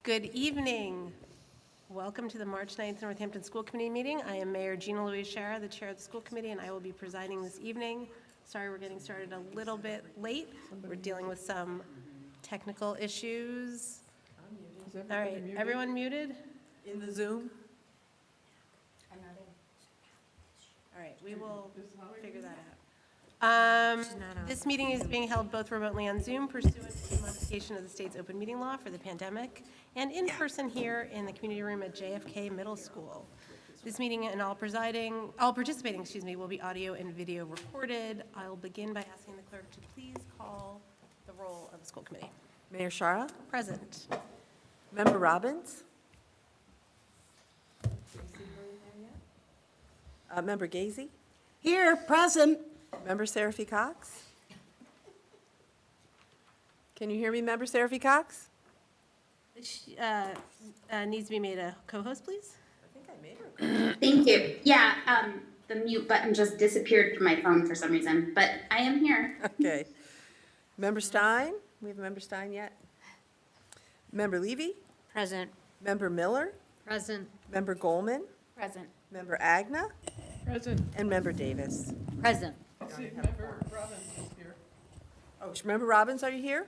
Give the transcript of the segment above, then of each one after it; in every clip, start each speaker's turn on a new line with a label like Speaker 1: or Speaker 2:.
Speaker 1: Good evening. Welcome to the March 9th Northampton School Committee meeting. I am Mayor Gina Louise Shara, the chair of the school committee, and I will be presiding this evening. Sorry we're getting started a little bit late. We're dealing with some technical issues. All right, everyone muted?
Speaker 2: In the Zoom?
Speaker 1: I'm not in. All right, we will figure that out. This meeting is being held both remotely on Zoom pursuant to the modification of the state's open meeting law for the pandemic and in person here in the community room at JFK Middle School. This meeting and all participating, will be audio and video recorded. I'll begin by asking the clerk to please call the roll of the school committee.
Speaker 2: Mayor Shara?
Speaker 1: Present.
Speaker 2: Member Robbins? Member Gazy?
Speaker 3: Here, present.
Speaker 2: Member Seraphy Cox? Can you hear me, Member Seraphy Cox?
Speaker 1: She, needs to be made a co-host, please.
Speaker 2: I think I made her.
Speaker 4: Thank you. Yeah, the mute button just disappeared from my phone for some reason, but I am here.
Speaker 2: Okay. Member Stein? We have Member Stein yet? Member Levy?
Speaker 5: Present.
Speaker 2: Member Miller?
Speaker 5: Present.
Speaker 2: Member Goldman?
Speaker 4: Present.
Speaker 2: Member Agna?
Speaker 3: Present.
Speaker 2: And Member Davis?
Speaker 5: Present.
Speaker 3: See, Member Robbins is here.
Speaker 2: Oh, Member Robbins, are you here?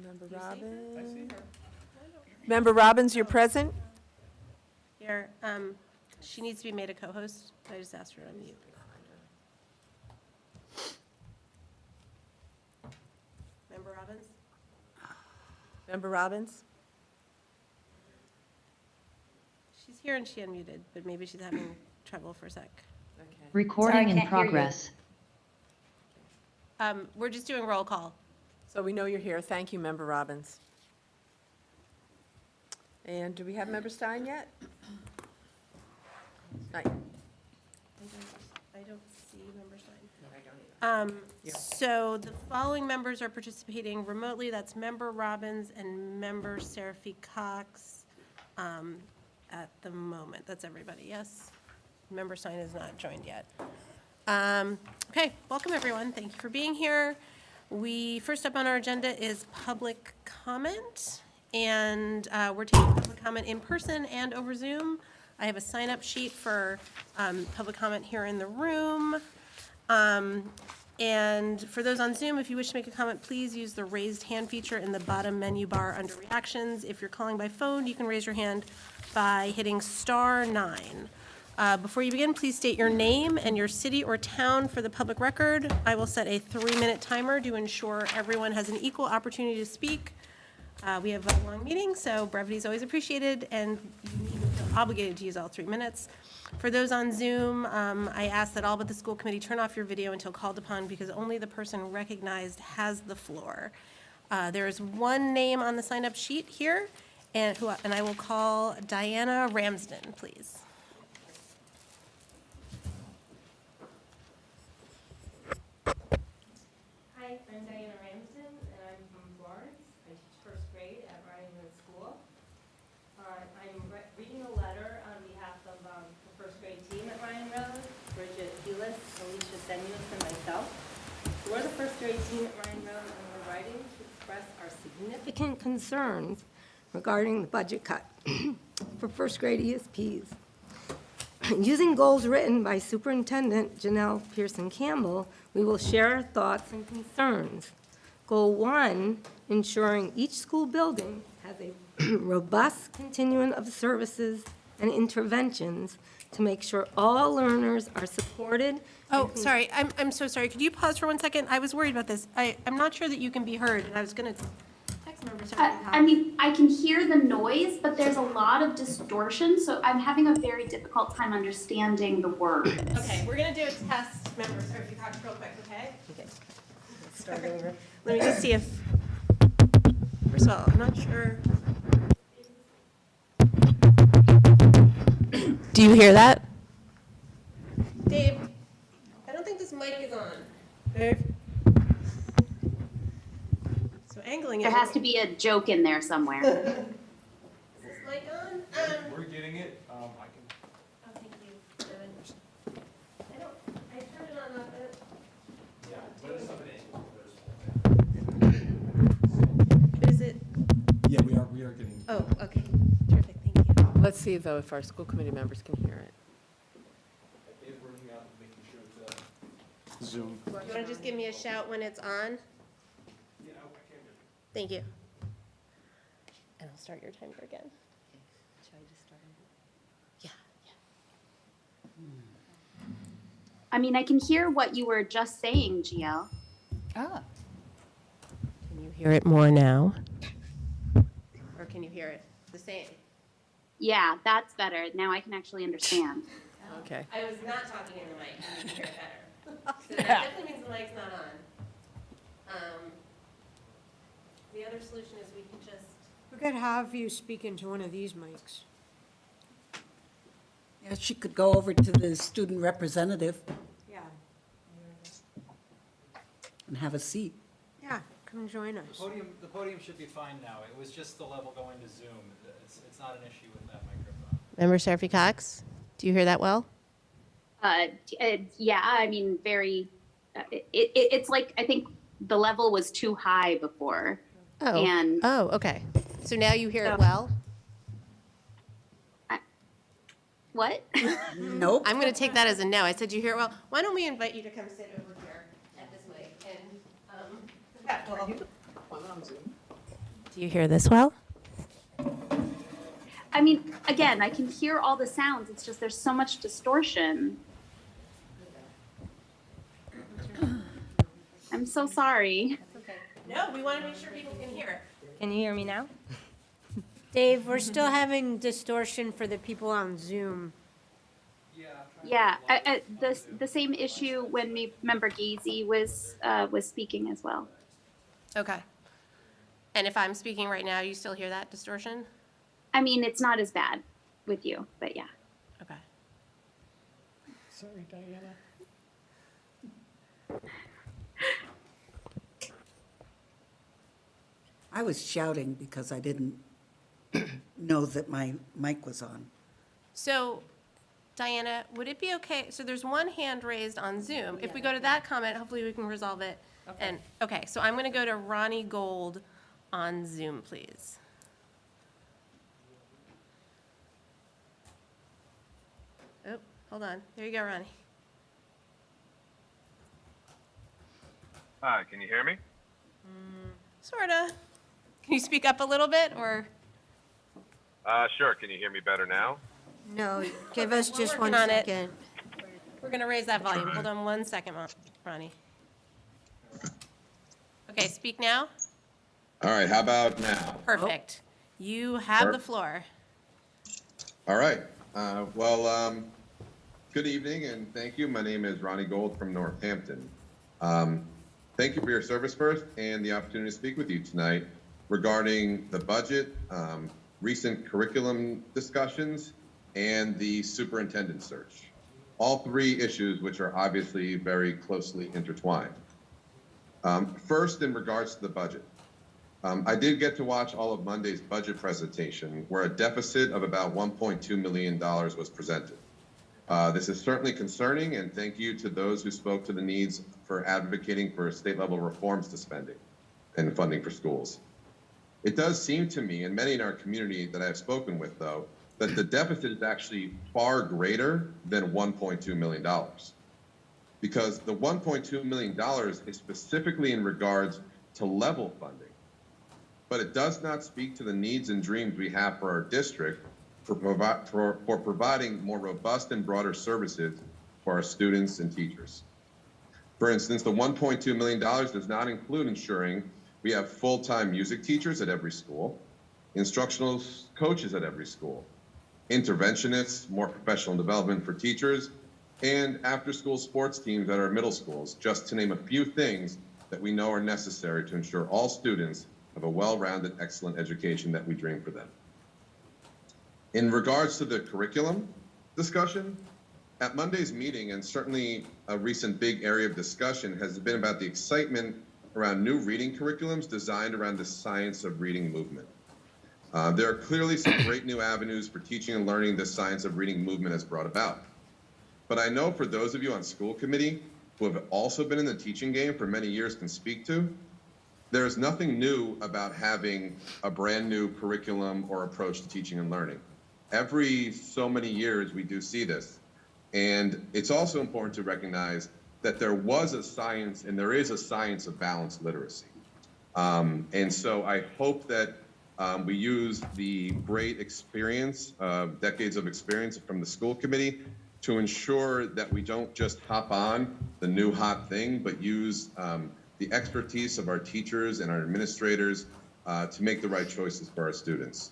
Speaker 2: Member Robbins?
Speaker 3: I see her.
Speaker 2: Member Robbins, you're present?
Speaker 1: Here, she needs to be made a co-host. I just asked her to unmute. Member Robbins?
Speaker 2: Member Robbins?
Speaker 1: She's here and she unmuted, but maybe she's having trouble for a sec.
Speaker 2: Okay.
Speaker 5: Recording
Speaker 4: Sorry, I
Speaker 5: in
Speaker 4: can't hear you.
Speaker 5: progress.
Speaker 1: We're just doing roll call.
Speaker 2: So we know you're here. Thank you, Member Robbins. And do we have Member Stein yet? Not yet.
Speaker 1: I don't see Member Stein. So the following members are participating remotely. That's Member Robbins and Member Seraphy Cox at the moment. That's everybody, yes? Member Stein is not joined yet. Okay, welcome everyone. Thank you for being here. First up on our agenda is public comment. And we're taking public comment in person and over Zoom. I have a sign-up sheet for public comment here in the room. And for those on Zoom, if you wish to make a comment, please use the raised hand feature in the bottom menu bar under reactions. If you're calling by phone, you can raise your hand by hitting *9. Before you begin, please state your name and your city or town for the public record. I will set a 3-minute timer to ensure everyone has an equal opportunity to speak. We have a long meeting, so brevity is always appreciated, and you feel obligated to use all 3 minutes. For those on Zoom, I ask that all but the school committee turn off your video until called upon, because only the person recognized has the floor. There is one name on the sign-up sheet here, and I will call Diana Ramsden, please.
Speaker 6: Hi, I'm Diana Ramsden, and I'm from Florence. I teach first grade at Ryan Middle School. I'm reading a letter on behalf of the first grade team at Ryan Road, Bridget Helis, Alicia Senuous, and myself. So we're the first grade team at Ryan Road, and we're writing to express our significant concerns regarding the budget cut for first grade ESPs. Using goals written by Superintendent Janelle Pearson Campbell, we will share our thoughts and concerns. Goal 1, ensuring each school building has a robust continuum of services and interventions to make sure all learners are supported.
Speaker 1: Oh, sorry, I'm so sorry. Could you pause for 1 second? I was worried about this. I'm not sure that you can be heard, and I was going to text Member Seraphy Cox.
Speaker 4: I mean, I can hear the noise, but there's a lot of distortion, so I'm having a very difficult time understanding the words.
Speaker 1: Okay, we're going to do a test, Member Seraphy Cox, real quick, okay? Okay. Let's start over. Let me just see if, first of all, I'm not sure. Do you hear that? Dave, I don't think this mic is on. Dave? So angling it.
Speaker 4: There has to be a joke in there somewhere.
Speaker 1: Is this mic on?
Speaker 7: We're getting it. I can.
Speaker 1: Oh, thank you, Devin. I turned it on,
Speaker 7: Yeah. Let us
Speaker 2: Let's see, though, if our school committee members can hear it.
Speaker 7: Is working out and making sure it's Zoom.
Speaker 1: You want to just give me a shout when it's on?
Speaker 7: Yeah, I can do.
Speaker 1: Thank you. And I'll start your timer again. Yeah.
Speaker 4: I mean, I can hear what you were just saying, GL.
Speaker 3: Ah.
Speaker 1: Can you hear it more now? Or can you hear it the same?
Speaker 4: Yeah, that's better. Now I can actually understand.
Speaker 2: Okay.
Speaker 1: I was not talking in the mic, and you can hear it better. So that definitely means the mic's not on. The other solution is we can just,
Speaker 5: We could have you speak into one of these mics.
Speaker 3: Yeah, she could go over to the student representative
Speaker 5: Yeah.
Speaker 3: and have a seat.
Speaker 5: Yeah, come join us.
Speaker 8: The podium should be fine now. It was just the level going to Zoom. It's not an issue with that microphone.
Speaker 1: Member Seraphy Cox, do you hear that well?
Speaker 4: Yeah, I mean, it's like, I think the level was too high before. And
Speaker 1: Okay. So now you hear it well?
Speaker 4: what?
Speaker 3: Nope.
Speaker 1: I'm going to take that as a no. I said you hear it well. Why don't we invite you to come sit over here at this mic and, do you hear this well?
Speaker 4: I mean, again, I can hear all the sounds. It's just there's so much distortion. I'm so sorry.
Speaker 1: No, we want to make sure people can hear it.
Speaker 6: Can you hear me now?
Speaker 5: Dave, we're still having distortion for the people on Zoom.
Speaker 4: Yeah, the same issue when member Gazy was speaking as well.
Speaker 1: Okay. And if I'm speaking right now, you still hear that distortion?
Speaker 4: I mean, it's not as bad with you, but yeah.
Speaker 1: Okay.
Speaker 3: Sorry, Diana. I was shouting because I didn't know that my mic was on.
Speaker 1: So, Diana, would it be okay, so there's one hand raised on Zoom. If we go to that comment, hopefully we can resolve it. And, okay, so I'm going to go to Ronnie Gold on Zoom, please. Oh, hold on. There you go, Ronnie.
Speaker 9: Hi, can you hear me?
Speaker 1: Sorta. Can you speak up a little bit, or?
Speaker 9: Sure. Can you hear me better now?
Speaker 5: No, give us just one
Speaker 1: working on it.
Speaker 5: second.
Speaker 1: We're going to raise that volume. Hold on one second, Ronnie. Okay, speak now.
Speaker 10: All right, how about now?
Speaker 1: Perfect. You have the floor.
Speaker 10: All right. Good evening and thank you. My name is Ronnie Gold from Northampton. Thank you for your service first and the opportunity to speak with you tonight regarding the budget, recent curriculum discussions, and the superintendent search. All three issues which are obviously very closely intertwined. First, in regards to the budget. I did get to watch all of Monday's budget presentation where a deficit of about $1.2 million was presented. This is certainly concerning, and thank you to those who spoke to the needs for advocating for state-level reforms to spending and funding for schools. It does seem to me, and many in our community that I've spoken with, though, that the deficit is actually far greater than $1.2 million. Because the $1.2 million is specifically in regards to level funding, but it does not speak to the needs and dreams we have for our district for providing more robust and broader services for our students and teachers. For instance, the $1.2 million does not include ensuring we have full-time music teachers at every school, instructional coaches at every school, interventionists, more professional development for teachers, and after-school sports teams at our middle schools, just to name a few things that we know are necessary to ensure all students have a well-rounded, excellent education that we dream for them. In regards to the curriculum discussion, at Monday's meeting, and certainly a recent big area of discussion has been about the excitement around new reading curriculums designed around the science of reading movement. There are clearly some great new avenues for teaching and learning the science of reading movement has brought about. But I know for those of you on school committee who have also been in the teaching game for many years can speak to, there is nothing new about having a brand new curriculum or approach to teaching and learning. every so many years, we do see this. And it's also important to recognize that there was a science and there is a science of balanced literacy. And so I hope that we use the great experience, decades of experience from the school committee to ensure that we don't just hop on the new hot thing, but use the expertise of our teachers and our administrators to make the right choices for our students.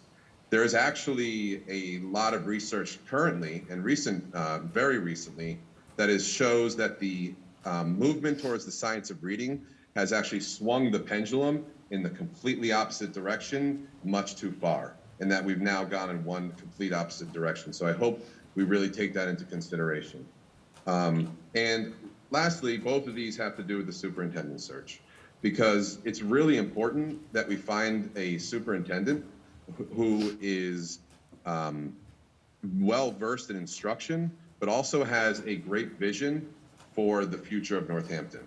Speaker 10: There is actually a lot of research currently and very recently, that shows that the movement towards the science of reading has actually swung the pendulum in the completely opposite direction much too far, and that we've now gone in one complete opposite direction. So I hope we really take that into consideration. And lastly, both of these have to do with the superintendent search, because it's really important that we find a superintendent who is well-versed in instruction, but also has a great vision for the future of Northampton.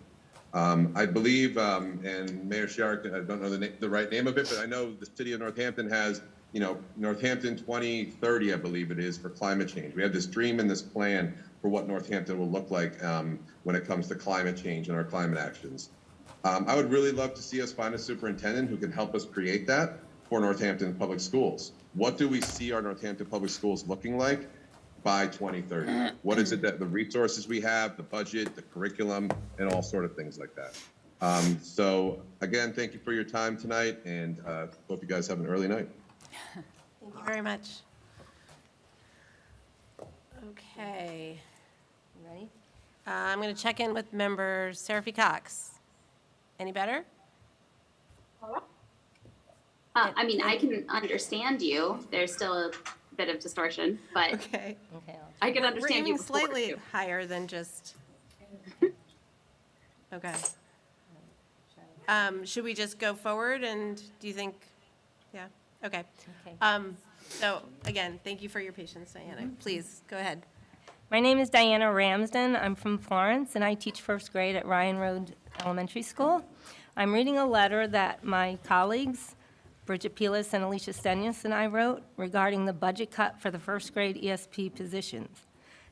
Speaker 10: I believe, and Mayor Shark, I don't know the right name of it, but I know the city of Northampton has, Northampton 2030, I believe it is, for climate change. We have this dream and this plan for what Northampton will look like when it comes to climate change and our climate actions. I would really love to see us find a superintendent who can help us create that for Northampton Public Schools. What do we see our Northampton Public Schools looking like by 2030? What is it that the resources we have, the budget, the curriculum, and all sort of things like that. So again, thank you for your time tonight, and hope you guys have an early night.
Speaker 1: Thank you very much. Okay. You ready? I'm going to check in with member Seraphy Cox. Any better?
Speaker 4: I mean, I can understand you. There's still a bit of distortion, but
Speaker 1: Okay.
Speaker 4: I can
Speaker 1: We're
Speaker 4: understand you
Speaker 1: aiming
Speaker 4: before,
Speaker 1: slightly
Speaker 4: too.
Speaker 1: higher than just, okay. Should we just go forward, and do you think, yeah, okay. So, again, thank you for your patience, Diana. Please, go ahead.
Speaker 6: My name is Diana Ramsden. I'm from Florence, and I teach first grade at Ryan Road Elementary School. I'm reading a letter that my colleagues, Bridget Pilas and Alicia Stenyas, and I wrote regarding the budget cut for the first grade ESP positions.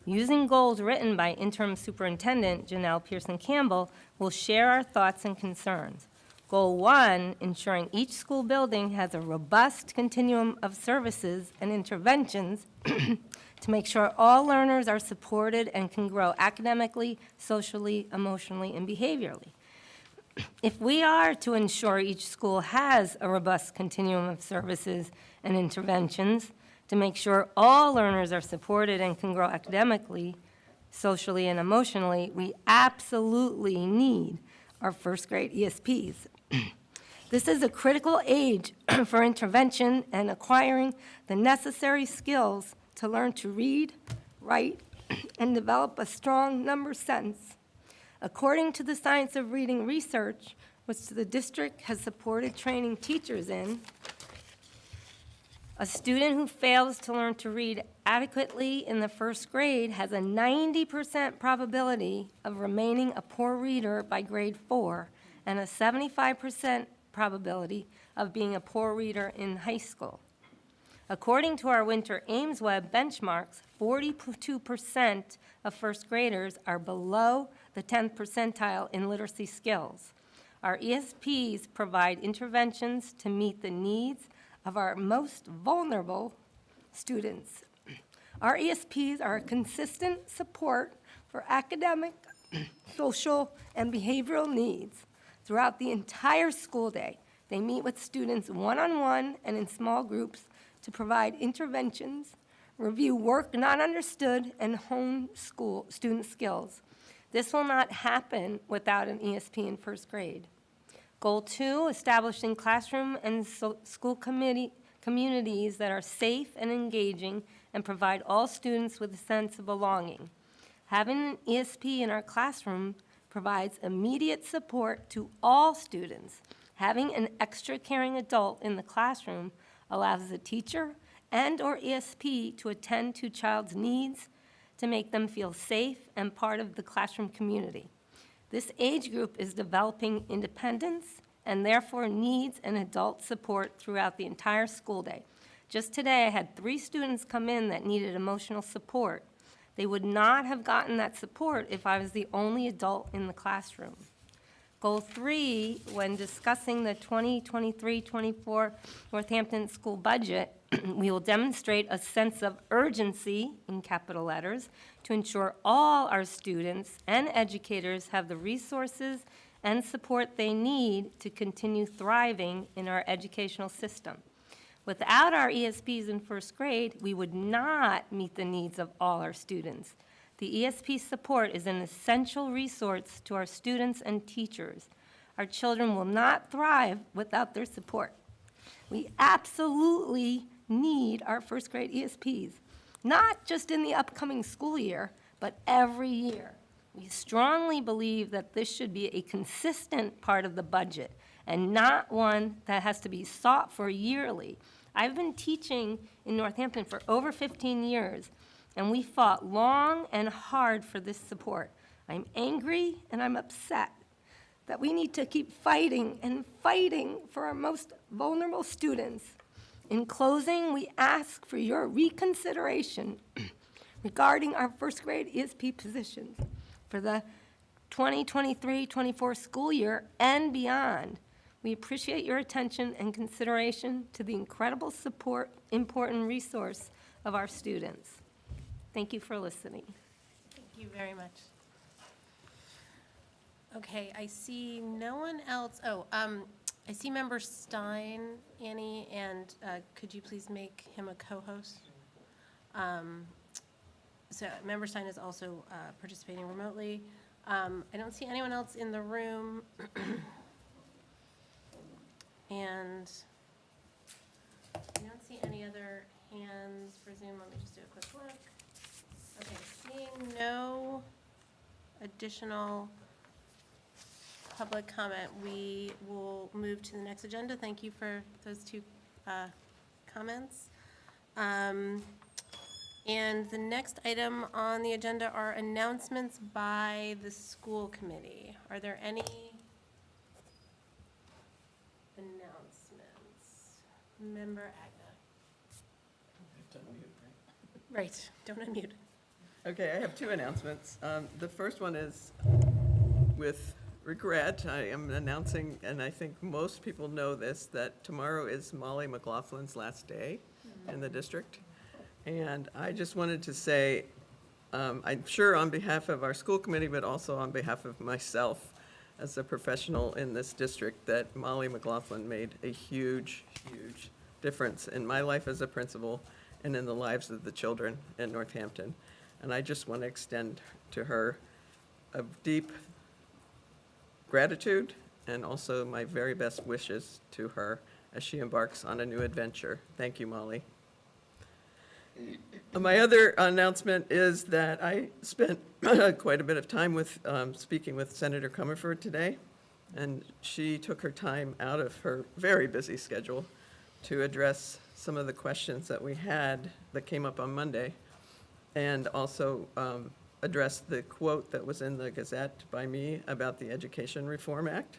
Speaker 6: Using goals written by Interim Superintendent Janelle Pearson Campbell, we'll share our thoughts and concerns. Goal 1, ensuring each school building has a robust continuum of services and interventions to make sure all learners are supported and can grow academically, socially, emotionally, and behaviorally. If we are to ensure each school has a robust continuum of services and interventions to make sure all learners are supported and can grow academically, socially, and emotionally, we absolutely need our first grade ESPs. This is a critical age for intervention and acquiring the necessary skills to learn to read, write, and develop a strong number sense. According to the Science of Reading research, which the district has supported training teachers in, a student who fails to learn to read adequately in the first grade has a 90% probability of remaining a poor reader by grade 4 and a 75% probability of being a poor reader in high school. According to our Winter Ames Web benchmarks, 42% of first graders are below the 10th percentile in literacy skills. Our ESPs provide interventions to meet the needs of our most vulnerable students. Our ESPs are a consistent support for academic, social, and behavioral needs throughout the entire school day. They meet with students one-on-one and in small groups to provide interventions, review work not understood, and hone student skills. This will not happen without an ESP in first grade. Goal 2, establishing classroom and school communities that are safe and engaging and provide all students with a sense of belonging. Having an ESP in our classroom provides immediate support to all students. Having an extra caring adult in the classroom allows the teacher and/or ESP to attend to child's needs to make them feel safe and part of the classroom community. This age group is developing independence and therefore needs an adult support throughout the entire school day. Just today, I had 3 students come in that needed emotional support. They would not have gotten that support if I was the only adult in the classroom. Goal 3, when discussing the 2023-24 Northampton school budget, we will demonstrate a sense of urgency, in capital letters, to ensure all our students and educators have the resources and support they need to continue thriving in our educational system. Without our ESPs in first grade, we would not meet the needs of all our students. The ESP support is an essential resource to our students and teachers. Our children will not thrive without their support. We absolutely need our first grade ESPs, not just in the upcoming school year, but every year. We strongly believe that this should be a consistent part of the budget and not one that has to be sought for yearly. I've been teaching in Northampton for over 15 years, and we fought long and hard for this support. I'm angry and I'm upset that we need to keep fighting and fighting for our most vulnerable students. In closing, we ask for your reconsideration regarding our first grade ESP positions for the 2023-24 school year and beyond. We appreciate your attention and consideration to the incredible support, important resource of our students. Thank you for listening.
Speaker 1: Thank you very much. Okay, I see no one else. I see Member Stein, Annie, and could you please make him a co-host? So Member Stein is also participating remotely. I don't see anyone else in the room. And I don't see any other hands for Zoom. Let me just do a quick look. Okay, seeing no additional public comment, we will move to the next agenda. Thank you for those 2 comments. And the next item on the agenda are announcements by the school committee. Are there any announcements? Member Agna. Right, don't unmute.
Speaker 11: Okay, I have 2 announcements. The first one is, with regret, I am announcing, and I think most people know this, that tomorrow is Molly McLaughlin's last day in the district. And I just wanted to say, I'm sure on behalf of our school committee, but also on behalf of myself as a professional in this district, that Molly McLaughlin made a huge, huge difference in my life as a principal and in the lives of the children in Northampton. And I just want to extend to her a deep gratitude and also my very best wishes to her as she embarks on a new adventure. Thank you, Molly. My other announcement is that I spent quite a bit of time with speaking with Senator Comerford today, and she took her time out of her very busy schedule to address some of the questions that we had that came up on Monday, and also address the quote that was in the Gazette by me about the Education Reform Act.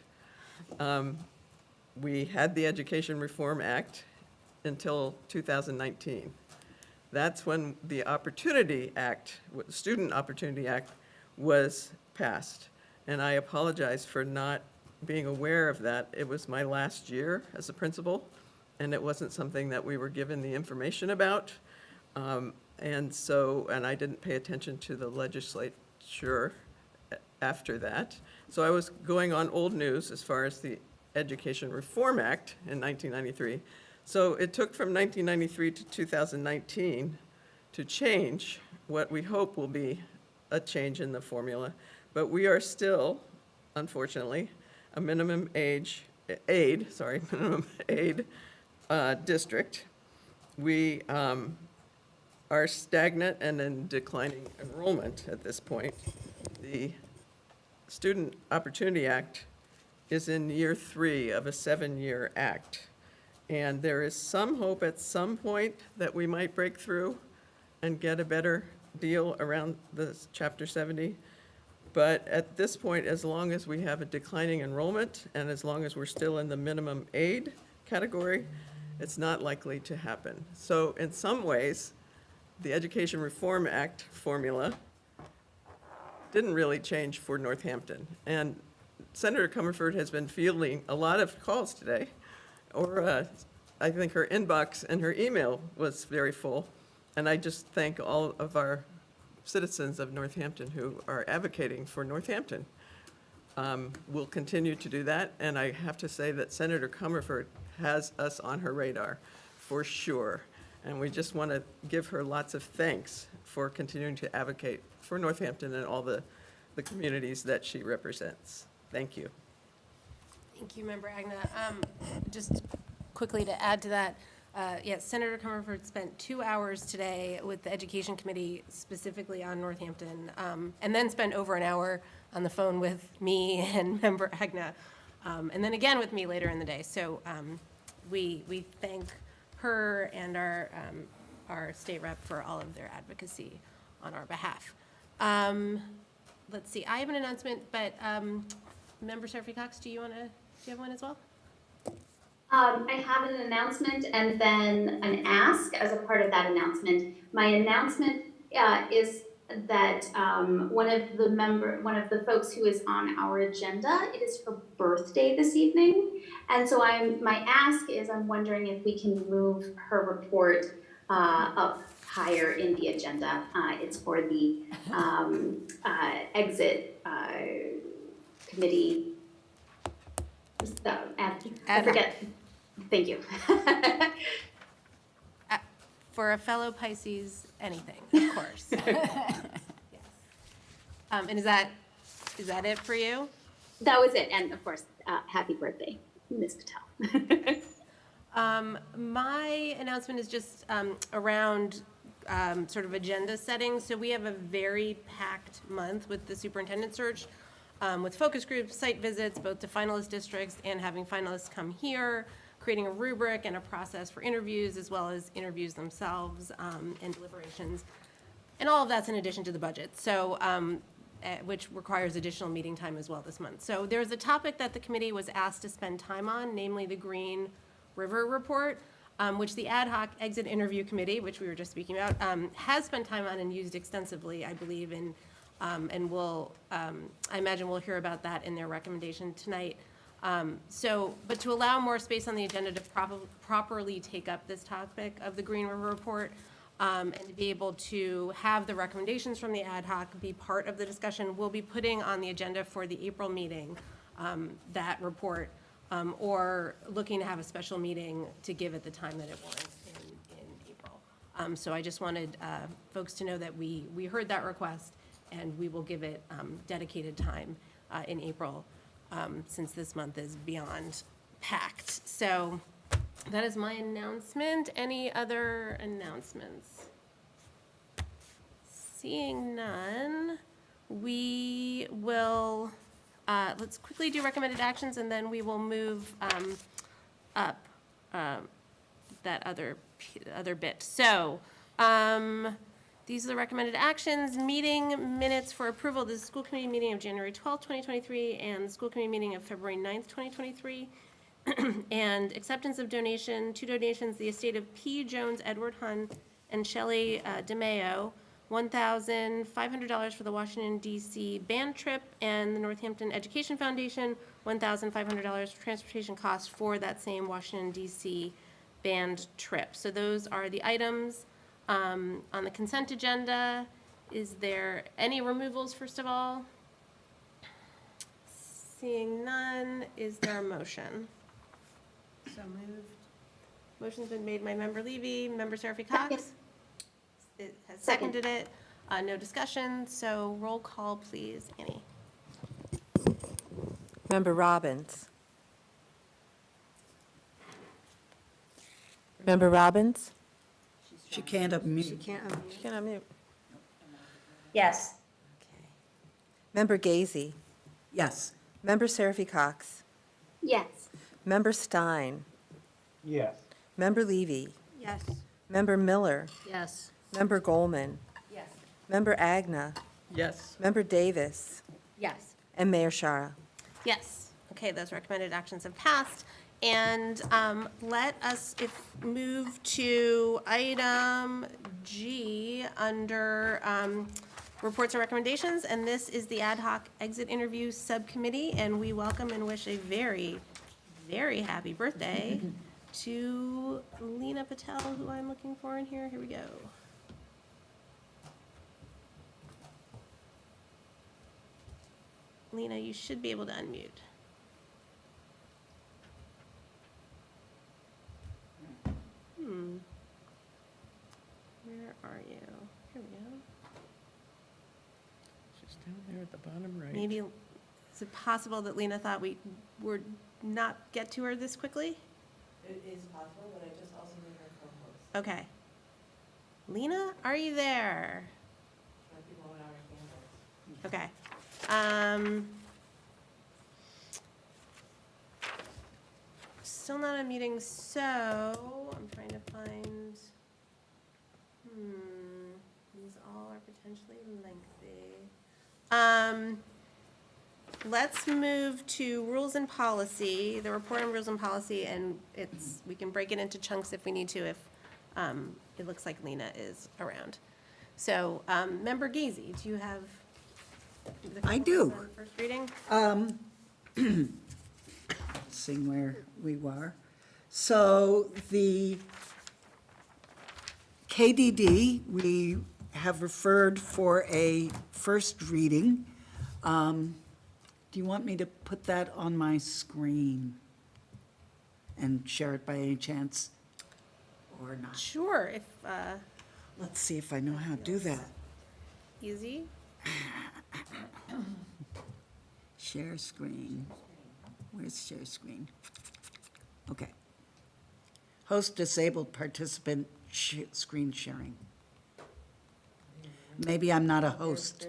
Speaker 11: We had the Education Reform Act until 2019. That's when the Opportunity Act, Student Opportunity Act, was passed. And I apologize for not being aware of that. It was my last year as a principal, and it wasn't something that we were given the information about. And I didn't pay attention to the legislature after that. So I was going on old news as far as the Education Reform Act in 1993. So it took from 1993 to 2019 to change what we hope will be a change in the formula. But we are still, unfortunately, a minimum aid district. We are stagnant and in declining enrollment at this point. The Student Opportunity Act is in year 3 of a 7-year act. And there is some hope at some point that we might break through and get a better deal around the Chapter 70. But at this point, as long as we have a declining enrollment and as long as we're still in the minimum aid category, It's not likely to happen. So in some ways, the Education Reform Act formula didn't really change for Northampton. And Senator Comerford has been fielding a lot of calls today, or I think her inbox and her email was very full. And I just thank all of our citizens of Northampton who are advocating for Northampton. We'll continue to do that, and I have to say that Senator Comerford has us on her radar, for sure. And we just want to give her lots of thanks for continuing to advocate for Northampton and all the communities that she represents. Thank you.
Speaker 1: Thank you, Member Agna. Just quickly to add to that, yes, Senator Comerford spent 2 hours today with the Education Committee specifically on Northampton, and then spent over an hour on the phone with me and Member Agna, and then again with me later in the day. So we thank her and our state rep for all of their advocacy on our behalf. Let's see, I have an announcement, but Member Seraphy Cox, do you have one as well?
Speaker 4: I have an announcement and then an ask as a part of that announcement. My announcement is that one of the folks who is on our agenda, it is her birthday this evening. And so my ask is I'm wondering if we can move her report up higher in the agenda. It's for the exit committee. I forget. Thank you.
Speaker 1: For a fellow Pisces, anything, of course. Yes. And is that it for you?
Speaker 4: That was it. And of course, happy birthday, Ms. Patel.
Speaker 1: My announcement is just around sort of agenda setting. So we have a very packed month with the superintendent search, with focus groups, site visits, both to finalist districts and having finalists come here, creating a rubric and a process for interviews, as well as interviews themselves and deliberations. And all of that's in addition to the budget, so which requires additional meeting time as well this month. So there's a topic that the committee was asked to spend time on, namely the Green River Report, which the Ad Hoc Exit Interview Committee, which we were just speaking about, has spent time on and used extensively, I believe, and I imagine we'll hear about that in their recommendation tonight. But to allow more space on the agenda to properly take up this topic of the Green River Report, and to be able to have the recommendations from the ad hoc be part of the discussion, we'll be putting on the agenda for the April meeting that report, or looking to have a special meeting to give it the time that it warrants in April. So I just wanted folks to know that we heard that request, and we will give it dedicated time in April, since this month is beyond packed. So that is my announcement. Any other announcements? Seeing none, we will, let's quickly do recommended actions, and then we will move up that other bit. So these are the recommended actions. Meeting minutes for approval. This is the school committee meeting of January 12th, 2023, and the school committee meeting of February 9th, 2023. And acceptance of donation, 2 donations, the estate of P. Jones, Edward Hun, and Shelley DeMayo, $1,500 for the Washington, D.C. band trip, and the Northampton Education Foundation, $1,500 for transportation costs for that same Washington, D.C. band trip. So those are the items on the consent agenda. Is there any removals, first of all? Seeing none, is there a motion?
Speaker 5: So moved.
Speaker 1: Motion's been made by Member Levy, Member Seraphy Cox. It has seconded it. No discussion, so roll call, please. Annie?
Speaker 2: Member Robbins. Member Robbins?
Speaker 3: She can't unmute.
Speaker 5: She can't unmute.
Speaker 2: She can unmute.
Speaker 6: Yes.
Speaker 2: Member Gazy.
Speaker 3: Yes.
Speaker 2: Member Seraphy Cox.
Speaker 4: Yes.
Speaker 2: Member Stein.
Speaker 7: Yes.
Speaker 2: Member Levy.
Speaker 5: Yes.
Speaker 2: Member Miller.
Speaker 5: Yes.
Speaker 2: Member Goldman.
Speaker 6: Yes.
Speaker 2: Member Agna.
Speaker 11: Yes.
Speaker 2: Member Davis.
Speaker 5: Yes.
Speaker 2: And Mayor Shara.
Speaker 1: Yes. Okay, those recommended actions have passed. And let us move to item G under reports and recommendations. And this is the ad hoc exit interview subcommittee. And we welcome and wish a very, very happy birthday to Lena Patel, who I'm looking for in here. Here we go. Lena, you should be able to unmute. Where are you? Here we go.
Speaker 11: She's down there at the bottom right.
Speaker 1: Maybe, is it possible that Lena thought we would not get to her this quickly?
Speaker 3: It is possible, but I just also made her co-host.
Speaker 1: Okay. Lena, are you there? Okay. Still not unmuting, so I'm trying to find, these all are potentially lengthy. Let's move to rules and policy, the report on rules and policy, and we can break it into chunks if we need to, if it looks like Lena is around. So, Member Gazy, do you have the
Speaker 3: I do.
Speaker 1: comments on first reading?
Speaker 3: Seeing where we were. So the KDD, we have referred for a first reading. Do you want me to put that on my screen and share it by any chance or not?
Speaker 1: Sure, if
Speaker 3: Let's see if I know how to do that.
Speaker 1: easy.
Speaker 3: Share screen. Where's share screen? Okay. Host disabled participant screen sharing. Maybe I'm not a host.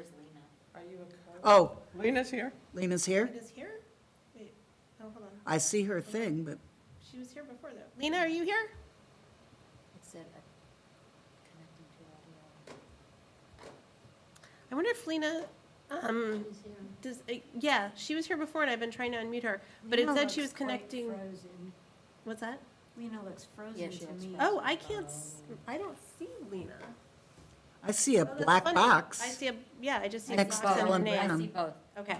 Speaker 3: Oh,
Speaker 11: Lena's here?
Speaker 3: Lena's here?
Speaker 1: It is here? Wait, oh, hold on.
Speaker 3: I see her thing, but
Speaker 1: She was here before, though. Lena, are you here? I wonder if Lena, yeah, she was here before and I've been trying to unmute her, but it said she was connecting. What's that?
Speaker 5: Lena looks frozen to me.
Speaker 1: Oh, I don't see Lena.
Speaker 3: I see a
Speaker 1: Oh, that's
Speaker 3: black
Speaker 1: funny.
Speaker 3: box.
Speaker 1: I see I just see a
Speaker 3: Next
Speaker 1: box
Speaker 3: to
Speaker 1: and a
Speaker 3: Ellen
Speaker 1: name.
Speaker 3: Brown.
Speaker 5: I see both.
Speaker 1: Okay.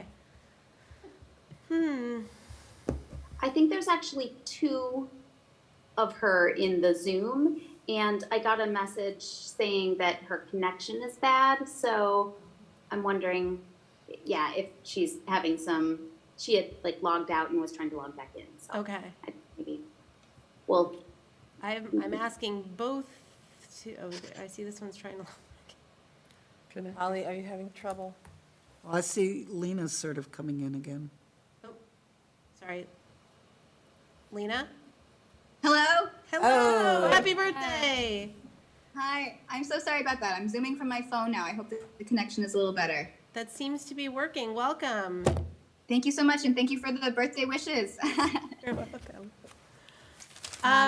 Speaker 4: I think there's actually two of her in the Zoom, and I got a message saying that her connection is bad, so I'm wondering, yeah, if she's having she had like logged out and was trying to log back in, so.
Speaker 1: Okay.
Speaker 4: Maybe, well,
Speaker 1: I'm asking both to, I see this one's trying to.
Speaker 2: Holly, are you having trouble?
Speaker 3: Well, I see Lena's sort of coming in again.
Speaker 1: Oh, sorry. Lena?
Speaker 12: Hello?
Speaker 1: Hello,
Speaker 3: Oh.
Speaker 1: happy birthday.
Speaker 12: Hi. I'm so sorry about that. I'm zooming from my phone now. I hope that the connection is a little better.
Speaker 1: That seems to be working. Welcome.
Speaker 12: Thank you so much, and thank you for the birthday wishes.
Speaker 1: You're welcome.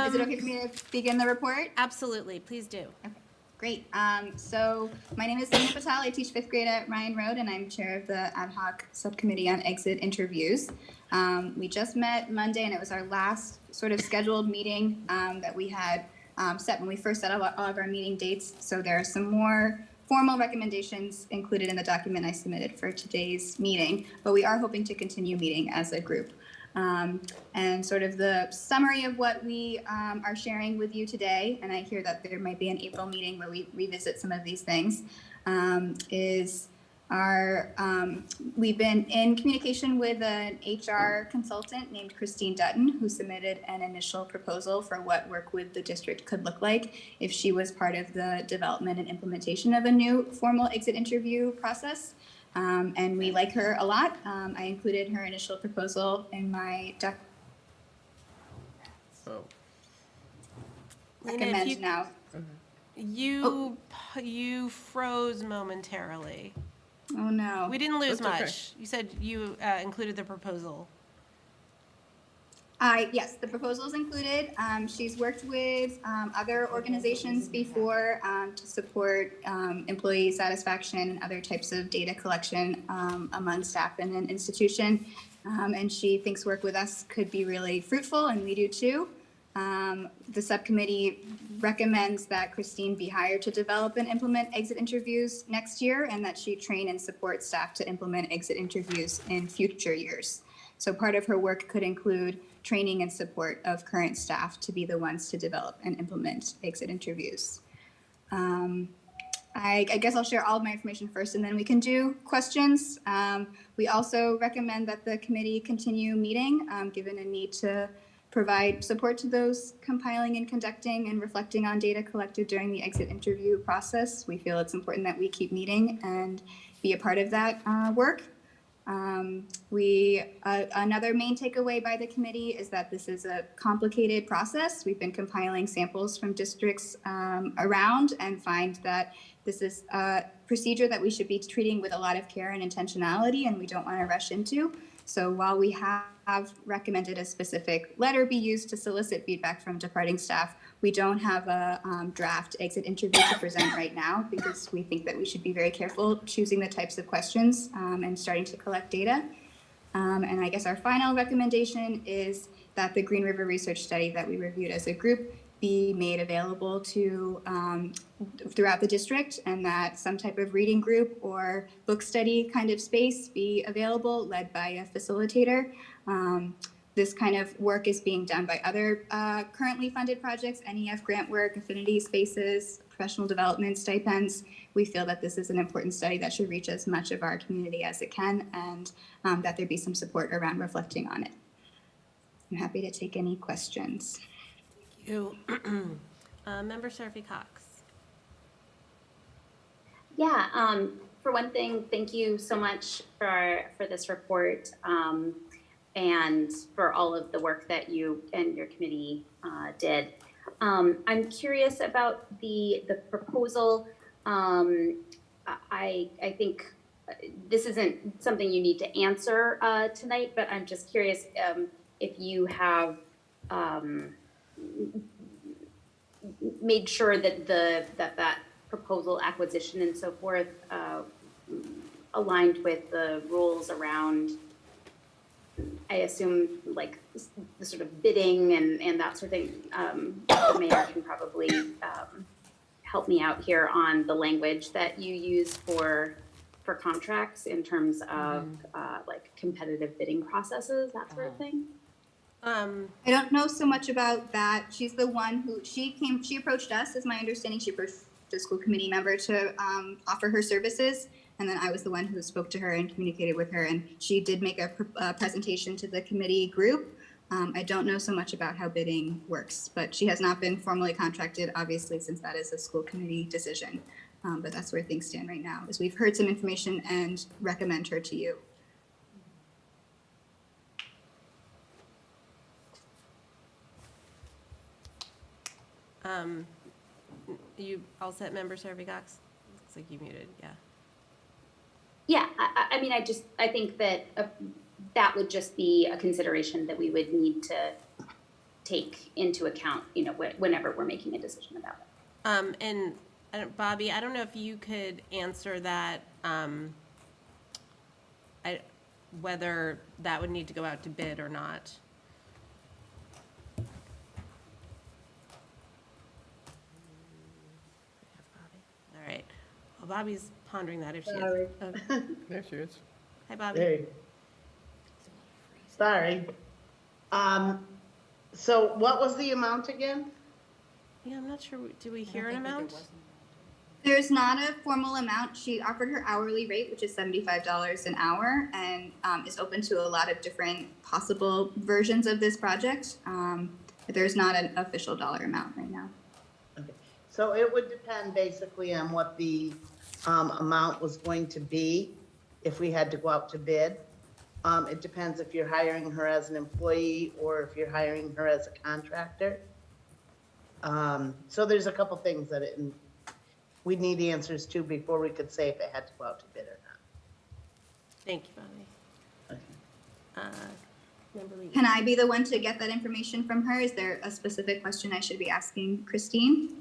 Speaker 12: Is it okay for me to begin the report?
Speaker 1: Absolutely, please do.
Speaker 12: Okay, great. So my name is Lena Patel. I teach 5th grade at Ryan Road, and I'm chair of the ad hoc subcommittee on exit interviews. We just met Monday, and it was our last sort of scheduled meeting that we had set when we first set up all of our meeting dates. So there are some more formal recommendations included in the document I submitted for today's meeting, but we are hoping to continue meeting as a group. And sort of the summary of what we are sharing with you today, and I hear that there might be an April meeting where we revisit some of these things, is we've been in communication with an HR consultant named Christine Dutton, who submitted an initial proposal for what work with the district could look like if she was part of the development and implementation of a new formal exit interview process. And we like her a lot. I included her initial proposal in my
Speaker 11: Oh,
Speaker 1: Lena, if
Speaker 12: recommend
Speaker 1: you,
Speaker 12: now.
Speaker 1: you froze momentarily.
Speaker 12: Oh no.
Speaker 1: We didn't lose
Speaker 11: That's okay.
Speaker 1: much. You said you included the proposal.
Speaker 12: Yes, the proposal is included. She's worked with other organizations before to support employee satisfaction and other types of data collection among staff in an institution. and she thinks work with us could be really fruitful, and we do too. The subcommittee recommends that Christine be hired to develop and implement exit interviews next year, and that she train and support staff to implement exit interviews in future years. So part of her work could include training and support of current staff to be the ones to develop and implement exit interviews. I guess I'll share all of my information first, and then we can do questions. We also recommend that the committee continue meeting, given a need to provide support to those compiling and conducting and reflecting on data collected during the exit interview process. We feel it's important that we keep meeting and be a part of that work. Another main takeaway by the committee is that this is a complicated process. We've been compiling samples from districts around and find that this is a procedure that we should be treating with a lot of care and intentionality, and we don't want to rush into. So while we have recommended a specific letter be used to solicit feedback from departing staff, we don't have a draft exit interview to present right now, because we think that we should be very careful choosing the types of questions and starting to collect data. And I guess our final recommendation is that the Green River research study that we reviewed as a group be made available to throughout the district, and that some type of reading group or book study kind of space be available, led by a facilitator. This kind of work is being done by other currently funded projects, NEF grant work, affinity spaces, professional development stipends. We feel that this is an important study that should reach as much of our community as it can, and that there be some support around reflecting on it. I'm happy to take any questions.
Speaker 1: Thank you. Member Seraphy Cox.
Speaker 4: Yeah, for one thing, thank you so much for this report, and for all of the work that you and your committee did. I'm curious about the proposal. I think this isn't something you need to answer tonight, but I'm just curious if you have made sure that that proposal acquisition and so forth aligned with the rules around, I assume, like the sort of bidding and that sort of thing. The mayor can probably help me out here on the language that you use for contracts in terms of like competitive bidding processes, that sort of thing.
Speaker 12: I don't know so much about that. She's the one who, she approached us, is my understanding. She approached the school committee member to offer her services. And then I was the one who spoke to her and communicated with her. And she did make a presentation to the committee group. I don't know so much about how bidding works, but she has not been formally contracted, obviously, since that is a school committee decision. But that's where things stand right now, is we've heard some information and recommend her to you.
Speaker 1: You all set, Member Seraphy Cox? Looks like you muted, yeah.
Speaker 4: Yeah, I mean, I think that that would just be a consideration that we would need to take into account, you know, whenever we're making a decision about it.
Speaker 1: And Bobby, I don't know if you could answer that, whether that would need to go out to bid or not. All right. Well, Bobby's pondering that if she is. Oh.
Speaker 11: There she is.
Speaker 1: Hi, Bobby.
Speaker 13: Hey. Sorry. So what was the amount again?
Speaker 1: Yeah, I'm not sure. Do we hear an amount?
Speaker 12: There's not a formal amount. She offered her hourly rate, which is $75 an hour, and is open to a lot of different possible versions of this project. But there's not an official dollar amount right now.
Speaker 13: Okay. So it would depend basically on what the amount was going to be if we had to go out to bid. It depends if you're hiring her as an employee or if you're hiring her as a contractor. So there's a couple things that we'd need answers to before we could say if it had to go out to bid or not.
Speaker 1: Thank you, Bobby.
Speaker 13: Okay.
Speaker 1: Member Lee.
Speaker 12: Can I be the one to get that information from her? Is there a specific question I should be asking Christine?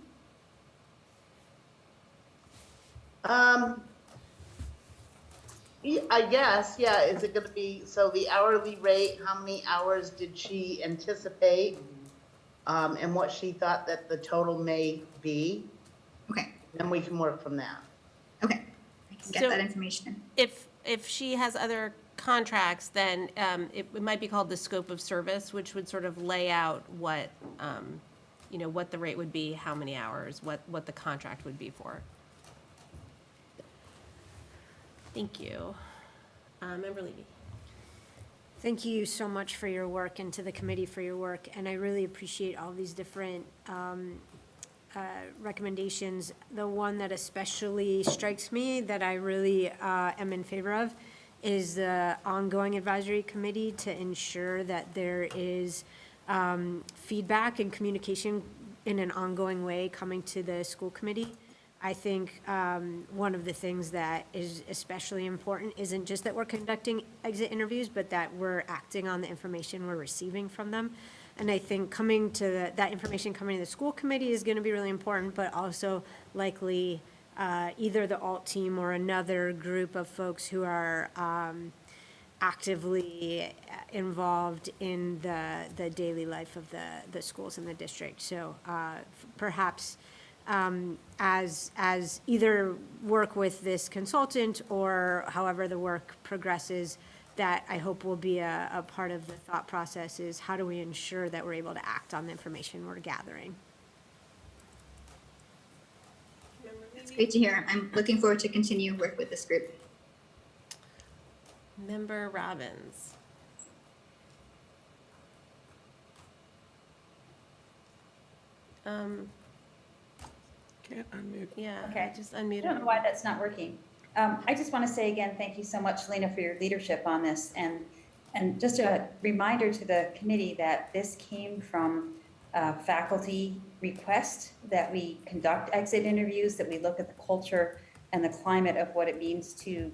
Speaker 13: I guess, yeah, is it gonna be, so the hourly rate, how many hours did she anticipate? And what she thought that the total may be,
Speaker 12: Okay,
Speaker 13: then we can work from that.
Speaker 12: okay. I can get
Speaker 1: So-
Speaker 12: that information.
Speaker 1: If she has other contracts, then it might be called the scope of service, which would sort of lay out what, what the rate would be, how many hours, what the contract would be for. Thank you. Member Levy.
Speaker 5: Thank you so much for your work and to the committee for your work. And I really appreciate all these different recommendations. The one that especially strikes me that I really am in favor of is the ongoing advisory committee to ensure that there is feedback and communication in an ongoing way coming to the school committee. I think one of the things that is especially important isn't just that we're conducting exit interviews, but that we're acting on the information we're receiving from them. And I think coming to that information coming to the school committee is going to be really important, but also likely either the alt team or another group of folks who are actively involved in the daily life of the schools in the district. So perhaps as either work with this consultant or however the work progresses, that I hope will be a part of the thought process is how do we ensure that we're able to act on the information we're gathering?
Speaker 12: It's great to hear. I'm looking forward to continue work with this group.
Speaker 1: Member Robbins.
Speaker 11: Can't unmute.
Speaker 1: Yeah,
Speaker 14: Okay.
Speaker 1: I just
Speaker 14: I don't know
Speaker 1: unmuted.
Speaker 14: why that's not working. I just want to say again, thank you so much, Lena, for your leadership on this. And just a reminder to the committee that this came from faculty request that we conduct exit interviews, that we look at the culture and the climate of what it means to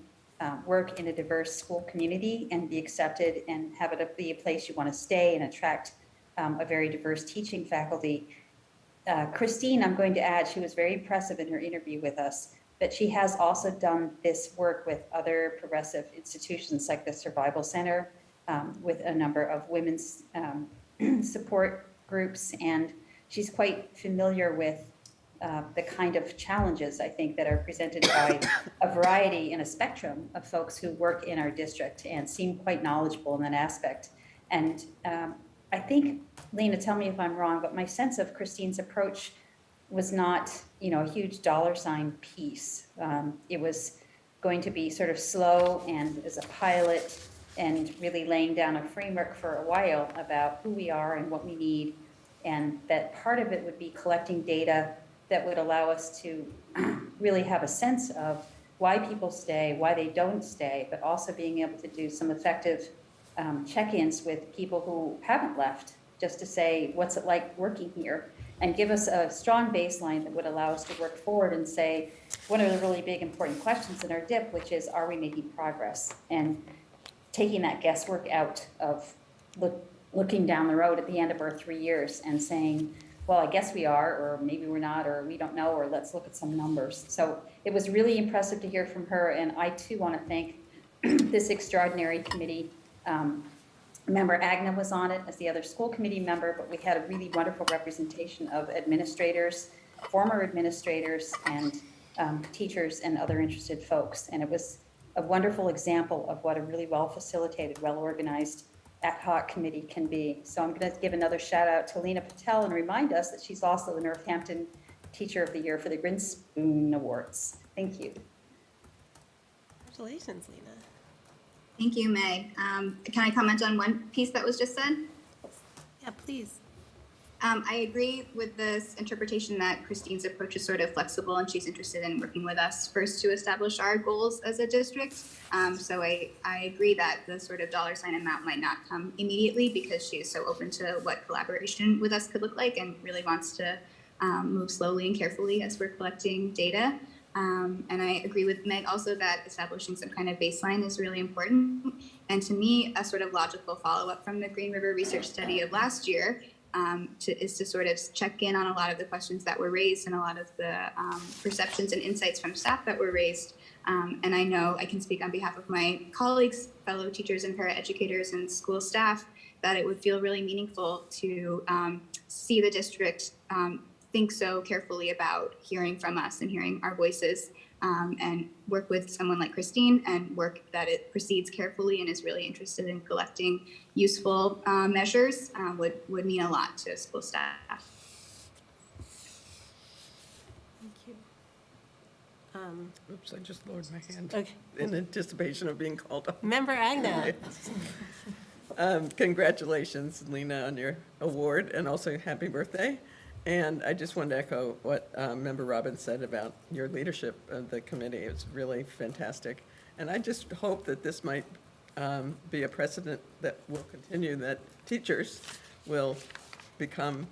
Speaker 14: work in a diverse school community and be accepted and have it be a place you want to stay and attract a very diverse teaching faculty. Christine, I'm going to add, she was very impressive in her interview with us, but she has also done this work with other progressive institutions like the Survival Center, with a number of women's support groups, and she's quite familiar with the kind of challenges, I think, that are presented by a variety and a spectrum of folks who work in our district and seem quite knowledgeable in that aspect. And I think, Lena, tell me if I'm wrong, but my sense of Christine's approach was not, a huge dollar sign piece. It was going to be sort of slow and as a pilot and really laying down a framework for a while about who we are and what we need. And that part of it would be collecting data that would allow us to really have a sense of why people stay, why they don't stay, but also being able to do some effective check-ins with people who haven't left, just to say, what's it like working here? And give us a strong baseline that would allow us to work forward and say, one of the really big important questions in our DIP, which is, are we making progress? And taking that guesswork out of looking down the road at the end of our 3 years and saying, well, I guess we are, or maybe we're not, or we don't know, or let's look at some numbers. So it was really impressive to hear from her, and I too want to thank this extraordinary committee. Member Agna was on it as the other school committee member, but we had a really wonderful representation of administrators, former administrators, and teachers and other interested folks. And it was a wonderful example of what a really well-facilitated, well-organized ad hoc committee can be. So I'm going to give another shout out to Lena Patel and remind us that she's also the Northampton Teacher of the Year for the Grinspoon Awards. Thank you.
Speaker 1: Congratulations, Lena.
Speaker 12: Thank you, Meg. Can I comment on one piece that was just said?
Speaker 1: Yeah, please.
Speaker 12: I agree with this interpretation that Christine's approach is sort of flexible and she's interested in working with us first to establish our goals as a district. So I agree that the sort of dollar sign amount might not come immediately because she is so open to what collaboration with us could look like and really wants to move slowly and carefully as we're collecting data. And I agree with Meg also that establishing some kind of baseline is really important. And to me, a sort of logical follow-up from the Green River research study of last year is to sort of check in on a lot of the questions that were raised and a lot of the perceptions and insights from staff that were raised. And I know I can speak on behalf of my colleagues, fellow teachers and paraeducators and school staff, that it would feel really meaningful to see the district think so carefully about hearing from us and hearing our voices, and work with someone like Christine and work that it proceeds carefully and is really interested in collecting useful measures would mean a lot to school staff.
Speaker 1: Thank you.
Speaker 11: Oops, I just lowered my hand
Speaker 1: Okay.
Speaker 11: in anticipation of being called up.
Speaker 1: Member Agnew.
Speaker 11: Congratulations, Lena, on your award, and also happy birthday. And I just wanted to echo what Member Robbins said about your leadership of the committee. It was really fantastic. And I just hope that this might be a precedent that will continue, that teachers will become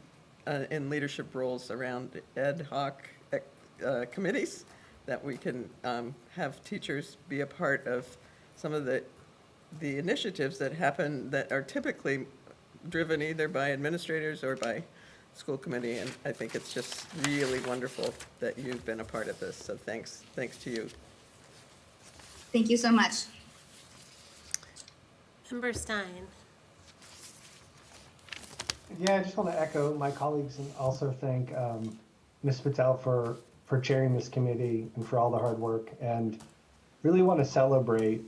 Speaker 11: in leadership roles around ad hoc committees, that we can have teachers be a part of some of the initiatives that happen that are typically driven either by administrators or by school committee. And I think it's just really wonderful that you've been a part of this. So thanks to you.
Speaker 12: Thank you so much.
Speaker 1: Member Stein.
Speaker 15: Yeah, I just want to echo my colleagues and also thank Ms. Patel for chairing this committee and for all the hard work, and really want to celebrate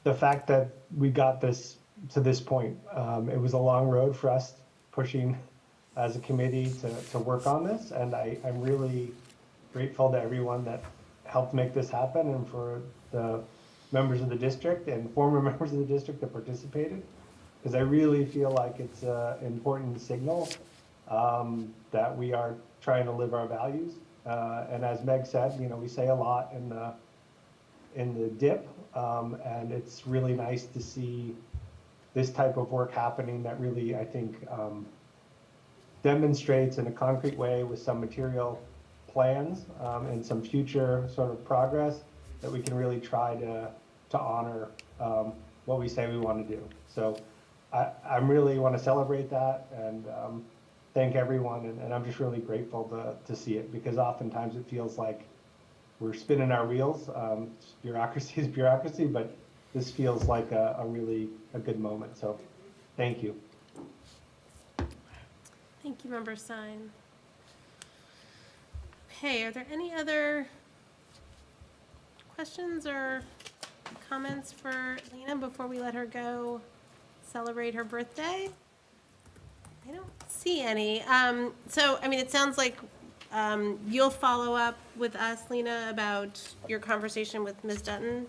Speaker 15: the fact that we got this to this point. It was a long road for us pushing as a committee to work on this, and I'm really grateful to everyone that helped make this happen, and for the members of the district and former members of the district that participated, because I really feel like it's an important signal that we are trying to live our values. And as Meg said, we say a lot in the dip, and it's really nice to see this type of work happening that really, I think, demonstrates in a concrete way with some material plans and some future sort of progress that we can really try to honor what we say we want to do. So I really want to celebrate that and thank everyone, and I'm just really grateful to see it, because oftentimes it feels like we're spinning our wheels. Bureaucracy is bureaucracy, but this feels like a really good moment. So thank you.
Speaker 1: Thank you, Member Stein. Okay, are there any other questions or comments for Lena before we let her go celebrate her birthday? I don't see any. So, I mean, it sounds like you'll follow up with us, Lena, about your conversation with Ms. Dutton.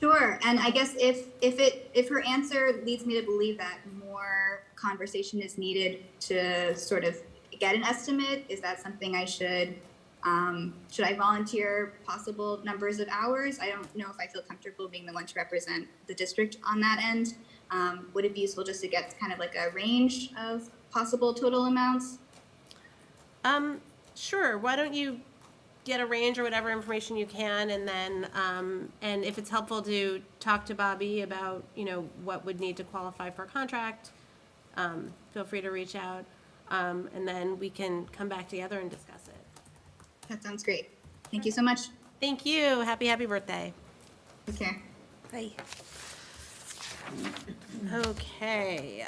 Speaker 12: Sure, and I guess if her answer leads me to believe that more conversation is needed to sort of get an estimate, is that something I should I volunteer possible numbers of hours? I don't know if I feel comfortable being the one to represent the district on that end. Would it be useful just to get kind of like a range of possible total amounts?
Speaker 1: Sure, why don't you get a range or whatever information you can, and then, and if it's helpful to talk to Bobby about, what would need to qualify for a contract, feel free to reach out, and then we can come back together and discuss it.
Speaker 12: That sounds great. Thank you so much.
Speaker 1: Thank you. Happy birthday.
Speaker 12: Take care.
Speaker 1: Bye. Okay,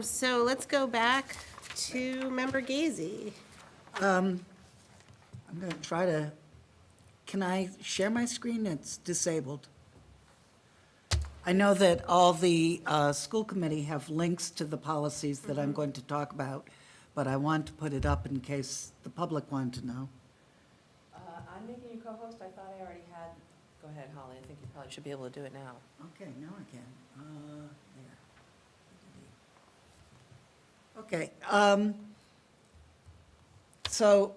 Speaker 1: so let's go back to Member Gazy.
Speaker 3: I'm going to try to, can I share my screen? It's disabled. I know that all the school committee have links to the policies that I'm going to talk about, but I want to put it up in case the public wanted to know.
Speaker 16: I'm making you co-host. I thought I already had. Go ahead, Holly. I think you probably should be able to do it now.
Speaker 3: Okay, now I can. There. Okay. So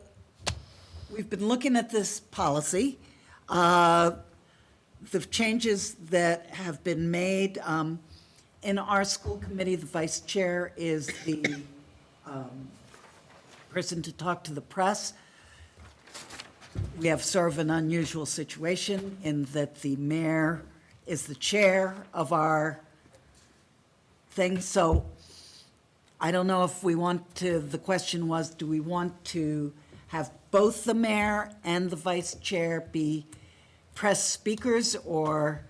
Speaker 3: we've been looking at this policy. The changes that have been made in our school committee, the vice chair is the person to talk to the press. We have sort of an unusual situation in that the mayor is the chair of our thing, so I don't know if we want to, the question was, do we want to have both the mayor and the vice chair be press speakers, or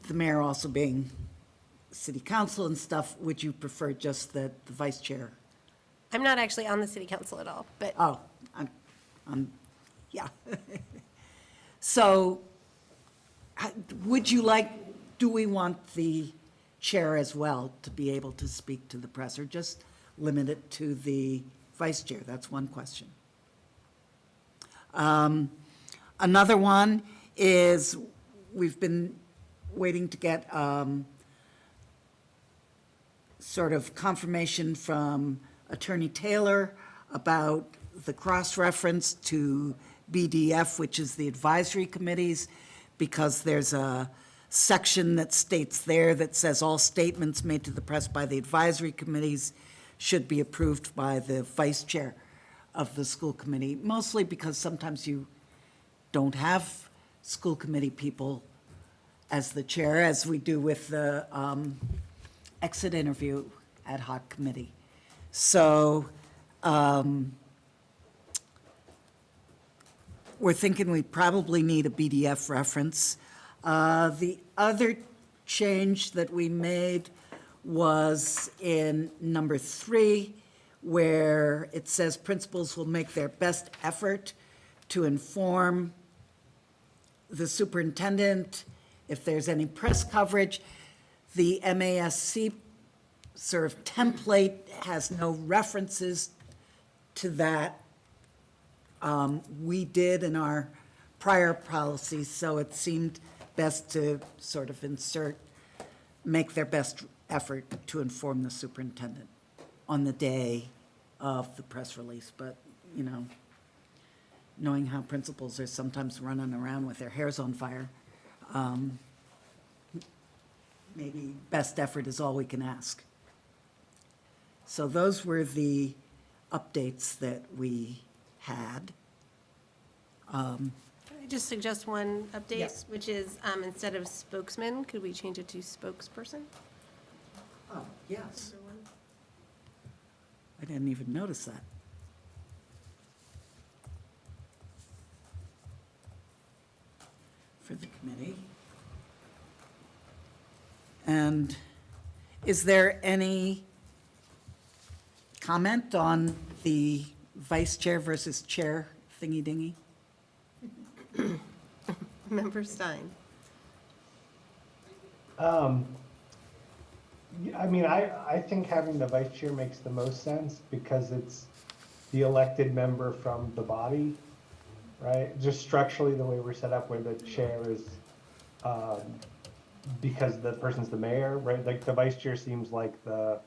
Speaker 3: the mayor also being city council and stuff? Would you prefer just that the vice chair?
Speaker 1: I'm not actually on the city council at all, but
Speaker 3: Oh, yeah. So, would you like, do we want the chair as well to be able to speak to the press, or just limit it to the vice chair? That's one question. Another one is, we've been waiting to get sort of confirmation from Attorney Taylor about the cross-reference to BDF, which is the advisory committees, because there's a section that states there that says all statements made to the press by the advisory committees should be approved by the vice chair of the school committee, mostly because sometimes you don't have school committee people as the chair, as we do with the exit interview ad hoc committee. So we're thinking we probably need a BDF reference. The other change that we made was in number 3, where it says principals will make their best effort to inform the superintendent if there's any press coverage. The MASC sort of template has no references to that. We did in our prior policies, so it seemed best to sort of insert, make their best effort to inform the superintendent on the day of the press release. But, you know, knowing how principals are sometimes running around with their hairs on fire, maybe best effort is all we can ask. So those were the updates that we had.
Speaker 1: Can I just suggest one update,
Speaker 3: Yes.
Speaker 1: which is instead of spokesman, could we change it to spokesperson?
Speaker 3: Oh, yes. I didn't even notice that. For the committee. And is there any comment on the vice chair versus chair thingy-dingy?
Speaker 1: Member Stein.
Speaker 15: I mean, I think having the vice chair makes the most sense because it's the elected member from the body, right? Just structurally, the way we're set up, where the chair is, because the person's the mayor, right? Like the vice chair seems like the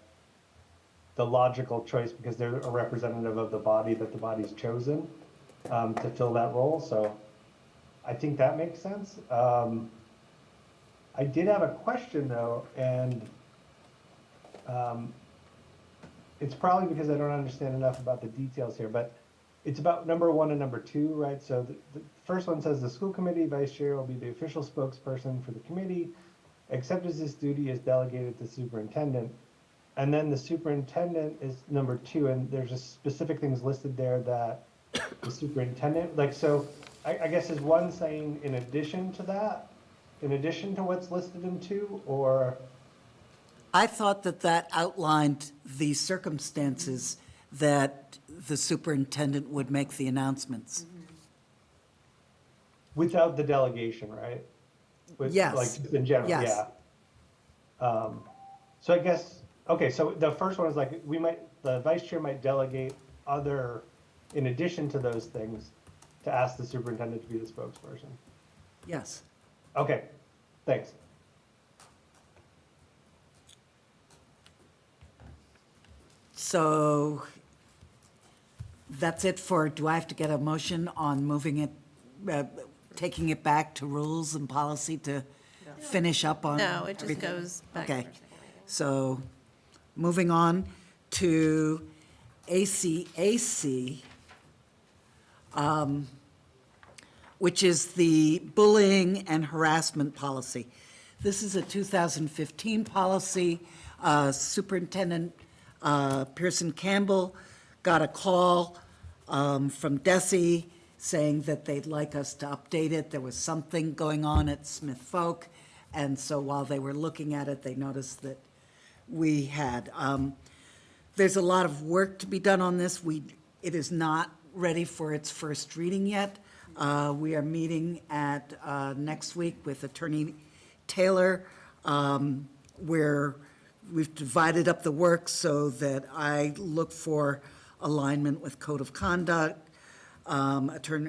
Speaker 15: logical choice because they're a representative of the body that the body's chosen to fill that role. So I think that makes sense. I did have a question though, and it's probably because I don't understand enough about the details here, but it's about number 1 and number 2, right? So the first one says the school committee vice chair will be the official spokesperson for the committee, except as this duty is delegated to superintendent. And then the superintendent is number 2, and there's just specific things listed there that the superintendent, like, so I guess is one saying in addition to that, in addition to what's listed in 2, or?
Speaker 3: I thought that that outlined the circumstances that the superintendent would make the announcements.
Speaker 15: Without the delegation, right?
Speaker 3: Yes.
Speaker 15: Like just in general,
Speaker 3: Yes.
Speaker 15: yeah. So I guess, okay, so the first one is like, the vice chair might delegate other, in addition to those things, to ask the superintendent to be the spokesperson.
Speaker 3: Yes.
Speaker 15: Okay, thanks.
Speaker 3: So that's it for, do I have to get a motion on moving it, taking it back to rules and policy to finish up on?
Speaker 1: No, it just
Speaker 3: everything?
Speaker 1: goes back to
Speaker 3: Okay,
Speaker 1: our second reading.
Speaker 3: so moving on to ACAC, which is the bullying and harassment policy. This is a 2015 policy. Superintendent Pearson Campbell got a call from DESE saying that they'd like us to update it. There was something going on at Smith Folk, and so while they were looking at it, they noticed that we had. There's a lot of work to be done on this. It is not ready for its first reading yet. We are meeting at next week with Attorney Taylor, where we've divided up the work so that I look for alignment with Code of Conduct. Member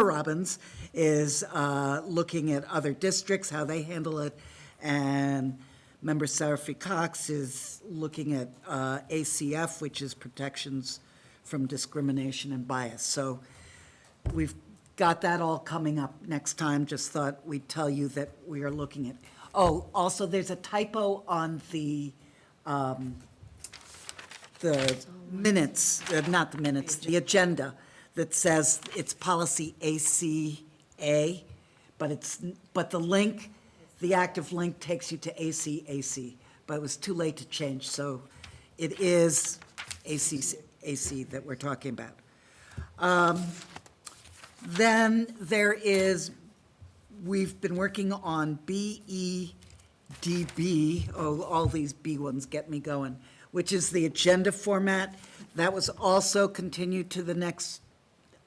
Speaker 3: Robbins is looking at other districts, how they handle it, and Member Sarafi Cox is looking at ACF, which is Protections from Discrimination and Bias. So we've got that all coming up next time. Just thought we'd tell you that we are looking at. Oh, also, there's a typo on the minutes, not the minutes, the agenda that says it's policy ACA, but the link, the active link takes you to ACAC, but it was too late to change, so it is ACAC that we're talking about. Then there is, we've been working on BEDB, all these B ones get me going, which is the agenda format. That was also continued to the next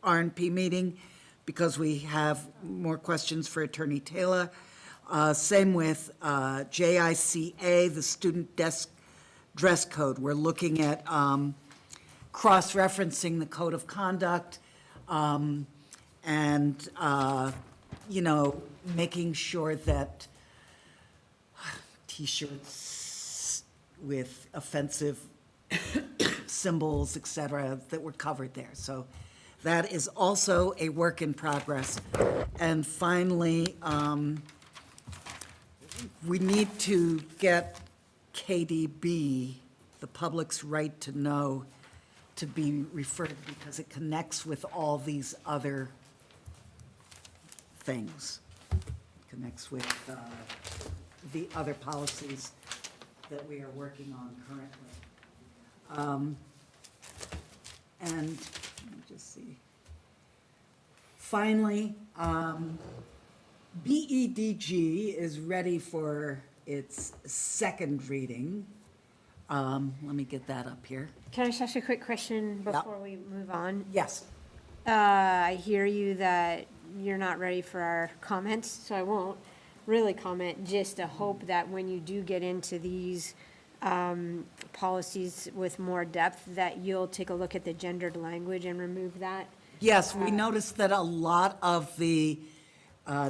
Speaker 3: RNP meeting because we have more questions for Attorney Taylor. Same with JICA, the student dress code. We're looking at cross-referencing the code of conduct and, making sure that T-shirts with offensive symbols, et cetera, that were covered there. So that is also a work in progress. And finally, we need to get KDB, the public's right to know, to be referred because it connects with all these other things. Connects with the other policies that we are working on currently. And let me just see. Finally, BEDG is ready for its second reading. Let me get that up here.
Speaker 5: Can I just ask a quick question before we move on?
Speaker 3: Yes.
Speaker 5: I hear you that you're not ready for our comments, so I won't really comment, just to hope that when you do get into these policies with more depth, that you'll take a look at the gendered language and remove that.
Speaker 3: Yes, we noticed that a lot of the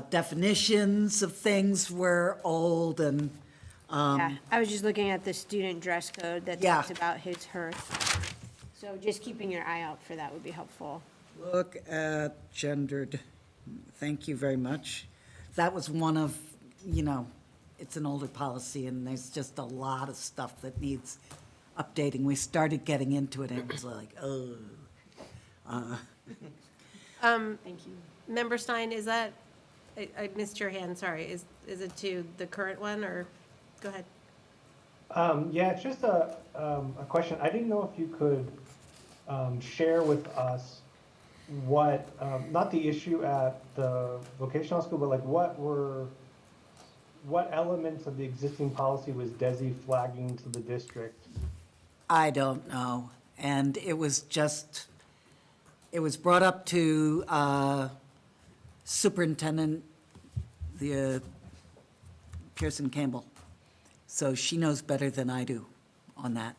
Speaker 3: definitions of things were old and.
Speaker 5: Yeah, I was just looking at the student dress code that talks about his, her. So just keeping your eye out for that would be helpful.
Speaker 3: Look at gendered, thank you very much. That was one of, it's an older policy and there's just a lot of stuff that needs updating. We started getting into it and it was like, oh.
Speaker 1: Thank you. Member Stein, is that, I missed your hand, sorry. Is it to the current one or, go ahead.
Speaker 15: Yeah, it's just a question. I didn't know if you could share with us what, not the issue at the vocational school, but like what elements of the existing policy was DESE flagging to the district?
Speaker 3: I don't know. And it was brought up to Superintendent Pearson Campbell. So she knows better than I do on that.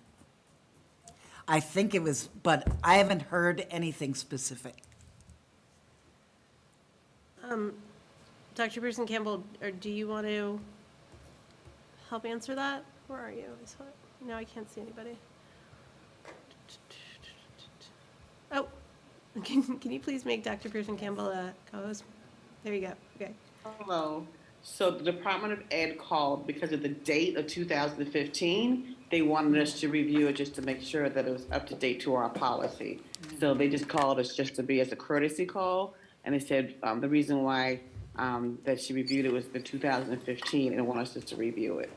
Speaker 3: I think it was, but I haven't heard anything specific.
Speaker 1: Dr. Pearson Campbell, or do you want to help answer that? Where are you? No, I can't see anybody. Oh, can you please make Dr. Pearson Campbell a co-host? There you go. Okay.
Speaker 17: Hello. So the Department of Ed called because of the date of 2015. They wanted us to review it just to make sure that it was up to date to our policy. So they just called us just to be as a courtesy call. And they said the reason why that she reviewed it was the 2015 and wanted us to review it.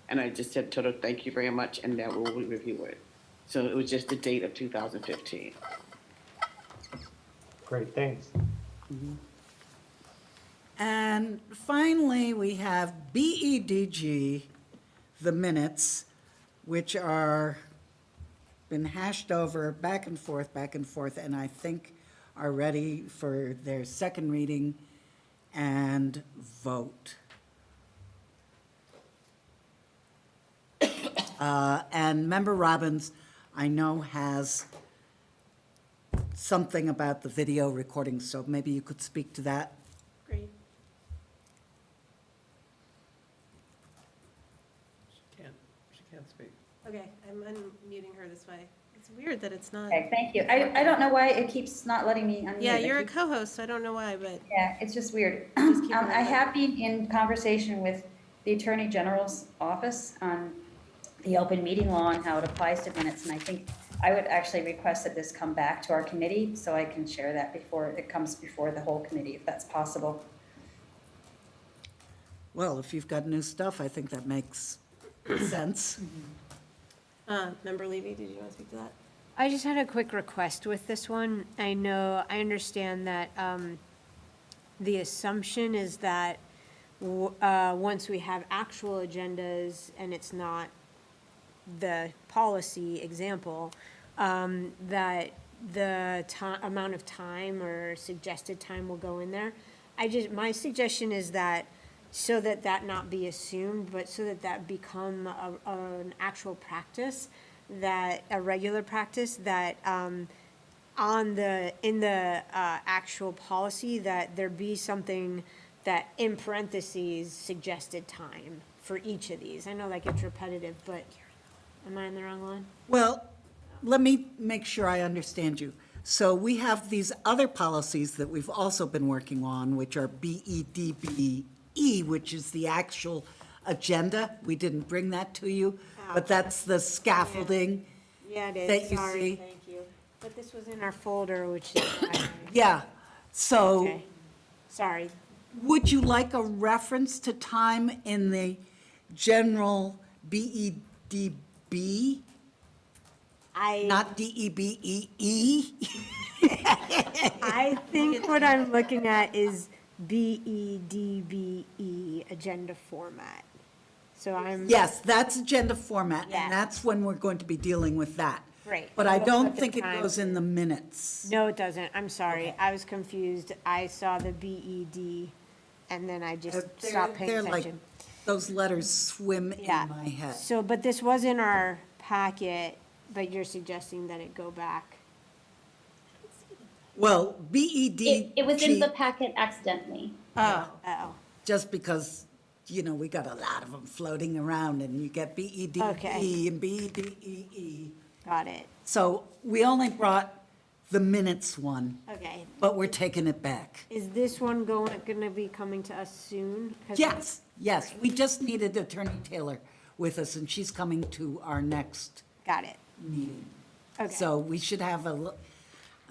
Speaker 17: And I just said to her, thank you very much, and that we will review it. So it was just the date of 2015.
Speaker 15: Great, thanks.
Speaker 3: And finally, we have BEDG, the minutes, which are been hashed over back and forth, and I think are ready for their second reading and vote. And Member Robbins, I know, has something about the video recording, so maybe you could speak to that.
Speaker 1: Great.
Speaker 11: She can't speak.
Speaker 1: Okay, I'm unmuting her this way. It's weird that it's not.
Speaker 14: Okay, thank you. I don't know why it keeps not letting me unmute.
Speaker 1: Yeah,
Speaker 14: It
Speaker 1: you're a
Speaker 14: keeps-
Speaker 1: co-host, so I don't know why, but
Speaker 14: Yeah, it's just weird.
Speaker 1: Just keep it
Speaker 14: I
Speaker 1: like
Speaker 14: have been in conversation with the Attorney General's office on the open meeting law and how it applies to minutes, and I think I would actually request that this come back to our committee so I can share that before it comes before the whole committee, if that's possible.
Speaker 3: Well, if you've got new stuff, I think that makes sense.
Speaker 1: Member Levy, did you want to speak to that?
Speaker 5: I just had a quick request with this one. I understand that the assumption is that once we have actual agendas and it's not the policy example, that the amount of time or suggested time will go in there. My suggestion is that, so that not be assumed, but so that become an actual practice, that a regular practice, that in the actual policy, that there be something that in parentheses suggested time for each of these. I know that gets repetitive, but am I in the wrong line?
Speaker 3: Well, let me make sure I understand you. So we have these other policies that we've also been working on, which are BEDBE, which is the actual agenda. We didn't bring that to you, but that's the scaffolding.
Speaker 5: Yeah, it
Speaker 3: That
Speaker 5: is.
Speaker 3: you
Speaker 5: Sorry,
Speaker 3: see.
Speaker 5: thank you. But this was in our folder, which is why
Speaker 3: Yeah, so
Speaker 5: Okay. Sorry.
Speaker 3: would you like a reference to time in the general BEDB? Not DEBEE?
Speaker 5: I think what I'm looking at is BEDBE, agenda format. So I'm.
Speaker 3: Yes, that's agenda format,
Speaker 5: Yeah.
Speaker 3: and that's when we're going to be dealing with that.
Speaker 5: Great.
Speaker 3: But I
Speaker 5: We'll
Speaker 3: don't
Speaker 5: put the
Speaker 3: think it
Speaker 5: time
Speaker 3: goes in the minutes.
Speaker 5: No, it doesn't. I'm sorry. I was confused. I saw the BED and then I just stopped paying
Speaker 3: They're like,
Speaker 5: attention.
Speaker 3: those letters swim in
Speaker 5: Yeah.
Speaker 3: my head.
Speaker 5: So, but this was in our packet, but you're suggesting that it go back.
Speaker 3: Well, BED.
Speaker 4: It was in the packet accidentally.
Speaker 5: Oh.
Speaker 3: Just because, you know, we got a lot of them floating around, and you get BEDB
Speaker 5: Okay.
Speaker 3: and BEDEE.
Speaker 5: Got it.
Speaker 3: So we only brought the minutes one,
Speaker 5: Okay.
Speaker 3: but we're taking it back.
Speaker 5: Is this one gonna be coming to us soon? 'Cause-
Speaker 3: Yes, yes, we just needed Attorney Taylor with us, and she's coming to our next
Speaker 5: Got it.
Speaker 3: meeting.
Speaker 5: Okay.
Speaker 3: So we should have a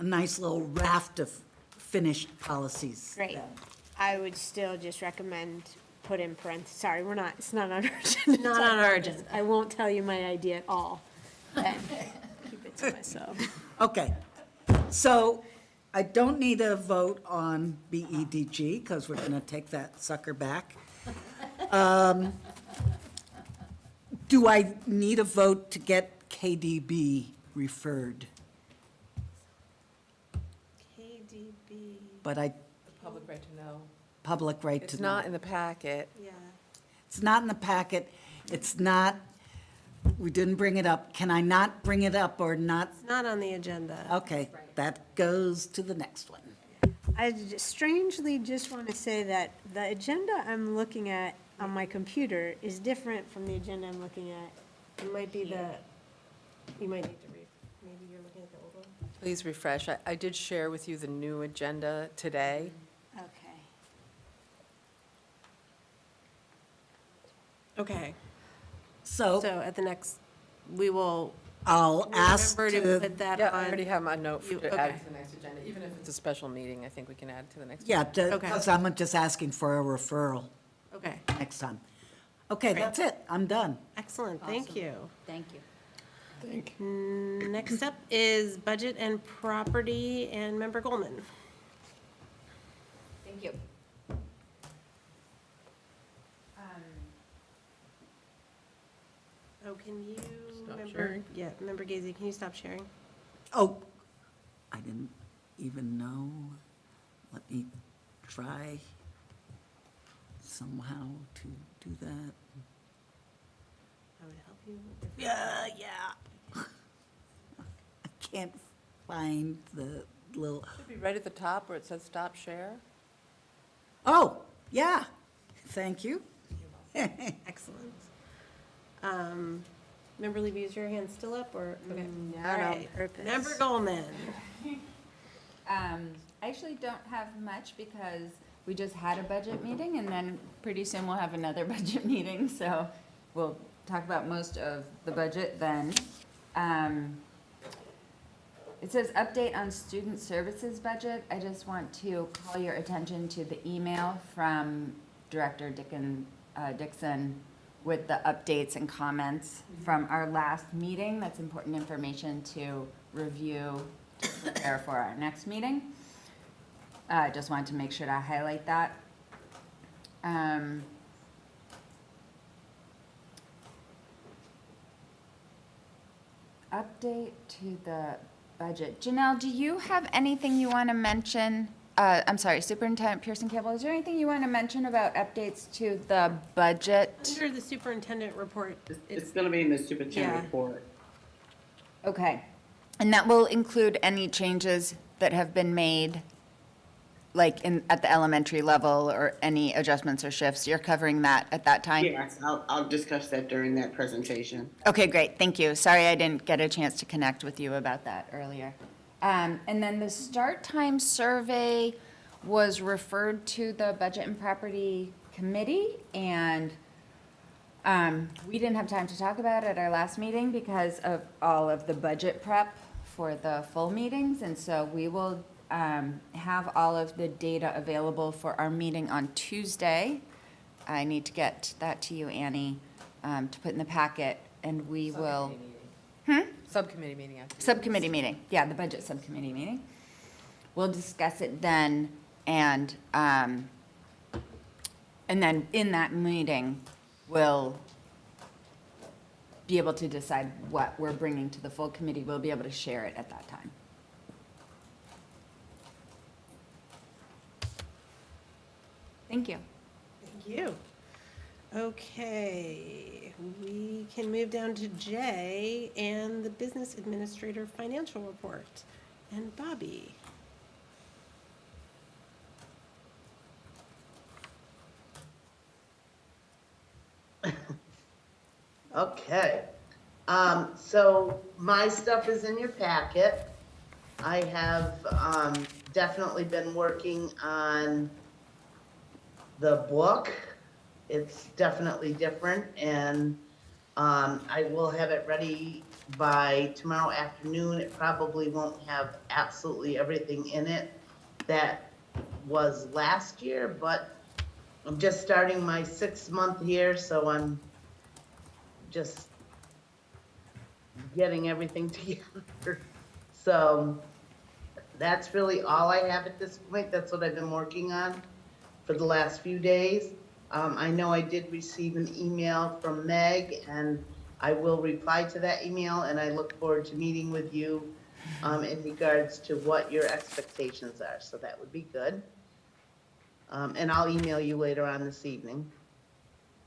Speaker 3: nice little raft of finished policies.
Speaker 5: Great.
Speaker 3: then.
Speaker 5: I would still just recommend put in parentheses, sorry, it's not on our agenda.
Speaker 1: Not on our agenda.
Speaker 5: I won't tell you my idea at all. Then keep it to myself.
Speaker 3: Okay, so I don't need a vote on BEDG, because we're gonna take that sucker back. Do I need a vote to get KDB referred?
Speaker 1: KDB.
Speaker 3: But I,
Speaker 16: Public right to know.
Speaker 3: public right to
Speaker 16: It's
Speaker 3: know.
Speaker 16: not in the packet.
Speaker 1: Yeah.
Speaker 3: It's not in the packet, it's not, we didn't bring it up. Can I not bring it up or not?
Speaker 1: It's not on the agenda.
Speaker 3: Okay, that goes to the next one.
Speaker 5: I strangely just want to say that the agenda I'm looking at on my computer is different from the agenda I'm looking at.
Speaker 1: It might be you might need to maybe you're looking at the old one.
Speaker 16: Please refresh. I did share with you the new agenda today.
Speaker 5: Okay.
Speaker 1: Okay.
Speaker 3: So,
Speaker 1: So at the next, we will
Speaker 3: I'll ask
Speaker 1: Remember to
Speaker 3: to,
Speaker 1: put that
Speaker 16: Yeah,
Speaker 1: on.
Speaker 16: I already have my note
Speaker 1: You-
Speaker 16: to
Speaker 1: okay.
Speaker 16: add to the next agenda, even if it's a special meeting, I think we can add it to the next.
Speaker 3: yeah,
Speaker 16: agenda.
Speaker 3: because I'm just asking for a referral
Speaker 1: Okay,
Speaker 3: next time. Okay, that's it. I'm done.
Speaker 1: excellent, thank you.
Speaker 5: Thank you.
Speaker 1: Next up is budget and property, and Member Goldman.
Speaker 18: Thank you.
Speaker 1: Oh, can you,
Speaker 11: Stop
Speaker 1: Member,
Speaker 11: sharing.
Speaker 1: yeah, Member Gazy, can you stop sharing?
Speaker 3: Oh, I didn't even know. Let me try somehow to do that.
Speaker 1: I would help you. if-
Speaker 3: Yeah. I can't find the little,
Speaker 16: Should be right at the top where it says stop share.
Speaker 3: oh, yeah, thank you.
Speaker 1: Excellent. Member Levy, is your hand still up, or? Okay.
Speaker 18: No,
Speaker 1: All
Speaker 18: no.
Speaker 1: right. Member Goldman.
Speaker 18: I actually don't have much because we just had a budget meeting and then pretty soon we'll have another budget meeting, so we'll talk about most of the budget then. It says update on student services budget. I just want to call your attention to the email from Director Dixon with the updates and comments from our last meeting. That's important information to review to prepare for our next meeting. I just wanted to make sure to highlight that. Update to the budget. Janelle, do you have anything you want to mention? I'm sorry, Superintendent Pearson Campbell, is there anything you want to mention about updates to the budget?
Speaker 1: Under the superintendent report,
Speaker 17: It's gonna be in the superintendent
Speaker 1: Yeah.
Speaker 17: report.
Speaker 18: Okay. And that will include any changes that have been made, like at the elementary level, or any adjustments or shifts? You're covering that at that time?
Speaker 17: Yes, I'll discuss that during that presentation.
Speaker 18: Okay, great, thank you. Sorry I didn't get a chance to connect with you about that earlier. And then the start time survey was referred to the Budget and Property Committee, and we didn't have time to talk about it at our last meeting because of all of the budget prep for the full meetings, and so we will have all of the data available for our meeting on Tuesday. I need to get that to you, Annie, to put in the packet, and we will.
Speaker 16: Subcommittee meeting after.
Speaker 18: Subcommittee meeting, yeah, the budget subcommittee meeting. We'll discuss it then, and then in that meeting, we'll be able to decide what we're bringing to the full committee. We'll be able to share it at that time. Thank you.
Speaker 1: Thank you. Okay, we can move down to J and the Business Administrator Financial Report. And Bobby.
Speaker 13: Okay. So my stuff is in your packet. I have definitely been working on the book. It's definitely different, and I will have it ready by tomorrow afternoon. It probably won't have absolutely everything in it that was last year, but I'm just starting my 6th month here, so I'm just getting everything together. So that's really all I have at this point. That's what I've been working on for the last few days. I know I did receive an email from Meg, and I will reply to that email, and I look forward to meeting with you in regards to what your expectations are, so that would be good. And I'll email you later on this evening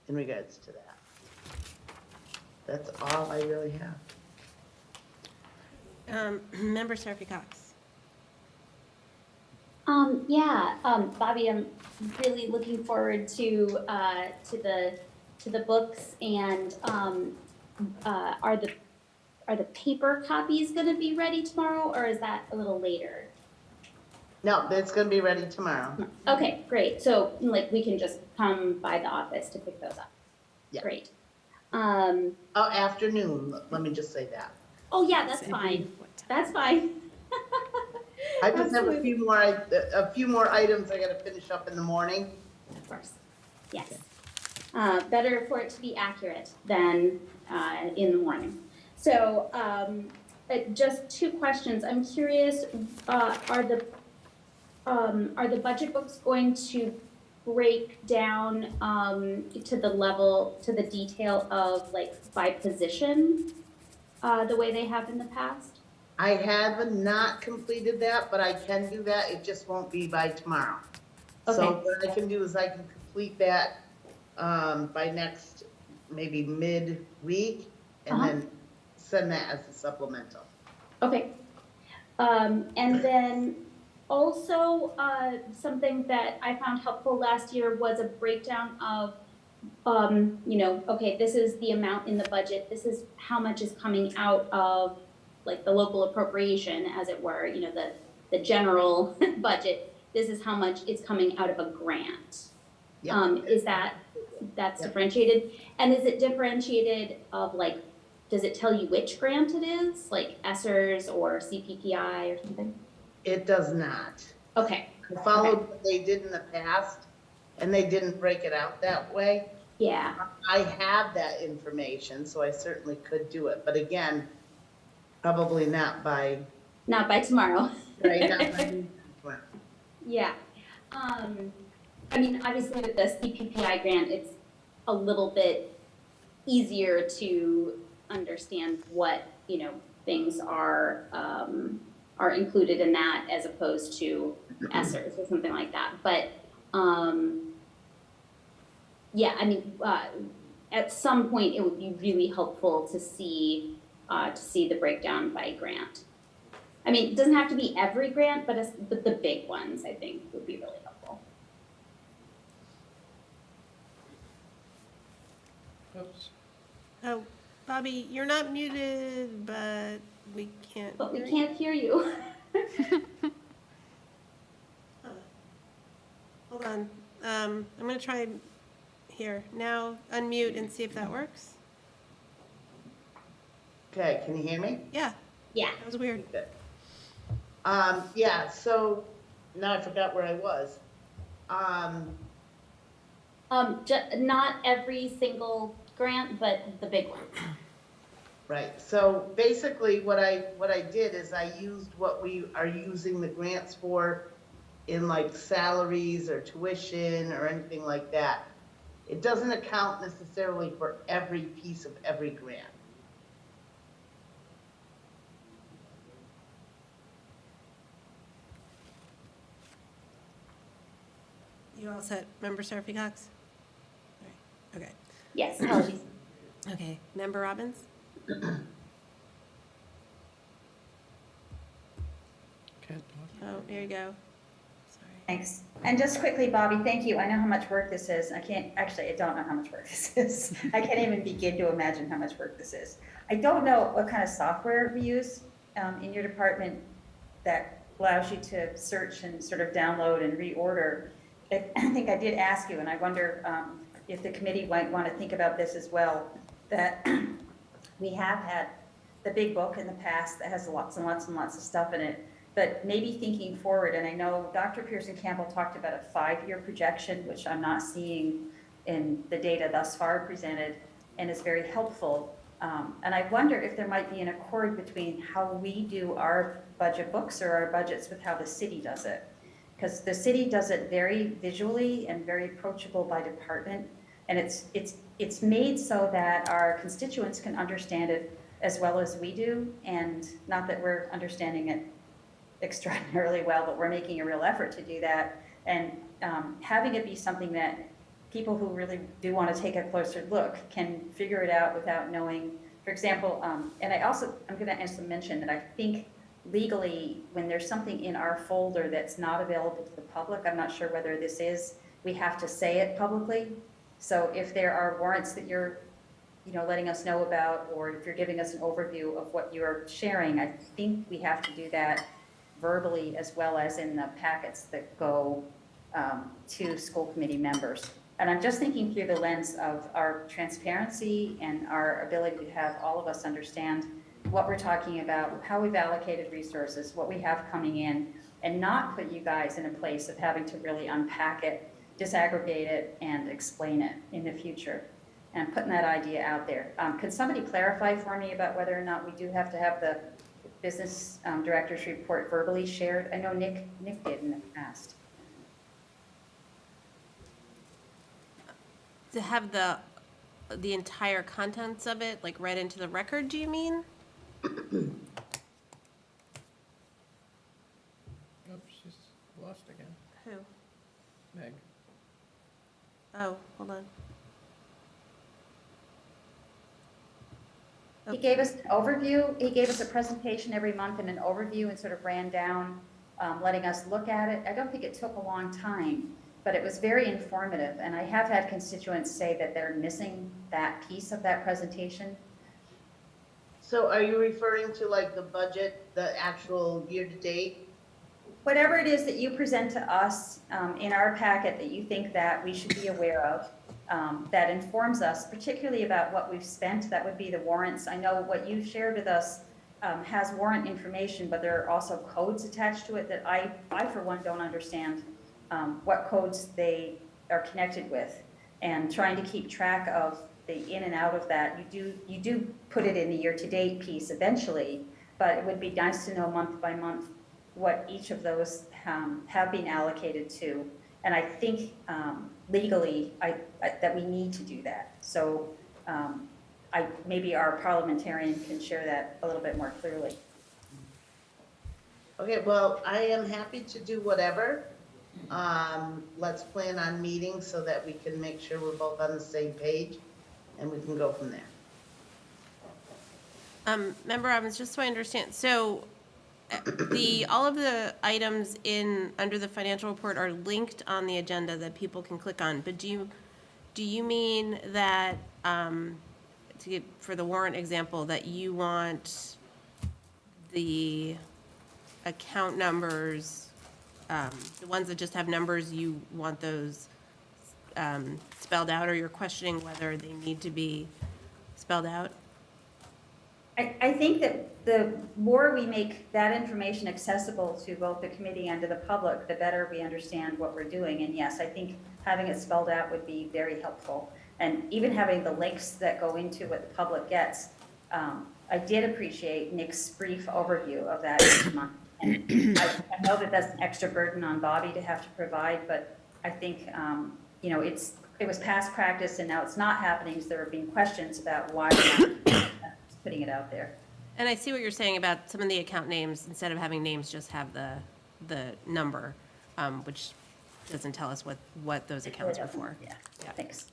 Speaker 13: in regards to that. That's all I really have.
Speaker 1: Member Seraphy Cox.
Speaker 4: Bobby, I'm really looking forward to the books, and are the paper copies gonna be ready tomorrow, or is that a little later?
Speaker 13: No, it's gonna be ready tomorrow.
Speaker 4: Okay, great. So like we can just come by the office to pick those up.
Speaker 13: Yeah.
Speaker 4: Great.
Speaker 13: Oh, afternoon, let me just say that.
Speaker 4: Oh, yeah, that's fine. That's fine.
Speaker 13: I just have
Speaker 4: Absolutely.
Speaker 13: a few more items I gotta finish up in the morning.
Speaker 4: Of course, yes. Better for it to be accurate than in the morning. So just two questions. I'm curious, are the budget books going to break down to the level, to the detail of like by position, the way they have in the past?
Speaker 13: I have not completed that, but I can do that. It just won't be by tomorrow. So
Speaker 4: Okay.
Speaker 13: what I can do is I can complete that by next, maybe mid-week, and then send that as a supplemental.
Speaker 4: Okay. And then also, something that I found helpful last year was a breakdown of, okay, this is the amount in the budget, this is how much is coming out of like the local appropriation, as it were, the general budget, this is how much is coming out of a grant.
Speaker 13: Yeah.
Speaker 4: Is that's differentiated? And is it differentiated of like, does it tell you which grant it is, like ESSERS or CPPI or something?
Speaker 13: It does not.
Speaker 4: Okay.
Speaker 13: I followed what they did in the past, and they didn't break it out that way.
Speaker 4: Yeah.
Speaker 13: I have that information, so I certainly could do it, but again, probably not by
Speaker 4: tomorrow.
Speaker 13: right, not by tomorrow.
Speaker 4: Yeah. I mean, obviously with the CPPI grant, it's a little bit easier to understand what, things are included in that as opposed to ESSERS or something like that. But, yeah, I mean, at some point it would be really helpful to see the breakdown by grant. I mean, it doesn't have to be every grant, but the big ones, I think, would be really helpful.
Speaker 2: Oops.
Speaker 1: Oh, Bobby, you're not muted, but we can't.
Speaker 4: But we can't hear you.
Speaker 1: Hold on. I'm going to try here. Now unmute and see if that works.
Speaker 13: Okay, can you hear me?
Speaker 1: Yeah.
Speaker 4: Yeah.
Speaker 1: That was weird.
Speaker 13: Yeah, so now I forgot where I was.
Speaker 4: Not every single grant, but the big ones.
Speaker 13: Right, so basically what I did is I used what we are using the grants for in like salaries or tuition or anything like that. It doesn't account necessarily for every piece of every grant.
Speaker 1: You all set, Member Seraphy Cox? All right. Okay.
Speaker 4: Yes, apologies.
Speaker 1: Okay, Member Robbins? Oh, there you go. Sorry.
Speaker 14: Thanks. And just quickly, Bobby, thank you. I know how much work this is. I don't know how much work this is. I can't even begin to imagine how much work this is. I don't know what kind of software we use in your department that allows you to search and sort of download and reorder. I think I did ask you, and I wonder if the committee might want to think about this as well, that we have had the big book in the past that has lots and lots and lots of stuff in it, but maybe thinking forward, and I know Dr. Pearson Campbell talked about a 5-year projection, which I'm not seeing in the data thus far presented, and is very helpful. And I wonder if there might be an accord between how we do our budget books or our budgets with how the city does it. Because the city does it very visually and very approachable by department, and it's made so that our constituents can understand it as well as we do, and not that we're understanding it extraordinarily well, but we're making a real effort to do that, and having it be something that people who really do want to take a closer look can figure it out without knowing. For example, and I'm going to also mention that I think legally, when there's something in our folder that's not available to the public, I'm not sure whether this is, we have to say it publicly. So if there are warrants that you're letting us know about, or if you're giving us an overview of what you're sharing, I think we have to do that verbally as well as in the packets that go to school committee members. And I'm just thinking through the lens of our transparency and our ability to have all of us understand what we're talking about, how we've allocated resources, what we have coming in, and not put you guys in a place of having to really unpack it, disaggregate it, and explain it in the future. And putting that idea out there. Could somebody clarify for me about whether or not we do have to have the business director's report verbally shared? I know Nick did in the past.
Speaker 1: To have the entire contents of it, like, read into the record, do you mean?
Speaker 11: Oops, she's lost again.
Speaker 1: Who?
Speaker 11: Meg.
Speaker 1: Oh, hold on.
Speaker 14: He gave us an overview, he gave us a presentation every month and an overview and sort of ran down, letting us look at it. I don't think it took a long time, but it was very informative. And I have had constituents say that they're missing that piece of that presentation.
Speaker 13: So are you referring to like the budget, the actual year-to-date?
Speaker 14: Whatever it is that you present to us in our packet that you think that we should be aware of, that informs us, particularly about what we've spent, that would be the warrants. I know what you've shared with us has warrant information, but there are also codes attached to it that I for one, don't understand what codes they are connected with. And trying to keep track of the in and out of that, you do put it in the year-to-date piece eventually, but it would be nice to know month by month what each of those have been allocated to. And I think legally that we need to do that. So maybe our parliamentarian can share that a little bit more clearly.
Speaker 13: Okay, well, I am happy to do whatever. Let's plan on meeting so that we can make sure we're both on the same page and we can go from there.
Speaker 1: Member Robbins, just so I understand, so all of the items under the financial report are linked on the agenda that people can click on, but do you mean that, for the warrant example, that you want the account numbers, the ones that just have numbers, you want those spelled out, or you're questioning whether they need to be spelled out?
Speaker 14: I think that the more we make that information accessible to both the committee and to the public, the better we understand what we're doing. And yes, I think having it spelled out would be very helpful. And even having the links that go into what the public gets. I did appreciate Nick's brief overview of that each month. And I know that that's an extra burden on Bobby to have to provide, but I think, it was past practice and now it's not happening, so there have been questions about why we're not putting it out there.
Speaker 1: And I see what you're saying about some of the account names, instead of having names, just have the number, which doesn't tell us what those accounts are for.
Speaker 14: Yeah, thanks.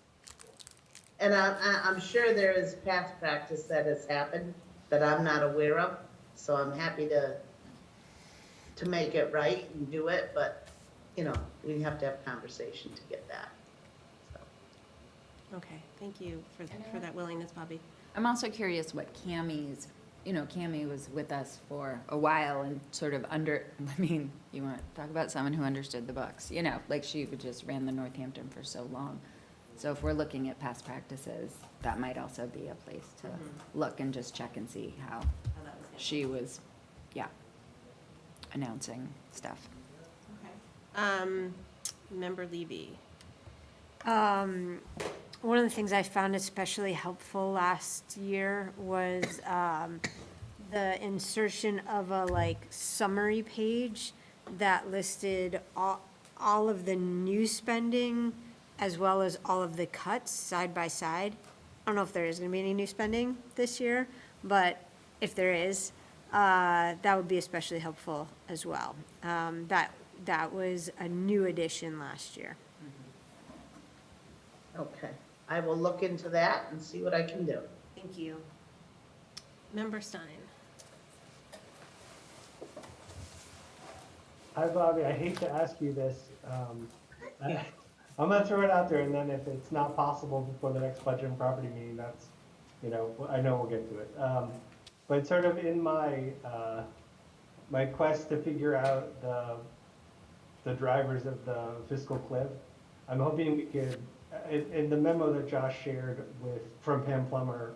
Speaker 13: And I'm sure there is past practice that has happened that I'm not aware of, so I'm happy to make it right and do it, but, we have to have a conversation to get that.
Speaker 1: Okay, thank you for that willingness, Bobby.
Speaker 18: I'm also curious what Cammie's, Cammie was with us for a while and sort of you want to talk about someone who understood the books, like she just ran the Northampton for so long. So if we're looking at past practices, that might also be a place to look and just check and see how she was, announcing stuff.
Speaker 1: Okay. Member Levy.
Speaker 5: One of the things I found especially helpful last year was the insertion of a summary page that listed all of the new spending as well as all of the cuts side by side. I don't know if there is going to be any new spending this year, but if there is, that would be especially helpful as well. That was a new addition last year.
Speaker 13: Okay, I will look into that and see what I can do.
Speaker 1: Thank you. Member Stein.
Speaker 15: Hi, Bobby. I hate to ask you this. I'm gonna throw it out there, and then if it's not possible before the next budget and property meeting, that's, I know we'll get to it. But sort of in my my quest to figure out the drivers of the fiscal cliff, I'm hoping we could, in the memo that Josh shared from Pam Plummer,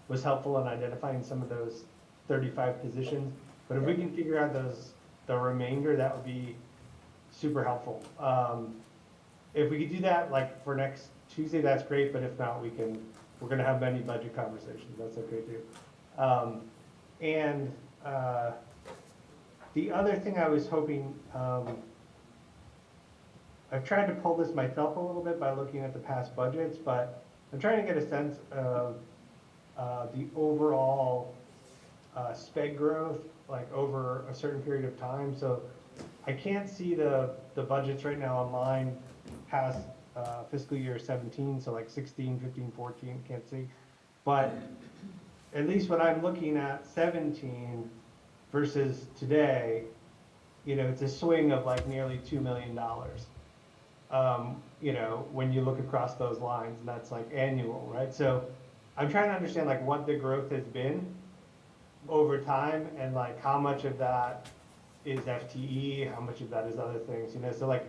Speaker 15: was helpful in identifying some of those 35 positions. But if we can figure out the remainder, that would be super helpful. If we could do that like for next Tuesday, that's great, but if not, we're gonna have many budget conversations, that's okay too. The other thing I was hoping, I've tried to pull this myself a little bit by looking at the past budgets, but I'm trying to get a sense of the overall sped growth, like over a certain period of time. So I can't see the budgets right now online past fiscal year 17, so like 16, 15, 14, can't see. But at least when I'm looking at 17 versus today, you know, it's a swing of like nearly $2 million. You know, when you look across those lines, and that's like annual, right? So I'm trying to understand like what the growth has been over time and like how much of that is FTE, how much of that is other things, you know? So like,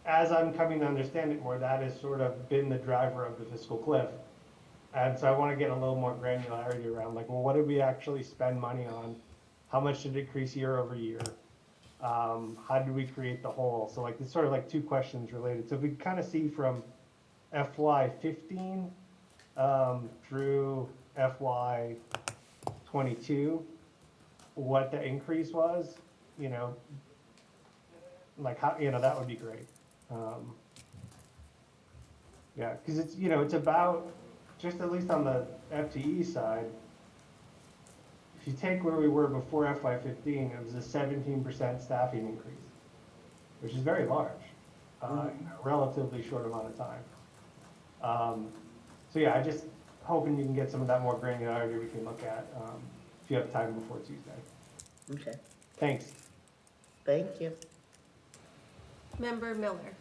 Speaker 15: as I'm coming to understand it more, that has sort of been the driver of the fiscal cliff. And so I want to get a little more granularity around like, well, what did we actually spend money on? How much did it increase year over year? How did we create the hole? So like, it's sort of like two questions related. So if we kind of see from FY15 through FY22, what the increase was, you know, like how, you know, that would be great. Yeah, because it's, you know, it's about, just at least on the FTE side, if you take where we were before FY15, it was a 17% staffing increase, which is very large, in a relatively short amount of time. So yeah, I just hoping you can get some of that more granularity we can look at if you have time before Tuesday.
Speaker 13: Okay,
Speaker 15: Thanks.
Speaker 13: thank you.
Speaker 1: Member Miller.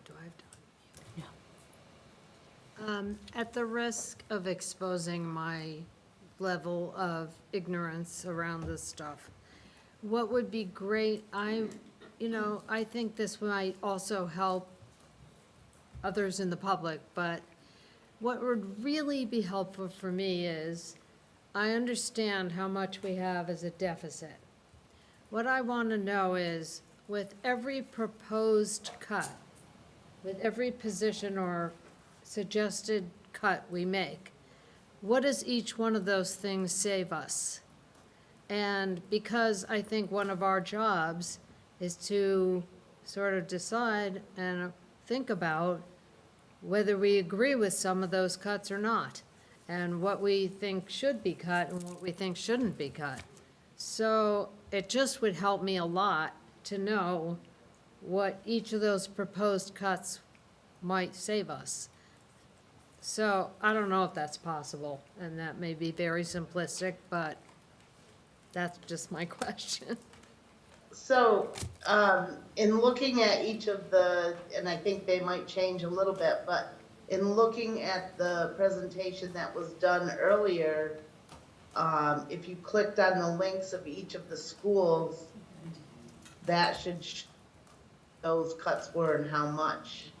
Speaker 5: Do I have time? Yeah. At the risk of exposing my level of ignorance around this stuff, what would be great, I think this might also help others in the public, but what would really be helpful for me is, I understand how much we have as a deficit. What I want to know is, with every proposed cut, with every position or suggested cut we make, what does each one of those things save us? And because I think one of our jobs is to sort of decide and think about whether we agree with some of those cuts or not, and what we think should be cut and what we think shouldn't be cut. So it just would help me a lot to know what each of those proposed cuts might save us. So I don't know if that's possible, and that may be very simplistic, but that's just my question.
Speaker 13: So, in looking at each of the, and I think they might change a little bit, but in looking at the presentation that was done earlier, if you clicked on the links of each of the schools, that should show those cuts were and how much.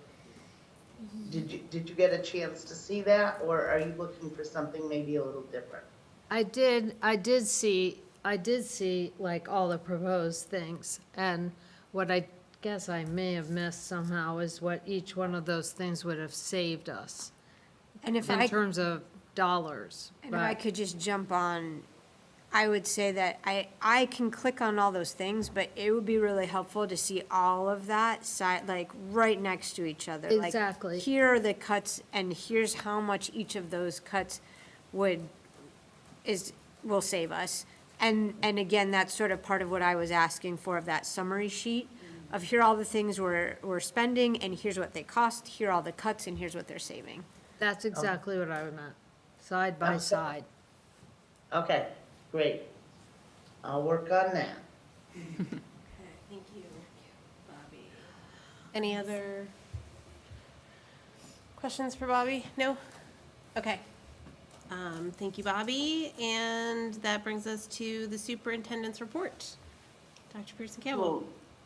Speaker 13: Did you get a chance to see that, or are you looking for something maybe a little different?
Speaker 5: I did see like all the proposed things, and what I guess I may have missed somehow is what each one of those things would have saved us. And in terms of dollars. And if I could just jump on, I would say that I can click on all those things, but it would be really helpful to see all of that side, like right next to each other.
Speaker 1: Exactly.
Speaker 5: Like, here are the cuts, and here's how much each of those cuts will save us. And again, that's sort of part of what I was asking for, of that summary sheet, of here are all the things we're spending, and here's what they cost, here are all the cuts, and here's what they're saving. That's exactly what I meant, side by side.
Speaker 13: Okay, great. I'll work on that.
Speaker 1: Thank you, Bobby. Any other questions for Bobby? No? Okay. Thank you, Bobby. And that brings us to the superintendent's report. Dr. Pearson Campbell.
Speaker 13: Well,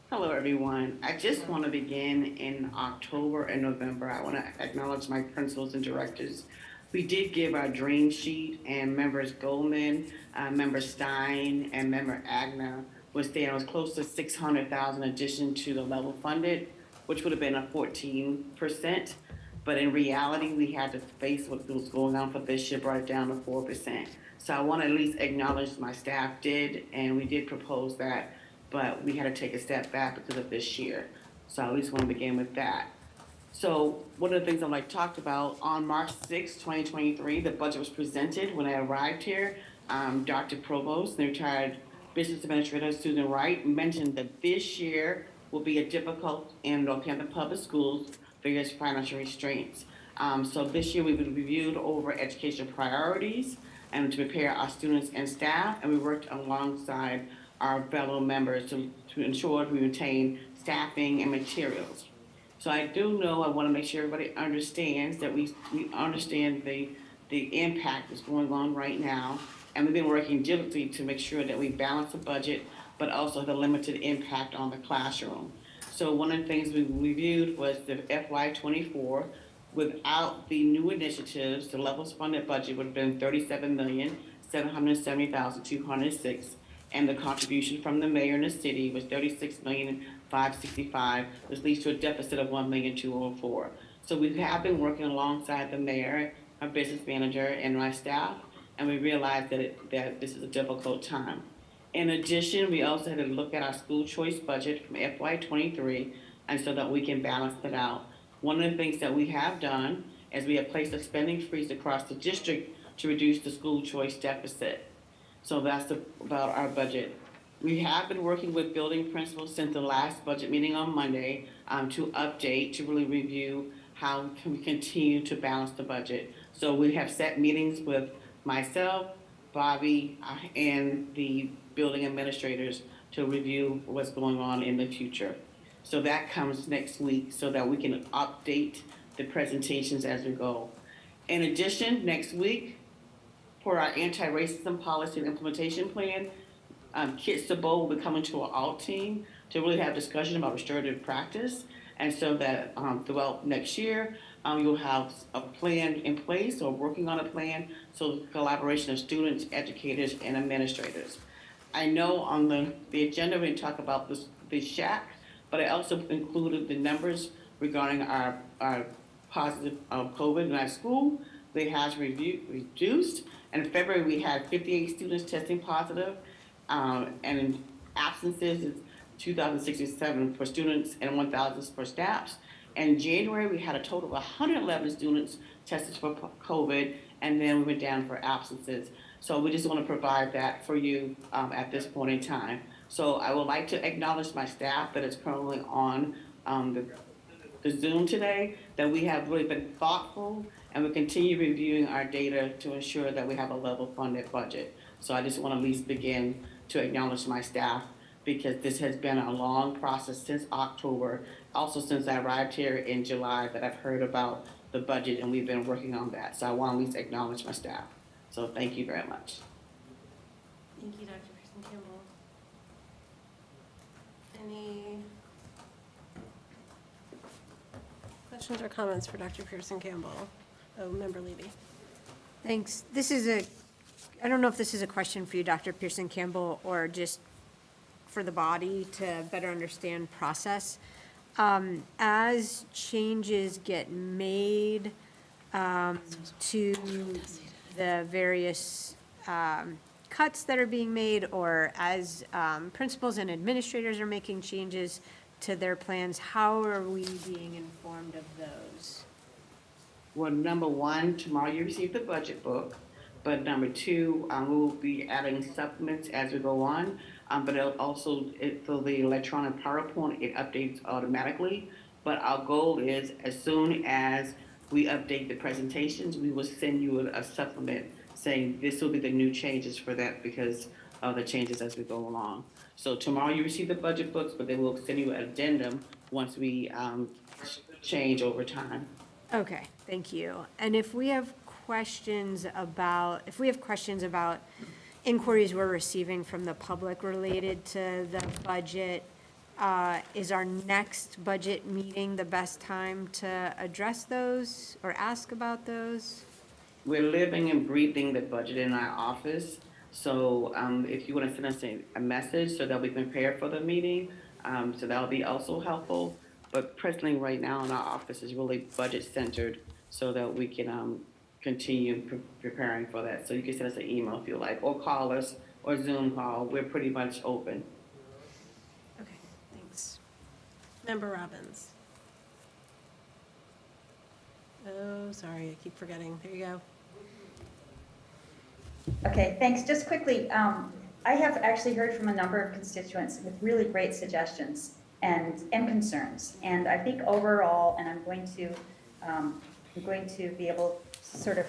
Speaker 17: Hello, everyone. I just want to begin in October and November. I want to acknowledge my principals and directors. We did give our dream sheet, and members Goldman, member Stein, and member Agner was there. It was close to 600,000 addition to the level funded, which would have been a 14%. But in reality, we had to face what was going on for this year, brought it down to 4%. So I want to at least acknowledge my staff did, and we did propose that, but we had to take a step back because of this year. So I at least want to begin with that. So one of the things I'd like to talk about, on March 6, 2023, the budget was presented. When I arrived here, Dr. Provost, the retired business administrator Susan Wright, mentioned that this year will be a difficult in Northampton Public Schools various financial restraints. So this year we've reviewed over education priorities and to prepare our students and staff, and we worked alongside our fellow members to ensure we retain staffing and materials. So I do know, I want to make sure everybody understands that we understand the impact that's going on right now, and we've been working diligently to make sure that we balance the budget, but also the limited impact on the classroom. So one of the things we reviewed was the FY24. Without the new initiatives, the levels funded budget would have been $37,770,206, and the contribution from the mayor and the city was $36,565,000, which leads to a deficit of $1,204,000. So we have been working alongside the mayor, our business manager, and my staff, and we realized that this is a difficult time. In addition, we also had to look at our school choice budget from FY23, and so that we can balance it out. One of the things that we have done is we have placed a spending freeze across the district to reduce the school choice deficit. So that's about our budget. We have been working with building principals since the last budget meeting on Monday to update, to really review how can we continue to balance the budget. So we have set meetings with myself, Bobby, and the building administrators to review what's going on in the future. So that comes next week so that we can update the presentations as we go. In addition, next week, for our anti-racism policy and implementation plan, Kit Sabo will be coming to our ALT team to really have discussion about restorative practice. And so that throughout next year, you'll have a plan in place or working on a plan, so collaboration of students, educators, and administrators. I know on the agenda we talk about the shack, but I also included the numbers regarding our positive COVID in our school. They has reduced. And in February, we had 58 students testing positive, and in absences, it's 2,067 for students and 1,000 for staffs. In January, we had a total of 111 students tested for COVID, and then we went down for absences. So we just want to provide that for you at this point in time. So I would like to acknowledge my staff that is currently on the Zoom today, that we have really been thoughtful, and we continue reviewing our data to ensure that we have a level funded budget. So I just want to at least begin to acknowledge my staff, because this has been a long process since October, also since I arrived here in July, that I've heard about the budget, and we've been working on that. So I want to at least acknowledge my staff. So thank you very much.
Speaker 1: Thank you, Dr. Pearson-Campbell. Any questions or comments for Dr. Pearson-Campbell? Oh, Member Levy.
Speaker 5: Thanks. I don't know if this is a question for you, Dr. Pearson-Campbell, or just for the body to better understand process. As changes get made to the various cuts that are being made, or as principals and administrators are making changes to their plans, how are we being informed of those?
Speaker 17: Well, number one, tomorrow you receive the budget book. But number two, we will be adding supplements as we go on. But it'll also, for the electronic PowerPoint, it updates automatically. But our goal is, as soon as we update the presentations, we will send you a supplement saying this will be the new changes for that because of the changes as we go along. So tomorrow you receive the budget books, but they will send you an addendum once we change over time.
Speaker 5: Okay, thank you. And if we have questions about inquiries we're receiving from the public related to the budget, is our next budget meeting the best time to address those or ask about those?
Speaker 17: We're living and breathing the budget in our office. So if you want to send us a message so that we can prepare for the meeting, so that'll be also helpful. But presently, right now in our office is really budget centered so that we can continue preparing for that. So you can send us an email if you like, or call us, or Zoom call. We're pretty much open.
Speaker 1: Okay, thanks. Member Robbins. Oh, sorry, I keep forgetting. There you go.
Speaker 14: Okay, thanks. Just quickly, I have actually heard from a number of constituents with really great suggestions and concerns. And I think overall, and I'm going to be able to sort of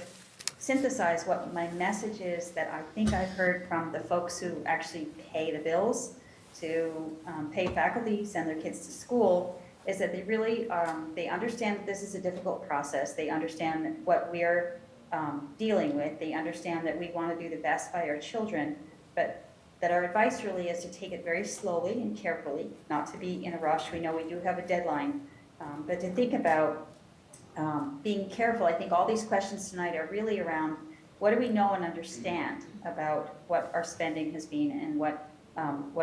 Speaker 14: synthesize what my message is that I think I've heard from the folks who actually pay the bills to pay faculty, send their kids to school, is that they really, they understand that this is a difficult process. They understand what we're dealing with. They understand that we want to do the best by our children, but that our advice really is to take it very slowly and carefully, not to be in a rush. We know we do have a deadline, but to think about being careful. I think all these questions tonight are really around what do we know and understand about what our spending has been and what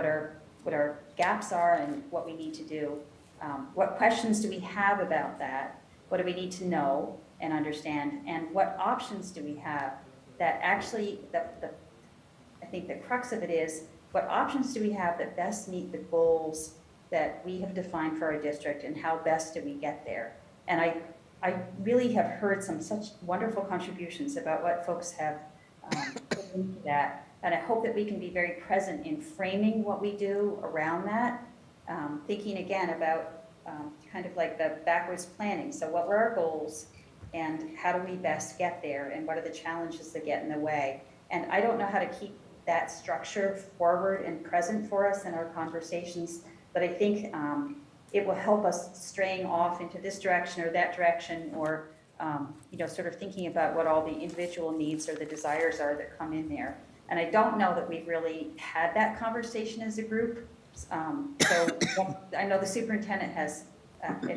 Speaker 14: our gaps are and what we need to do. What questions do we have about that? What do we need to know and understand? And what options do we have that actually, I think the crux of it is, what options do we have that best meet the goals that we have defined for our district, and how best do we get there? And I really have heard such wonderful contributions about what folks have put into that. And I hope that we can be very present in framing what we do around that, thinking again about kind of like the backwards planning. So what were our goals, and how do we best get there, and what are the challenges that get in the way? And I don't know how to keep that structure forward and present for us in our conversations, but I think it will help us straying off into this direction or that direction, or sort of thinking about what all the individual needs or the desires are that come in there. And I don't know that we've really had that conversation as a group. So I know the superintendent has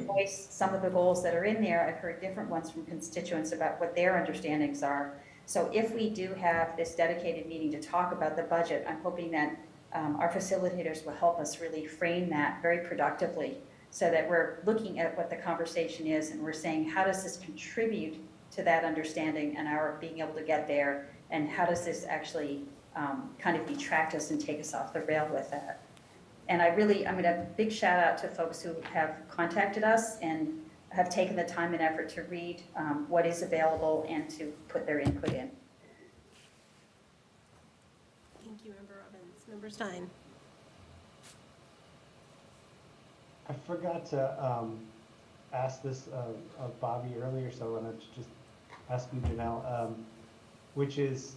Speaker 14: voiced some of the goals that are in there. I've heard different ones from constituents about what their understandings are. So if we do have this dedicated meeting to talk about the budget, I'm hoping that our facilitators will help us really frame that very productively, so that we're looking at what the conversation is and we're saying, how does this contribute to that understanding and our being able to get there, and how does this actually kind of detract us and take us off the rail with that? And I'm going to big shout out to folks who have contacted us and have taken the time and effort to read what is available and to put their input in.
Speaker 1: Thank you, Member Robbins. Member Stein.
Speaker 15: I forgot to ask this of Bobby earlier, so I wanted to just ask you, Janelle, which is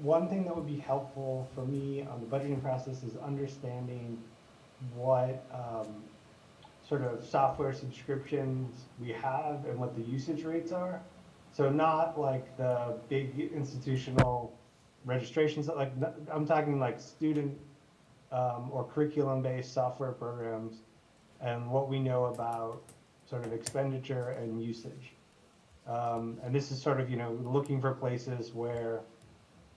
Speaker 15: one thing that would be helpful for me on the budgeting process is understanding what sort of software subscriptions we have and what the usage rates are. So not like the big institutional registrations, like I'm talking like student or curriculum-based software programs, and what we know about sort of expenditure and usage. And this is sort of, looking for places where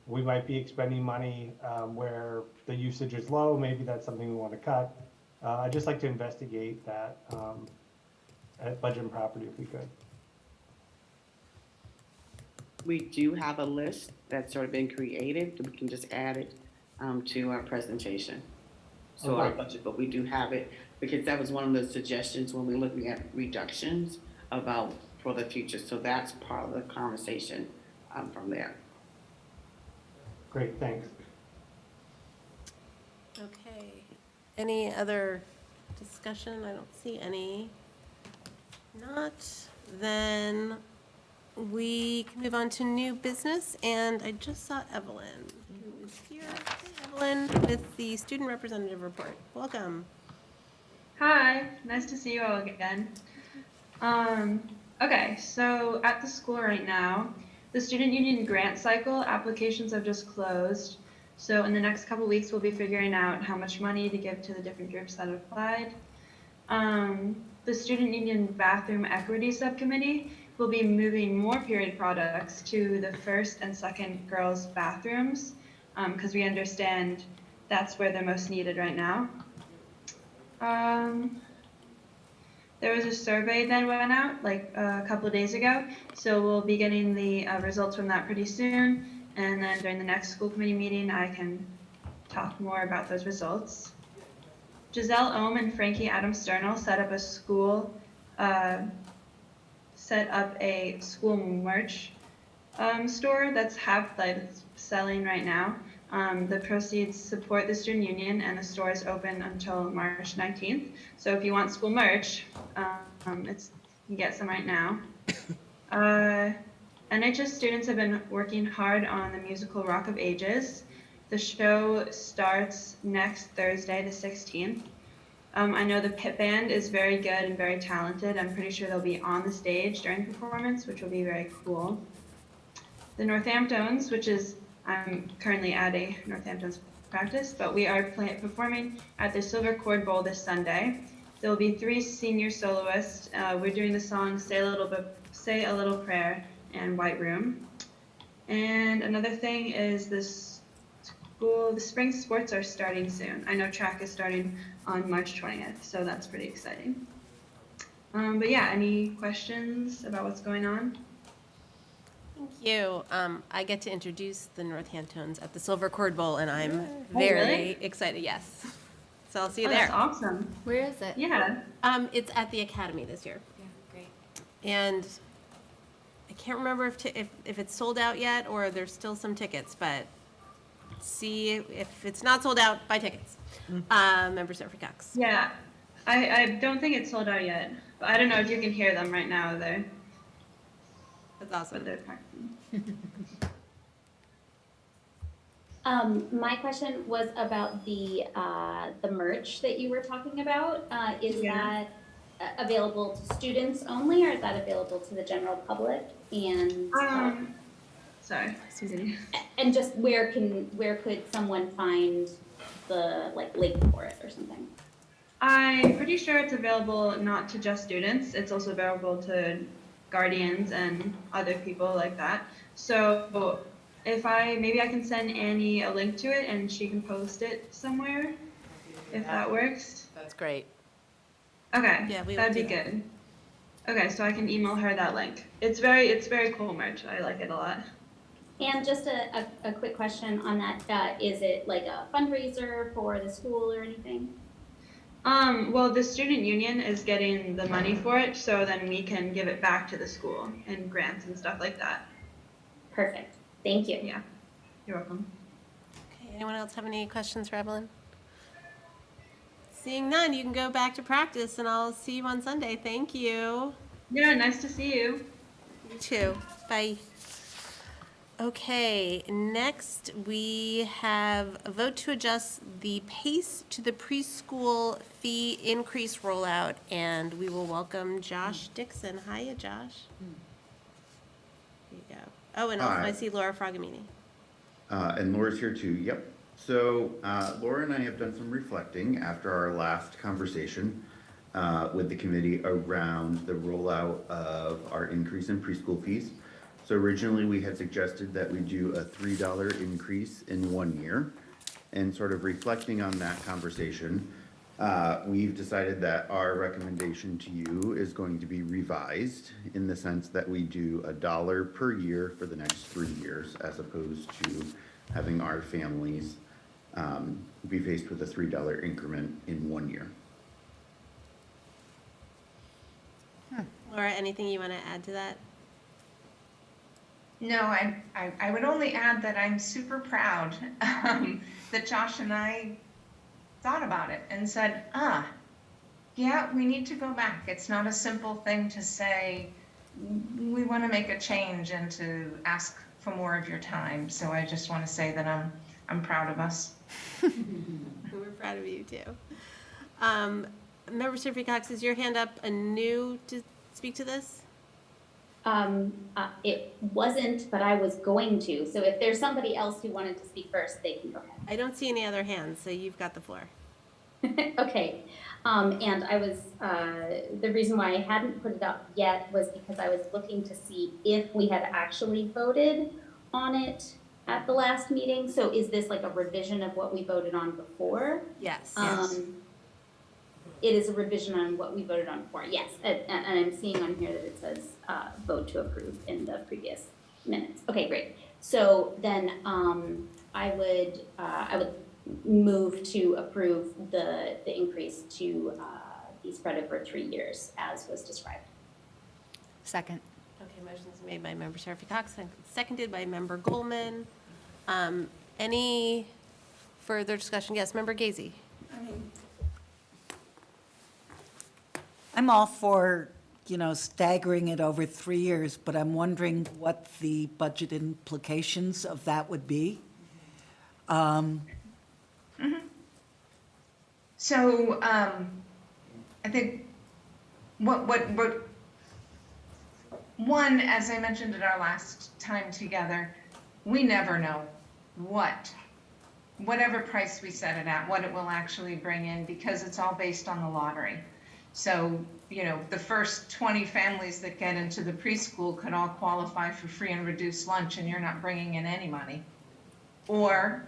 Speaker 15: we might be expending money where the usage is low. Maybe that's something we want to cut. I'd just like to investigate that at Budget and Property if we could.
Speaker 17: We do have a list that's sort of been created. We can just add it to our presentation. So our budget, but we do have it because that was one of the suggestions when we're looking at reductions about for the future. So that's part of the conversation from there.
Speaker 15: Great, thanks.
Speaker 1: Okay. Any other discussion? I don't see any. Not. Then we can move on to new business, and I just saw Evelyn, who is here. Hey, Evelyn, with the student representative report. Welcome.
Speaker 19: Hi, nice to see you all again. Okay, so at the school right now, the student union grant cycle applications have just closed. So in the next couple weeks, we'll be figuring out how much money to give to the different groups that have applied. The Student Union Bathroom Equity Subcommittee will be moving more period products to the first and second girls' bathrooms because we understand that's where they're most needed right now. There was a survey that went out like a couple of days ago, so we'll be getting the results from that pretty soon. And then during the next school committee meeting, I can talk more about those results. Giselle Ohm and Frankie Adams Sternal set up a school merch store that's selling right now. The proceeds support the student union, and the store is open until March 19th. So if you want school merch, you can get some right now. NHS students have been working hard on the musical Rock of Ages. The show starts next Thursday, the 16th. I know the pit band is very good and very talented. I'm pretty sure they'll be on the stage during performance, which will be very cool. The Northamptons, which is, I'm currently at a Northamptons practice, but we are performing at the Silver Cord Bowl this Sunday. There will be 3 senior soloists. We're doing the song Say a Little Prayer and White Room. And another thing is the spring sports are starting soon. I know track is starting on March 20th, so that's pretty exciting. But yeah, any questions about what's going on?
Speaker 1: Thank you. I get to introduce the Northamptons at the Silver Cord Bowl, and I'm
Speaker 19: Oh,
Speaker 1: very
Speaker 19: really?
Speaker 1: excited. Yes. So I'll see you
Speaker 19: Oh,
Speaker 1: there.
Speaker 19: that's awesome.
Speaker 18: Where is it?
Speaker 19: Yeah.
Speaker 1: It's at the Academy this year.
Speaker 18: Yeah, great.
Speaker 1: And I can't remember if it's sold out yet or there's still some tickets, but see if it's not sold out, buy tickets. Members are free Cox.
Speaker 19: Yeah. I don't think it's sold out yet. But I don't know if you can hear them right now. That's
Speaker 1: awesome.
Speaker 19: But they're practicing.
Speaker 4: My question was about the merch that you were talking about. Is that available to students only, or is that available to the general public? And
Speaker 19: sorry.
Speaker 4: And just where could someone find the link for it or something?
Speaker 19: I'm pretty sure it's available not to just students. It's also available to guardians and other people like that. So if maybe I can send Annie a link to it and she can post it somewhere, if that works.
Speaker 1: That's great.
Speaker 19: Okay,
Speaker 1: Yeah, we will
Speaker 19: that'd be
Speaker 1: do that.
Speaker 19: good. Okay, so I can email her that link. It's very cool merch. I like it a lot.
Speaker 4: And just a quick question on that. Is it like a fundraiser for the school or anything?
Speaker 19: Well, the student union is getting the money for it, so then we can give it back to the school and grants and stuff like that.
Speaker 4: Perfect. Thank you.
Speaker 19: Yeah, you're welcome.
Speaker 1: Okay, anyone else have any questions for Evelyn? Seeing none, you can go back to practice, and I'll see you on Sunday. Thank you.
Speaker 19: Yeah, nice to see you.
Speaker 1: You too. Bye. Okay, next we have a vote to adjust the pace to the preschool fee increase rollout, and we will welcome Josh Dixon. Hiya, Josh. There you go. Oh, and also
Speaker 20: Hi.
Speaker 1: I see Laura Fragamini.
Speaker 20: And Laura's here too, yep. So Laura and I have done some reflecting after our last conversation with the committee around the rollout of our increase in preschool fees. So originally we had suggested that we do a $3 increase in 1 year. And sort of reflecting on that conversation, we've decided that our recommendation to you is going to be revised in the sense that we do $1 per year for the next 3 years, as opposed to having our families be faced with a $3 increment in 1 year.
Speaker 1: Laura, anything you want to add to that?
Speaker 21: No, I would only add that I'm super proud that Josh and I thought about it and said, yeah, we need to go back. It's not a simple thing to say, we want to make a change and to ask for more of your time. So I just want to say that I'm proud of us.
Speaker 1: We're proud of you too. Member Sophie Cox, is your hand up anew to speak to this?
Speaker 4: It wasn't, but I was going to. So if there's somebody else who wanted to speak first, they can go ahead.
Speaker 1: I don't see any other hands, so you've got the floor.
Speaker 4: Okay. And I was, the reason why I hadn't put it up yet was because I was looking to see if we had actually voted on it at the last meeting. So is this like a revision of what we voted on before?
Speaker 1: Yes.
Speaker 4: It is a revision on what we voted on before, yes. And I'm seeing on here that it says vote to approve in the previous minutes. Okay, great. So then I would move to approve the increase to be spread over 3 years as was described.
Speaker 18: Second.
Speaker 1: Okay, motion's made by Member Seraphy Cox, and seconded by Member Goldman. Any further discussion? Yes, Member Gazy.
Speaker 3: I'm all for, staggering it over 3 years, but I'm wondering what the budget implications of that would be.
Speaker 21: So, I think what one, as I mentioned at our last time together, we never know whatever price we set it at, what it will actually bring in, because it's all based on the lottery. So, the first 20 families that get into the preschool could all qualify for free and reduced lunch, and you're not bringing in any money. Or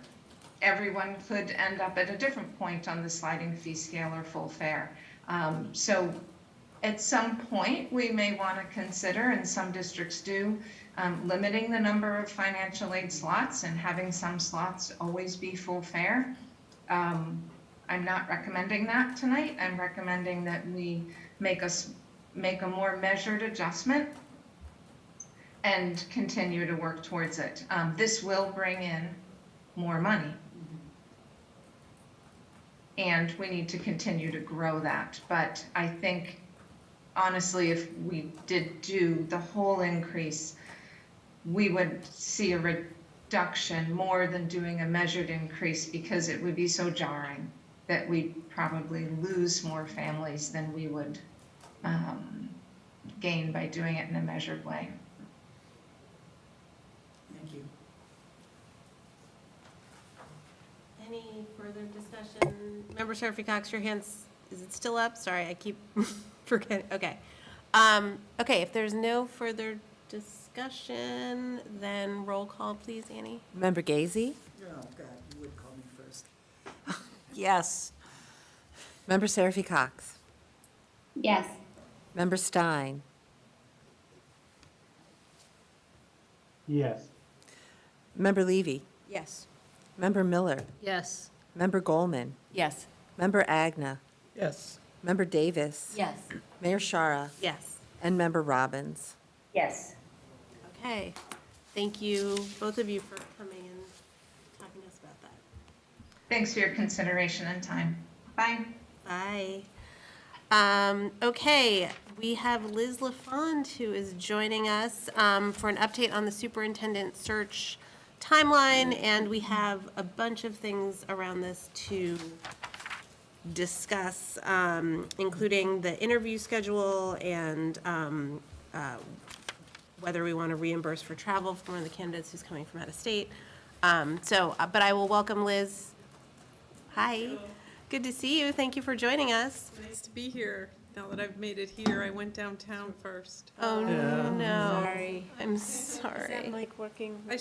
Speaker 21: everyone could end up at a different point on the sliding fee scale or full fare. So at some point, we may want to consider, and some districts do, limiting the number of financial aid slots and having some slots always be full fare. I'm not recommending that tonight. I'm recommending that we make a more measured adjustment and continue to work towards it. This will bring in more money. And we need to continue to grow that. But I think, honestly, if we did do the whole increase, we would see a reduction more than doing a measured increase, because it would be so jarring that we'd probably lose more families than we would gain by doing it in a measured way.
Speaker 3: Thank you.
Speaker 1: Any further discussion? Member Seraphy Cox, your hands, is it still up? Sorry, I keep forgetting. Okay. Okay, if there's no further discussion, then roll call, please, Annie.
Speaker 2: Member Gazy?
Speaker 3: Oh, God, you would call me first. Yes.
Speaker 2: Member Seraphy Cox?
Speaker 4: Yes.
Speaker 2: Member Stein?
Speaker 15: Yes.
Speaker 2: Member Levy?
Speaker 5: Yes.
Speaker 2: Member Miller?
Speaker 5: Yes.
Speaker 2: Member Goldman?
Speaker 18: Yes.
Speaker 2: Member Agna?
Speaker 11: Yes.
Speaker 2: Member Davis?
Speaker 18: Yes.
Speaker 2: Mayor Shara?
Speaker 1: Yes.
Speaker 2: And Member Robbins?
Speaker 14: Yes.
Speaker 1: Okay. Thank you, both of you, for coming and talking to us about that.
Speaker 21: Thanks for your consideration and time. Bye.
Speaker 1: Bye. Okay, we have Liz LaFond, who is joining us for an update on the superintendent search timeline, and we have a bunch of things around this to discuss, including the interview schedule and whether we want to reimburse for travel for one of the candidates who's coming from out of state. But I will welcome Liz. Hi. Good to see you. Thank you for joining us.
Speaker 8: Nice to be here. Now that I've made it here, I went downtown first.
Speaker 1: Oh, no.
Speaker 5: Sorry.
Speaker 1: I'm
Speaker 5: Is that
Speaker 1: sorry.
Speaker 5: like working?
Speaker 8: I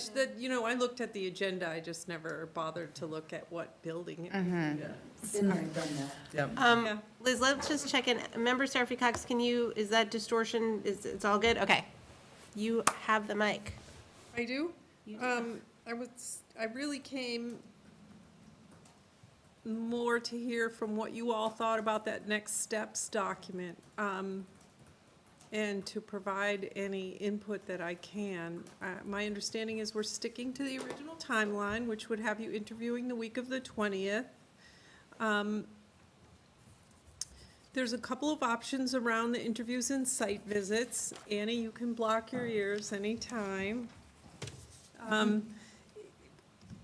Speaker 8: looked at the agenda, I just never bothered to look at what building it was.
Speaker 3: Been there, done that.
Speaker 11: Yep.
Speaker 8: Yeah.
Speaker 1: Liz, let's just check in. Member Seraphy Cox, is that distortion, it's all good? Okay. You have the mic.
Speaker 8: I do?
Speaker 1: You do.
Speaker 8: I really came more to hear from what you all thought about that next steps document, and to provide any input that I can. My understanding is we're sticking to the original timeline, which would have you interviewing the week of the 20th. There's a couple of options around the interviews and site visits. Annie, you can block your ears anytime.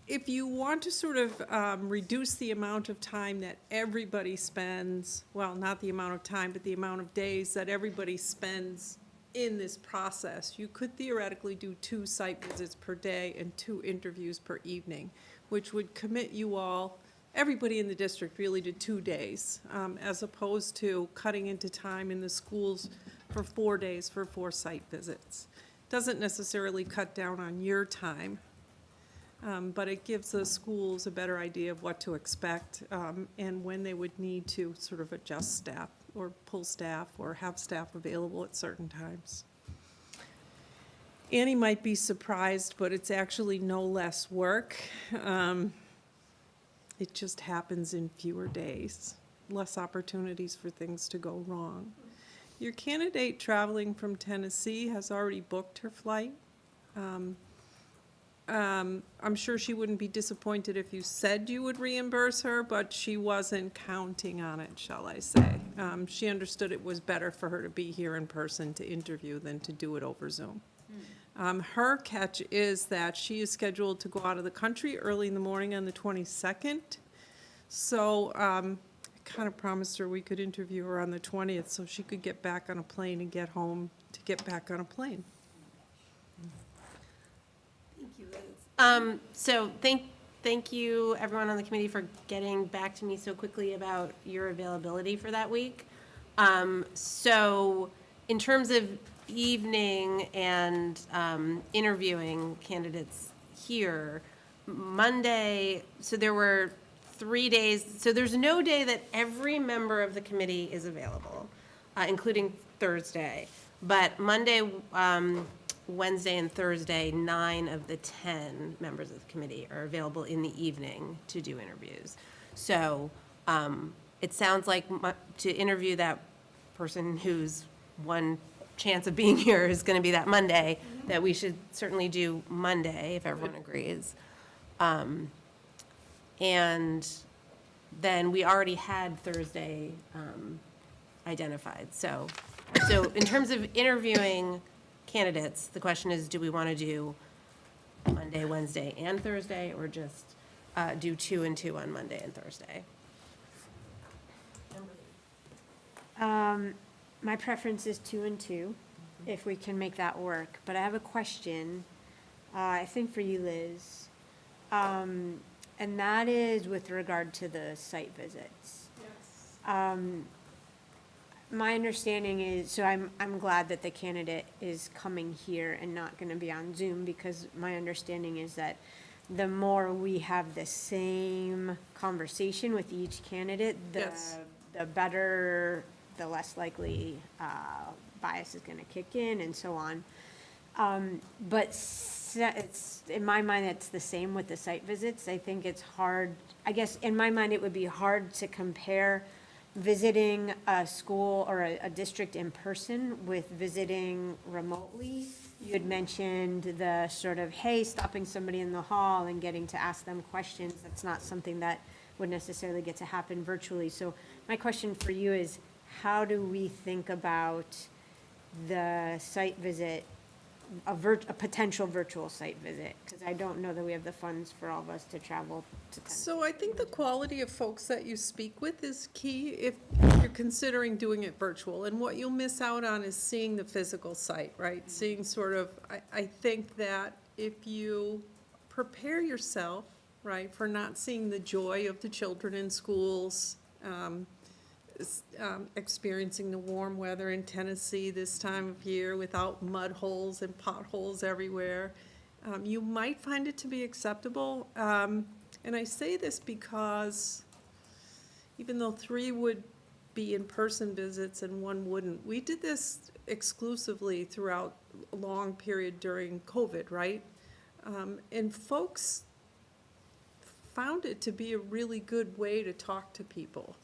Speaker 8: If you want to sort of reduce the amount of time that everybody spends, well, not the amount of time, but the amount of days that everybody spends in this process, you could theoretically do 2 site visits per day and 2 interviews per evening, which would commit you all, everybody in the district really, to 2 days, as opposed to cutting into time in the schools for 4 days for 4 site visits. Doesn't necessarily cut down on your time, but it gives the schools a better idea of what to expect, and when they would need to sort of adjust staff or pull staff or have staff available at certain times. Annie might be surprised, but it's actually no less work. It just happens in fewer days, less opportunities for things to go wrong. Your candidate traveling from Tennessee has already booked her flight. I'm sure she wouldn't be disappointed if you said you would reimburse her, but she wasn't counting on it, shall I say. She understood it was better for her to be here in person to interview than to do it over Zoom. Her catch is that she is scheduled to go out of the country early in the morning on the 22nd. So I kind of promised her we could interview her on the 20th so she could get back on a plane and get home to get back on a plane.
Speaker 1: So thank you, everyone on the committee, for getting back to me so quickly about your availability for that week. So in terms of evening and interviewing candidates here, Monday, so there were 3 days, so there's no day that every member of the committee is available, including Thursday. But Monday, Wednesday, and Thursday, 9 of the 10 members of the committee are available in the evening to do interviews. So it sounds like to interview that person whose one chance of being here is going to be that Monday, that we should certainly do Monday, if everyone agrees. And then we already had Thursday identified. So in terms of interviewing candidates, the question is, do we want to do Monday, Wednesday, and Thursday, or just do 2 and 2 on Monday and Thursday?
Speaker 5: My preference is 2 and 2, if we can make that work. But I have a question, I think for you, Liz. And that is with regard to the site visits.
Speaker 8: Yes.
Speaker 5: My understanding is, so I'm glad that the candidate is coming here and not going to be on Zoom, because my understanding is that the more we have the same conversation with each candidate, the better, the less likely bias is going to kick in and so on. But it's, in my mind, it's the same with the site visits. I think it's hard, I guess, in my mind, it would be hard to compare visiting a school or a district in person with visiting remotely. You had mentioned the sort of, hey, stopping somebody in the hall and getting to ask them questions. That's not something that would necessarily get to happen virtually. So my question for you is, how do we think about the site visit, a potential virtual site visit? Because I don't know that we have the funds for all of us to travel to Tennessee.
Speaker 8: So I think the quality of folks that you speak with is key if you're considering doing it virtual. And what you'll miss out on is seeing the physical site, right? Seeing sort of, I think that if you prepare yourself, right, for not seeing the joy of the children in schools, experiencing the warm weather in Tennessee this time of year without mud holes and potholes everywhere, you might find it to be acceptable. And I say this because even though 3 would be in-person visits and 1 wouldn't, we did this exclusively throughout a long period during COVID, right? And folks found it to be a really good way to talk to people.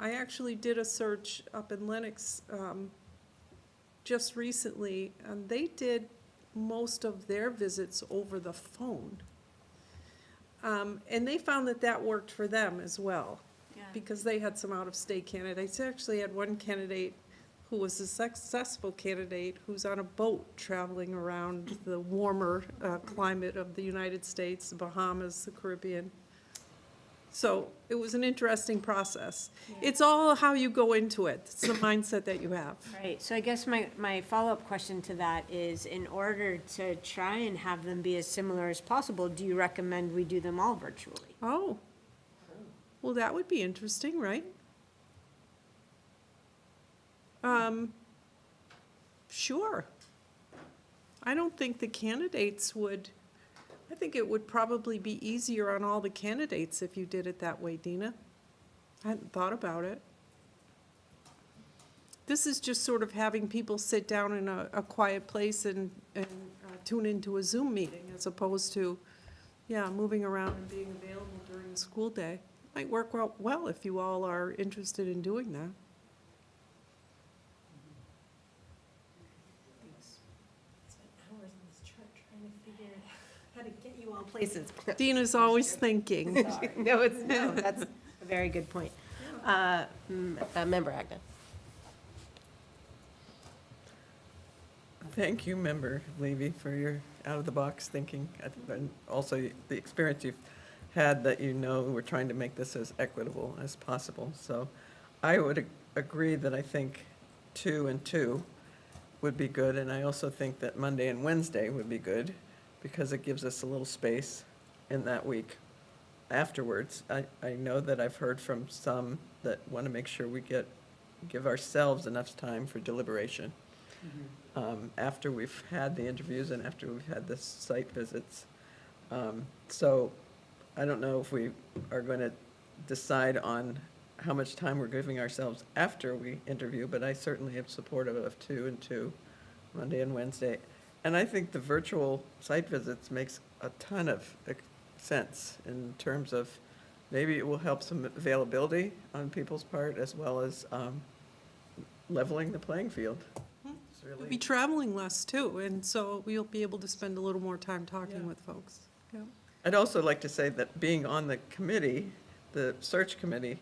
Speaker 8: I actually did a search up in Lenox just recently, and they did most of their visits over the phone. And they found that that worked for them as well, because they had some out-of-state candidates. They actually had one candidate who was a successful candidate who's on a boat traveling around the warmer climate of the United States, the Bahamas, the Caribbean. So it was an interesting process. It's all how you go into it. It's the mindset that you have.
Speaker 5: Right, so I guess my follow-up question to that is, in order to try and have them be as similar as possible, do you recommend we do them all virtually?
Speaker 8: Oh, well, that would be interesting, right? Sure. I don't think the candidates would, I think it would probably be easier on all the candidates if you did it that way, Dina. I hadn't thought about it. This is just sort of having people sit down in a quiet place and tune into a Zoom meeting as opposed to, yeah, moving around and being available during the school day. Might work well if you all are interested in doing that.
Speaker 1: How to get you all places.
Speaker 8: Dina's always thinking.
Speaker 1: No, that's a very good point. Member Agnew.
Speaker 11: Thank you, Member Levy, for your out-of-the-box thinking, and also the experience you've had that we're trying to make this as equitable as possible. So I would agree that I think 2 and 2 would be good, and I also think that Monday and Wednesday would be good, because it gives us a little space in that week afterwards. I know that I've heard from some that want to make sure we give ourselves enough time for deliberation. After we've had the interviews and after we've had the site visits. So I don't know if we are going to decide on how much time we're giving ourselves after we interview, but I certainly am supportive of 2 and 2, Monday and Wednesday. And I think the virtual site visits makes a ton of sense in terms of maybe it will help some availability on people's part as well as leveling the playing field.
Speaker 8: We'll be traveling less too, and so we'll be able to spend a little more time talking with folks. Yeah.
Speaker 11: I'd also like to say that being on the committee, the search committee,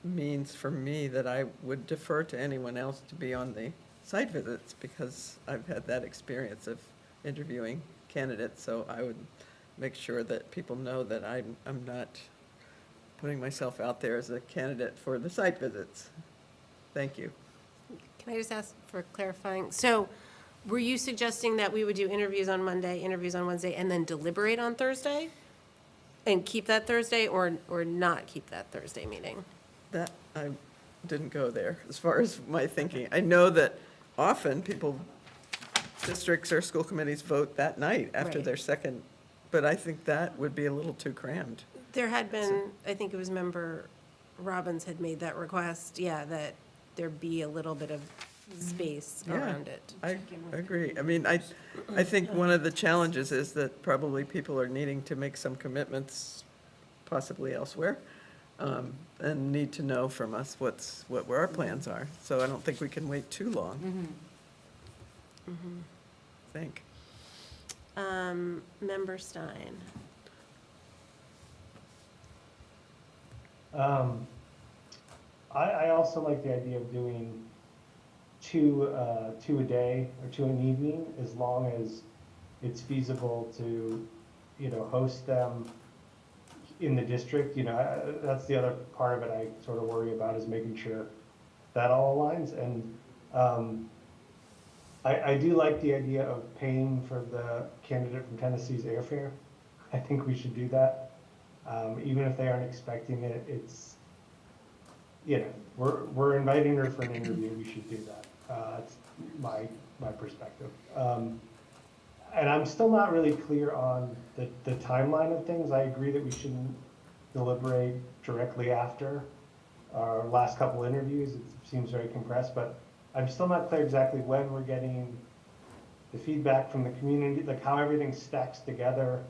Speaker 11: means for me that I would defer to anyone else to be on the site visits, because I've had that experience of interviewing candidates, so I would make sure that people know that I'm not putting myself out there as a candidate for the site visits. Thank you.
Speaker 1: Can I just ask for clarifying? So were you suggesting that we would do interviews on Monday, interviews on Wednesday, and then deliberate on Thursday? And keep that Thursday, or not keep that Thursday meeting?
Speaker 11: That, I didn't go there as far as my thinking. I know that often districts or school committees vote that night after
Speaker 1: Right.
Speaker 11: their second, but I think that would be a little too crammed.
Speaker 1: There had been, I think it was Member Robbins had made that request, that there be a little bit of space
Speaker 11: Yeah,
Speaker 1: around it.
Speaker 11: I agree. I mean, I think one of the challenges is that probably people are needing to make some commitments possibly elsewhere, and need to know from us what our plans are. So I don't think we can wait too long. I think.
Speaker 1: Member Stein.
Speaker 15: I also like the idea of doing two a day or 2 an evening, as long as it's feasible to, host them in the district. That's the other part of it I sort of worry about, is making sure that all aligns. And I do like the idea of paying for the candidate from Tennessee's airfare. I think we should do that. Even if they aren't expecting it, it's, we're inviting her for an interview, we should do that. That's my perspective. And I'm still not really clear on the timeline of things. I agree that we shouldn't deliberate directly after our last couple interviews. It seems very compressed, but I'm still not clear exactly when we're getting the feedback from the community, like how everything stacks together,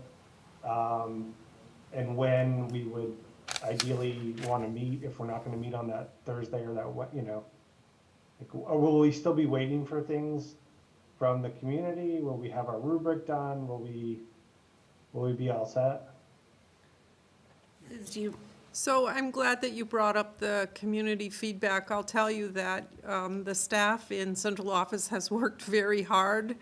Speaker 15: and when we would ideally want to meet, if we're not going to meet on that Thursday or that, or will we still be waiting for things from the community? Will we have our rubric done? Will we be all set?
Speaker 8: So I'm glad that you brought up the community feedback. I'll tell you that the staff in central office has worked very hard.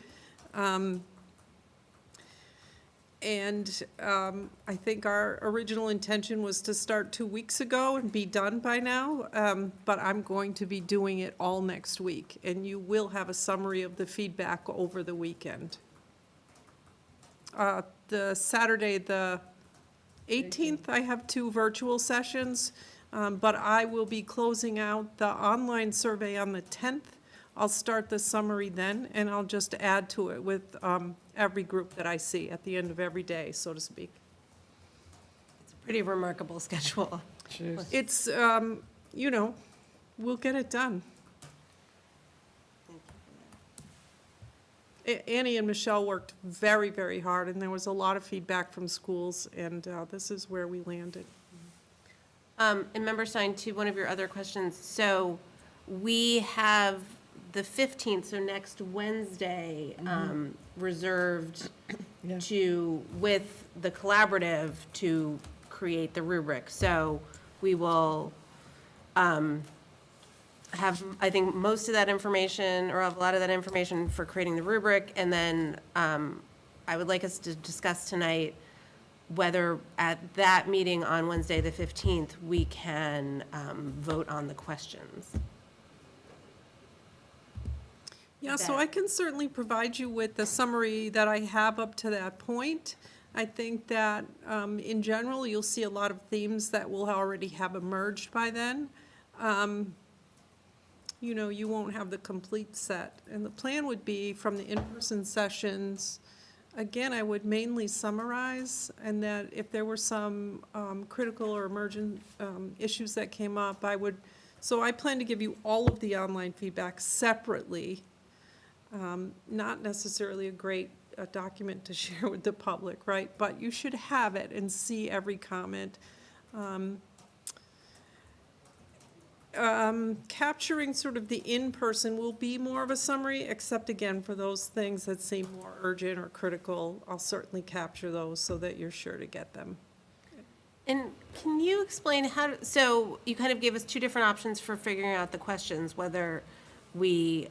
Speaker 8: And I think our original intention was to start 2 weeks ago and be done by now, but I'm going to be doing it all next week, and you will have a summary of the feedback over the weekend. The Saturday, the 18th, I have 2 virtual sessions, but I will be closing out the online survey on the 10th. I'll start the summary then, and I'll just add to it with every group that I see at the end of every day, so to speak.
Speaker 1: It's a pretty remarkable schedule.
Speaker 8: It's, you know, we'll get it done. Annie and Michelle worked very, very hard, and there was a lot of feedback from schools, and this is where we landed.
Speaker 1: And Member Stein, to one of your other questions, so we have the 15th, so next Wednesday, reserved to, with the collaborative, to create the rubric. So we will have, I think, most of that information, or a lot of that information for creating the rubric, and then I would like us to discuss tonight whether at that meeting on Wednesday, the 15th, we can vote on the questions.
Speaker 8: Yeah, so I can certainly provide you with the summary that I have up to that point. I think that in general, you'll see a lot of themes that will already have emerged by then. You know, you won't have the complete set. And the plan would be from the in-person sessions, again, I would mainly summarize, and that if there were some critical or emergent issues that came up, so I plan to give you all of the online feedback separately. Not necessarily a great document to share with the public, right? But you should have it and see every comment. Capturing sort of the in-person will be more of a summary, except again, for those things that seem more urgent or critical, I'll certainly capture those so that you're sure to get them.
Speaker 1: And can you explain how, so you kind of gave us 2 different options for figuring out the questions, whether we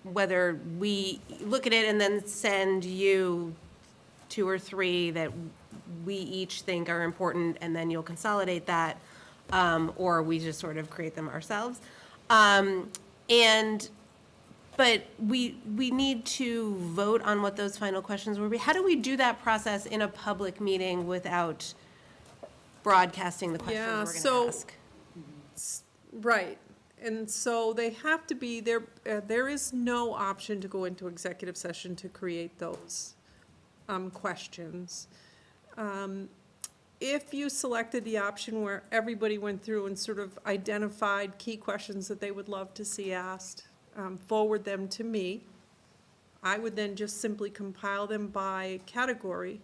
Speaker 1: look at it and then send you 2 or 3 that we each think are important, and then you'll consolidate that, or we just sort of create them ourselves. But we need to vote on what those final questions will be. How do we do that process in a public meeting without broadcasting the questions we're going to ask?
Speaker 8: Right. And so they have to be, there is no option to go into executive session to create those questions. If you selected the option where everybody went through and sort of identified key questions that they would love to see asked, forward them to me, I would then just simply compile them by category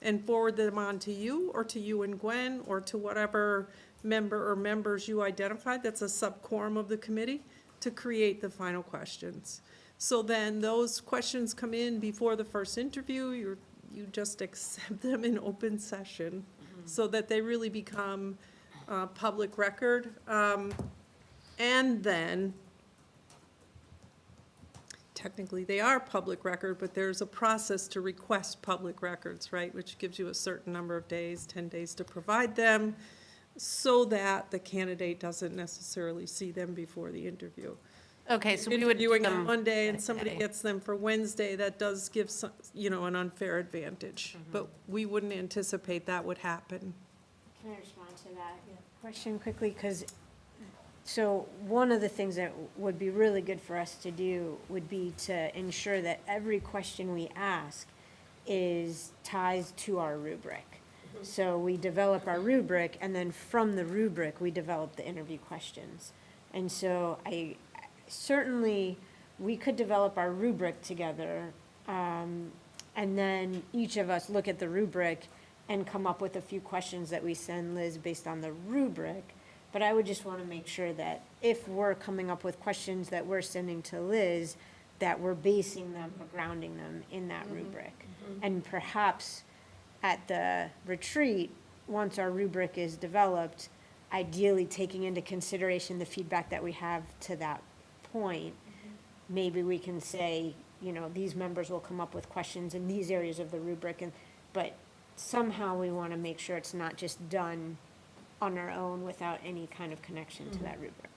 Speaker 8: and forward them on to you, or to you and Gwen, or to whatever member or members you identified, that's a subquorum of the committee, to create the final questions. So then those questions come in before the first interview, you just accept them in open session, so that they really become public record. And then, technically they are public record, but there's a process to request public records, right, which gives you a certain number of days, 10 days to provide them, so that the candidate doesn't necessarily see them before the interview.
Speaker 1: Okay, so we would do
Speaker 8: Interviewing
Speaker 1: them
Speaker 8: on Monday and somebody gets them for Wednesday, that does give some, you know, an unfair advantage. But we wouldn't anticipate that would happen.
Speaker 5: Can I respond to that question quickly? Because, so one of the things that would be really good for us to do would be to ensure that every question we ask ties to our rubric. So we develop our rubric, and then from the rubric, we develop the interview questions. And so certainly, we could develop our rubric together, and then each of us look at the rubric and come up with a few questions that we send Liz based on the rubric. But I would just want to make sure that if we're coming up with questions that we're sending to Liz, that we're basing them or grounding them in that rubric. And perhaps at the retreat, once our rubric is developed, ideally taking into consideration the feedback that we have to that point, maybe we can say, you know, these members will come up with questions in these areas of the rubric, but somehow we want to make sure it's not just done on our own without any kind of connection to that rubric.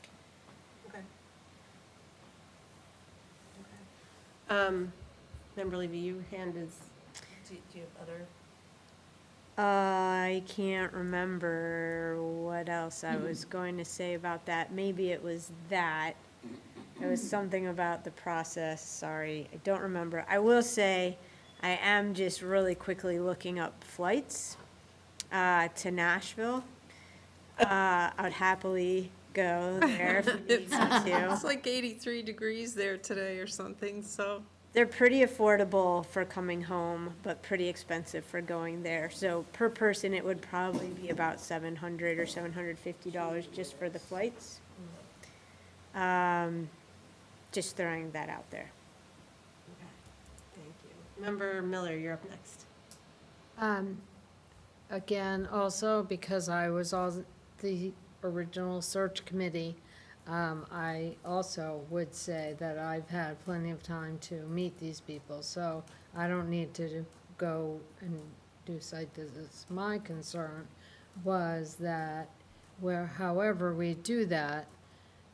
Speaker 1: Okay. Member Levy, your hand is,
Speaker 16: Do you have other?
Speaker 5: I can't remember what else I was going to say about that. Maybe it was that. It was something about the process. Sorry, I don't remember. I will say I am just really quickly looking up flights to Nashville. I would happily go there if we need to.
Speaker 8: It's like 83 degrees there today or something, so.
Speaker 5: They're pretty affordable for coming home, but pretty expensive for going there. So per person, it would probably be about $700 or $750 just for the flights. Just throwing that out there.
Speaker 1: thank you. Member Miller, you're up next.
Speaker 9: Again, also because I was on the original search committee, I also would say that I've had plenty of time to meet these people, so I don't need to go and do site visits. My concern was that however we do that,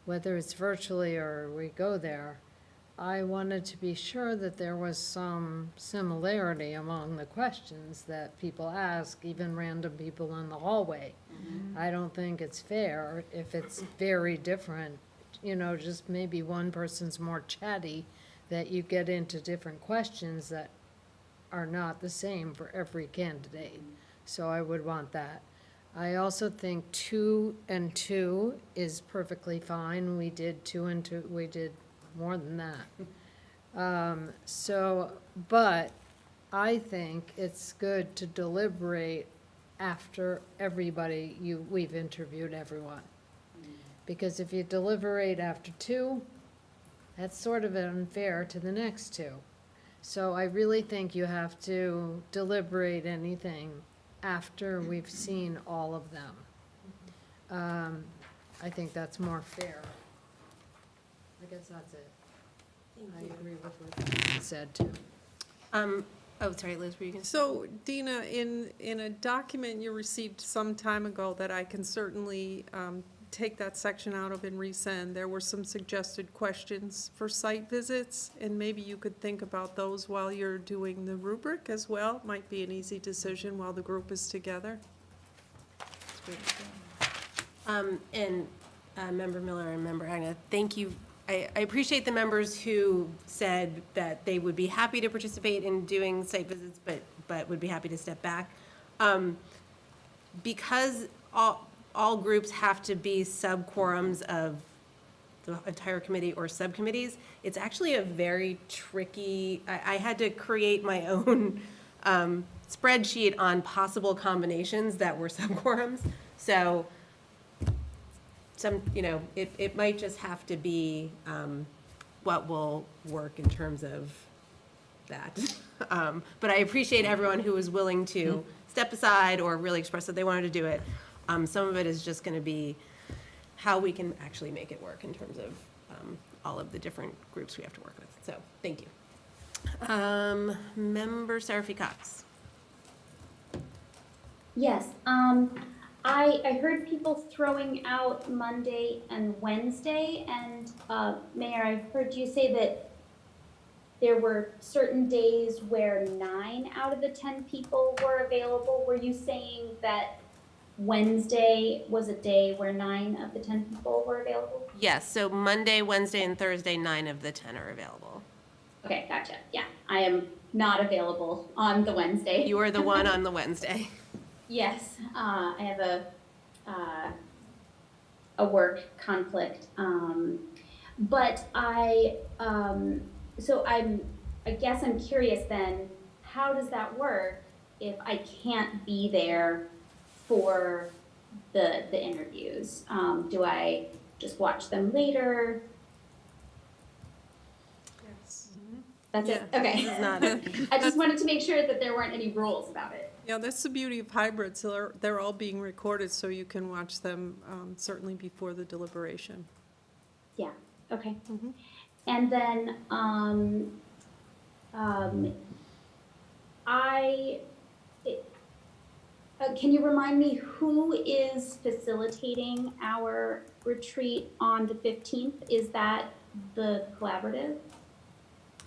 Speaker 9: whether it's virtually or we go there, I wanted to be sure that there was some similarity among the questions that people ask, even random people in the hallway. I don't think it's fair if it's very different, you know, just maybe one person's more chatty, that you get into different questions that are not the same for every candidate. So I would want that. I also think 2 and 2 is perfectly fine. We did 2 and 2, we did more than that. But I think it's good to deliberate after everybody, we've interviewed everyone. Because if you deliberate after 2, that's sort of unfair to the next 2. So I really think you have to deliberate anything after we've seen all of them. I think that's more fair. I guess that's it. I agree with what you said too.
Speaker 1: Oh, sorry, Liz, were you going to?
Speaker 8: So Dina, in a document you received some time ago that I can certainly take that section out of and resend, there were some suggested questions for site visits, and maybe you could think about those while you're doing the rubric as well. Might be an easy decision while the group is together.
Speaker 1: Member Miller and Member Agnew, thank you. I appreciate the members who said that they would be happy to participate in doing site visits, but would be happy to step back. Because all groups have to be sub-quorums of the entire committee or subcommittees, it's actually a very tricky, I had to create my own spreadsheet on possible combinations that were sub-quorums. So it might just have to be what will work in terms of that. But I appreciate everyone who was willing to step aside or really express that they wanted to do it. Some of it is just going to be how we can actually make it work in terms of all of the different groups we have to work with. So, thank you. Member Seraphy Cox.
Speaker 4: Yes, I heard people throwing out Monday and Wednesday, and Mayor, I heard you say that there were certain days where 9 out of the 10 people were available. Were you saying that Wednesday was a day where 9 of the 10 people were available?
Speaker 1: Yes, so Monday, Wednesday, and Thursday, 9 of the 10 are available.
Speaker 4: Okay, gotcha. Yeah, I am not available on the Wednesday.
Speaker 1: You are the one on the Wednesday.
Speaker 4: Yes, I have a work conflict, but I guess I'm curious then, how does that work if I can't be there for the interviews? Do I just watch them later?
Speaker 8: Yes.
Speaker 4: That's it? Okay. I just wanted to make sure that there weren't any rules about it.
Speaker 8: Yeah, that's the beauty of hybrids. They're all being recorded, so you can watch them certainly before the deliberation.
Speaker 4: Yeah, okay. And then Can you remind me who is facilitating our retreat on the 15th? Is that the collaborative?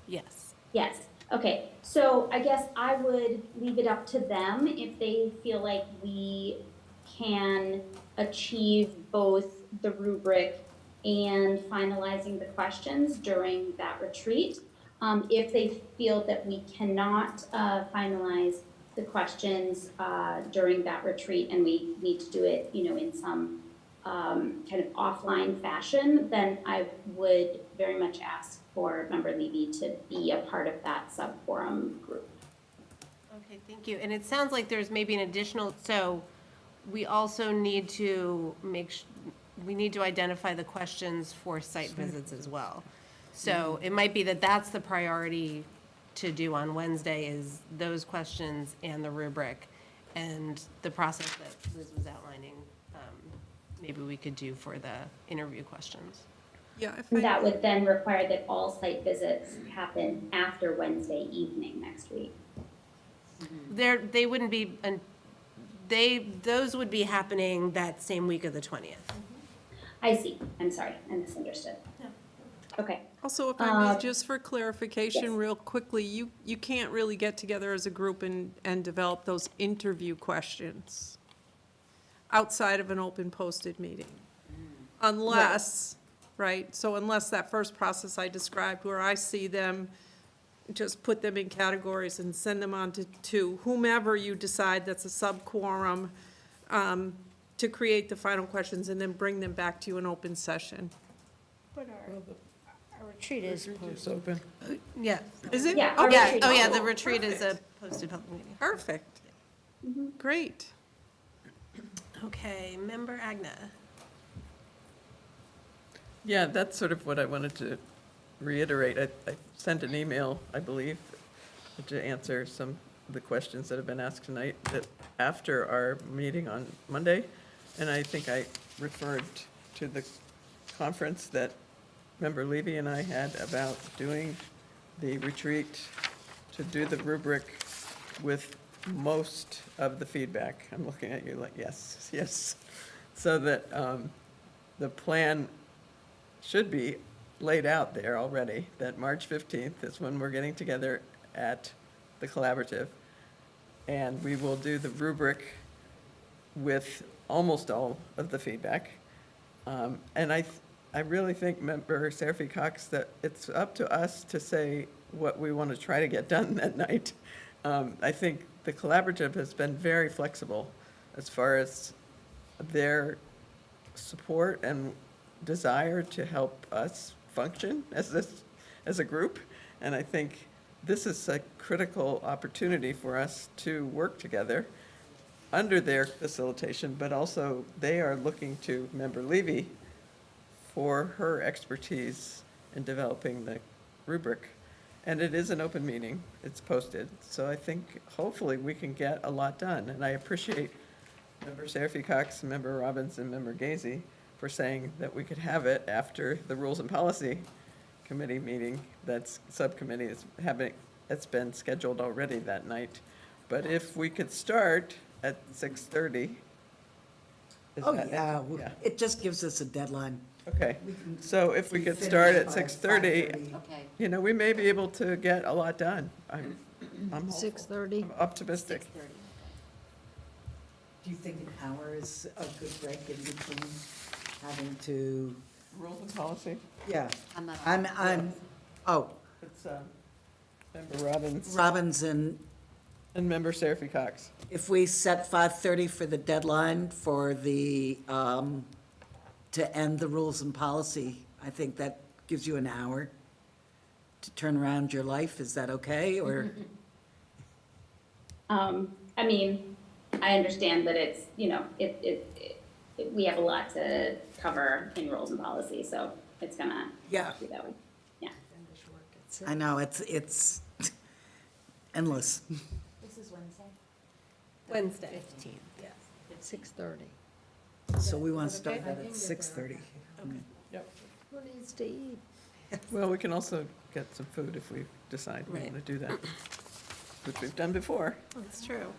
Speaker 1: Yes.
Speaker 4: Yes. Okay. So I guess I would leave it up to them if they feel like we can achieve both the rubric and finalizing the questions during that retreat. If they feel that we cannot finalize the questions during that retreat and we need to do it, in some kind of offline fashion, then I would very much ask for Member Levy to be a part of that sub-forum group.
Speaker 1: Okay, thank you. And it sounds like there's maybe an additional, so we also need to we need to identify the questions for site visits as well. So it might be that that's the priority to do on Wednesday, is those questions and the rubric and the process that Liz was outlining. Maybe we could do for the interview questions.
Speaker 8: Yeah.
Speaker 4: That would then require that all site visits happen after Wednesday evening next week.
Speaker 1: They wouldn't be, those would be happening that same week of the 20th.
Speaker 4: I see. I'm sorry. I misunderstood.
Speaker 1: No.
Speaker 4: Okay.
Speaker 8: Also, if I may, just for clarification,
Speaker 4: yes.
Speaker 8: real quickly, you can't really get together as a group and develop those interview questions outside of an open posted meeting. Unless, right, so unless that first process I described where I see them, just put them in categories and send them on to whomever you decide that's a sub-quorum, to create the final questions and then bring them back to you in open session.
Speaker 5: But our retreat is posted.
Speaker 11: Open.
Speaker 1: Yeah.
Speaker 8: Is it?
Speaker 4: Yeah,
Speaker 8: Okay.
Speaker 4: retreat.
Speaker 1: Oh, yeah, the retreat is a posted public meeting.
Speaker 8: Perfect. Great.
Speaker 1: Okay, Member Agna.
Speaker 11: Yeah, that's sort of what I wanted to reiterate. I sent an email, I believe, to answer some of the questions that have been asked tonight that after our meeting on Monday. And I think I referred to the conference that Member Levy and I had about doing the retreat to do the rubric with most of the feedback. I'm looking at you like, yes, yes. So that the plan should be laid out there already, that March 15th is when we're getting together at the collaborative. And we will do the rubric with almost all of the feedback. And I really think, Member Seraphy Cox, that it's up to us to say what we want to try to get done that night. I think the collaborative has been very flexible as far as their support and desire to help us function as a group. And I think this is a critical opportunity for us to work together under their facilitation, but also they are looking to Member Levy for her expertise in developing the rubric. And it is an open meeting, it's posted, so I think hopefully we can get a lot done. And I appreciate Member Seraphy Cox, Member Robbins, and Member Gazy for saying that we could have it after the Rules and Policy Committee meeting, that's subcommittee it's been scheduled already that night. But if we could start at 6:30.
Speaker 3: Oh, yeah, it just gives us a deadline.
Speaker 11: Okay, so if we could start at
Speaker 3: by
Speaker 11: 6:30,
Speaker 3: 5:30.
Speaker 18: Okay.
Speaker 11: we may be able to get a lot done. I'm hopeful.
Speaker 9: 6:30.
Speaker 11: I'm optimistic.
Speaker 3: Do you think an hour is a good break in between having to?
Speaker 11: Rules and policy?
Speaker 3: Yeah.
Speaker 18: I'm
Speaker 3: oh,
Speaker 11: It's Member Robbins
Speaker 3: Robbins and
Speaker 11: and Member Seraphy Cox.
Speaker 3: if we set 5:30 for the deadline for the, to end the rules and policy, I think that gives you an hour to turn around your life. Is that okay, or?
Speaker 4: I mean, I understand that it's, we have a lot to cover in rules and policy, so it's gonna
Speaker 3: Yeah.
Speaker 4: be that way. Yeah.
Speaker 3: I know, it's endless.
Speaker 12: This is Wednesday.
Speaker 1: Wednesday.
Speaker 9: 15th, yes. 6:30.
Speaker 3: So we want to start that at 6:30.
Speaker 11: Yep.
Speaker 9: Who needs to eat?
Speaker 11: Well, we can also get some food if we decide we want to do that, which we've done before.
Speaker 1: That's true.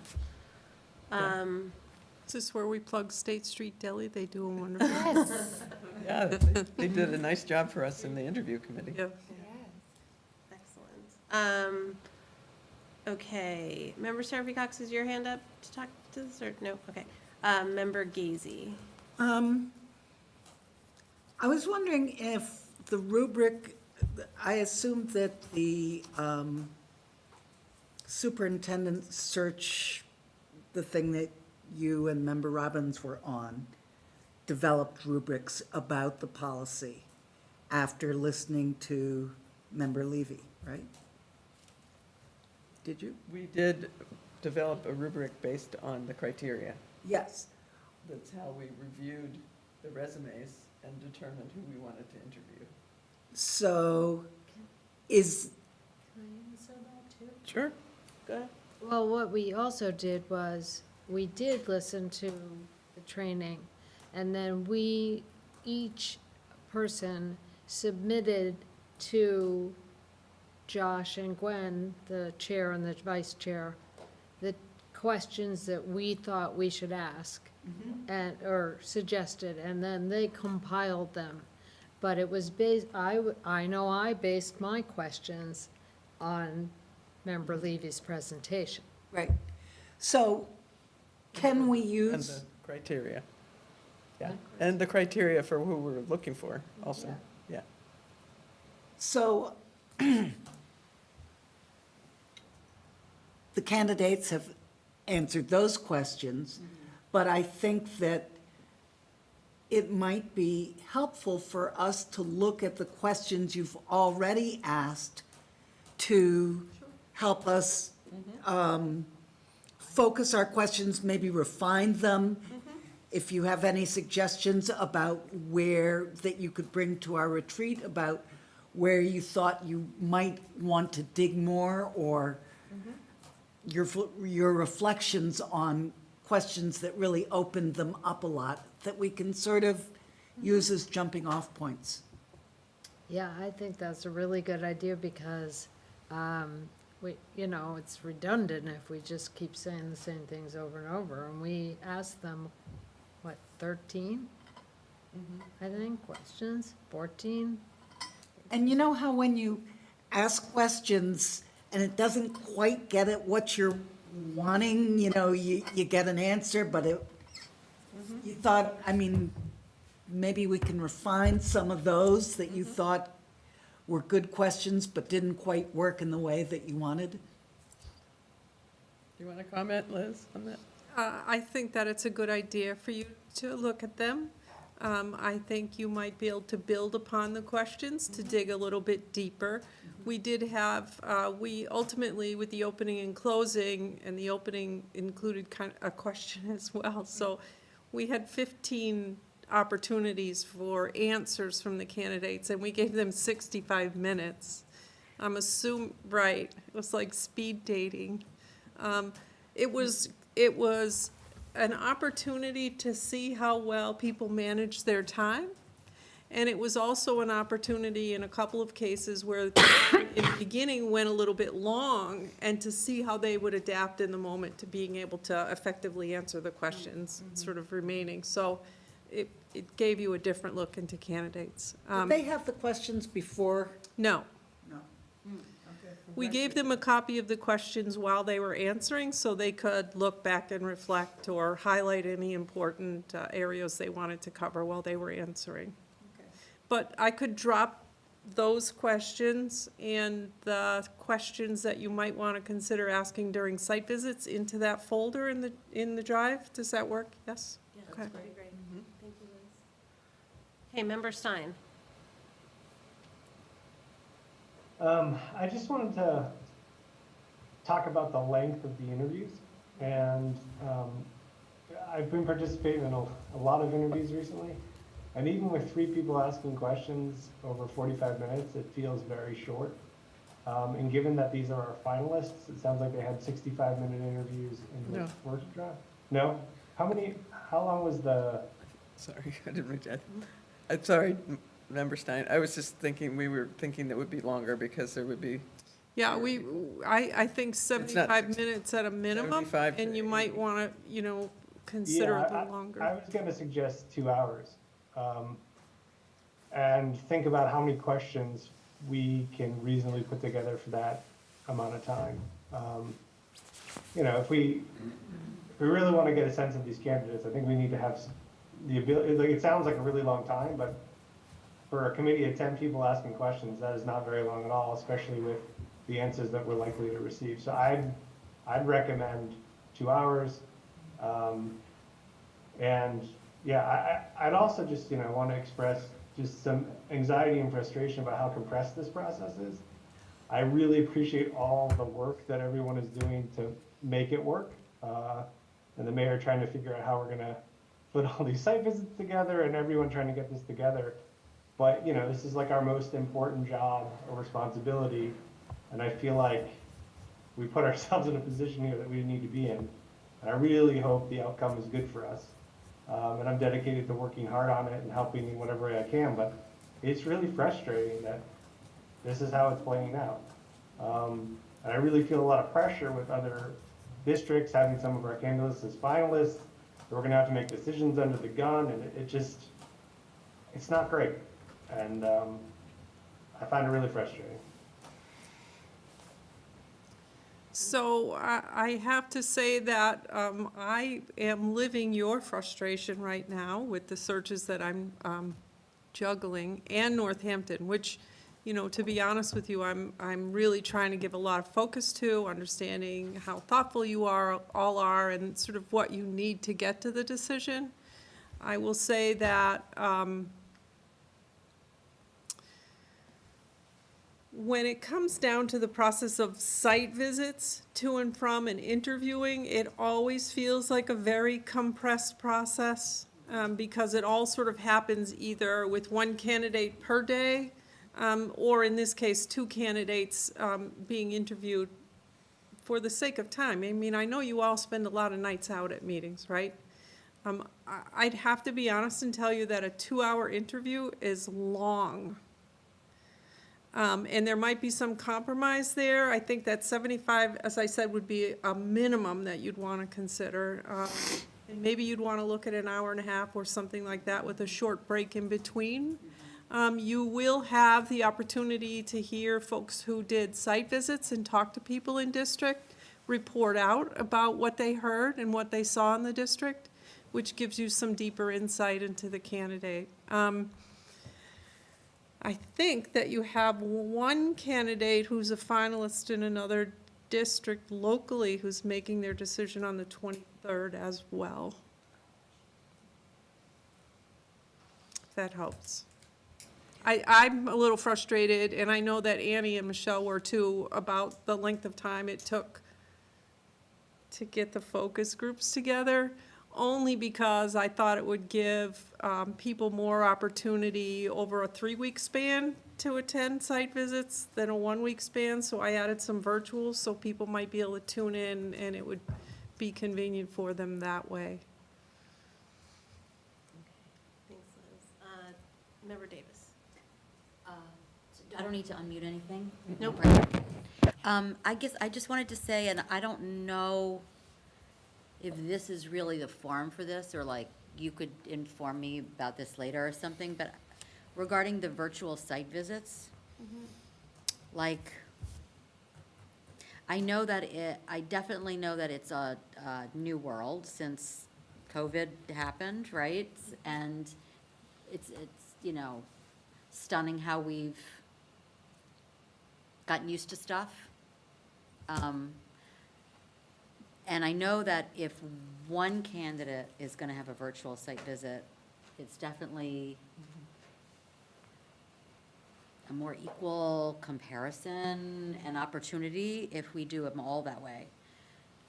Speaker 8: Is this where we plug State Street Deli? They do a wonderful.
Speaker 1: Yes.
Speaker 11: Yeah, they did a nice job for us in the interview committee.
Speaker 8: Yeah.
Speaker 1: Excellent. Okay, Member Seraphy Cox, is your hand up to talk to this, or no? Okay. Member Gazy.
Speaker 3: I was wondering if the rubric, I assumed that the superintendent search, the thing that you and Member Robbins were on, developed rubrics about the policy after listening to Member Levy, right? Did you?
Speaker 11: We did develop a rubric based on the criteria.
Speaker 3: Yes.
Speaker 11: That's how we reviewed the resumes and determined who we wanted to interview.
Speaker 3: So is,
Speaker 9: Can I answer that too?
Speaker 11: Sure.
Speaker 1: Go ahead.
Speaker 9: Well, what we also did was, we did listen to the training, and then we, each person submitted to Josh and Gwen, the chair and the vice chair, the questions that we thought we should ask, and, or suggested, and then they compiled them. But it was based, I know I based my questions on Member Levy's presentation.
Speaker 3: right. So can we
Speaker 11: And
Speaker 3: use,
Speaker 11: the criteria. Yeah, and the criteria for who we're looking for also, yeah.
Speaker 3: so the candidates have answered those questions, but I think that it might be helpful for us to look at the questions you've already asked to help us focus our questions, maybe refine them. If you have any suggestions about where, that you could bring to our retreat, about where you thought you might want to dig more, or your reflections on questions that really opened them up a lot, that we can sort of use as jumping off points.
Speaker 9: Yeah, I think that's a really good idea because, we, you know, it's redundant if we just keep saying the same things over and over. And we asked them, what, 13? I think, questions, 14?
Speaker 3: And you know how when you ask questions and it doesn't quite get at what you're wanting, you know, you get an answer, but it, you thought, I mean, maybe we can refine some of those that you thought were good questions but didn't quite work in the way that you wanted?
Speaker 11: Do you want to comment, Liz, on that?
Speaker 8: I think that it's a good idea for you to look at them. I think you might be able to build upon the questions to dig a little bit deeper. We did have, we ultimately, with the opening and closing, and the opening included kind of a question as well. So we had 15 opportunities for answers from the candidates, and we gave them 65 minutes. I'm assuming, right, it was like speed dating. It was an opportunity to see how well people manage their time. And it was also an opportunity in a couple of cases where in the beginning went a little bit long, and to see how they would adapt in the moment to being able to effectively answer the questions sort of remaining. So it gave you a different look into candidates.
Speaker 3: Did they have the questions before?
Speaker 8: No.
Speaker 3: No.
Speaker 8: We gave them a copy of the questions while they were answering, so they could look back and reflect or highlight any important areas they wanted to cover while they were answering. But I could drop those questions and the questions that you might want to consider asking during site visits into that folder in the drive. Does that work? Yes?
Speaker 1: Yeah,
Speaker 8: Okay.
Speaker 1: that's great. Thank you, Liz. Okay, Member Stein.
Speaker 15: I just wanted to talk about the length of the interviews, and I've been participating in a lot of interviews recently, and even with 3 people asking questions over 45 minutes, it feels very short. And given that these are our finalists, it sounds like they had 65-minute interviews in the
Speaker 11: No.
Speaker 15: first draft. No? How long was the?
Speaker 11: Sorry, I didn't read that. I'm sorry, Member Stein. I was just thinking, we were thinking that would be longer because there would be.
Speaker 8: Yeah, I think 75 minutes at a minimum,
Speaker 11: 75
Speaker 8: and you might want to, consider a little longer.
Speaker 15: I was gonna suggest 2 hours. And think about how many questions we can reasonably put together for that amount of time. If we really want to get a sense of these candidates, I think we need to have the ability, like, it sounds like a really long time, but for a committee of 10 people asking questions, that is not very long at all, especially with the answers that we're likely to receive. So I'd recommend 2 hours. And yeah, I'd also just, want to express just some anxiety and frustration about how compressed this process is. I really appreciate all the work that everyone is doing to make it work. And the mayor trying to figure out how we're going to put all these site visits together and everyone trying to get this together. But, this is like our most important job or responsibility. And I feel like we put ourselves in a position here that we need to be in. And I really hope the outcome is good for us. And I'm dedicated to working hard on it and helping in whatever way I can. But it's really frustrating that this is how it's playing out. And I really feel a lot of pressure with other districts having some of our candidates as finalists. We're going to have to make decisions under the gun, and it's not great. And I find it really frustrating.
Speaker 8: So I have to say that I am living your frustration right now with the searches that I'm juggling, and Northampton, which, to be honest with you, I'm really trying to give a lot of focus to, understanding how thoughtful you all are, and sort of what you need to get to the decision. I will say that when it comes down to the process of site visits to and from and interviewing, it always feels like a very compressed process, because it all sort of happens either with one candidate per day, or in this case, 2 candidates being interviewed for the sake of time. I mean, I know you all spend a lot of nights out at meetings, right? I'd have to be honest and tell you that a 2-hour interview is long. And there might be some compromise there. I think that 75, as I said, would be a minimum that you'd want to consider. And maybe you'd want to look at an hour and a half or something like that with a short break in between. You will have the opportunity to hear folks who did site visits and talk to people in district report out about what they heard and what they saw in the district, which gives you some deeper insight into the candidate. I think that you have one candidate who's a finalist in another district locally who's making their decision on the 23rd as well. If that helps. I'm a little frustrated, and I know that Annie and Michelle were too, about the length of time it took to get the focus groups together, only because I thought it would give people more opportunity over a 3-week span to attend site visits than a 1-week span. So I added some virtuals so people might be able to tune in, and it would be convenient for them that way.
Speaker 1: Thanks, Liz. Member Davis.
Speaker 10: I don't need to unmute anything?
Speaker 1: Nope.
Speaker 10: I guess I just wanted to say, and I don't know if this is really the forum for this, or like you could inform me about this later or something, but regarding the virtual site visits, like, I definitely know that it's a new world since COVID happened, right? And it's stunning how we've gotten used to stuff. And I know that if one candidate is going to have a virtual site visit, it's definitely a more equal comparison and opportunity if we do them all that way.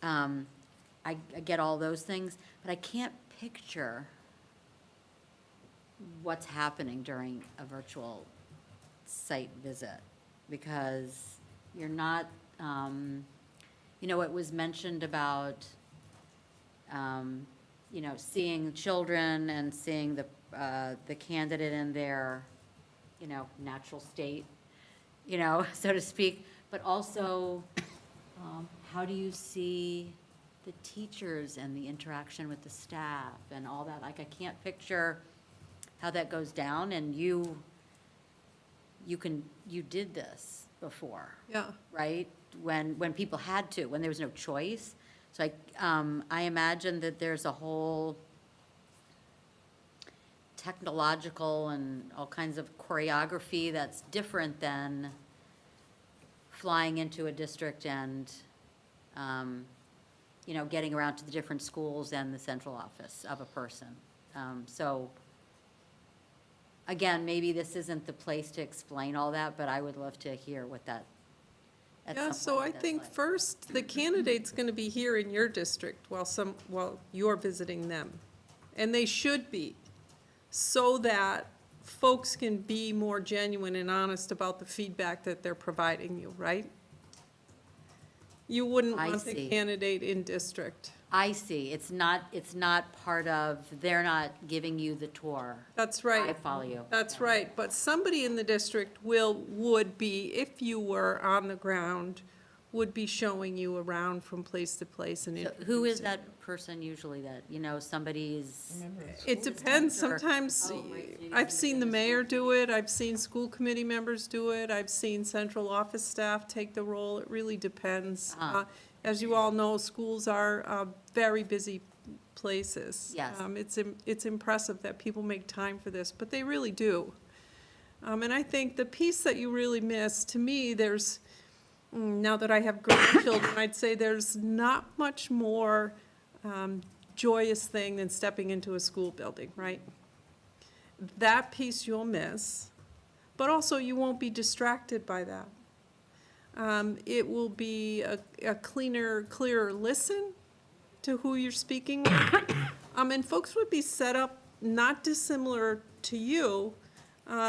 Speaker 10: I get all those things, but I can't picture what's happening during a virtual site visit, because you're not, it was mentioned about, seeing children and seeing the candidate in their natural state, so to speak, but also, how do you see the teachers and the interaction with the staff and all that? Like, I can't picture how that goes down, and you did this before.
Speaker 8: Yeah.
Speaker 10: Right? When people had to, when there was no choice. So I imagine that there's a whole technological and all kinds of choreography that's different than flying into a district and, getting around to the different schools and the central office of a person. So, again, maybe this isn't the place to explain all that, but I would love to hear what that, at
Speaker 8: Yeah,
Speaker 10: some
Speaker 8: so
Speaker 10: point
Speaker 8: I
Speaker 10: that's
Speaker 8: think
Speaker 10: like.
Speaker 8: first, the candidate's gonna be here in your district while you're visiting them. And they should be, so that folks can be more genuine and honest about the feedback that they're providing you, right? You wouldn't
Speaker 10: I
Speaker 8: want the
Speaker 10: see.
Speaker 8: candidate in district.
Speaker 10: I see. It's not part of, they're not giving you the tour.
Speaker 8: That's right.
Speaker 10: I follow you.
Speaker 8: That's right, but somebody in the district would be, if you were on the ground, would be showing you around from place to place and
Speaker 10: So
Speaker 8: introducing.
Speaker 10: who is that person usually that, somebody's?
Speaker 8: It depends.
Speaker 10: Or-
Speaker 8: Sometimes,
Speaker 10: Oh, right, maybe
Speaker 8: I've
Speaker 10: somebody
Speaker 8: seen
Speaker 10: in
Speaker 8: the
Speaker 10: the
Speaker 8: mayor
Speaker 10: school
Speaker 8: do it, I've seen school committee members do it, I've seen central office staff take the role, it really depends.
Speaker 10: Ah.
Speaker 8: As you all know, schools are very busy places.
Speaker 10: Yes.
Speaker 8: It's impressive that people make time for this, but they really do. And I think the piece that you really miss, to me, now that I have grandchildren, I'd say there's not much more joyous thing than stepping into a school building, right? That piece you'll miss, but also you won't be distracted by that. It will be a clearer listen to who you're speaking with. And folks would be set up not dissimilar to you.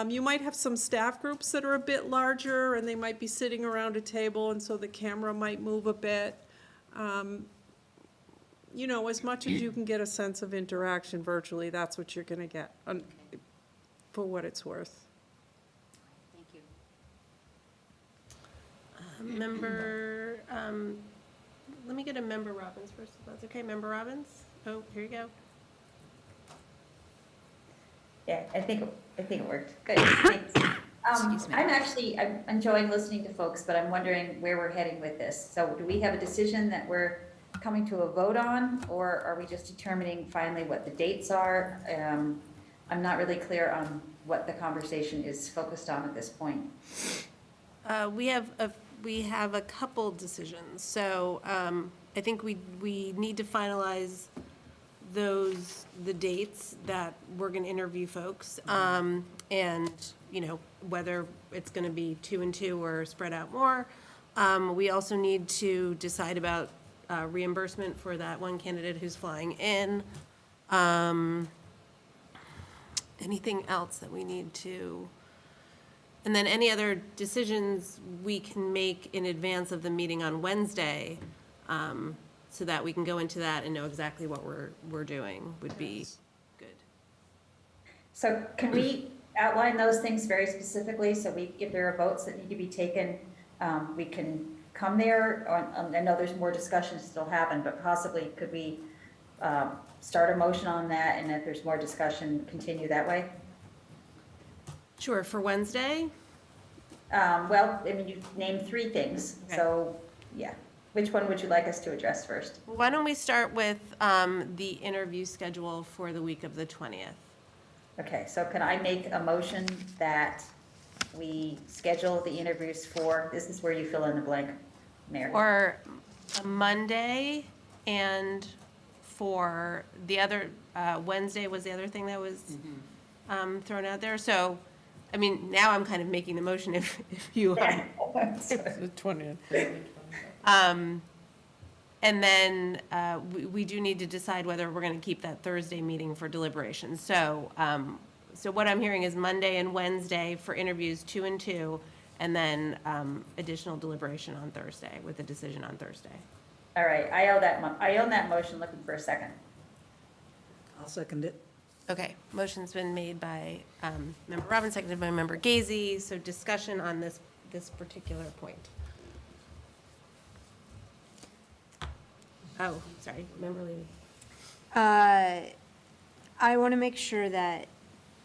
Speaker 8: You might have some staff groups that are a bit larger, and they might be sitting around a table, and so the camera might move a bit. As much as you can get a sense of interaction virtually, that's what you're gonna get, for what it's worth.
Speaker 10: Thank you.
Speaker 1: Member, let me get a Member Robbins first, if that's okay. Member Robbins? Oh, here you go.
Speaker 14: Yeah, I think it worked. Good, thanks. I'm enjoying listening to folks, but I'm wondering where we're heading with this. So do we have a decision that we're coming to a vote on, or are we just determining finally what the dates are? I'm not really clear on what the conversation is focused on at this point.
Speaker 1: We have a couple decisions. So I think we need to finalize the dates that we're going to interview folks, and, whether it's going to be 2 and 2 or spread out more. We also need to decide about reimbursement for that one candidate who's flying in. Anything else that we need to? And then any other decisions we can make in advance of the meeting on Wednesday, so that we can go into that and know exactly what we're doing would be good.
Speaker 14: So can we outline those things very specifically, so if there are votes that need to be taken, we can come there? I know there's more discussion to still happen, but possibly could we start a motion on that, and if there's more discussion, continue that way?
Speaker 1: Sure, for Wednesday?
Speaker 14: Well, you've named 3 things,
Speaker 1: Okay.
Speaker 14: so, yeah. Which one would you like us to address first?
Speaker 1: Why don't we start with the interview schedule for the week of the 20th?
Speaker 14: Okay, so can I make a motion that we schedule the interviews for, this is where you fill in the blank, Mary.
Speaker 1: Or a Monday, and for the other, Wednesday was the other thing that was thrown out there. So, now I'm kind of making the motion if you.
Speaker 11: The 20th.
Speaker 1: And then we do need to decide whether we're going to keep that Thursday meeting for deliberation. So, so what I'm hearing is Monday and Wednesday for interviews 2 and 2, and then additional deliberation on Thursday with a decision on Thursday.
Speaker 14: All right, I own that motion, looking for a second.
Speaker 3: I'll second it.
Speaker 1: Okay, motion's been made by Member Robbins, seconded by Member Gazy. So discussion on this particular point. Oh, sorry, Member Levy.
Speaker 5: I want to make sure that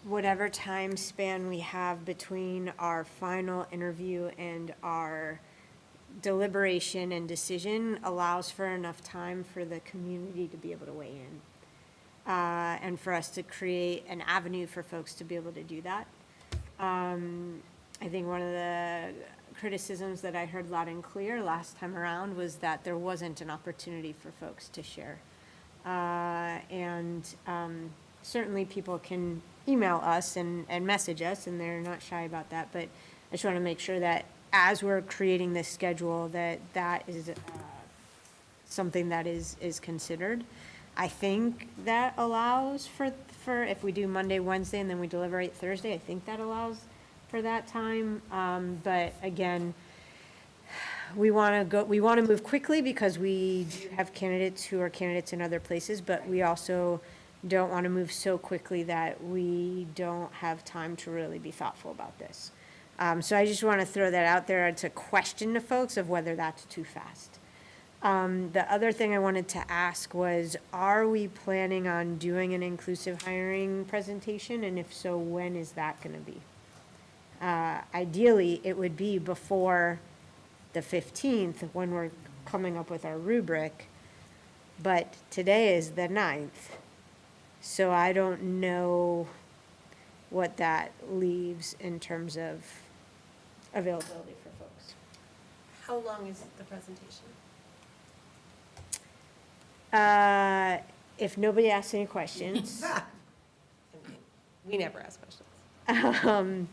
Speaker 5: whatever time span we have between our final interview and our deliberation and decision allows for enough time for the community to be able to weigh in. And for us to create an avenue for folks to be able to do that. I think one of the criticisms that I heard loud and clear last time around was that there wasn't an opportunity for folks to share. Certainly people can email us and message us, and they're not shy about that, but I just want to make sure that as we're creating this schedule, that is something that is considered. I think that allows for if we do Monday, Wednesday, and then we deliberate Thursday, I think that allows for that time. But again, we want to move quickly because we do have candidates who are candidates in other places, but we also don't want to move so quickly that we don't have time to really be thoughtful about this. So I just want to throw that out there. It's a question to folks of whether that's too fast. The other thing I wanted to ask was, are we planning on doing an inclusive hiring presentation? And if so, when is that going to be? Ideally, it would be before the 15th when we're coming up with our rubric, but today is the 9th. So I don't know what that leaves in terms of availability for folks.
Speaker 1: How long is the presentation?
Speaker 5: If nobody asks any questions,
Speaker 1: We never ask questions.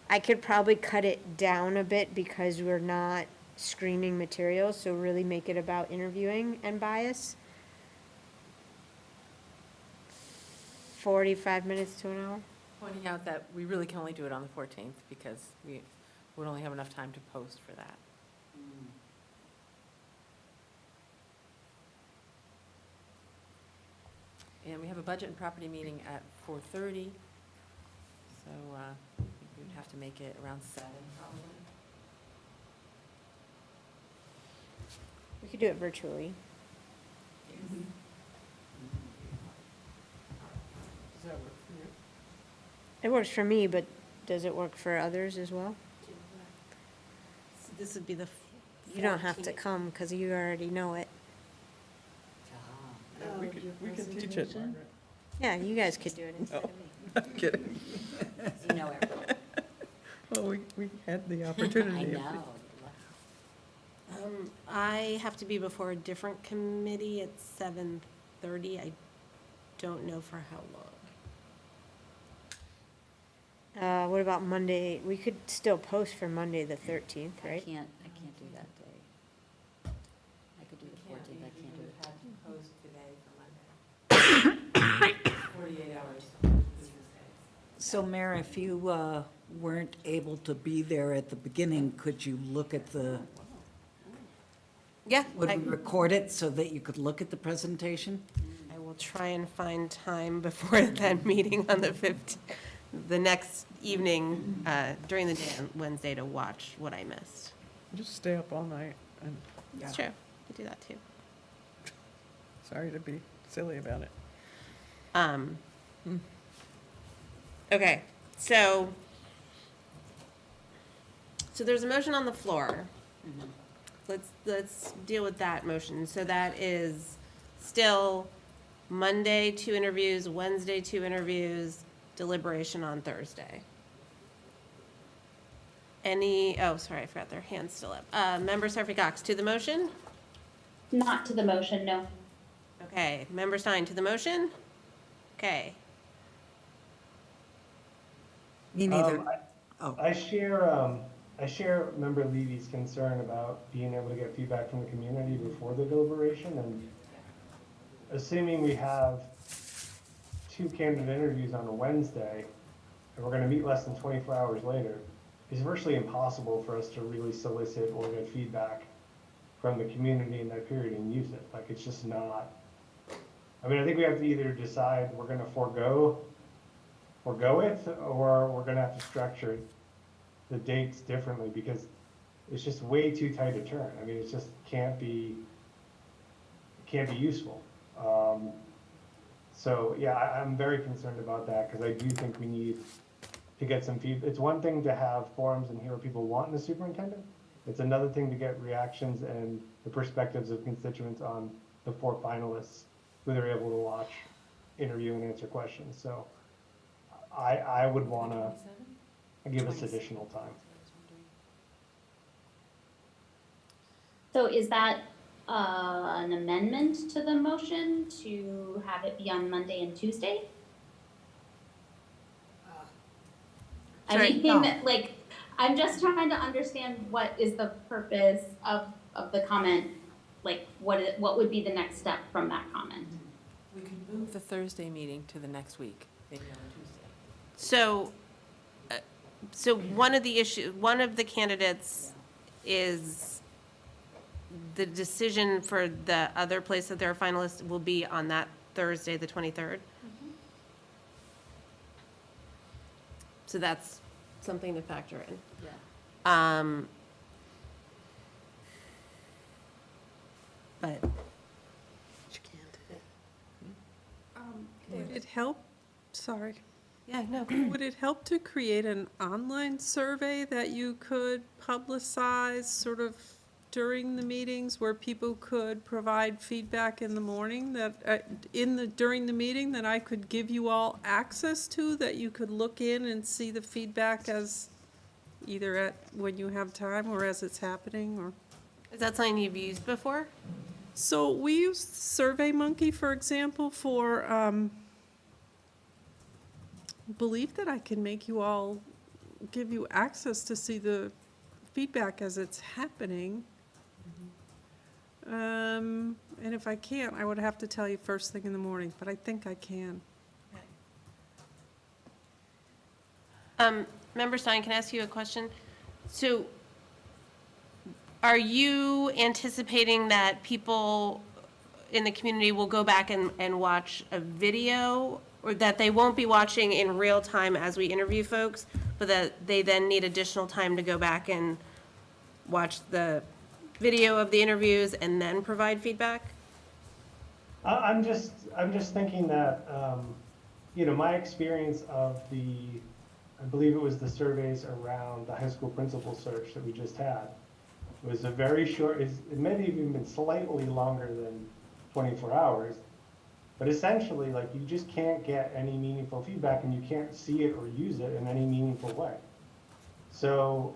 Speaker 5: I could probably cut it down a bit because we're not screening materials, so really make it about interviewing and bias. 45 minutes to an hour.
Speaker 16: Pointing out that we really can only do it on the 14th because we would only have enough time to post for that. And we have a budget and property meeting at 4:30, so I think we would have to make it around 7 probably.
Speaker 5: We could do it virtually.
Speaker 11: Does that work for you?
Speaker 5: It works for me, but does it work for others as well?
Speaker 1: So this would be the.
Speaker 5: You don't have to
Speaker 1: 14th.
Speaker 5: come because you already know it.
Speaker 11: Yeah, we can teach it, Margaret.
Speaker 5: Yeah, you guys could do it instead of me.
Speaker 11: I'm kidding.
Speaker 10: You know everyone.
Speaker 11: Well, we had the opportunity.
Speaker 10: I know.
Speaker 1: I have to be before a different committee at 7:30. I don't know for how long.
Speaker 5: What about Monday? We could still post for Monday, the 13th,
Speaker 10: I
Speaker 5: right?
Speaker 10: can't do that day. I could do the 14th, I can't do it.
Speaker 16: Had to post today for Monday. 48 hours business days.
Speaker 3: So Mayor, if you weren't able to be there at the beginning, could you look at the,
Speaker 1: Yeah,
Speaker 3: would we record it so that you could look at the presentation?
Speaker 1: I will try and find time before that meeting on the 15th, the next evening, during the day on Wednesday to watch what I missed.
Speaker 11: Just stay up all night, and
Speaker 1: It's true, I do that too.
Speaker 11: sorry to be silly about it.
Speaker 1: Okay, so there's a motion on the floor. Let's deal with that motion. So that is still Monday, 2 interviews, Wednesday, 2 interviews, deliberation on Thursday. Sorry, I forgot their hand's still up. Member Seraphy Cox, to the motion?
Speaker 4: Not to the motion, no.
Speaker 1: Okay, Member Stein, to the motion? Okay.
Speaker 3: Me neither.
Speaker 15: I share Member Levy's concern about being able to get feedback from the community before the deliberation, and assuming we have 2 candidate interviews on a Wednesday, and we're gonna meet less than 24 hours later, it's virtually impossible for us to really solicit or get feedback from the community in that period and use it. Like, it's just not, I mean, I think we have to either decide we're gonna forego forego it, or we're gonna have to structure the dates differently, because it's just way too tight a turn. I mean, it just can't be useful. So, yeah, I'm very concerned about that, because I do think we need to get some feedback. It's one thing to have forums and hear what people want in the superintendent. It's another thing to get reactions and the perspectives of constituents on the 4 finalists who they're able to watch, interview, and answer questions. So I would want to give us additional time.
Speaker 4: So is that an amendment to the motion to have it be on Monday and Tuesday? I
Speaker 1: Sorry,
Speaker 4: mean,
Speaker 1: no.
Speaker 4: like, I'm just trying to understand what is the purpose of the comment, like, what would be the next step from that comment?
Speaker 16: We could move the Thursday meeting to the next week, maybe on Tuesday.
Speaker 1: So one of the candidates is the decision for the other place that they're finalists will be on that Thursday, the 23rd. So that's something to factor in.
Speaker 16: Yeah.
Speaker 1: But
Speaker 8: Would it help, sorry.
Speaker 1: Yeah, no.
Speaker 8: Would it help to create an online survey that you could publicize sort of during the meetings, where people could provide feedback in the morning that, during the meeting, that I could give you all access to, that you could look in and see the feedback as either when you have time or as it's happening, or?
Speaker 1: Is that something you've used before?
Speaker 8: So we used SurveyMonkey, for example, for, believe that I can give you access to see the feedback as it's happening. And if I can't, I would have to tell you first thing in the morning, but I think I can.
Speaker 1: Member Stein, can I ask you a question? So are you anticipating that people in the community will go back and watch a video, or that they won't be watching in real time as we interview folks, but that they then need additional time to go back and watch the video of the interviews and then provide feedback?
Speaker 15: I'm just thinking that, my experience of I believe it was the surveys around the high school principal search that we just had, was a very short, it may have even been slightly longer than 24 hours, but essentially, like, you just can't get any meaningful feedback, and you can't see it or use it in any meaningful way. So,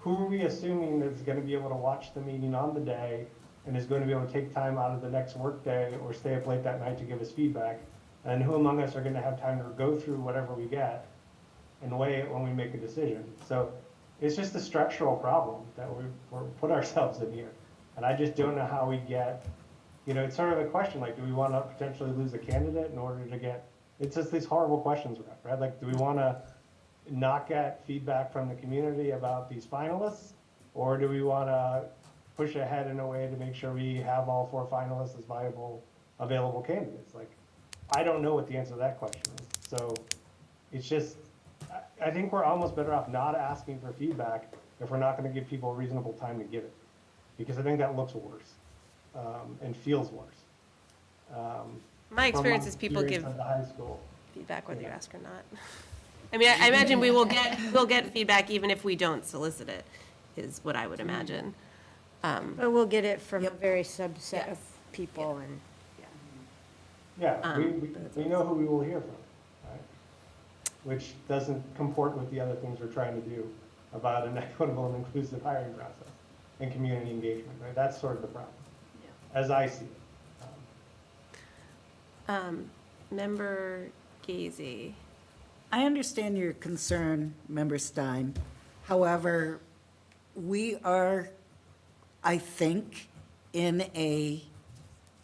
Speaker 15: who are we assuming that's going to be able to watch the meeting on the day and is going to be able to take time out of the next work day or stay up late that night to give us feedback? And who among us are going to have time to go through whatever we get and weigh it when we make a decision? So it's just a structural problem that we're put ourselves in here. And I just don't know how we get, it's sort of a question, like, do we want to potentially lose a candidate in order to get, it's just these horrible questions, right? Like, do we want to not get feedback from the community about these finalists? Or do we want to push ahead in a way to make sure we have all 4 finalists as viable, available candidates? Like, I don't know what the answer to that question is. So it's just, I think we're almost better off not asking for feedback if we're not going to give people a reasonable time to give it. Because I think that looks worse and feels worse.
Speaker 1: My experience is people give
Speaker 15: From the high school.
Speaker 1: feedback whether you ask or not. I mean, I imagine we'll get feedback even if we don't solicit it, is what I would imagine.
Speaker 5: But we'll get it from a very subset of people and.
Speaker 15: Yeah, we know who we will hear from, right? Which doesn't comport with the other things we're trying to do about an equitable and inclusive hiring process and community engagement, right? That's sort of the problem, as I see it.
Speaker 1: Member Gazy.
Speaker 3: I understand your concern, Member Stein. However, we are, I think, in a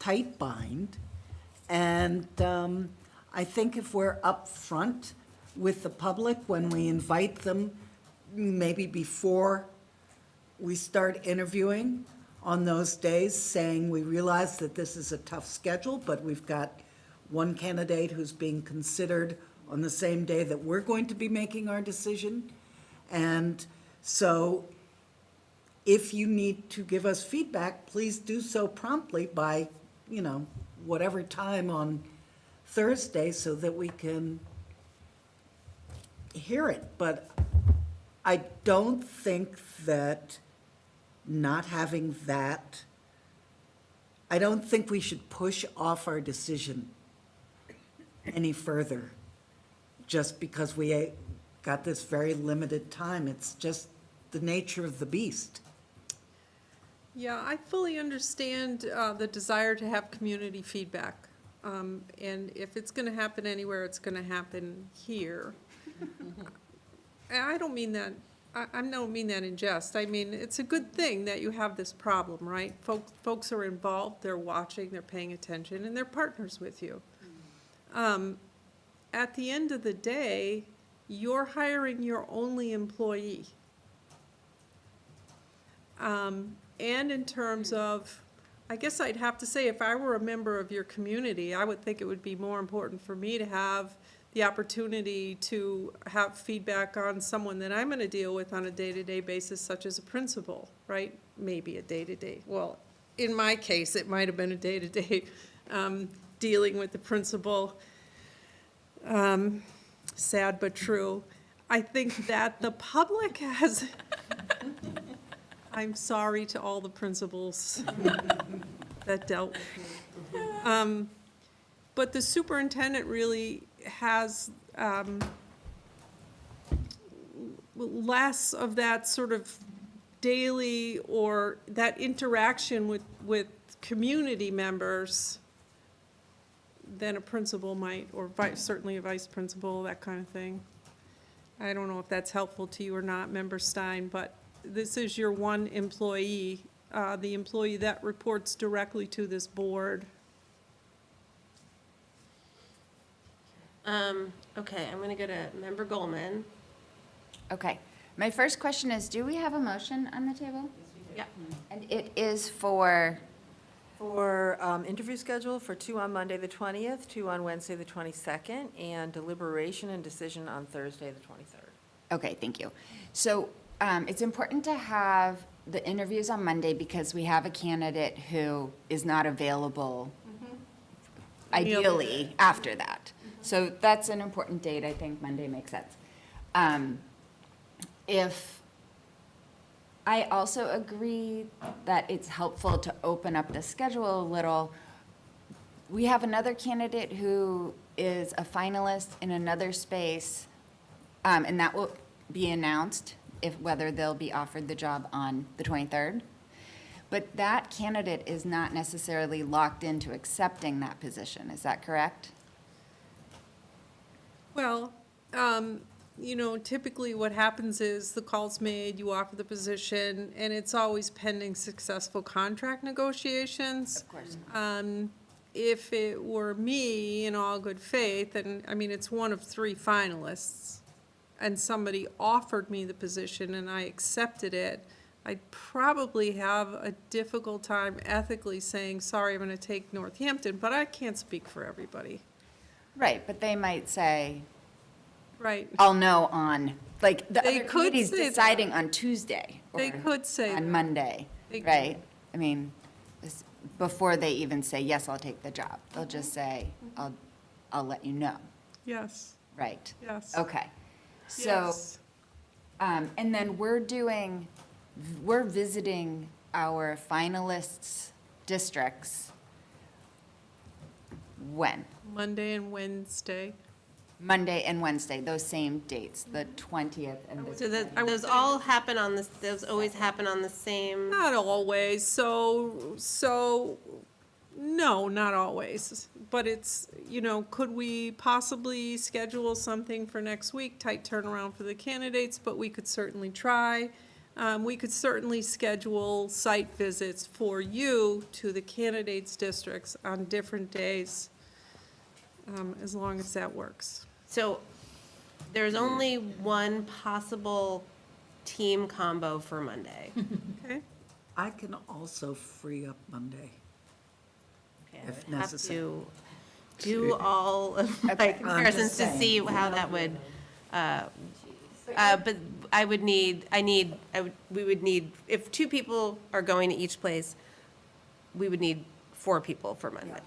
Speaker 3: tight bind. And I think if we're upfront with the public when we invite them, maybe before we start interviewing on those days, saying we realize that this is a tough schedule, but we've got one candidate who's being considered on the same day that we're going to be making our decision. And so if you need to give us feedback, please do so promptly by, whatever time on Thursday so that we can hear it. But I don't think that not having that, I don't think we should push off our decision any further just because we got this very limited time. It's just the nature of the beast.
Speaker 8: Yeah, I fully understand the desire to have community feedback. And if it's going to happen anywhere, it's going to happen here. And I don't mean that, I don't mean that in jest. I mean, it's a good thing that you have this problem, right? Folks are involved, they're watching, they're paying attention, and they're partners with you. At the end of the day, you're hiring your only employee. And in terms of, I guess I'd have to say, if I were a member of your community, I would think it would be more important for me to have the opportunity to have feedback on someone that I'm going to deal with on a day-to-day basis, such as a principal, right? Maybe a day-to-day. Well, in my case, it might have been a day-to-day dealing with the principal. Sad but true. I think that the public has, I'm sorry to all the principals that dealt with me. But the superintendent really has less of that sort of daily or that interaction with community members than a principal might, or certainly a vice principal, that kind of thing. I don't know if that's helpful to you or not, Member Stein, but this is your one employee, the employee that reports directly to this board.
Speaker 1: Okay, I'm gonna go to Member Goldman.
Speaker 18: Okay. My first question is, do we have a motion on the table?
Speaker 1: Yeah.
Speaker 18: And it is for,
Speaker 2: Interview schedule for 2 on Monday, the 20th, 2 on Wednesday, the 22nd, and deliberation and decision on Thursday, the 23rd.
Speaker 18: okay, thank you. So it's important to have the interviews on Monday because we have a candidate who is not available ideally after that. So that's an important date. I think Monday makes sense. If I also agree that it's helpful to open up the schedule a little. We have another candidate who is a finalist in another space, and that will be announced whether they'll be offered the job on the 23rd. But that candidate is not necessarily locked into accepting that position. Is that correct?
Speaker 8: Well, typically what happens is the call's made, you offer the position, and it's always pending successful contract negotiations.
Speaker 18: Of course.
Speaker 8: If it were me, in all good faith, and, it's one of 3 finalists, and somebody offered me the position and I accepted it, I'd probably have a difficult time ethically saying, sorry, I'm going to take Northampton, but I can't speak for everybody.
Speaker 18: Right, but they might say,
Speaker 8: right,
Speaker 18: I'll know on, like, the
Speaker 8: They
Speaker 18: other
Speaker 8: could
Speaker 18: committee's
Speaker 8: say
Speaker 18: deciding on Tuesday.
Speaker 8: They
Speaker 18: or
Speaker 8: could say
Speaker 18: on
Speaker 8: that.
Speaker 18: Monday,
Speaker 8: They could.
Speaker 18: right? Before they even say, yes, I'll take the job. They'll just say, I'll let you know.
Speaker 8: Yes,
Speaker 18: Right.
Speaker 8: yes.
Speaker 18: Okay. So,
Speaker 8: Yes.
Speaker 18: and then we're visiting our finalists' districts when?
Speaker 8: Monday and Wednesday.
Speaker 18: Monday and Wednesday, those same dates, the 20th and the.
Speaker 1: So those all happen on this, those always happen on the same,
Speaker 8: Not always, so, no, not always. But it's, could we possibly schedule something for next week? Tight turnaround for the candidates, but we could certainly try. We could certainly schedule site visits for you to the candidates' districts on different days, as long as that works.
Speaker 1: so there's only one possible team combo for Monday.
Speaker 8: Okay?
Speaker 3: I can also free up Monday
Speaker 1: Okay, I
Speaker 3: if
Speaker 1: would have
Speaker 3: necessary.
Speaker 1: to do all of my comparisons to see how that would, but I would need, we would need, if 2 people are going to each place, we would need 4 people for Monday.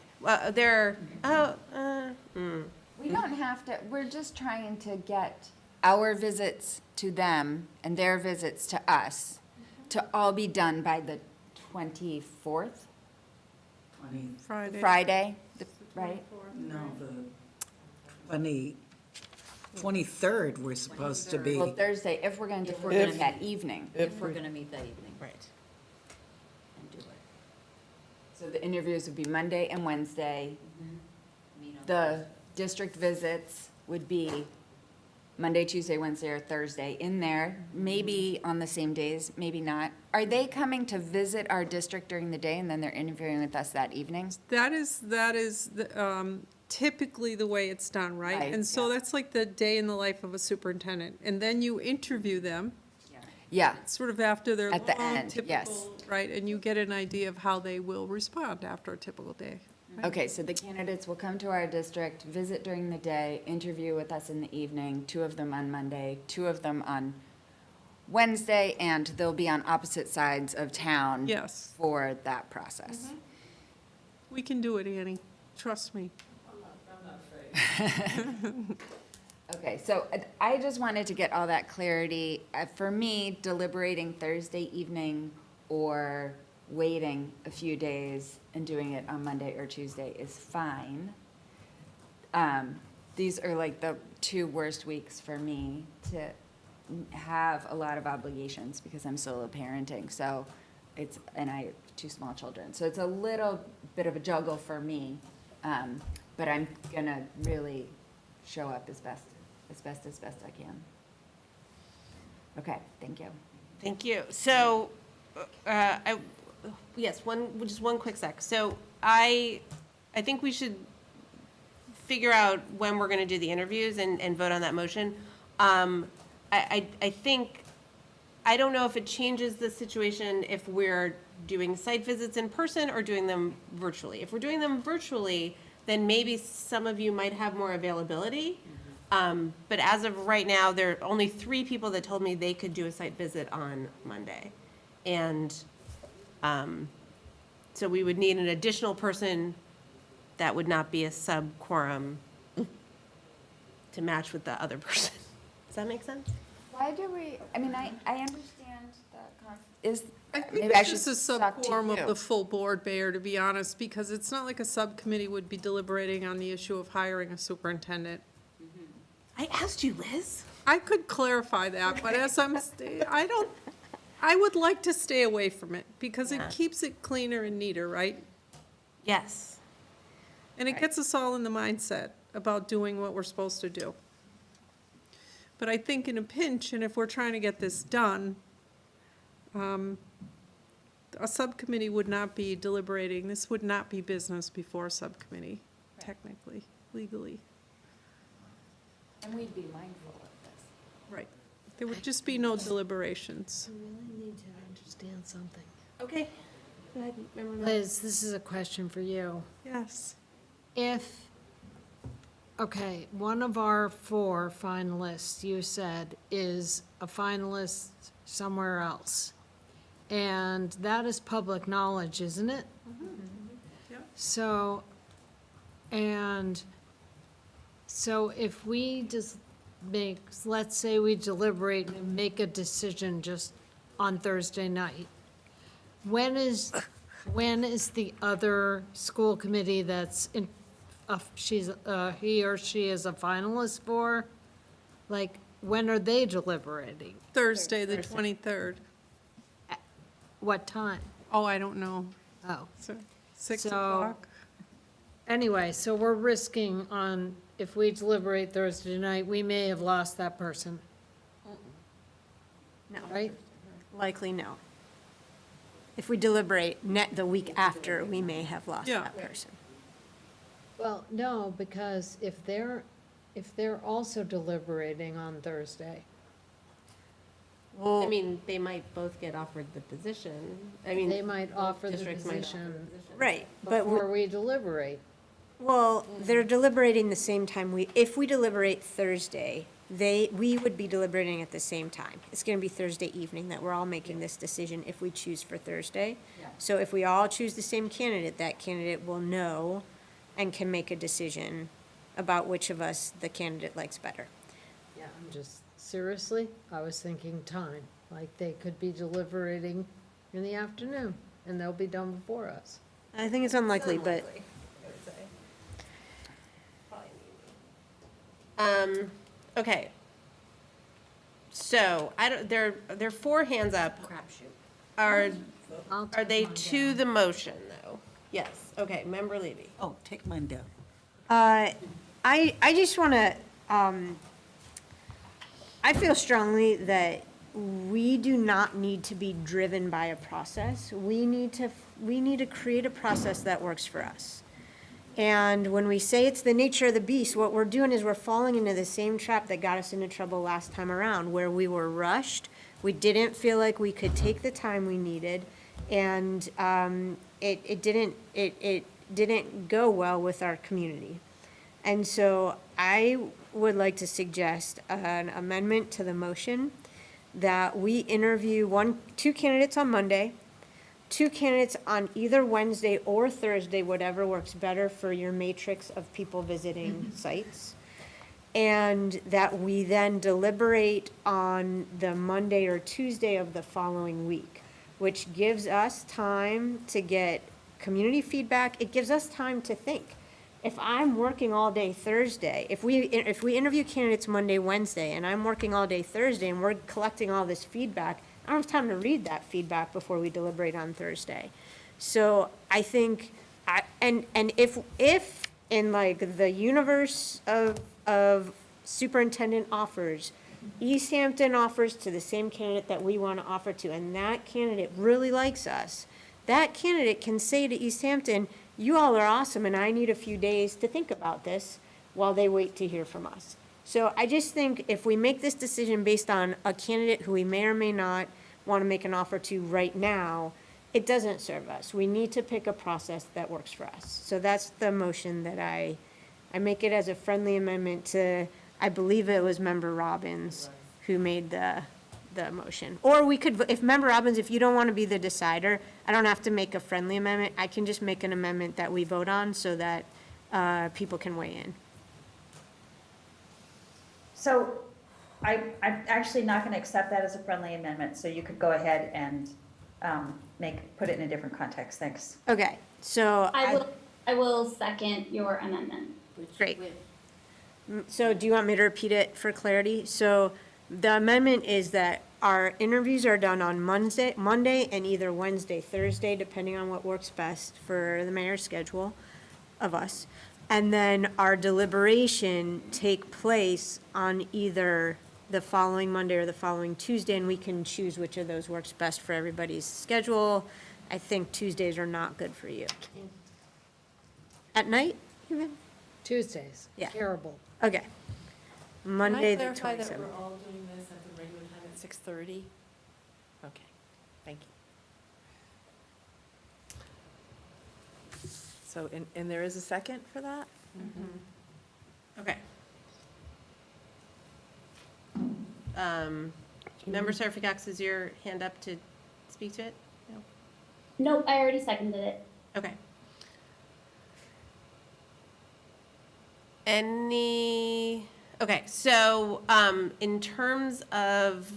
Speaker 18: We don't have to, we're just trying to get our visits to them and their visits to us to all be done by the 24th, Friday, right?
Speaker 3: No, the 23rd, we're supposed to be.
Speaker 18: Well, Thursday, if we're going to do it that evening.
Speaker 10: If we're gonna meet that evening.
Speaker 1: Right.
Speaker 10: And do it.
Speaker 18: So the interviews would be Monday and Wednesday.
Speaker 10: Meet on
Speaker 18: The district visits would be Monday, Tuesday, Wednesday, or Thursday in there, maybe on the same days, maybe not. Are they coming to visit our district during the day and then they're interviewing with us that evening?
Speaker 8: That is typically the way it's done, right?
Speaker 18: Right,
Speaker 8: And so that's like the day in the life of a superintendent. And then you interview them
Speaker 18: Yeah,
Speaker 8: sort of after their
Speaker 18: At the
Speaker 8: long,
Speaker 18: end, yes.
Speaker 8: typical, right? And you get an idea of how they will respond after a typical day.
Speaker 18: okay, so the candidates will come to our district, visit during the day, interview with us in the evening, 2 of them on Monday, 2 of them on Wednesday, and they'll be on opposite sides of town
Speaker 8: Yes,
Speaker 18: for that process.
Speaker 8: we can do it, Annie. Trust me.
Speaker 18: Okay, so I just wanted to get all that clarity. For me, deliberating Thursday evening or waiting a few days and doing it on Monday or Tuesday is fine. These are like the 2 worst weeks for me to have a lot of obligations because I'm solo parenting, so and I have 2 small children. So it's a little bit of a juggle for me, but I'm gonna really show up as best I can. Okay, thank you.
Speaker 1: Thank you. So, yes, just one quick sec. So I think we should figure out when we're going to do the interviews and vote on that motion. I think, I don't know if it changes the situation if we're doing site visits in person or doing them virtually. If we're doing them virtually, then maybe some of you might have more availability. But as of right now, there are only 3 people that told me they could do a site visit on Monday. And so we would need an additional person that would not be a sub-quorum to match with the other person. Does that make sense?
Speaker 18: Why do we, I mean, I understand the,
Speaker 8: I think
Speaker 18: maybe I
Speaker 8: it's
Speaker 18: should
Speaker 8: just a
Speaker 18: talk to
Speaker 8: sub-quorum of
Speaker 18: you.
Speaker 8: the full board, Mayor, to be honest, because it's not like a subcommittee would be deliberating on the issue of hiring a superintendent.
Speaker 1: I asked you, Liz.
Speaker 8: I could clarify that, but as I would like to stay away from it because it keeps it cleaner and neater, right?
Speaker 1: Yes.
Speaker 8: And it gets us all in the mindset about doing what we're supposed to do. But I think in a pinch, and if we're trying to get this done, a subcommittee would not be deliberating. This would not be business before a subcommittee, technically, legally.
Speaker 18: And we'd be mindful of this.
Speaker 8: Right. There would just be no deliberations.
Speaker 9: I really need to understand something.
Speaker 1: Okay. Go ahead.
Speaker 9: Liz, this is a question for you.
Speaker 8: Yes.
Speaker 9: Okay, one of our 4 finalists, you said, is a finalist somewhere else. And that is public knowledge, isn't it?
Speaker 8: Yep.
Speaker 9: So if we just let's say we deliberate and make a decision just on Thursday night, when is the other school committee that's he or she is a finalist for? Like, when are they deliberating?
Speaker 8: Thursday, the 23rd.
Speaker 9: What time?
Speaker 8: Oh, I don't know.
Speaker 9: Oh.
Speaker 8: So 6
Speaker 9: So-
Speaker 8: o'clock?
Speaker 9: Anyway, so we're risking on, if we deliberate Thursday night, we may have lost that person,
Speaker 5: No,
Speaker 9: right?
Speaker 5: likely no. If we deliberate the week after, we may have lost
Speaker 8: Yeah.
Speaker 5: that person.
Speaker 9: Well, no, because if they're also deliberating on Thursday,
Speaker 1: I mean, they might both get offered the position. I mean,
Speaker 9: they might
Speaker 1: both
Speaker 9: offer the
Speaker 1: districts might offer
Speaker 9: position
Speaker 5: Right, but
Speaker 9: before we deliberate.
Speaker 5: Well, they're deliberating the same time if we deliberate Thursday, we would be deliberating at the same time. It's gonna be Thursday evening that we're all making this decision if we choose for Thursday.
Speaker 10: Yeah.
Speaker 5: So if we all choose the same candidate, that candidate will know and can make a decision about which of us the candidate likes better.
Speaker 9: Yeah, I'm just, seriously, I was thinking time, like they could be deliberating in the afternoon, and they'll be done before us.
Speaker 5: I think it's unlikely, but.
Speaker 1: Okay. So, there are 4 hands up.
Speaker 10: Crapshoot.
Speaker 1: Are they to the motion, though? Yes, okay, Member Levy.
Speaker 3: Oh, take mine down.
Speaker 5: I just want to, I feel strongly that we do not need to be driven by a process. We need to create a process that works for us. And when we say it's the nature of the beast, what we're doing is we're falling into the same trap that got us into trouble last time around, where we were rushed, we didn't feel like we could take the time we needed, and it didn't go well with our community. And so I would like to suggest an amendment to the motion that we interview 2 candidates on Monday, 2 candidates on either Wednesday or Thursday, whatever works better for your matrix of people visiting sites. And that we then deliberate on the Monday or Tuesday of the following week, which gives us time to get community feedback. It gives us time to think. If I'm working all day Thursday, if we interview candidates Monday, Wednesday, and I'm working all day Thursday and we're collecting all this feedback, I don't have time to read that feedback before we deliberate on Thursday. So I think, and if in like the universe of superintendent offers, East Hampton offers to the same candidate that we want to offer to, and that candidate really likes us, that candidate can say to East Hampton, you all are awesome and I need a few days to think about this while they wait to hear from us. So I just think if we make this decision based on a candidate who we may or may not want to make an offer to right now, it doesn't serve us. We need to pick a process that works for us. So that's the motion that I make it as a friendly amendment to, I believe it was Member Robbins who made the motion. Or we could, if Member Robbins, if you don't want to be the decider, I don't have to make a friendly amendment. I can just make an amendment that we vote on so that people can weigh in.
Speaker 14: So I'm actually not going to accept that as a friendly amendment, so you could go ahead and put it in a different context. Thanks.
Speaker 5: Okay, so.
Speaker 4: I will second your amendment.
Speaker 5: Great. So do you want me to repeat it for clarity? So the amendment is that our interviews are done on Monday and either Wednesday, Thursday, depending on what works best for the mayor's schedule of us. And then our deliberation take place on either the following Monday or the following Tuesday, and we can choose which of those works best for everybody's schedule. I think Tuesdays are not good for you. At night, even?
Speaker 9: Tuesdays,
Speaker 5: Yeah.
Speaker 9: terrible.
Speaker 5: Okay. Monday, the
Speaker 16: Can I clarify that
Speaker 5: 27th.
Speaker 16: we're all doing this at the regular time at 6:30? Okay, thank you. So, and there is a second for that?
Speaker 1: Okay. Member Seraphy, is your hand up to speak to it? No?
Speaker 4: Nope, I already seconded it.
Speaker 1: Okay. Okay, so, in terms of,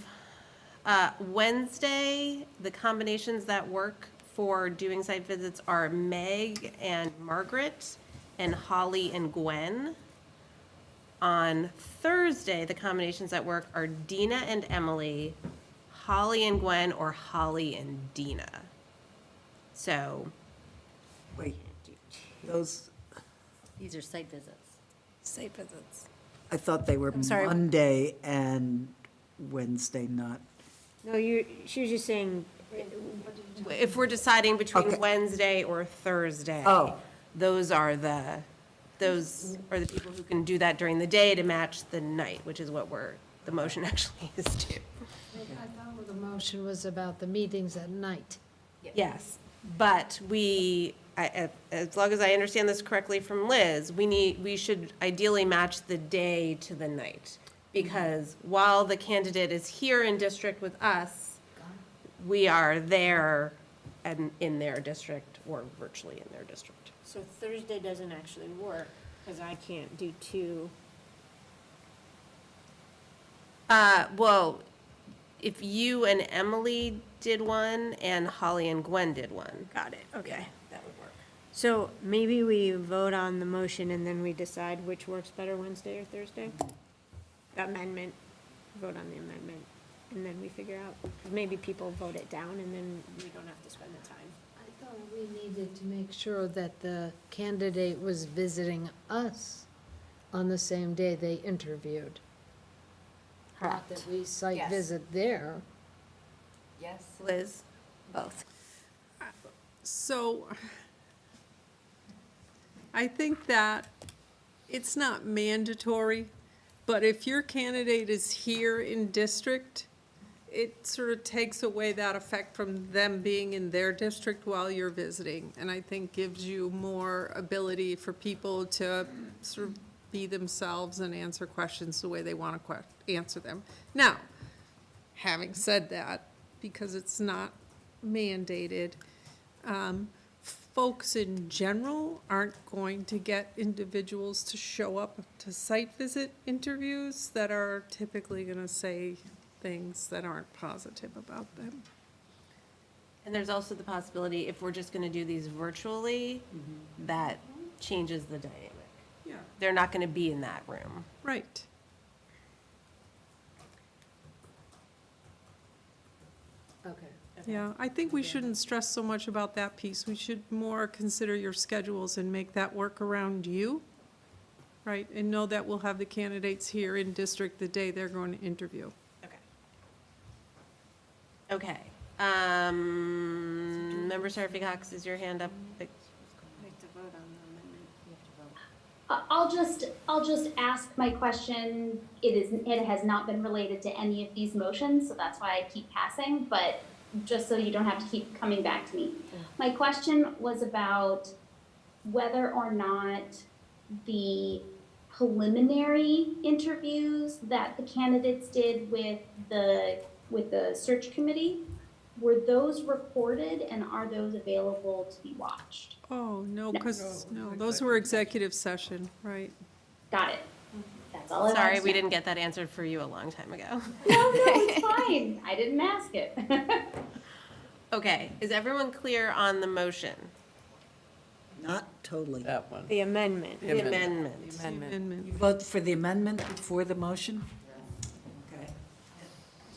Speaker 1: Wednesday, the combinations that work for doing site visits are Meg and Margaret and Holly and Gwen. On Thursday, the combinations that work are Dina and Emily, Holly and Gwen, or Holly and Dina. So.
Speaker 3: Wait, those,
Speaker 10: These are site visits.
Speaker 1: Site visits.
Speaker 3: I thought they were
Speaker 1: sorry.
Speaker 3: Monday and Wednesday, not,
Speaker 5: No, she was just saying,
Speaker 1: If we're deciding between
Speaker 3: Okay.
Speaker 1: Wednesday or Thursday.
Speaker 3: Oh.
Speaker 1: Those are the people who can do that during the day to match the night, which is what the motion actually is to.
Speaker 9: I thought the motion was about the meetings at night.
Speaker 1: Yes, but we as long as I understand this correctly from Liz, we should ideally match the day to the night. Because while the candidate is here in district with us, we are there and in their district or virtually in their district.
Speaker 5: So Thursday doesn't actually work, because I can't do two.
Speaker 1: Well, if you and Emily did one and Holly and Gwen did one.
Speaker 5: Got it, okay.
Speaker 1: That would work.
Speaker 5: So maybe we vote on the motion and then we decide which works better, Wednesday or Thursday? Amendment, vote on the amendment, and then we figure out, 'cause maybe people vote it down and then we don't have to spend the time.
Speaker 9: I thought we needed to make sure that the candidate was visiting us on the same day they interviewed. Not that we site
Speaker 10: Yes.
Speaker 9: visit there.
Speaker 10: Yes.
Speaker 1: Liz? Both.
Speaker 8: So I think that it's not mandatory, but if your candidate is here in district, it sort of takes away that effect from them being in their district while you're visiting. And I think gives you more ability for people to sort of be themselves and answer questions the way they want to answer them. Now, having said that, because it's not mandated, folks in general aren't going to get individuals to show up to site visit interviews that are typically going to say things that aren't positive about them.
Speaker 1: And there's also the possibility, if we're just gonna do these virtually, that changes the dynamic.
Speaker 8: Yeah.
Speaker 1: They're not gonna be in that room.
Speaker 8: Right.
Speaker 9: Okay.
Speaker 8: Yeah, I think we shouldn't stress so much about that piece. We should more consider your schedules and make that work around you, right? And know that we'll have the candidates here in district the day they're going to interview.
Speaker 1: Okay. Member Seraphy Cox, is your hand up?
Speaker 4: I'll just ask my question. It has not been related to any of these motions, so that's why I keep passing, but just so you don't have to keep coming back to me. My question was about whether or not the preliminary interviews that the candidates did with the search committee, were those recorded and are those available to be watched?
Speaker 8: Oh, no, because, no, those were executive session, right?
Speaker 4: Got it. That's all I
Speaker 1: Sorry,
Speaker 4: wanted
Speaker 1: we
Speaker 4: to know.
Speaker 1: didn't get that answered for you a long time ago.
Speaker 4: No, it's fine. I didn't ask it.
Speaker 1: Okay, is everyone clear on the motion?
Speaker 3: Not totally.
Speaker 11: That one.
Speaker 5: The amendment.
Speaker 1: The amendment.
Speaker 8: Amendment.
Speaker 3: You vote for the amendment before the motion? Okay.
Speaker 1: Do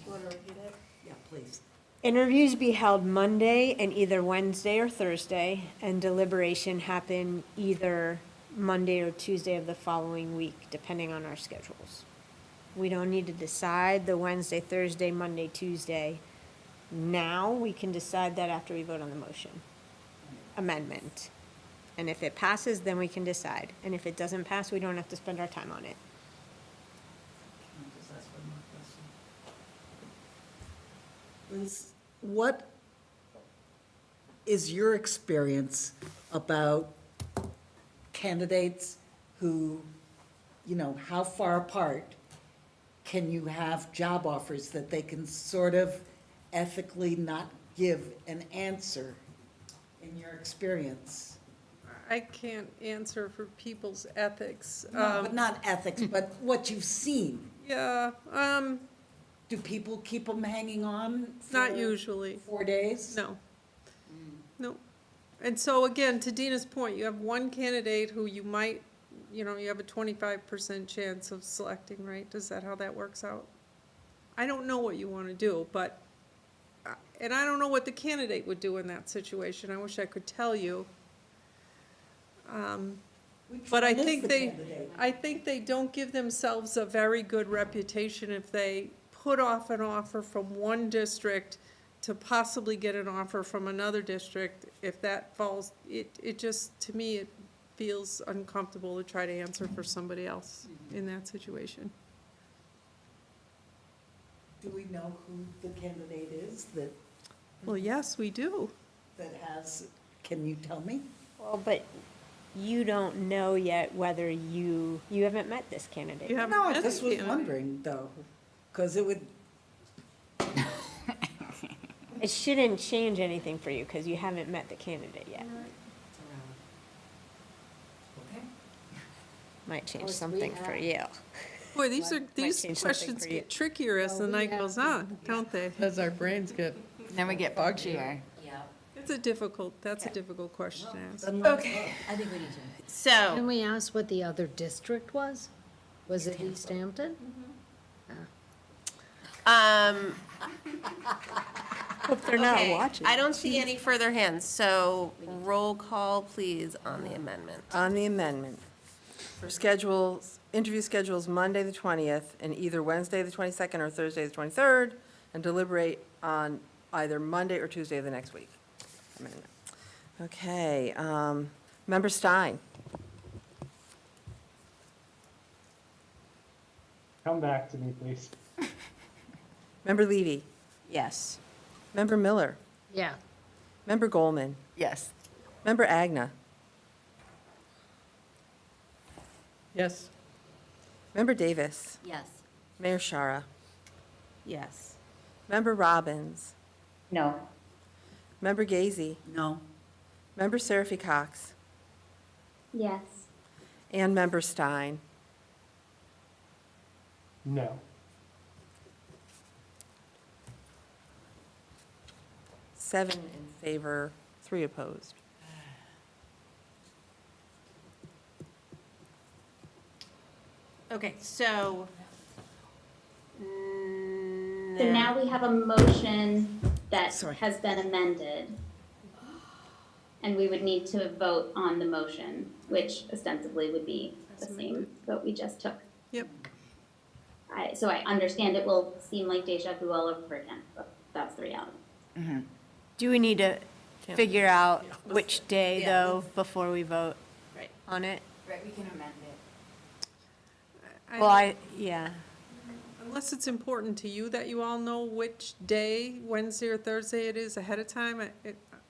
Speaker 1: you want to repeat it?
Speaker 3: Yeah, please.
Speaker 5: Interviews be held Monday and either Wednesday or Thursday, and deliberation happen either Monday or Tuesday of the following week, depending on our schedules. We don't need to decide the Wednesday, Thursday, Monday, Tuesday. Now, we can decide that after we vote on the motion. Amendment. And if it passes, then we can decide. And if it doesn't pass, we don't have to spend our time on it.
Speaker 3: Can I just ask one more question? Liz, what is your experience about candidates who, how far apart can you have job offers that they can sort of ethically not give an answer in your experience?
Speaker 8: I can't answer for people's ethics.
Speaker 3: No, but not ethics, but what you've seen.
Speaker 8: Yeah,
Speaker 3: Do people keep them hanging on for
Speaker 8: not usually.
Speaker 3: 4 days?
Speaker 8: No. No. And so again, to Dina's point, you have one candidate who you might, you have a 25% chance of selecting, right? Is that how that works out? I don't know what you want to do, but, and I don't know what the candidate would do in that situation. I wish I could tell you. But I think they don't give themselves a very good reputation if they put off an offer from one district to possibly get an offer from another district. If that falls, it just, to me, it feels uncomfortable to try to answer for somebody else in that situation.
Speaker 3: Do we know who the candidate is
Speaker 8: Well, yes, we do.
Speaker 3: that has, can you tell me?
Speaker 5: Well, but you don't know yet whether you haven't met this candidate.
Speaker 8: You haven't
Speaker 3: No, I
Speaker 8: met
Speaker 3: just
Speaker 8: the
Speaker 3: was
Speaker 8: candidate.
Speaker 3: wondering, though, because it would,
Speaker 5: It shouldn't change anything for you because you haven't met the candidate yet. Might change
Speaker 9: course, we
Speaker 5: something for
Speaker 9: have-
Speaker 5: you.
Speaker 8: Boy, these
Speaker 5: change something
Speaker 8: questions
Speaker 5: for you.
Speaker 8: get trickier as the night goes on, don't they?
Speaker 11: As our brains get
Speaker 18: Then we get buggier.
Speaker 8: That's a difficult question to ask.
Speaker 1: Okay.
Speaker 10: I think we need to.
Speaker 9: Can
Speaker 1: So,
Speaker 9: we ask what the other district was? Was it East Hampton?
Speaker 5: Hope they're not
Speaker 1: okay,
Speaker 5: watching.
Speaker 1: I don't see any further hands, so roll call, please, on the amendment.
Speaker 2: On the amendment, for schedules, interview schedules Monday, the 20th, and either Wednesday, the 22nd, or Thursday, the 23rd, and deliberate on either Monday or Tuesday of the next week. Amendment. Okay, Member Stein,
Speaker 15: Come back to me, please.
Speaker 2: Member Levy,
Speaker 5: Yes.
Speaker 2: Member Miller,
Speaker 9: Yeah.
Speaker 2: Member Goldman,
Speaker 18: Yes.
Speaker 2: Member Agna,
Speaker 11: Yes.
Speaker 2: Member Davis,
Speaker 10: Yes.
Speaker 2: Mayor Shara,
Speaker 1: Yes.
Speaker 2: Member Robbins,
Speaker 14: No.
Speaker 2: Member Gazy,
Speaker 3: no.
Speaker 2: Member Seraphy Cox,
Speaker 4: Yes.
Speaker 2: and Member Stein.
Speaker 15: No.
Speaker 2: 7 in favor, 3 opposed.
Speaker 1: Okay, so.
Speaker 4: So now we have a motion that
Speaker 3: Sorry.
Speaker 4: has been amended. And we would need to vote on the motion, which ostensibly would be the same vote we just took.
Speaker 8: Yep.
Speaker 4: So I understand it will seem like deja vu all over again, but that's the reality.
Speaker 5: Do we need to figure out which day,
Speaker 1: Yeah.
Speaker 5: though, before we vote
Speaker 1: Right.
Speaker 5: on it?
Speaker 18: Right, we can amend it.
Speaker 5: Well, yeah.
Speaker 8: Unless it's important to you that you all know which day, Wednesday or Thursday it is ahead of time,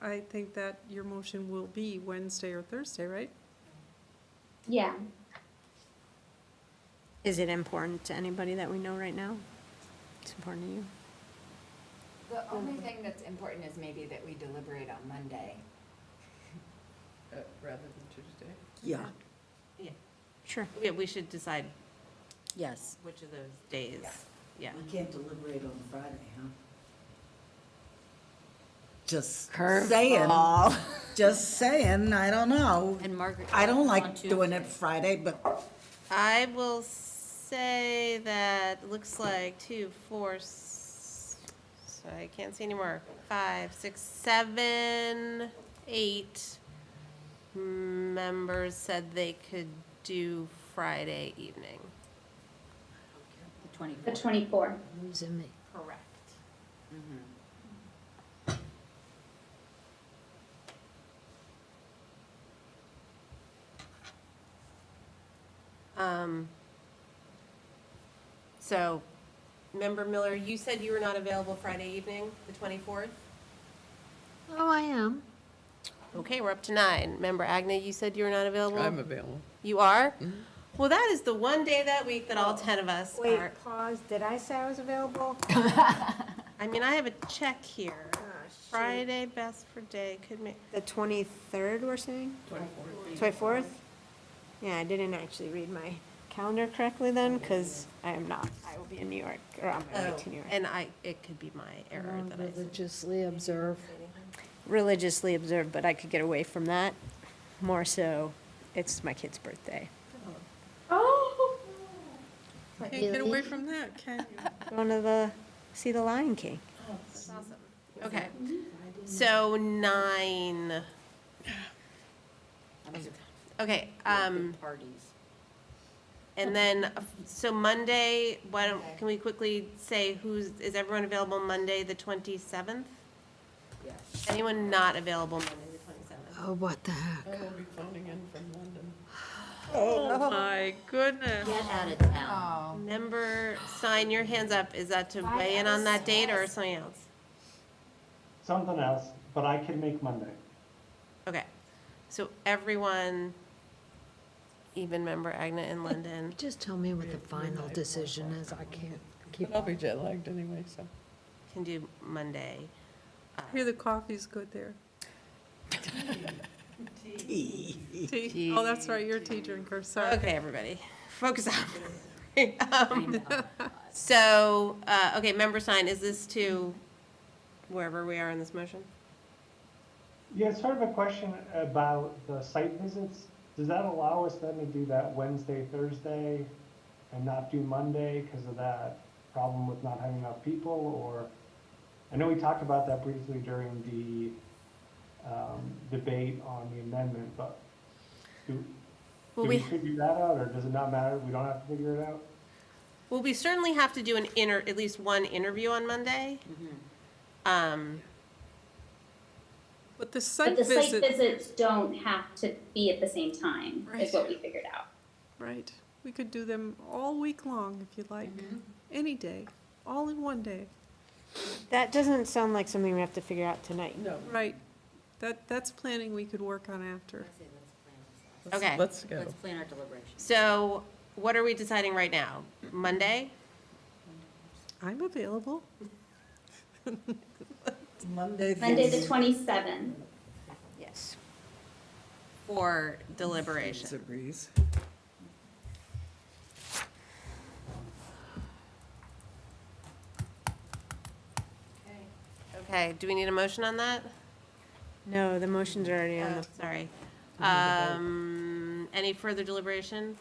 Speaker 8: I think that your motion will be Wednesday or Thursday, right?
Speaker 4: Yeah.
Speaker 5: Is it important to anybody that we know right now? It's important to you?
Speaker 18: The only thing that's important is maybe that we deliberate on Monday.
Speaker 11: Rather than Tuesday.
Speaker 3: Yeah.
Speaker 1: Yeah.
Speaker 5: Sure.
Speaker 1: Yeah, we should decide
Speaker 10: Yes.
Speaker 1: which of those days, yeah.
Speaker 3: We can't deliberate on Friday, huh? Just
Speaker 5: Curveball.
Speaker 3: saying, just saying, I don't know.
Speaker 10: And Margaret.
Speaker 3: I don't
Speaker 10: on
Speaker 3: like doing it
Speaker 10: Tuesday.
Speaker 3: Friday, but
Speaker 1: I will say that it looks like 2, 4, so I can't see anymore. 5, 6, 7, 8 members said they could do Friday evening.
Speaker 10: The 24th.
Speaker 4: The 24th.
Speaker 9: Losing me.
Speaker 1: Correct. So, Member Miller, you said you were not available Friday evening, the 24th?
Speaker 9: Oh, I am.
Speaker 1: Okay, we're up to 9. Member Agna, you said you were not available?
Speaker 11: I'm available.
Speaker 1: You are? Well, that is the one day that week that all 10 of us
Speaker 5: Wait,
Speaker 1: are.
Speaker 5: pause. Did I say I was available?
Speaker 1: I mean, I have a check here.
Speaker 5: shoot.
Speaker 1: Friday, best for day, could make,
Speaker 5: The 23rd, we're saying? 24th? Yeah, I didn't actually read my calendar correctly then, because I am not. I will be in New York, or on my way to New York.
Speaker 1: and it could be my error that I.
Speaker 9: Religiously observe.
Speaker 5: Religiously observed, but I could get away from that. More so, it's my kid's birthday.
Speaker 4: Oh.
Speaker 8: Can't get away from that, can you?
Speaker 5: Going to see the Lion King.
Speaker 1: That's awesome. Okay, so 9. Okay,
Speaker 10: Parties.
Speaker 1: and then, so Monday, can we quickly say is everyone available Monday, the 27th?
Speaker 10: Yes.
Speaker 1: Anyone not available Monday, the 27th?
Speaker 9: Oh, what the heck?
Speaker 11: I will be phoning in from London.
Speaker 8: Oh, my goodness.
Speaker 10: Get out of town.
Speaker 1: Member Stein, your hand's up. Is that to weigh in on that date or something else?
Speaker 15: Something else, but I can make Monday.
Speaker 1: Okay. So everyone, even member Agna in London,
Speaker 9: Just tell me what the final decision is. I can't keep.
Speaker 11: But I'll be jet lagged anyway, so.
Speaker 1: can do Monday.
Speaker 8: I hear the coffee's good there. Tea. Oh, that's right, you're a tea drinker, sorry.
Speaker 1: Okay, everybody, focus on. So, okay, member sign, is this to wherever we are in this motion?
Speaker 15: Yeah, it's sort of a question about the site visits. Does that allow us then to do that Wednesday, Thursday, and not do Monday because of that problem with not having enough people? Or, I know we talked about that briefly during the debate on the amendment, but do we figure that out, or does it not matter? We don't have to figure it out?
Speaker 1: Well, we certainly have to do at least one interview on Monday.
Speaker 8: But the
Speaker 4: But
Speaker 8: site
Speaker 4: the site
Speaker 8: visit,
Speaker 4: visits don't have to be at the same time,
Speaker 8: Right.
Speaker 4: is what we figured out.
Speaker 8: right, we could do them all week long if you like, any day, all in one day.
Speaker 5: That doesn't sound like something we have to figure out tonight.
Speaker 11: No.
Speaker 8: Right, that's planning we could work on after.
Speaker 1: Okay.
Speaker 11: Let's go.
Speaker 10: Let's plan our deliberations.
Speaker 1: So what are we deciding right now? Monday?
Speaker 8: I'm available.
Speaker 3: Monday
Speaker 4: Monday the 27th.
Speaker 1: Yes. For deliberation.
Speaker 11: Agrees.
Speaker 1: Okay, do we need a motion on that?
Speaker 5: No, the motion's already on
Speaker 1: Oh,
Speaker 5: the.
Speaker 1: sorry. Any further deliberation?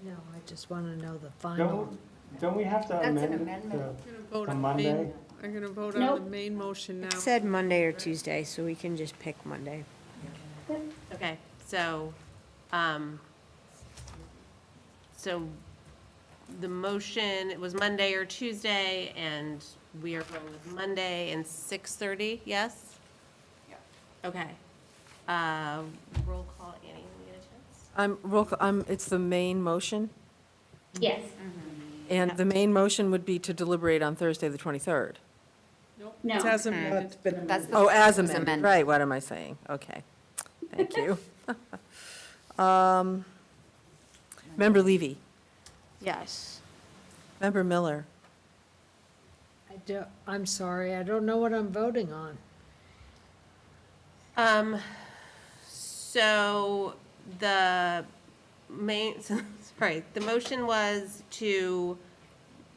Speaker 9: No, I just want to know the final.
Speaker 15: Don't we have to
Speaker 18: That's an
Speaker 15: amend it
Speaker 18: amendment.
Speaker 8: I'm gonna vote
Speaker 15: to
Speaker 8: on the
Speaker 15: Monday?
Speaker 8: main, I'm gonna vote on the
Speaker 4: Nope.
Speaker 8: main motion now.
Speaker 5: It said Monday or Tuesday, so we can just pick Monday.
Speaker 1: Okay, so the motion, it was Monday or Tuesday, and we are going with Monday and 6:30, yes? Okay. Roll call, Annie, when we get a chance.
Speaker 2: It's the main motion,
Speaker 4: Yes.
Speaker 2: and the main motion would be to deliberate on Thursday, the 23rd.
Speaker 4: No.
Speaker 8: It's as amended.
Speaker 18: That's the.
Speaker 2: Oh, as
Speaker 18: was
Speaker 2: amended, right, what am I saying? Okay, thank you. Member Levy,
Speaker 5: Yes.
Speaker 2: Member Miller,
Speaker 9: I'm sorry, I don't know what I'm voting on.
Speaker 1: So the the motion was to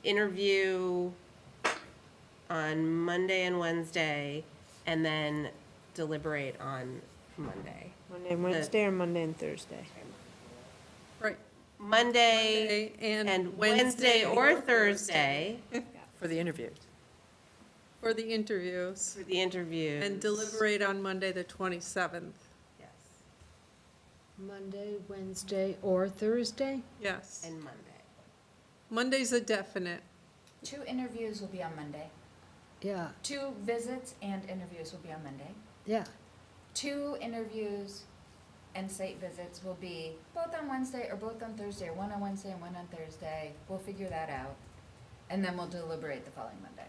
Speaker 1: interview on Monday and Wednesday, and then deliberate on Monday.
Speaker 5: Monday and Wednesday or Monday and Thursday?
Speaker 8: Right.
Speaker 1: Monday and Wednesday or Thursday
Speaker 2: for the interview.
Speaker 8: For the interviews.
Speaker 1: for the interviews.
Speaker 8: And deliberate on Monday, the 27th.
Speaker 1: Yes,
Speaker 9: Monday, Wednesday, or Thursday?
Speaker 8: Yes.
Speaker 1: and Monday.
Speaker 8: Monday's a definite.
Speaker 18: 2 interviews will be on Monday.
Speaker 9: Yeah,
Speaker 18: 2 visits and interviews will be on Monday.
Speaker 9: yeah.
Speaker 18: 2 interviews and site visits will be both on Wednesday or both on Thursday, or one on Wednesday and one on Thursday. We'll figure that out. And then we'll deliberate the following Monday.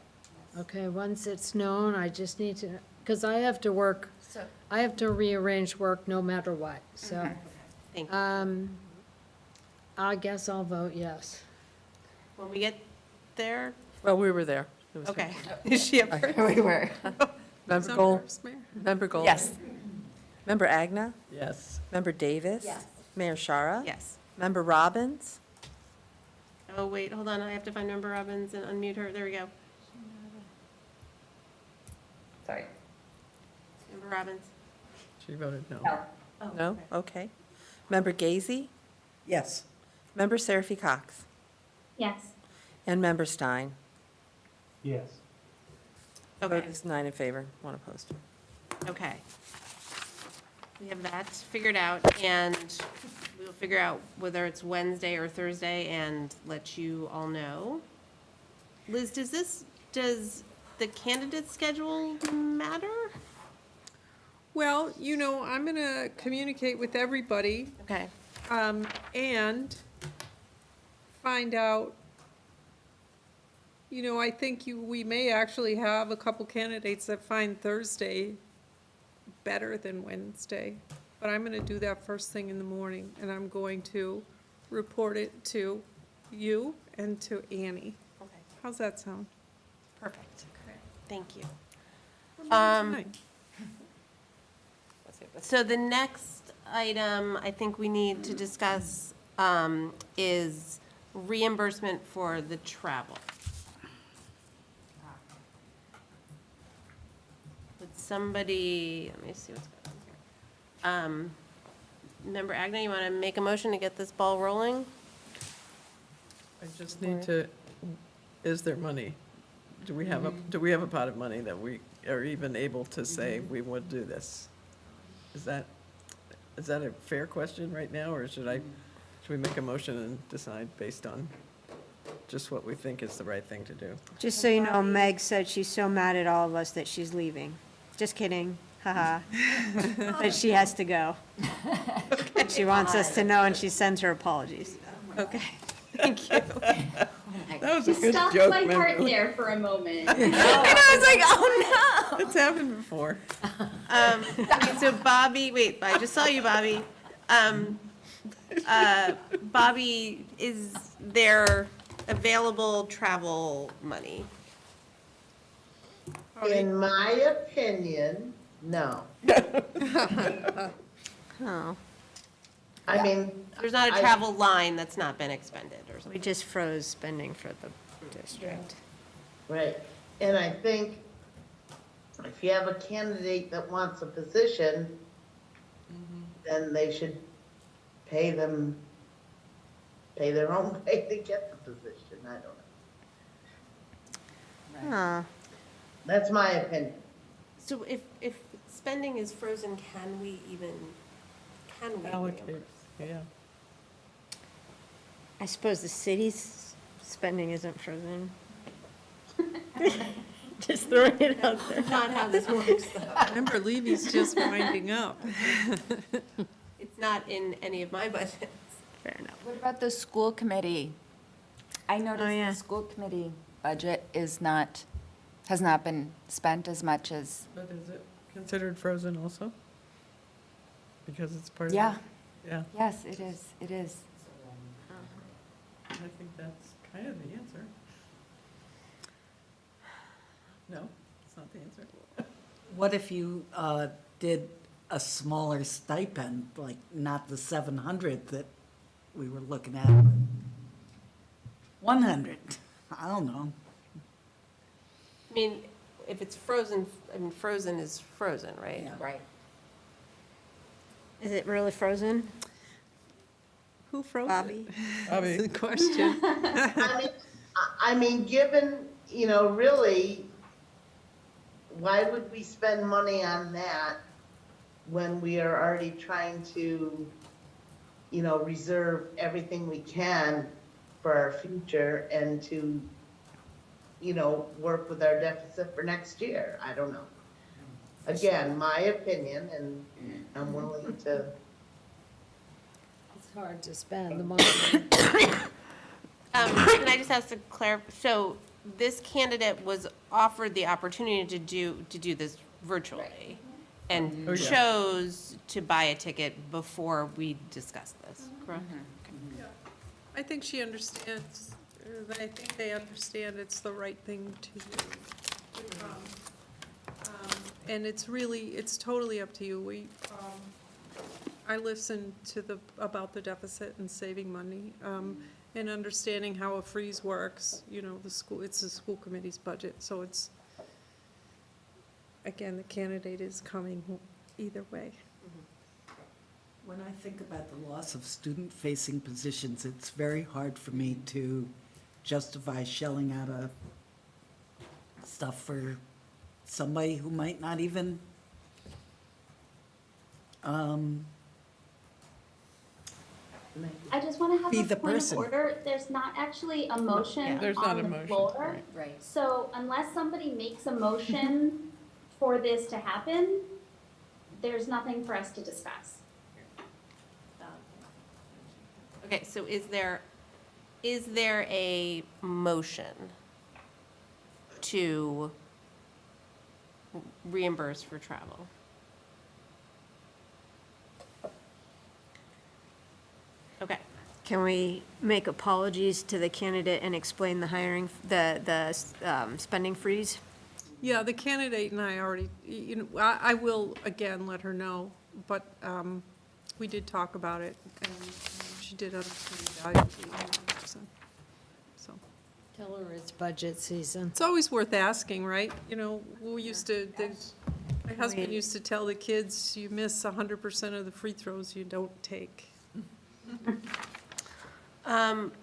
Speaker 9: Okay, once it's known, I just need to, because I have to work,
Speaker 18: So,
Speaker 9: I have to rearrange work no matter what, so.
Speaker 1: Thank you.
Speaker 9: I guess I'll vote yes.
Speaker 1: When we get there,
Speaker 2: Well, we were there. It was-
Speaker 1: okay. Is she up first?
Speaker 18: we were.
Speaker 2: Member
Speaker 8: Some
Speaker 2: Gold,
Speaker 8: first, Mayor.
Speaker 2: Member Gold.
Speaker 18: Yes.
Speaker 2: Member Agna,
Speaker 11: Yes.
Speaker 2: Member Davis.
Speaker 18: Yes.
Speaker 2: Mayor Shara.
Speaker 1: Yes.
Speaker 2: Member Robbins.
Speaker 1: Oh, wait, hold on, I have to find Member Robbins and unmute her, there we go.
Speaker 14: Sorry.
Speaker 1: Member Robbins.
Speaker 11: She voted no.
Speaker 14: No.
Speaker 1: Oh,
Speaker 2: No, okay. Member Gazy,
Speaker 3: Yes.
Speaker 2: Member Seraphy Cox,
Speaker 4: Yes.
Speaker 2: and Member Stein.
Speaker 15: Yes.
Speaker 1: Okay,
Speaker 2: Vote is 9 in favor, 1 opposed.
Speaker 1: okay. We have that figured out, and we'll figure out whether it's Wednesday or Thursday and let you all know. Liz, does the candidate schedule matter?
Speaker 8: Well, I'm gonna communicate with everybody,
Speaker 1: Okay.
Speaker 8: and find out, I think we may actually have a couple candidates that find Thursday better than Wednesday. but I'm gonna do that first thing in the morning, and I'm going to report it to you and to Annie.
Speaker 1: Okay,
Speaker 8: How's that sound?
Speaker 1: perfect. Thank you.
Speaker 8: Tonight.
Speaker 1: So the next item I think we need to discuss is reimbursement for the travel. Would somebody, let me see what's going on here. Member Agnew, you want to make a motion to get this ball rolling?
Speaker 11: I just need to, is there money? Do we have a pot of money that we are even able to say we would do this? Is that a fair question right now, or should we make a motion and decide based on just what we think is the right thing to do?
Speaker 5: Just so you know, Meg said she's so mad at all of us that she's leaving. Just kidding, haha. But she has to go. And she wants us to know, and she sends her apologies.
Speaker 1: Okay, thank you.
Speaker 11: That was a
Speaker 4: You
Speaker 11: good
Speaker 4: stopped
Speaker 11: joke,
Speaker 4: my heart
Speaker 11: Member.
Speaker 4: there for a moment.
Speaker 1: And I was like, oh no.
Speaker 11: It's happened before.
Speaker 1: Okay, so Bobby, wait, I just saw you, Bobby. Bobby, is there available travel money?
Speaker 13: In my opinion, no.
Speaker 1: Oh.
Speaker 13: I mean.
Speaker 1: There's not a travel line that's not been expended or
Speaker 5: We
Speaker 1: something?
Speaker 5: just froze spending for the district.
Speaker 13: Right, and I think if you have a candidate that wants a position, then they should pay their own way to get the position, I don't know.
Speaker 5: Huh.
Speaker 13: That's my opinion.
Speaker 1: So if spending is frozen, can we
Speaker 11: Allocate,
Speaker 1: reimburse?
Speaker 11: yeah.
Speaker 5: I suppose the city's spending isn't frozen. Just throwing it out there.
Speaker 1: Not how this works, though.
Speaker 8: Remember, Levy's just winding up.
Speaker 1: It's not in any of my budgets.
Speaker 5: Fair enough.
Speaker 18: What about the school committee? I noticed
Speaker 5: yeah.
Speaker 18: the school committee budget has not been spent as much as,
Speaker 11: But is it considered frozen also? Because it's part of.
Speaker 18: yeah,
Speaker 11: Yeah,
Speaker 18: yes, it is, it is.
Speaker 11: I think that's kind of the answer. No, it's not the answer.
Speaker 3: What if you did a smaller stipend, like not the 700 that we were looking at, but 100? I don't know.
Speaker 1: I mean, if it's frozen, I mean, frozen is frozen, right?
Speaker 10: Right.
Speaker 5: Is it really frozen?
Speaker 8: Who froze
Speaker 5: Bobby?
Speaker 8: it?
Speaker 11: Bobby.
Speaker 8: That's the question.
Speaker 13: I mean, given, really, why would we spend money on that when we are already trying to, reserve everything we can for our future and to, work with our deficit for next year? I don't know. Again, my opinion, and I'm willing to.
Speaker 9: It's hard to spend the money.
Speaker 1: Can I just ask to clarify, so this candidate was offered the opportunity to do this virtually and
Speaker 11: Oh, yeah.
Speaker 1: chose to buy a ticket before we discussed this, correct?
Speaker 8: I think she understands, I think they understand it's the right thing to do. And it's totally up to you. I listened to about the deficit and saving money, and understanding how a freeze works, it's the school committee's budget, so it's, again, the candidate is coming either way.
Speaker 3: When I think about the loss of student-facing positions, it's very hard for me to justify shelling out of stuff for somebody who might not even
Speaker 4: I just want to
Speaker 3: Be
Speaker 4: have
Speaker 3: the
Speaker 4: a point
Speaker 3: person.
Speaker 4: of order. There's not actually a motion
Speaker 11: There's not a
Speaker 4: on the
Speaker 11: motion,
Speaker 4: floor.
Speaker 10: Right.
Speaker 4: So unless somebody makes a motion for this to happen, there's nothing for us to discuss.
Speaker 1: Okay, so is there a motion to reimburse for travel?
Speaker 5: Can we make apologies to the candidate and explain the hiring, the spending freeze?
Speaker 8: Yeah, the candidate and I already, you know, I will again let her know, but we did talk about it, and she did understand the value of being 100%. So,
Speaker 9: Tell her it's budget season.
Speaker 8: it's always worth asking, right? You know, we used to, my husband
Speaker 5: Right.
Speaker 8: used to tell the kids, you miss 100% of the free throws you don't take.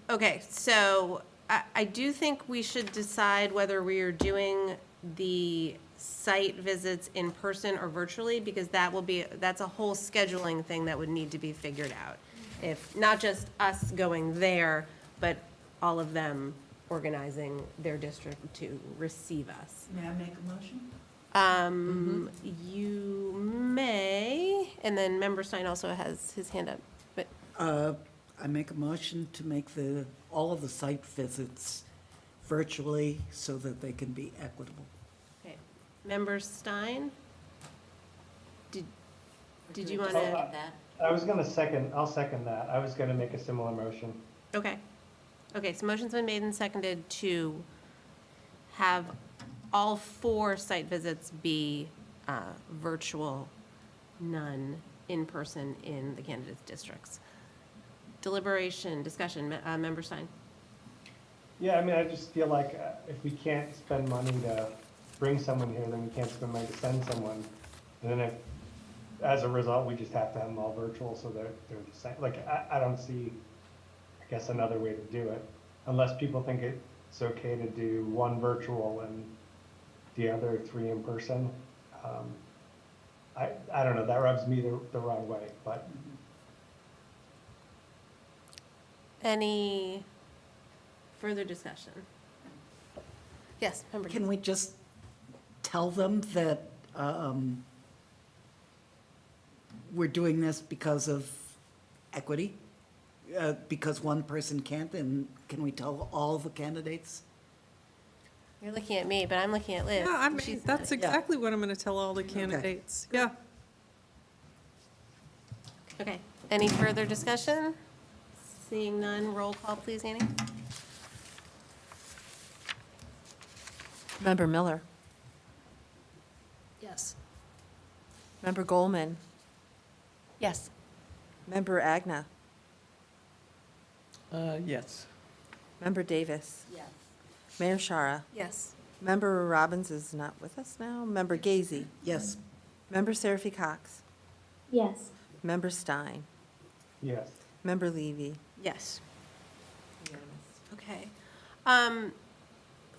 Speaker 1: Okay, so I do think we should decide whether we are doing the site visits in person or virtually, because that's a whole scheduling thing that would need to be figured out. If, not just us going there, but all of them organizing their district to receive us.
Speaker 3: May I make a motion?
Speaker 1: You may, and then Member Stein also has his hand up, but
Speaker 3: I make a motion to make all of the site visits virtually so that they can be equitable.
Speaker 1: okay. Member Stein? Did you want
Speaker 10: Second
Speaker 1: to?
Speaker 10: that.
Speaker 15: I'll second that. I was gonna make a similar motion.
Speaker 1: Okay. Okay, so motion's been made and seconded to have all 4 site visits be virtual, none in person in the candidates' districts. Deliberation, discussion, Member Stein?
Speaker 15: Yeah, I mean, I just feel like if we can't spend money to bring someone here, then we can't spend money to send someone. And then if, as a result, we just have to have them all virtual, so they're the same. Like, I don't see, I guess, another way to do it, unless people think it's okay to do one virtual and the other 3 in person. I don't know, that rubs me the wrong way, but.
Speaker 1: Any further discussion? Yes, Member.
Speaker 3: Can we just tell them that we're doing this because of equity? Because one person can't, and can we tell all the candidates?
Speaker 1: You're looking at me, but I'm looking at Liz.
Speaker 8: Yeah, I mean,
Speaker 1: She's
Speaker 8: that's
Speaker 1: nodding.
Speaker 8: exactly what I'm gonna tell all the candidates, yeah.
Speaker 1: Okay, any further discussion? Seeing none, roll call, please, Annie.
Speaker 2: Member Miller,
Speaker 9: Yes.
Speaker 2: Member Goldman,
Speaker 10: Yes.
Speaker 2: Member Agna,
Speaker 11: Yes.
Speaker 2: Member Davis,
Speaker 10: Yes.
Speaker 2: Mayor Shara.
Speaker 1: Yes.
Speaker 2: Member Robbins is not with us now. Member Gazy,
Speaker 3: Yes.
Speaker 2: Member Seraphy Cox,
Speaker 4: Yes.
Speaker 2: Member Stein,
Speaker 15: Yes.
Speaker 2: Member Levy.
Speaker 1: Yes. Okay.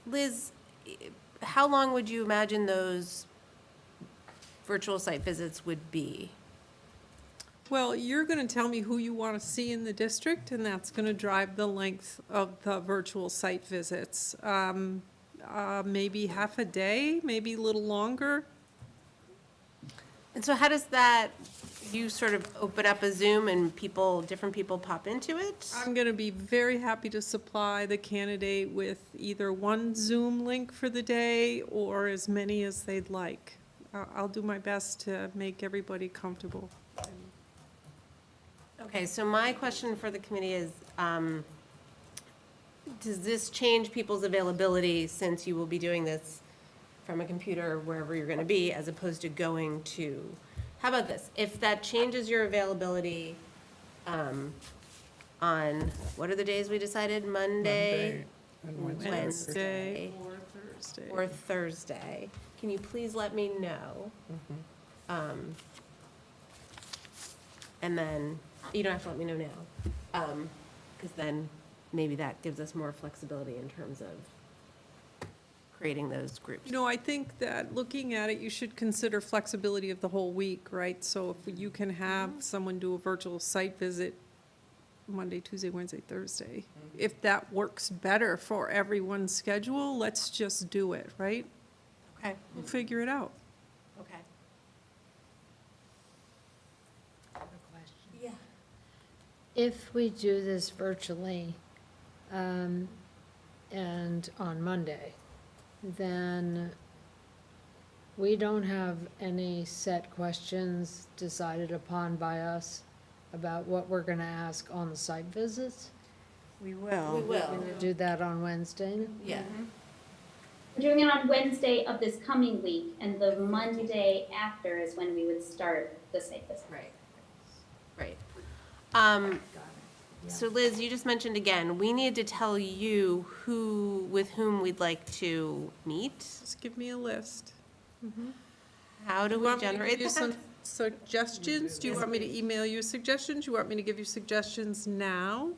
Speaker 1: Liz, how long would you imagine those virtual site visits would be?
Speaker 8: Well, you're gonna tell me who you wanna see in the district, and that's gonna drive the length of the virtual site visits. Maybe half a day, maybe a little longer.
Speaker 1: And so how does that, you sort of open up a Zoom and different people pop into it?
Speaker 8: I'm gonna be very happy to supply the candidate with either one Zoom link for the day or as many as they'd like. I'll do my best to make everybody comfortable.
Speaker 1: Okay, so my question for the committee is, does this change people's availability since you will be doing this from a computer wherever you're gonna be, as opposed to going to, how about this? If that changes your availability, on, what are the days we decided? Monday?
Speaker 11: And
Speaker 8: Wednesday
Speaker 1: Wednesday,
Speaker 8: or Thursday.
Speaker 1: or Thursday. Can you please let me know? And then, you don't have to let me know now, because then maybe that gives us more flexibility in terms of creating those groups.
Speaker 8: You know, I think that looking at it, you should consider flexibility of the whole week, right? So if you can have someone do a virtual site visit Monday, Tuesday, Wednesday, Thursday, if that works better for everyone's schedule, let's just do it, right?
Speaker 1: Okay,
Speaker 8: We'll figure it out.
Speaker 1: okay.
Speaker 9: Yeah. If we do this virtually, and on Monday, then we don't have any set questions decided upon by us about what we're gonna ask on the site visits?
Speaker 1: We will.
Speaker 9: We're gonna do that on Wednesday?
Speaker 1: Yeah.
Speaker 4: We're doing it on Wednesday of this coming week, and the Monday after is when we would start the site visit.
Speaker 1: Right. Right. So Liz, you just mentioned again, we need to tell you with whom we'd like to meet.
Speaker 8: Just give me a list.
Speaker 1: How do we
Speaker 8: Want me to
Speaker 1: generate
Speaker 8: give you some
Speaker 1: that?
Speaker 8: suggestions? Do you want me to email you suggestions? Do you want me to give you suggestions now?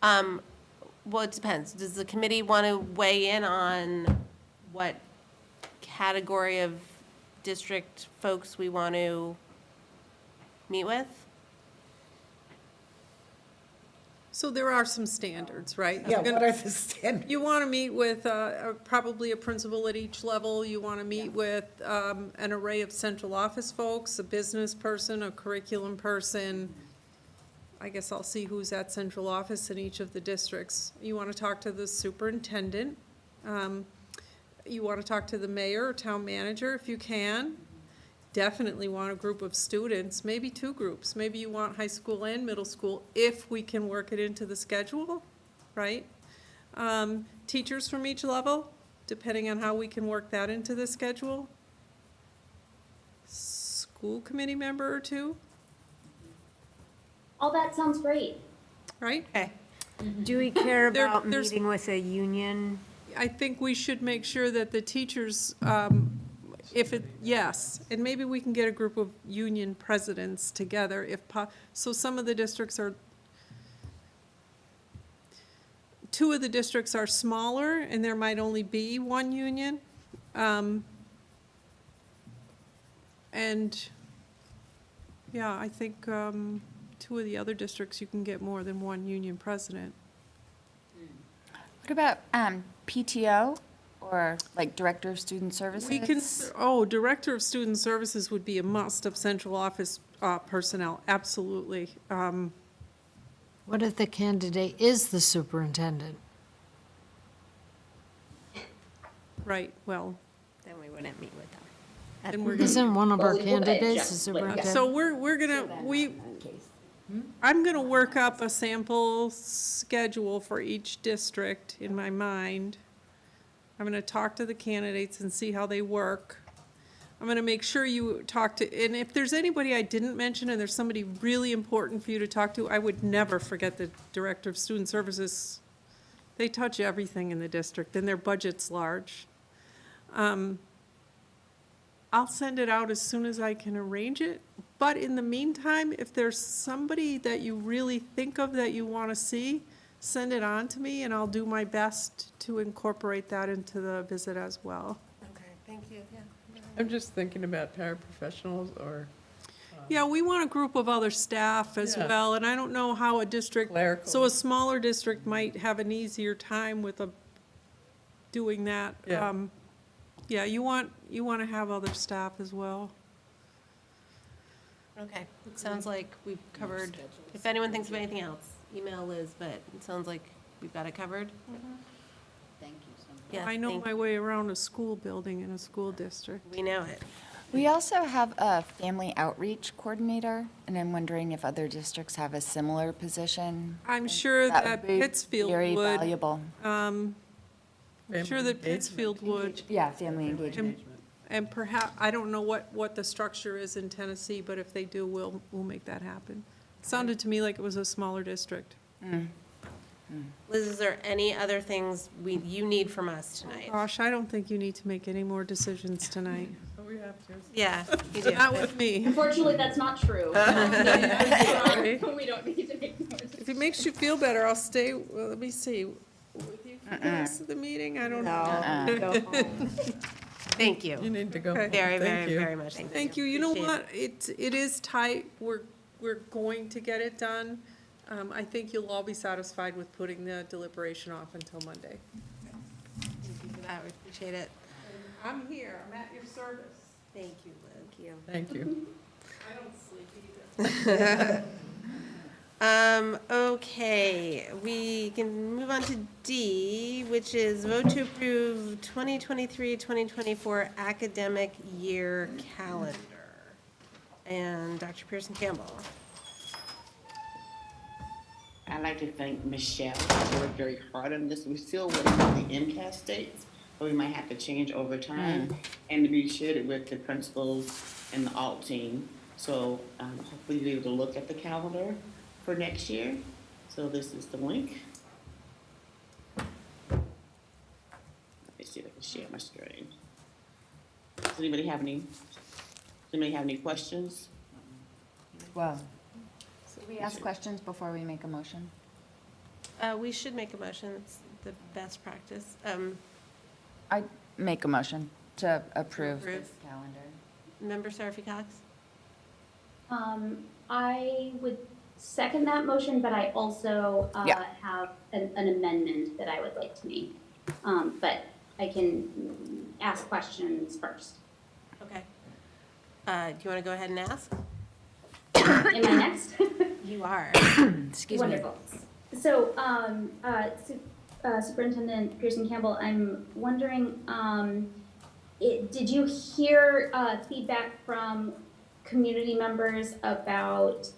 Speaker 1: Well, it depends. Does the committee want to weigh in on what category of district folks we want to meet with?
Speaker 8: So there are some standards, right?
Speaker 3: Yeah, what are the standards?
Speaker 8: You want to meet with probably a principal at each level. You want to meet with an array of central office folks, a business person, a curriculum person. I guess I'll see who's at central office in each of the districts. You want to talk to the superintendent. You want to talk to the mayor or town manager if you can. Definitely want a group of students, maybe two groups. Maybe you want high school and middle school if we can work it into the schedule, right? Teachers from each level, depending on how we can work that into the schedule. School committee member or two,
Speaker 4: All that sounds great.
Speaker 8: right?
Speaker 1: Okay.
Speaker 5: Do we care
Speaker 8: There-
Speaker 5: about
Speaker 8: there's-
Speaker 5: meeting with a union?
Speaker 8: I think we should make sure that the teachers, yes, and maybe we can get a group of union presidents together so some of the districts two of the districts are smaller and there might only be one union. And, yeah, I think, two of the other districts, you can get more than one union president.
Speaker 18: What about PTO or like Director of Student Services?
Speaker 8: We can, Director of Student Services would be a must of central office personnel, absolutely.
Speaker 9: What if the candidate is the superintendent?
Speaker 8: Right, well,
Speaker 5: Then we wouldn't meet with them.
Speaker 8: then we're gonna.
Speaker 9: Isn't one of our
Speaker 4: Well, we'll
Speaker 9: candidates the
Speaker 4: adjust,
Speaker 9: superintendent?
Speaker 8: So we're gonna, I'm gonna work up a sample schedule for each district in my mind. I'm gonna talk to the candidates and see how they work. I'm gonna make sure you talk to, and if there's anybody I didn't mention and there's somebody really important for you to talk to, I would never forget the Director of Student Services. They touch everything in the district and their budget's large. I'll send it out as soon as I can arrange it, but in the meantime, if there's somebody that you really think of that you want to see, send it on to me and I'll do my best to incorporate that into the visit as well.
Speaker 1: Okay, thank you, yeah.
Speaker 11: I'm just thinking about paraprofessionals or
Speaker 8: Yeah, we want a group of other staff as
Speaker 11: Yeah.
Speaker 8: well, and I don't know how a district,
Speaker 11: Clerical.
Speaker 8: so a smaller district might have an easier time with doing that.
Speaker 11: Yeah.
Speaker 8: Yeah, you want to have other staff as well.
Speaker 1: Okay, it sounds like we've covered, if anyone thinks of anything else, email Liz, but it sounds like we've got it covered.
Speaker 10: Thank you so much.
Speaker 1: Yeah,
Speaker 8: I know my way around a school building in a school district.
Speaker 1: We know it.
Speaker 18: We also have a family outreach coordinator, and I'm wondering if other districts have a similar position.
Speaker 8: I'm sure that
Speaker 18: would be
Speaker 8: Pittsfield
Speaker 18: very
Speaker 8: would.
Speaker 18: valuable.
Speaker 8: I'm sure that
Speaker 11: engagement.
Speaker 8: Pittsfield would.
Speaker 18: Yeah, family engagement.
Speaker 8: And perhaps, I don't know what the structure is in Tennessee, but if they do, we'll make that happen. Sounded to me like it was a smaller district.
Speaker 1: Liz, is there any other things you need from us tonight?
Speaker 8: Gosh, I don't think you need to make any more decisions tonight.
Speaker 11: Oh, we have to.
Speaker 1: Yeah, you do.
Speaker 8: Not with me.
Speaker 4: Unfortunately, that's not true. We don't need to make more decisions.
Speaker 8: If it makes you feel better, I'll stay, well, let me see, with you for the rest of the meeting, I don't know.
Speaker 5: Go home.
Speaker 1: Thank you.
Speaker 11: You need to go.
Speaker 8: Okay.
Speaker 11: home.
Speaker 1: Very,
Speaker 11: Thank
Speaker 1: very,
Speaker 11: you.
Speaker 1: very much. Thank you.
Speaker 8: Thank you, you know
Speaker 1: Appreciate
Speaker 8: what, it is tight, we're going to get it done. I think you'll all be satisfied with putting the deliberation off until Monday.
Speaker 1: Thank you for that, we appreciate it.
Speaker 8: I'm here, I'm at your service.
Speaker 1: Thank you, Liz.
Speaker 11: Thank you.
Speaker 8: I don't sleep either.
Speaker 1: Okay, we can move on to D, which is vote to approve 2023-2024 academic year calendar. And Dr. Pearson Campbell.
Speaker 17: I'd like to thank Michelle. She worked very hard on this. We're still waiting on the MCAS dates, but we might have to change over time. And to be shared it with the principals and the alt team. So hopefully you'll be able to look at the calendar for next year. So this is the link. Let me see if I can share my screen. Does anybody have any questions?
Speaker 18: Well, so we ask questions before we make a motion?
Speaker 1: We should make a motion. It's the best practice.
Speaker 18: I make a motion to approve
Speaker 1: Approve.
Speaker 18: this calendar.
Speaker 1: Member Seraphy Cox?
Speaker 4: I would second that motion, but I also
Speaker 18: Yeah.
Speaker 4: have an amendment that I would like to make. But I can ask questions first.
Speaker 1: Okay. Do you want to go ahead and ask?
Speaker 4: Am I next?
Speaker 1: You are.
Speaker 18: Excuse me.
Speaker 4: Wonderful. So, Superintendent Pearson Campbell, I'm wondering, did you hear feedback from community members about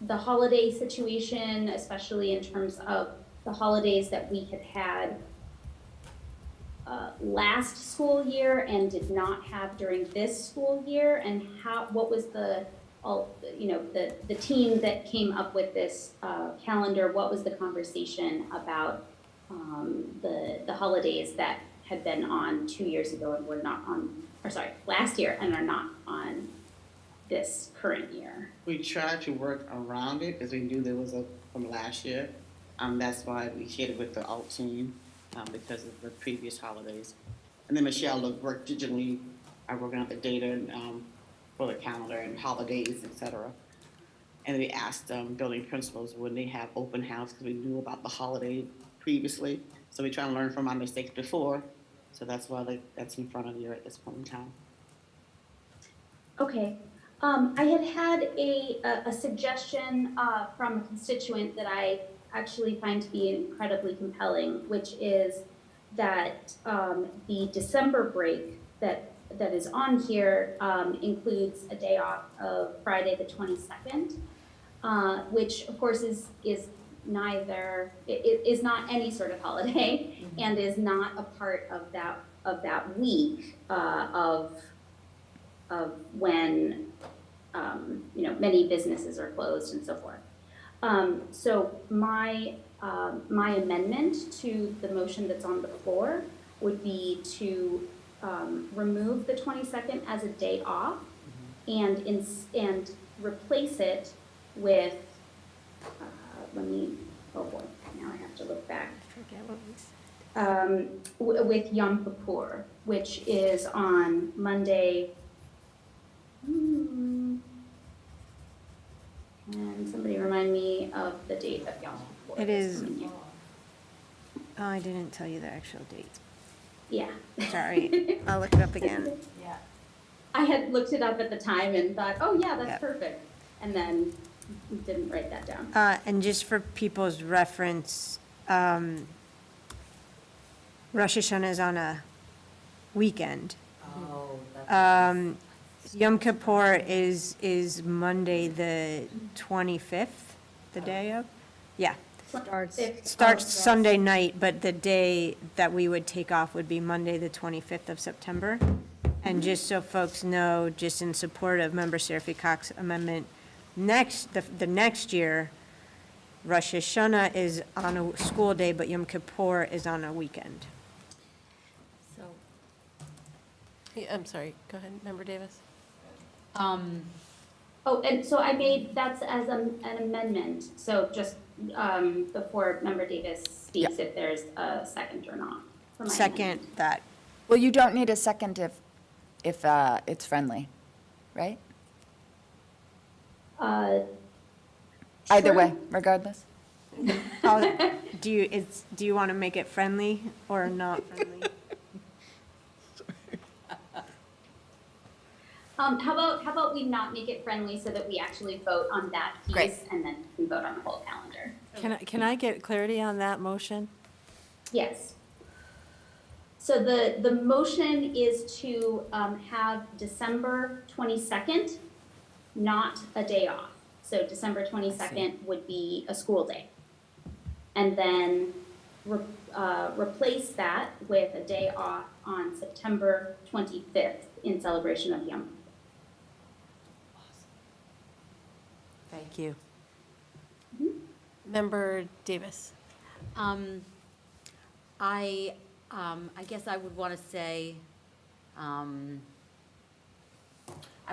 Speaker 4: the holiday situation, especially in terms of the holidays that we had last school year and did not have during this school year, and what was the team that came up with this calendar? What was the conversation about the holidays that had been on 2 years ago and were not on, or sorry, last year and are not on this current year?
Speaker 17: We tried to work around it because we knew there was from last year. That's why we shared it with the alt team because of the previous holidays. And then Michelle worked digitally, working out the data and, for the calendar and holidays, et cetera. And we asked building principals when they have open house because we knew about the holiday previously. So we try to learn from our mistakes before. So that's why that's in front of you at this point in time.
Speaker 4: Okay. I had a suggestion from a constituent that I actually find to be incredibly compelling, which is that the December break that is on here includes a day off of Friday the 22nd, which of course is neither, it is not any sort of holiday and is not a part of that week of when many businesses are closed and so forth. So my amendment to the motion that's on the floor would be to remove the 22nd as a day off and replace it with, oh boy, now I have to look back.
Speaker 5: Forget what we said.
Speaker 4: With Yom Kippur, which is on Monday. And somebody remind me of the date of Yom Kippur.
Speaker 5: It is, oh, I didn't tell you the actual date.
Speaker 4: Yeah.
Speaker 5: Sorry, I'll look it up again.
Speaker 4: Yeah. I had looked it up at the time and thought, oh yeah, that's perfect. And then didn't write that down.
Speaker 5: And just for people's reference, Rosh Hashanah is on a weekend.
Speaker 10: Oh,
Speaker 5: Yom Kippur is Monday the 25th, the day of? Yeah. Starts Sunday night, but the day that we would take off would be Monday, the 25th of September. And just so folks know, just in support of Member Seraphy Cox's amendment, the next year, Rosh Hashanah is on a school day, but Yom Kippur is on a weekend.
Speaker 10: so,
Speaker 1: Yeah, I'm sorry, go ahead, Member Davis.
Speaker 4: Oh, and so I made, that's as an amendment. So just before Member Davis speaks, if there's a second or not. for my
Speaker 5: Second,
Speaker 4: amendment.
Speaker 5: that.
Speaker 18: Well, you don't need a second if it's friendly, right? Either way, regardless.
Speaker 5: Do you want to make it friendly or not friendly?
Speaker 4: How about we not make it friendly so that we actually vote on that piece
Speaker 18: Great.
Speaker 4: and then we vote on the whole calendar?
Speaker 16: Can I get clarity on that motion?
Speaker 4: Yes. So the motion is to have December 22nd not a day off. So December 22nd would be a school day. And then replace that with a day off on September 25th in celebration of Yom.
Speaker 16: Thank you.
Speaker 1: Member Davis.
Speaker 10: I guess I would want to say, I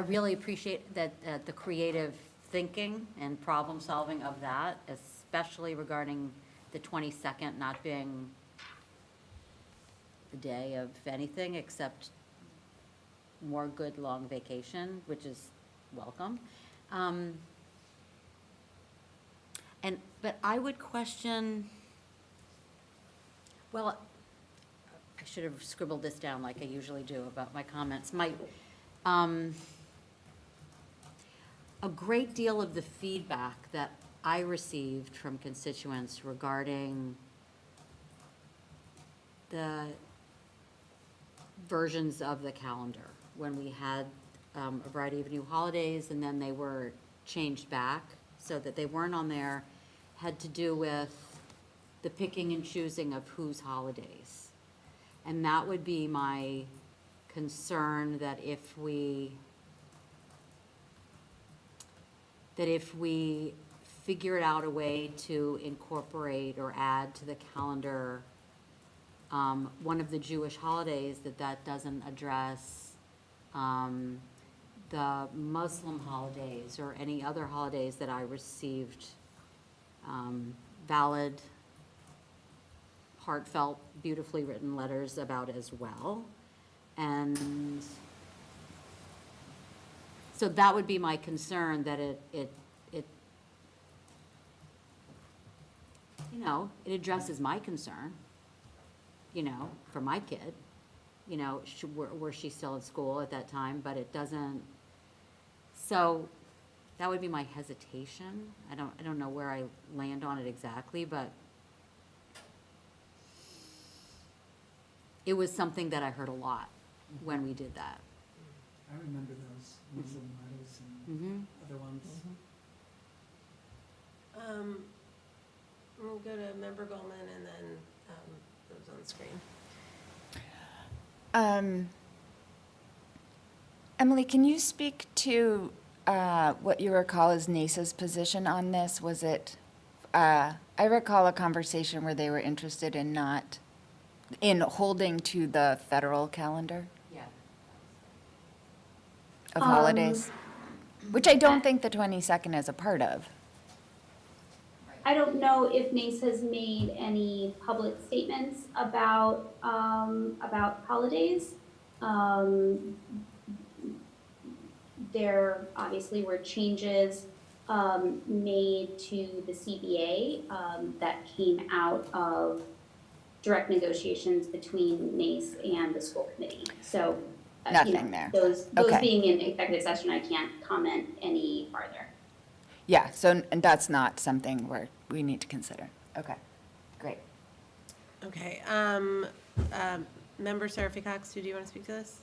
Speaker 10: really appreciate that, the creative thinking and problem solving of that, especially regarding the 22nd not being the day of anything except more good long vacation, which is welcome. But I would question, well, I should have scribbled this down like I usually do about my comments. A great deal of the feedback that I received from constituents regarding the versions of the calendar, when we had a variety of new holidays and then they were changed back so that they weren't on there, had to do with the picking and choosing of whose holidays. And that would be my concern, that if we figured out a way to incorporate or add to the calendar one of the Jewish holidays, that doesn't address the Muslim holidays or any other holidays that I received valid, heartfelt, beautifully written letters about as well. And so that would be my concern, that it addresses my concern, for my kid. Were she still in school at that time, but it doesn't. So that would be my hesitation. I don't know where I land on it exactly, but it was something that I heard a lot when we did that.
Speaker 3: I remember those Muslim weddings and other ones.
Speaker 1: We'll go to Member Goldman and then those on the screen.
Speaker 18: Emily, can you speak to what you recall as NASA's position on this? Was it, I recall a conversation where they were interested in holding to the federal calendar of holidays, which I don't think the 22nd is a part of.
Speaker 4: I don't know if NACE has made any public statements about holidays. There obviously were changes made to the CBA that came out of direct negotiations between NACE and the school committee. So
Speaker 18: Nothing there.
Speaker 4: Those
Speaker 18: Okay.
Speaker 4: being in executive session, I can't comment any farther.
Speaker 18: Yeah, and that's not something we need to consider. Okay, great.
Speaker 1: Okay, Member Seraphy Cox, do you want to speak to this?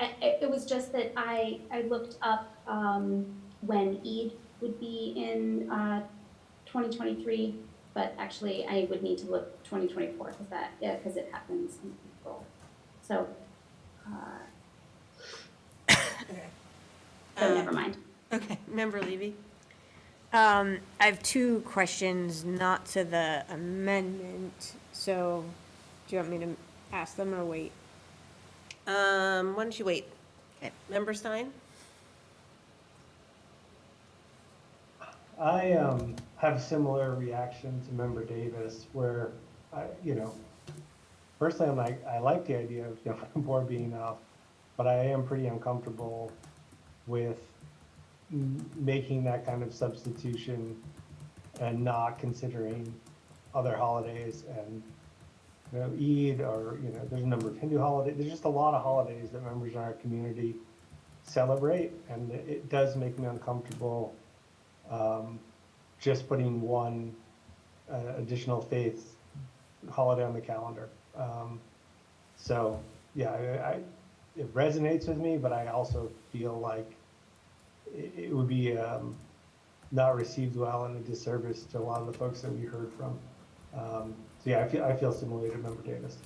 Speaker 4: It was just that I looked up when Eid would be in 2023, but actually I would need to look 2024 because it happens in April. So, so never mind.
Speaker 1: Okay, Member Levy.
Speaker 5: I have two questions, not to the amendment, so do you want me to ask them or wait?
Speaker 1: Why don't you wait? Okay. Member Stein?
Speaker 15: I have a similar reaction to Member Davis, where personally, I like the idea of the board being off, but I am pretty uncomfortable with making that kind of substitution and not considering other holidays and Eid, or there's a number of Hindu holidays. There's just a lot of holidays that members in our community celebrate, and it does make me uncomfortable just putting one additional faith holiday on the calendar. So yeah, it resonates with me, but I also feel like it would be not received well and a disservice to a lot of the folks that we heard from. So yeah, I feel similarly to Member Davis.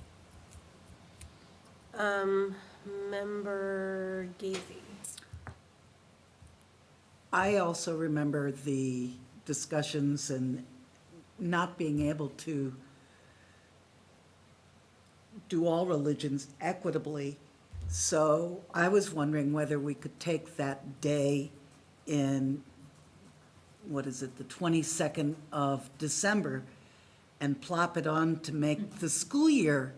Speaker 1: Member Gazy.
Speaker 3: I also remember the discussions and not being able to do all religions equitably. So I was wondering whether we could take that day in, what is it, the 22nd of December, and plop it on to make the school year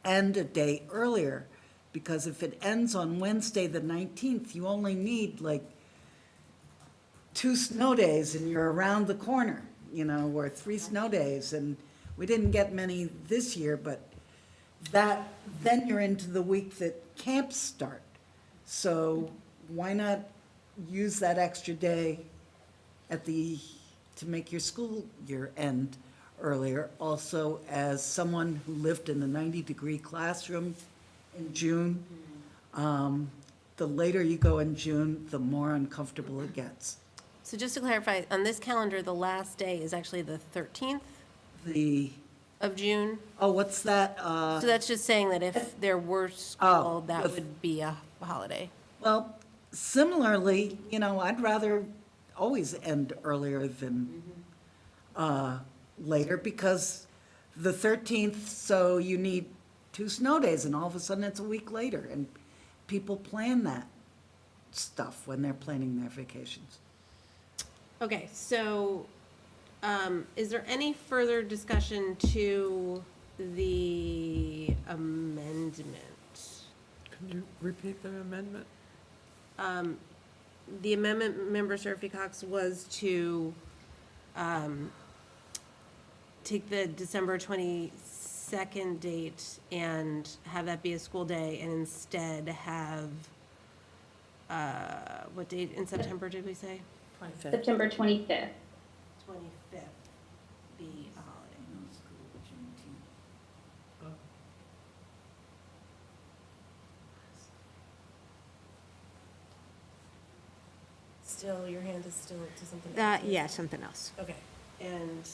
Speaker 3: end a day earlier. Because if it ends on Wednesday, the 19th, you only need like 2 snow days and you're around the corner, or 3 snow days. And we didn't get many this year, but then you're into the week that camps start. So why not use that extra day to make your school year end earlier? Also, as someone who lived in a 90-degree classroom in June, the later you go in June, the more uncomfortable it gets.
Speaker 1: So just to clarify, on this calendar, the last day is actually the 13th of June?
Speaker 3: Oh, what's that?
Speaker 1: So that's just saying that if there were school, that would be a holiday.
Speaker 3: Well, similarly, I'd rather always end earlier than later, because the 13th, so you need 2 snow days, and all of a sudden it's a week later, and people plan that stuff when they're planning their vacations.
Speaker 1: Okay, so is there any further discussion to the amendment?
Speaker 11: Could you repeat the amendment?
Speaker 1: The amendment, Member Seraphy Cox, was to take the December 22nd date and have that be a school day, and instead have, what date in September did we say?
Speaker 2: 25th.
Speaker 4: September 25th.
Speaker 1: 25th be a holiday. Still, your hand is still to something else?
Speaker 5: Yeah, something else.
Speaker 1: Okay, and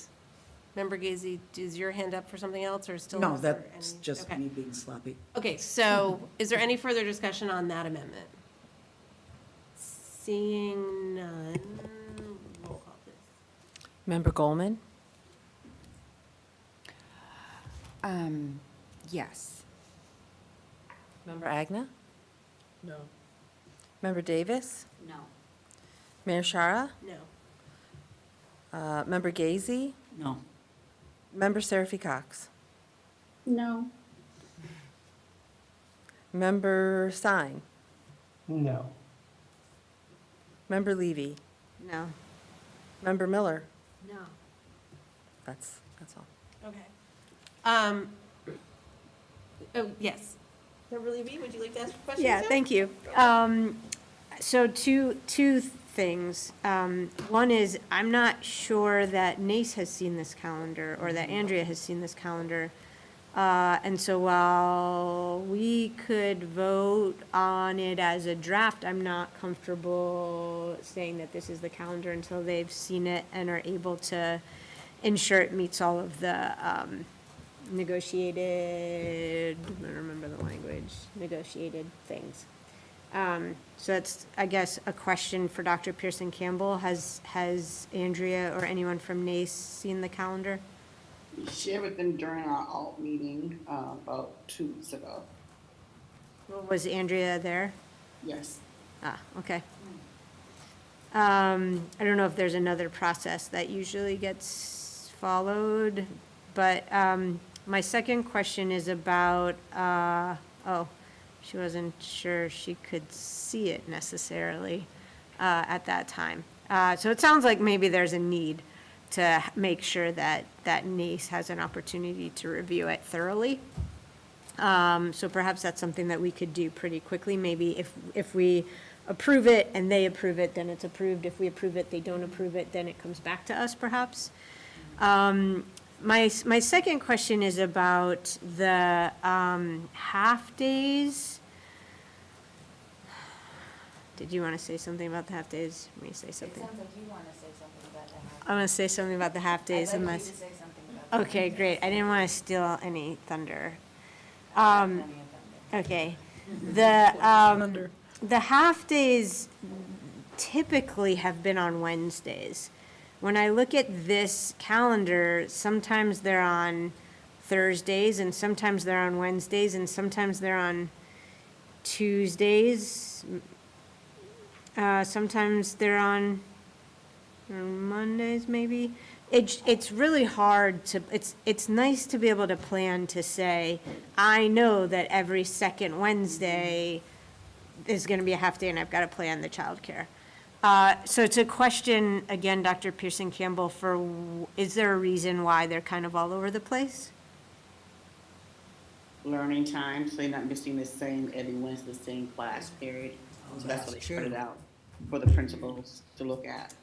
Speaker 1: Member Gazy, is your hand up for something else, or still?
Speaker 3: No,
Speaker 1: is there
Speaker 3: that's
Speaker 1: any-
Speaker 3: just
Speaker 1: okay.
Speaker 3: me being sloppy.
Speaker 1: Okay, so is there any further discussion on that amendment? Seeing none, roll call please.
Speaker 16: Member Goldman?
Speaker 18: Yes.
Speaker 16: Member Agna?
Speaker 11: No.
Speaker 16: Member Davis?
Speaker 10: No.
Speaker 16: Mayor Shara?
Speaker 1: No.
Speaker 16: Member Gazy?
Speaker 3: No.
Speaker 16: Member Seraphy Cox?
Speaker 4: No.
Speaker 16: Member Stein?
Speaker 15: No.
Speaker 16: Member Levy?
Speaker 5: No.
Speaker 16: Member Miller?
Speaker 5: No.
Speaker 16: That's all.
Speaker 1: Okay. Oh, yes. Member Levy, would you like to ask a question?
Speaker 5: Yeah,
Speaker 1: too?
Speaker 5: thank you. So two things. One is, I'm not sure that Nace has seen this calendar, or that Andrea has seen this calendar. And so while we could vote on it as a draft, I'm not comfortable saying that this is the calendar until they've seen it and are able to ensure it meets all of the negotiated, I don't remember the language, negotiated things. So that's, I guess, a question for Dr. Pearson Campbell. Has Andrea or anyone from NACE seen the calendar?
Speaker 17: We shared with them during our alt meeting about 2 weeks ago.
Speaker 5: Was Andrea there?
Speaker 17: Yes.
Speaker 5: Ah, okay. I don't know if there's another process that usually gets followed, but my second question is about, she wasn't sure she could see it necessarily at that time. So it sounds like maybe there's a need to make sure that NACE has an opportunity to review it thoroughly. So perhaps that's something that we could do pretty quickly. Maybe if we approve it and they approve it, then it's approved. If we approve it, they don't approve it, then it comes back to us perhaps. My second question is about the half-days. did you want to say something about the half-days? Let me say something.
Speaker 18: like you want to say something about that.
Speaker 5: I'm going to say something about the half-days unless.
Speaker 18: say something about
Speaker 5: Okay, great. I didn't want to steal any thunder. Okay. The half-days typically have been on Wednesdays. When I look at this calendar, sometimes they're on Thursdays, and sometimes they're on Wednesdays, and sometimes they're on Tuesdays. Sometimes they're on Mondays, maybe. It's really hard to, it's nice to be able to plan to say, I know that every second Wednesday is gonna be a half day and I've gotta plan the childcare. So it's a question, again, Dr. Pearson Campbell, is there a reason why they're kind of all over the place?
Speaker 17: Learning time, so you're not missing the same every Wednesday, the same class period. So that's what they spread it out for the principals to look at.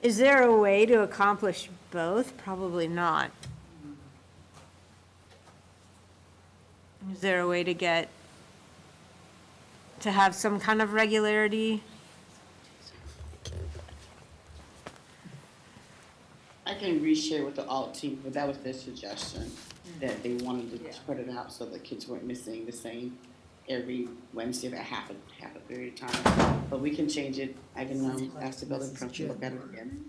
Speaker 5: Is there a way to accomplish both? Probably not. Is there a way to have some kind of regularity?
Speaker 17: I can reshare with the alt team, but that was their suggestion, that they wanted to spread it out so the kids weren't missing the same every Wednesday that half a period of time. But we can change it. I can ask the building principal to look at it again.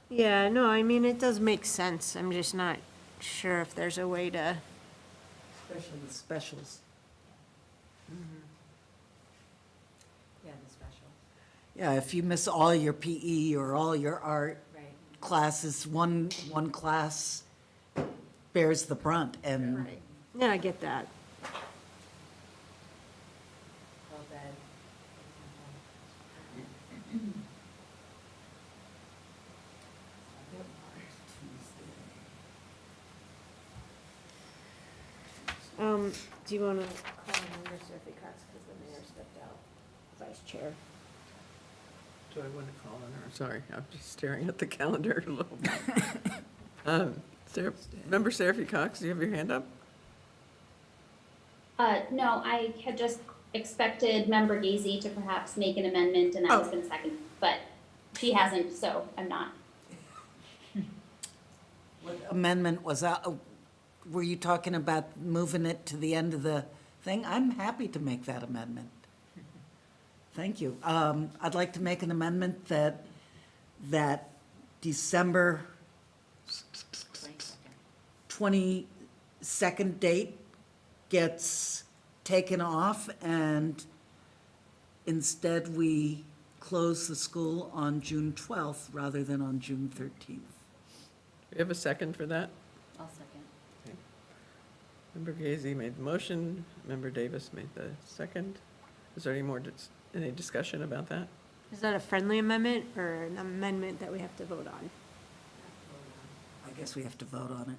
Speaker 5: Yeah, no, I mean, it does make sense. I'm just not sure if there's a way to.
Speaker 3: Especially the specials.
Speaker 16: Yeah, the special.
Speaker 3: Yeah, if you miss all your PE or all your art classes, one class bears the brunt, and
Speaker 5: Yeah, I get that.
Speaker 16: Well, then,
Speaker 5: Do you want to call Member Sophie Cox, because the mayor stepped out, vice chair?
Speaker 11: Do I want to call on her? Sorry, I'm just staring at the calendar a little bit. Member Seraphy Cox, do you have your hand up?
Speaker 4: No, I had just expected Member Gazy to perhaps make an amendment, and that was been seconded, but she hasn't, so I'm not.
Speaker 3: what amendment was that? Were you talking about moving it to the end of the thing? I'm happy to make that amendment. Thank you. I'd like to make an amendment that December 22nd date gets taken off, and instead we close the school on June 12th rather than on June 13th.
Speaker 11: Do you have a second for that?
Speaker 10: I'll second.
Speaker 11: Member Gazy made the motion, Member Davis made the second. Is there any discussion about that?
Speaker 5: Is that a friendly amendment or an amendment that we have to vote on?
Speaker 3: I guess we have to vote on it.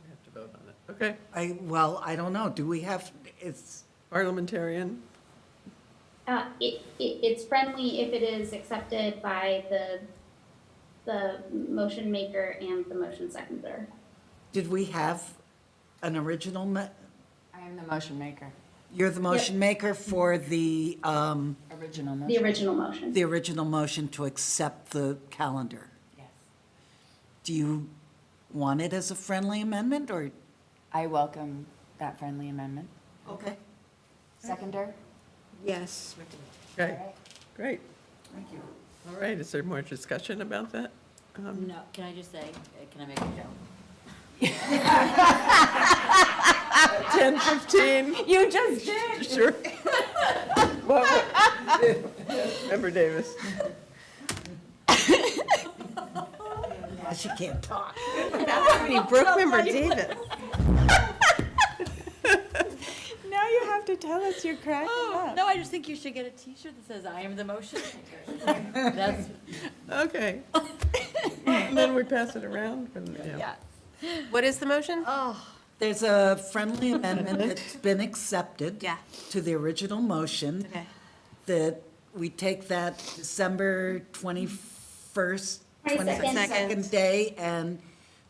Speaker 11: We have to vote on it. Okay.
Speaker 3: I don't know. Do we have, it's.
Speaker 11: Parliamentarian?
Speaker 4: It's friendly if it is accepted by the motion maker and the motion seconder.
Speaker 3: Did we have an original?
Speaker 18: I am the motion maker.
Speaker 3: You're the motion maker for the,
Speaker 18: Original motion.
Speaker 4: The original motion.
Speaker 3: the original motion to accept the calendar.
Speaker 18: Yes.
Speaker 3: Do you want it as a friendly amendment, or?
Speaker 18: I welcome that friendly amendment.
Speaker 3: Okay.
Speaker 18: Seconder?
Speaker 5: Yes.
Speaker 11: Okay, great.
Speaker 3: Thank you.
Speaker 11: All right, is there more discussion about that?
Speaker 10: No, can I just say, can I make a joke?
Speaker 11: 10:15.
Speaker 18: You just did.
Speaker 11: Sure. Member Davis.
Speaker 3: Now she can't talk.
Speaker 5: You broke Member Davis.
Speaker 18: Now you have to tell us you're cracking up.
Speaker 10: No, I just think you should get a T-shirt that says, I am the motion maker. That's,
Speaker 11: Okay. And then we pass it around.
Speaker 10: yeah.
Speaker 1: What is the motion?
Speaker 3: There's a friendly amendment that's been accepted.
Speaker 1: Yeah.
Speaker 3: To the original motion.
Speaker 1: Okay.
Speaker 3: That we take that December 21st, 22nd day and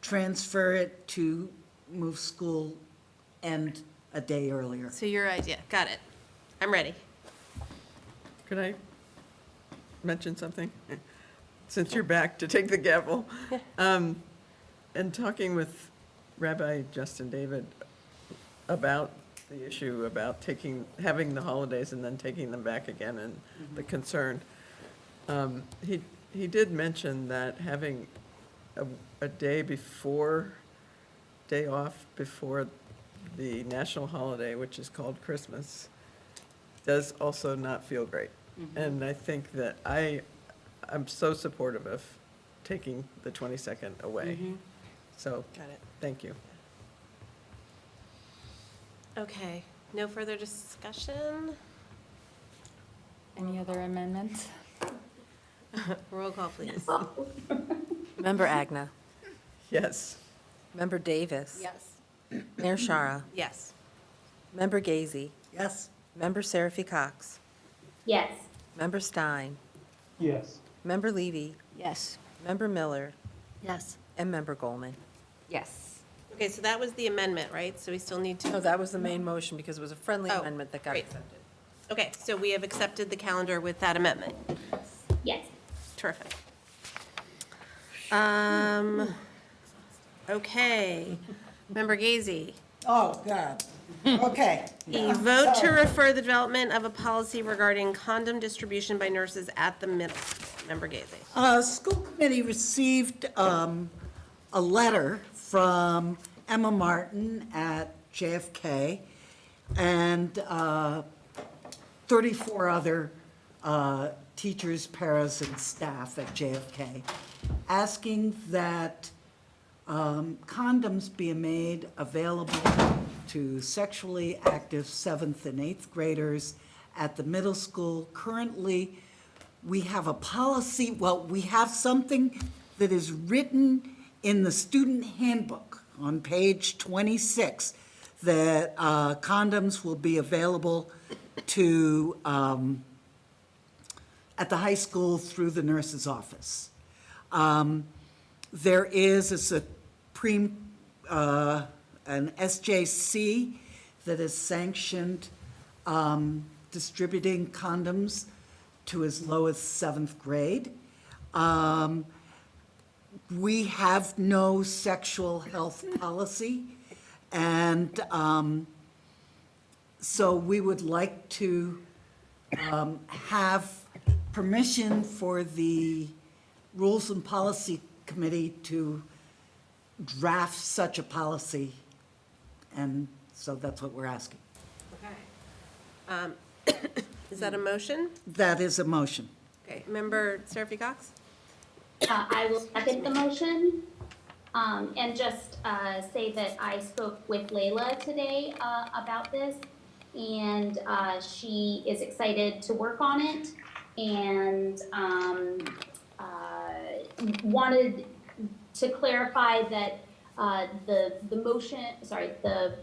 Speaker 3: transfer it to move school end a day earlier.
Speaker 1: So your idea, got it. I'm ready.
Speaker 11: Could I mention something? Since you're back to take the gavel. And talking with Rabbi Justin David about the issue about having the holidays and then taking them back again, and the concern, he did mention that having a day off before the national holiday, which is called Christmas, does also not feel great. And I think that I'm so supportive of taking the 22nd away. So,
Speaker 1: Got it.
Speaker 11: thank you.
Speaker 1: Okay, no further discussion?
Speaker 18: Any other amendments?
Speaker 1: Roll call, please.
Speaker 2: Member Agna.
Speaker 11: Yes.
Speaker 2: Member Davis.
Speaker 10: Yes.
Speaker 2: Mayor Shara.
Speaker 1: Yes.
Speaker 2: Member Gazy.
Speaker 3: Yes?
Speaker 2: Member Seraphy Cox.
Speaker 4: Yes.
Speaker 2: Member Stein.
Speaker 15: Yes.
Speaker 2: Member Levy.
Speaker 5: Yes.
Speaker 2: Member Miller.
Speaker 10: Yes.
Speaker 2: And Member Goldman.
Speaker 18: Yes.
Speaker 1: Okay, so that was the amendment, right? So we still need to.
Speaker 2: No, that was the main motion because it was a friendly
Speaker 1: Oh,
Speaker 2: amendment that got
Speaker 1: great.
Speaker 2: accepted.
Speaker 1: Okay, so we have accepted the calendar with that amendment.
Speaker 4: Yes.
Speaker 1: Terrific. Okay, Member Gazy.
Speaker 3: Oh, God. Okay.
Speaker 1: A vote to refer the development of a policy regarding condom distribution by nurses at the middle school. Member Gazy.
Speaker 3: School committee received a letter from Emma Martin at JFK and 34 other teachers, paras, and staff at JFK, asking that condoms be made available to sexually active 7th and 8th graders at the middle school. Currently, we have a policy, we have something that is written in the student handbook on page 26 that condoms will be available to, at the high school through the nurse's office. There is a Supreme, an SJC that has sanctioned distributing condoms to as low as 7th grade. We have no sexual health policy, and so we would like to have permission for the Rules and Policy Committee to draft such a policy, and so that's what we're asking.
Speaker 1: Okay. Is that a motion?
Speaker 3: That is a motion.
Speaker 1: Okay, Member Seraphy Cox?
Speaker 4: I will second the motion. And just say that I spoke with Layla today about this, and she is excited to work on it, and wanted to clarify that the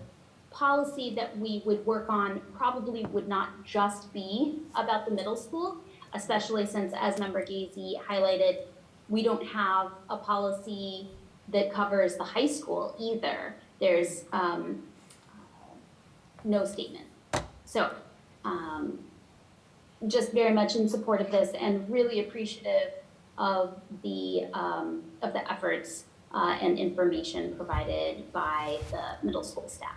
Speaker 4: policy that we would work on probably would not just be about the middle school, especially since, as Member Gazy highlighted, we don't have a policy that covers the high school either. There's no statement. So just very much in support of this and really appreciative of the efforts and information provided by the middle school staff.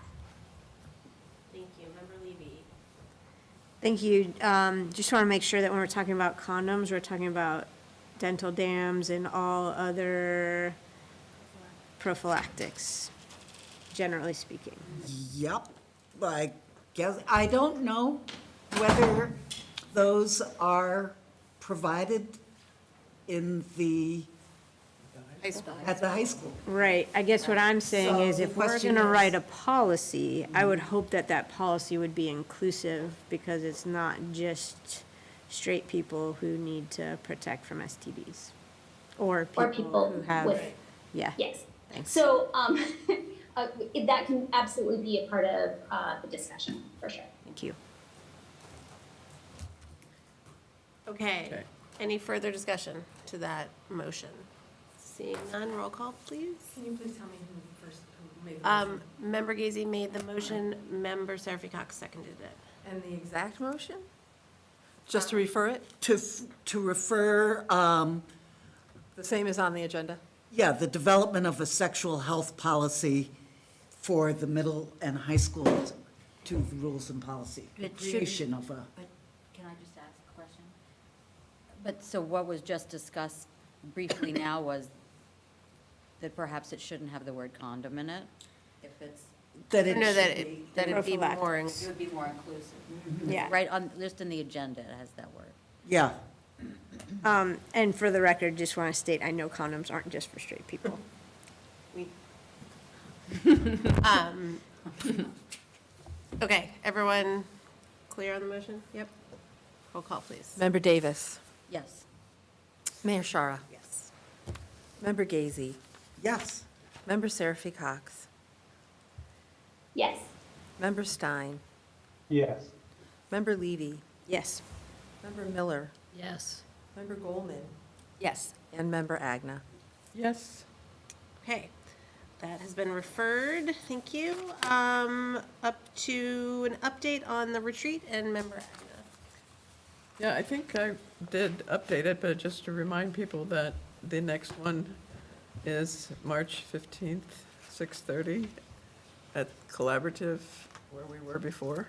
Speaker 1: Thank you. Member Levy?
Speaker 5: Thank you. Just want to make sure that when we're talking about condoms, we're talking about dental dams and all other prophylactics, generally speaking.
Speaker 3: Yep, I guess, I don't know whether those are provided in the, at the high school.
Speaker 5: Right, I guess what I'm saying
Speaker 3: So
Speaker 5: is
Speaker 3: the
Speaker 5: if we're
Speaker 3: question
Speaker 5: gonna
Speaker 3: is-
Speaker 5: write a policy, I would hope that that policy would be inclusive, because it's not just straight people who need to protect from STDs. Or people who have,
Speaker 4: with,
Speaker 5: yeah.
Speaker 4: yes.
Speaker 5: Thanks.
Speaker 4: So that can absolutely be a part of the discussion, for sure.
Speaker 5: Thank you.
Speaker 1: Okay. Any further discussion to that motion? Seeing none, roll call, please.
Speaker 2: Can you please tell me who made the motion?
Speaker 1: Member Gazy made the motion, Member Seraphy Cox seconded it.
Speaker 2: And the exact motion? Just to refer it?
Speaker 3: To refer,
Speaker 2: The same as on the agenda?
Speaker 3: yeah, the development of a sexual health policy for the middle and high schools to the rules and policy.
Speaker 10: It should-
Speaker 3: Creation of a,
Speaker 10: But can I just ask a question? But so what was just discussed briefly now was that perhaps it shouldn't have the word condom in it? If it's,
Speaker 3: that it
Speaker 1: No, that
Speaker 3: should
Speaker 1: it,
Speaker 3: be.
Speaker 1: that it'd be
Speaker 5: Prophylactic.
Speaker 1: more,
Speaker 10: it would be more inclusive.
Speaker 5: Yeah.
Speaker 10: Right on, just in the agenda, it has that word.
Speaker 3: Yeah,
Speaker 5: And for the record, just want to state, I know condoms aren't just for straight people.
Speaker 1: okay, everyone clear on the motion? Yep. Roll call, please.
Speaker 2: Member Davis.
Speaker 10: Yes.
Speaker 2: Mayor Shara.
Speaker 1: Yes.
Speaker 2: Member Gazy.
Speaker 3: yes.
Speaker 2: Member Seraphy Cox.
Speaker 4: Yes.
Speaker 2: Member Stein.
Speaker 15: Yes.
Speaker 2: Member Levy.
Speaker 5: Yes.
Speaker 2: Member Miller.
Speaker 9: Yes.
Speaker 2: Member Goldman.
Speaker 5: Yes.
Speaker 2: And Member Agna.
Speaker 11: Yes.
Speaker 1: Okay, that has been referred, thank you. Up to an update on the retreat and member Agna.
Speaker 11: Yeah, I think I did update it, but just to remind people that the next one is March 15th, 6:30 at Collaborative, where we were before,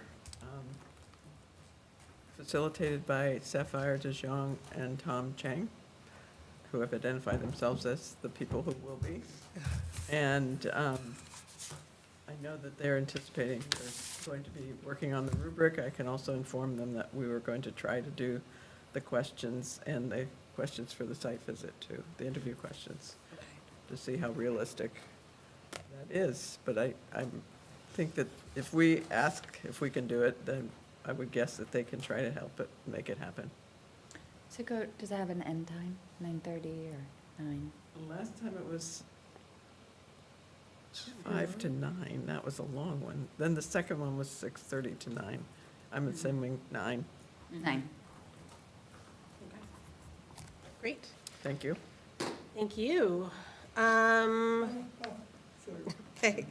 Speaker 11: facilitated by Sapphire De Jong and Tom Chang, who have identified themselves as the people who will be. And I know that they're anticipating they're going to be working on the rubric. I can also inform them that we were going to try to do the questions and the questions for the site visit too, the interview questions, to see how realistic that is. But I think that if we ask if we can do it, then I would guess that they can try to help it, make it happen.
Speaker 18: So does it have an end time, 9:30 or 9?
Speaker 11: The last time it was 5 to 9, that was a long one. Then the second one was 6:30 to 9. I'm assuming 9.
Speaker 10: 9.
Speaker 1: Great,
Speaker 11: Thank you.
Speaker 1: thank you. Okay,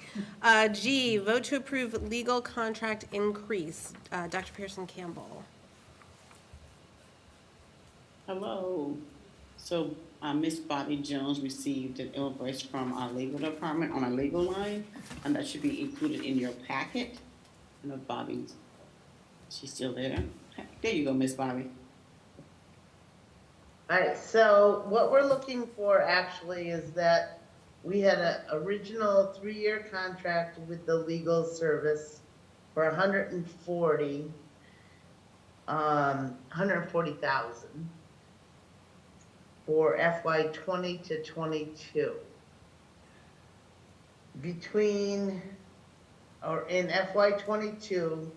Speaker 1: G, vote to approve legal contract increase. Dr. Pearson Campbell.
Speaker 17: Hello. So Miss Bobby Jones received an invoice from our legal department on a legal line, and that should be included in your packet. I know Bobby's, she's still there. There you go, Miss Bobby. All right, so what we're looking for actually is that we had an original 3-year contract with the legal service for $140,000 for FY 20 to 22. In FY 22,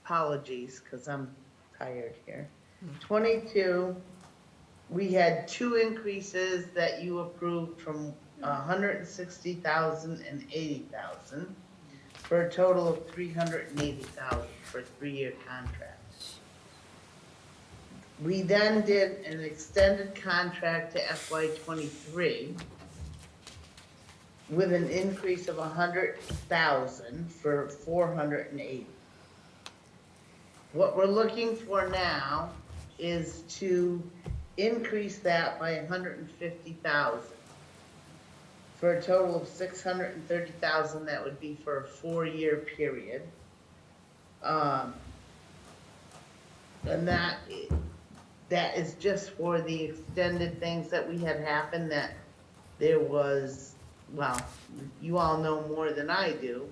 Speaker 17: apologies, because I'm tired here. 22, we had 2 increases that you approved from 160,000 and 80,000 for a total of 380,000 for a 3-year contract. We then did an extended contract to FY 23 with an increase of 100,000 for 480. What we're looking for now is to increase that by 150,000 for a total of 630,000. That would be for a 4-year period. And that is just for the extended things that we had happen, that there was, well, you all know more than I do.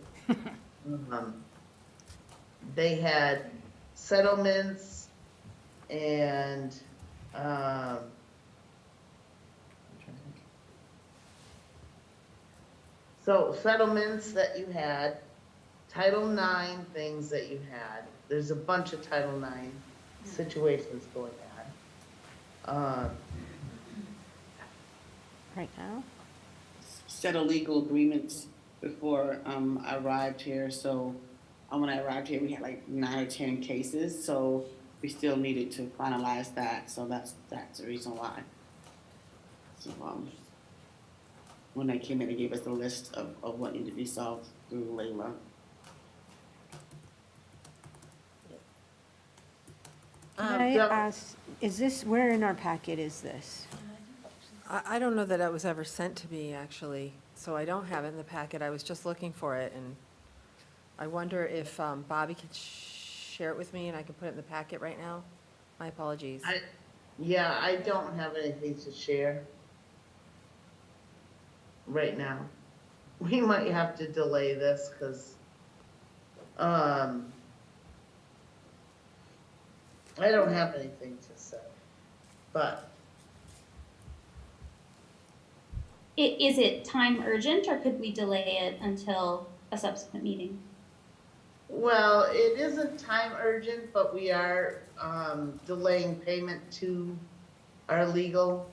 Speaker 17: They had settlements and so settlements that you had, Title IX things that you had. There's a bunch of Title IX situations going on.
Speaker 5: Right now?
Speaker 17: Set of legal agreements before I arrived here. So when I arrived here, we had like 9 or 10 cases. So we still needed to finalize that. So that's the reason why. So when they came in, they gave us a list of what needed to be solved through Layla.
Speaker 5: Can I
Speaker 2: Yep.
Speaker 5: ask, is this, where in our packet is this?
Speaker 2: I don't know that it was ever sent to me, actually, so I don't have it in the packet. I was just looking for it, and I wonder if Bobby can share it with me and I can put it in the packet right now? My apologies.
Speaker 13: Yeah, I don't have anything to share right now. We might have to delay this because, I don't have anything to say, but
Speaker 4: Is it time urgent, or could we delay it until a subsequent meeting?
Speaker 13: well, it isn't time urgent, but we are delaying payment to our legal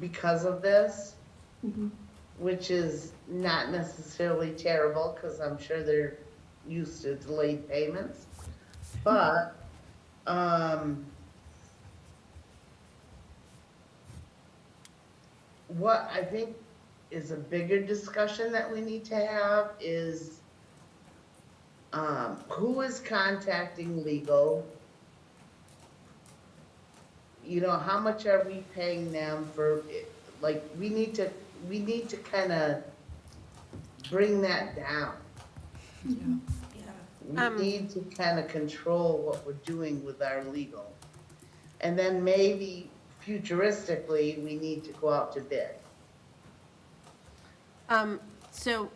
Speaker 13: because of this, which is not necessarily terrible because I'm sure they're used to delayed payments. But what I think is a bigger discussion that we need to have is who is contacting legal? You know, how much are we paying them for, like, we need to kind of bring that down. We need to kind of control what we're doing with our legal. And then maybe futuristically, we need to go out to bid.
Speaker 1: So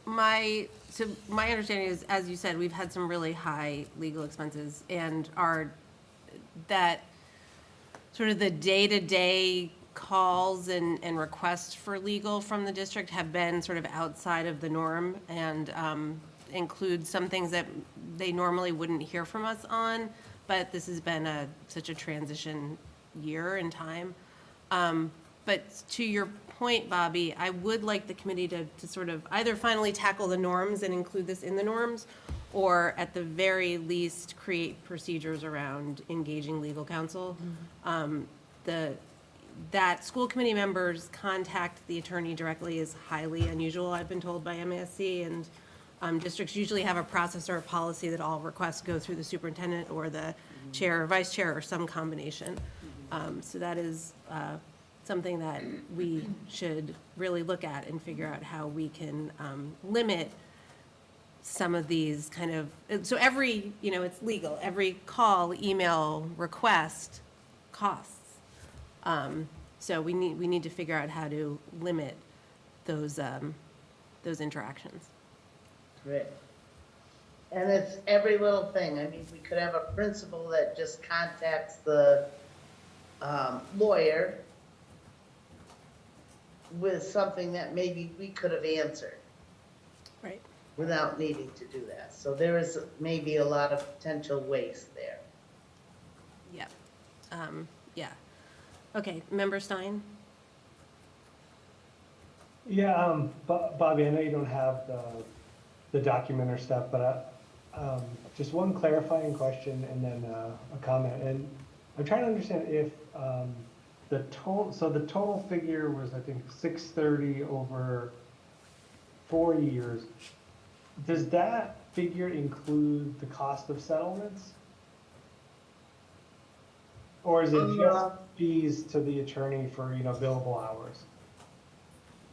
Speaker 1: my understanding is, as you said, we've had some really high legal expenses, and that sort of the day-to-day calls and requests for legal from the district have been sort of outside of the norm, and include some things that they normally wouldn't hear from us on, but this has been such a transition year in time. But to your point, Bobby, I would like the committee to sort of either finally tackle the norms and include this in the norms, or at the very least, create procedures around engaging legal counsel. That school committee members contact the attorney directly is highly unusual, I've been told by MASC, and districts usually have a process or a policy that all requests go through the superintendent or the chair or vice chair or some combination. So that is something that we should really look at and figure out how we can limit some of these kind of, so every, it's legal, every call, email, request costs. So we need to figure out how to limit those interactions.
Speaker 13: Right. And it's every little thing. I mean, we could have a principal that just contacts the lawyer with something that maybe we could have answered.
Speaker 1: Right.
Speaker 13: Without needing to do that. So there is maybe a lot of potential waste there.
Speaker 1: Yep. Yeah. Okay, Member Stein?
Speaker 15: Yeah, Bobby, I know you don't have the document or stuff, but just one clarifying question and then a comment. And I'm trying to understand if the total figure was, I think, 630 over 4 years. Does that figure include the cost of settlements? Or is it just fees to the attorney for, billable hours?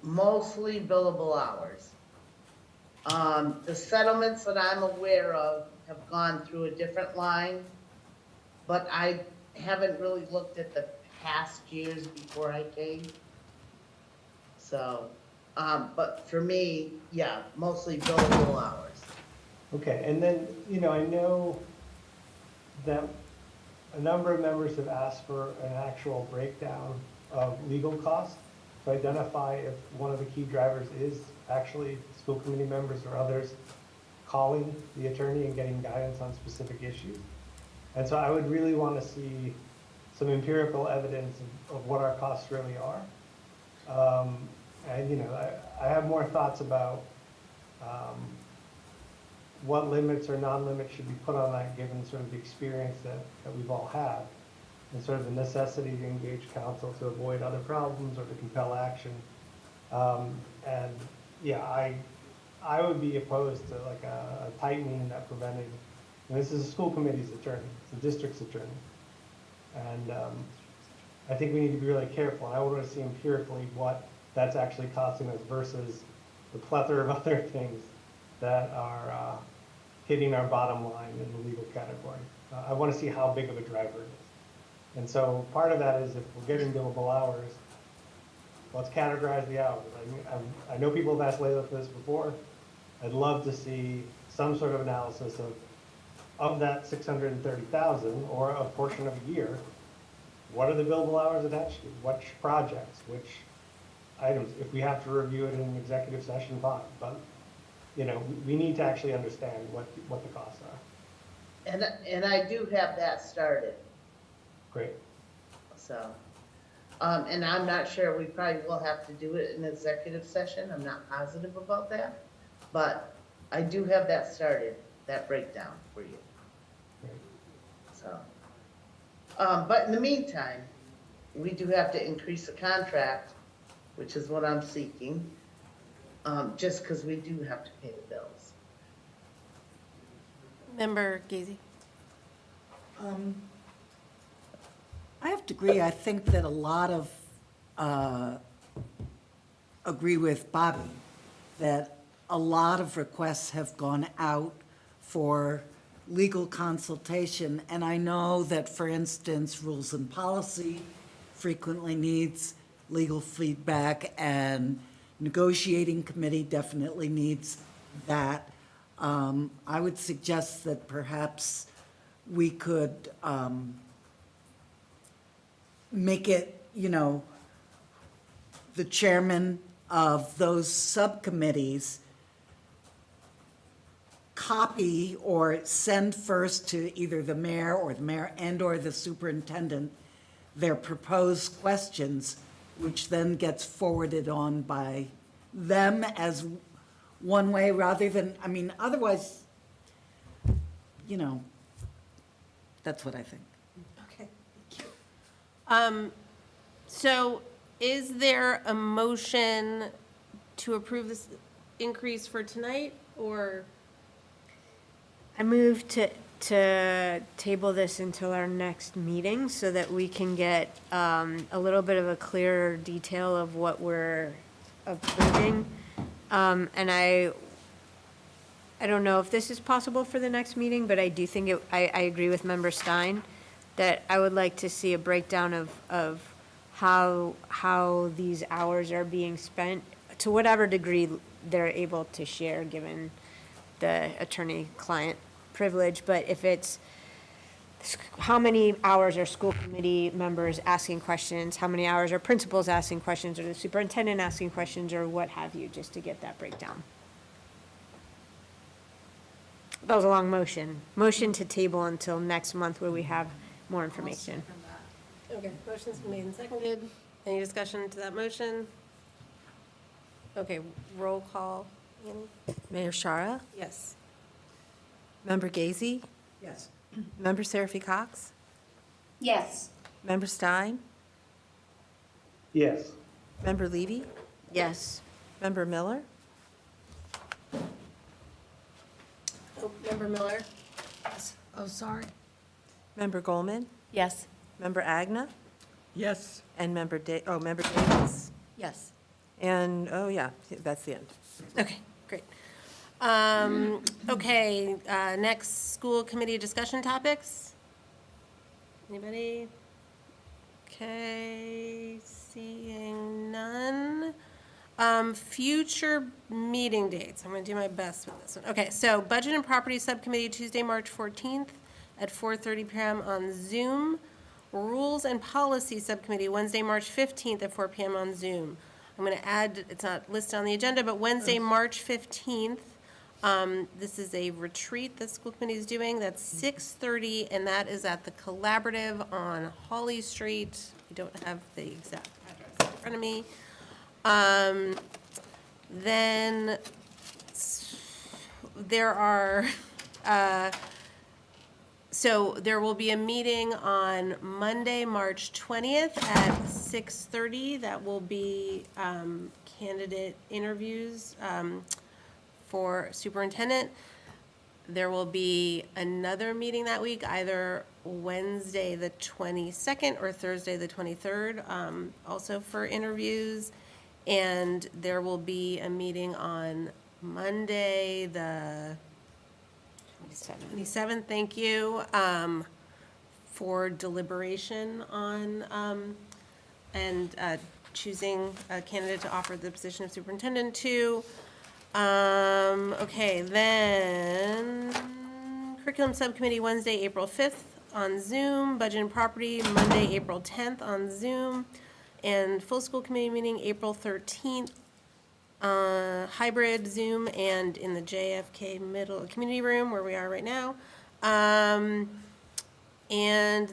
Speaker 13: Mostly billable hours. The settlements that I'm aware of have gone through a different line, but I haven't really looked at the past years before I came. So, but for me, yeah, mostly billable hours.
Speaker 15: Okay, and then, I know that a number of members have asked for an actual breakdown of legal costs to identify if one of the key drivers is actually school committee members or others calling the attorney and getting guidance on specific issues. And so I would really want to see some empirical evidence of what our costs really are. And, I have more thoughts about what limits or non-limits should be put on that given sort of the experience that we've all had and sort of the necessity to engage counsel to avoid other problems or to compel action. And yeah, I would be opposed to like a tightening that prevented And this is the school committee's attorney, it's the district's attorney. And I think we need to be really careful. I want to see empirically what that's actually costing us versus the plethora of other things that are hitting our bottom line in the legal category. I want to see how big of a driver it is. And so part of that is if we're getting billable hours, let's categorize the hours. I know people have asked Layla for this before. I'd love to see some sort of analysis of that 630,000 or a portion of a year. What are the billable hours attached to? Which projects, which items? If we have to review it in an executive session, fine. But, you know, we need to actually understand what the costs are.
Speaker 13: And I do have that started,
Speaker 15: Great.
Speaker 13: so. And I'm not sure, we probably will have to do it in executive session, I'm not positive about that. But I do have that started, that breakdown for you.
Speaker 15: Great.
Speaker 13: So, but in the meantime, we do have to increase the contract, which is what I'm seeking, just because we do have to pay the bills.
Speaker 1: Member Gazy?
Speaker 3: I have to agree. I think that a lot of, agree with Bobby, that a lot of requests have gone out for legal consultation. And I know that, for instance, rules and policy frequently needs legal feedback, and negotiating committee definitely needs that. I would suggest that perhaps we could make it, you know, the chairman of those subcommittees copy or send first to either the mayor and or the superintendent their proposed questions, which then gets forwarded on by them as one way rather than, I mean, otherwise, you know, that's what I think.
Speaker 1: Okay, thank you. So is there a motion to approve this increase for tonight, or?
Speaker 5: I move to table this until our next meeting so that we can get a little bit of a clearer detail of what we're approving. And I don't know if this is possible for the next meeting, but I do think I agree with Member Stein that I would like to see a breakdown of how these hours are being spent, to whatever degree they're able to share, given the attorney-client privilege. But if it's, how many hours are school committee members asking questions, how many hours are principals asking questions, or the superintendent asking questions, or what have you, just to get that breakdown. That was a long motion. Motion to table until next month where we have more information.
Speaker 1: Okay, motion's been made and seconded. Any discussion to that motion? Okay, roll call. Annie?
Speaker 2: Mayor Shara?
Speaker 1: Yes.
Speaker 2: Member Gazy?
Speaker 3: Yes.
Speaker 2: Member Seraphy Cox?
Speaker 4: Yes.
Speaker 2: Member Stein?
Speaker 15: Yes.
Speaker 2: Member Levy?
Speaker 5: Yes.
Speaker 2: Member Miller?
Speaker 1: Oh, Member Miller?
Speaker 9: Oh, sorry.
Speaker 2: Member Goldman?
Speaker 10: Yes.
Speaker 2: Member Agna?
Speaker 11: Yes.
Speaker 2: And Member Davis?
Speaker 10: Yes.
Speaker 2: And, oh yeah, that's the end.
Speaker 1: Okay, great. Okay, next school committee discussion topics? Anybody? Okay, seeing none. Future meeting dates. I'm gonna do my best with this one. Okay, so Budget and Property Subcommittee, Tuesday, March 14th at 4:30 PM on Zoom. Rules and Policy Subcommittee, Wednesday, March 15th at 4 PM on Zoom. I'm gonna add, it's not listed on the agenda, but Wednesday, March 15th, this is a retreat that school committee is doing. That's 6:30, and that is at the Collaborative on Hawley Street. I don't have the exact address in front of me. Then there are, so there will be a meeting on Monday, March 20th at 6:30. That will be candidate interviews for superintendent. There will be another meeting that week, either Wednesday, the 22nd, or Thursday, the 23rd, also for interviews. And there will be a meeting on Monday, the 27th, thank you, for deliberation on, and choosing a candidate to offer the position of superintendent to. Okay, then curriculum subcommittee Wednesday, April 5th on Zoom, budget and property Monday, April 10th on Zoom, and full school committee meeting April 13th, hybrid Zoom and in the JFK Middle Community Room where we are right now. And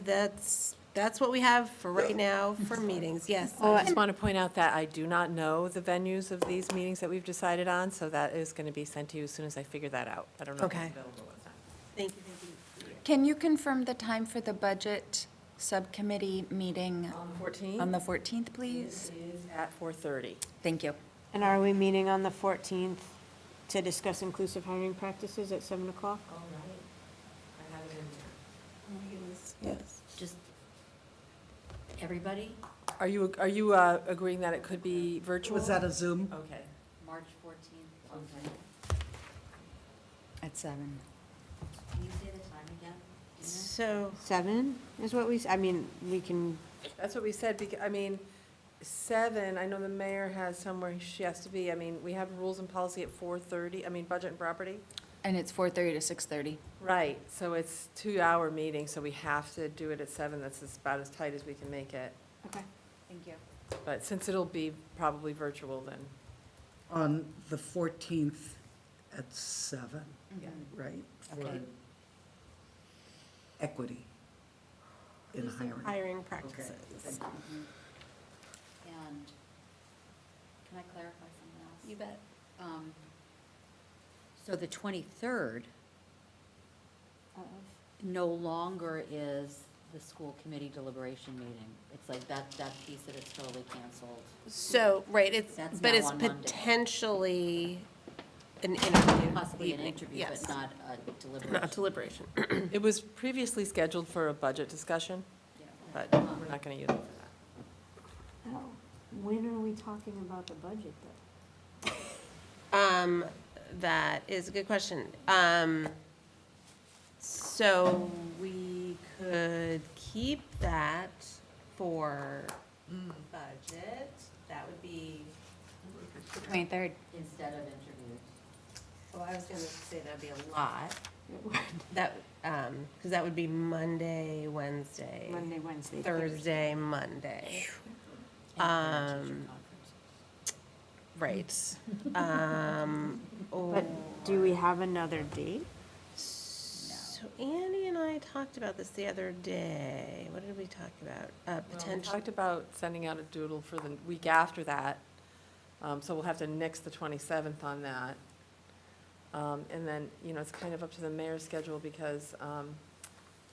Speaker 1: that's what we have for right now for meetings, yes.
Speaker 16: I just want to point out that I do not know the venues of these meetings that we've decided on, so that is going to be sent to you as soon as I figure that out. I don't know if
Speaker 1: Okay.
Speaker 16: it's available at the time.
Speaker 1: Thank you.
Speaker 18: Can you confirm the time for the budget subcommittee meeting?
Speaker 16: On the 14th?
Speaker 18: On the 14th, please?
Speaker 16: It is at 4:30.
Speaker 18: Thank you.
Speaker 5: And are we meeting on the 14th to discuss inclusive hiring practices at 7 o'clock?
Speaker 16: All right. I have it in there.
Speaker 1: Yes.
Speaker 10: Just everybody,
Speaker 16: Are you agreeing that it could be virtual?
Speaker 3: Was that a Zoom?
Speaker 16: Okay.
Speaker 10: March 14th,
Speaker 18: At 7.
Speaker 10: can you say the time again? Dina?
Speaker 1: So,
Speaker 5: 7 is what I mean, we can,
Speaker 16: That's what we said, I mean, 7, I know the mayor has somewhere she has to be. I mean, we have rules and policy at 4:30, I mean, budget and property.
Speaker 18: And it's 4:30 to 6:30.
Speaker 16: Right, so it's 2-hour meeting, so we have to do it at 7. That's about as tight as we can make it.
Speaker 5: okay.
Speaker 18: Thank you.
Speaker 16: But since it'll be probably virtual, then,
Speaker 3: On the 14th at 7,
Speaker 16: yeah.
Speaker 3: right? For
Speaker 10: Okay.
Speaker 3: equity in hiring.
Speaker 1: hiring practices.
Speaker 10: And can I clarify something else?
Speaker 1: You bet.
Speaker 10: So the 23rd no longer is the school committee deliberation meeting. It's like that piece that it's totally canceled.
Speaker 1: So, right,
Speaker 10: That's
Speaker 1: but
Speaker 10: now
Speaker 1: it's
Speaker 10: on Monday.
Speaker 1: potentially an interview.
Speaker 10: Possibly an
Speaker 1: evening.
Speaker 10: interview,
Speaker 1: Yes.
Speaker 10: but not a deliberation.
Speaker 1: Not deliberation.
Speaker 16: It was previously scheduled for a budget discussion,
Speaker 10: Yeah.
Speaker 16: but we're not going to use it for that.
Speaker 5: When are we talking about the budget, though?
Speaker 1: That is a good question. So we could keep that for budget. That would be,
Speaker 18: The 23rd.
Speaker 10: Instead of interviews.
Speaker 1: well, I was gonna say that'd be a lot. That, because that would be Monday, Wednesday.
Speaker 5: Monday, Wednesday,
Speaker 1: Thursday, Monday. Right.
Speaker 5: But do we have another date?
Speaker 1: So Andy and I talked about this the other day. What did we talk about?
Speaker 16: Well, we
Speaker 1: Potential.
Speaker 16: talked about sending out a doodle for the week after that, so we'll have to nix the 27th on that. And then, it's kind of up to the mayor's schedule because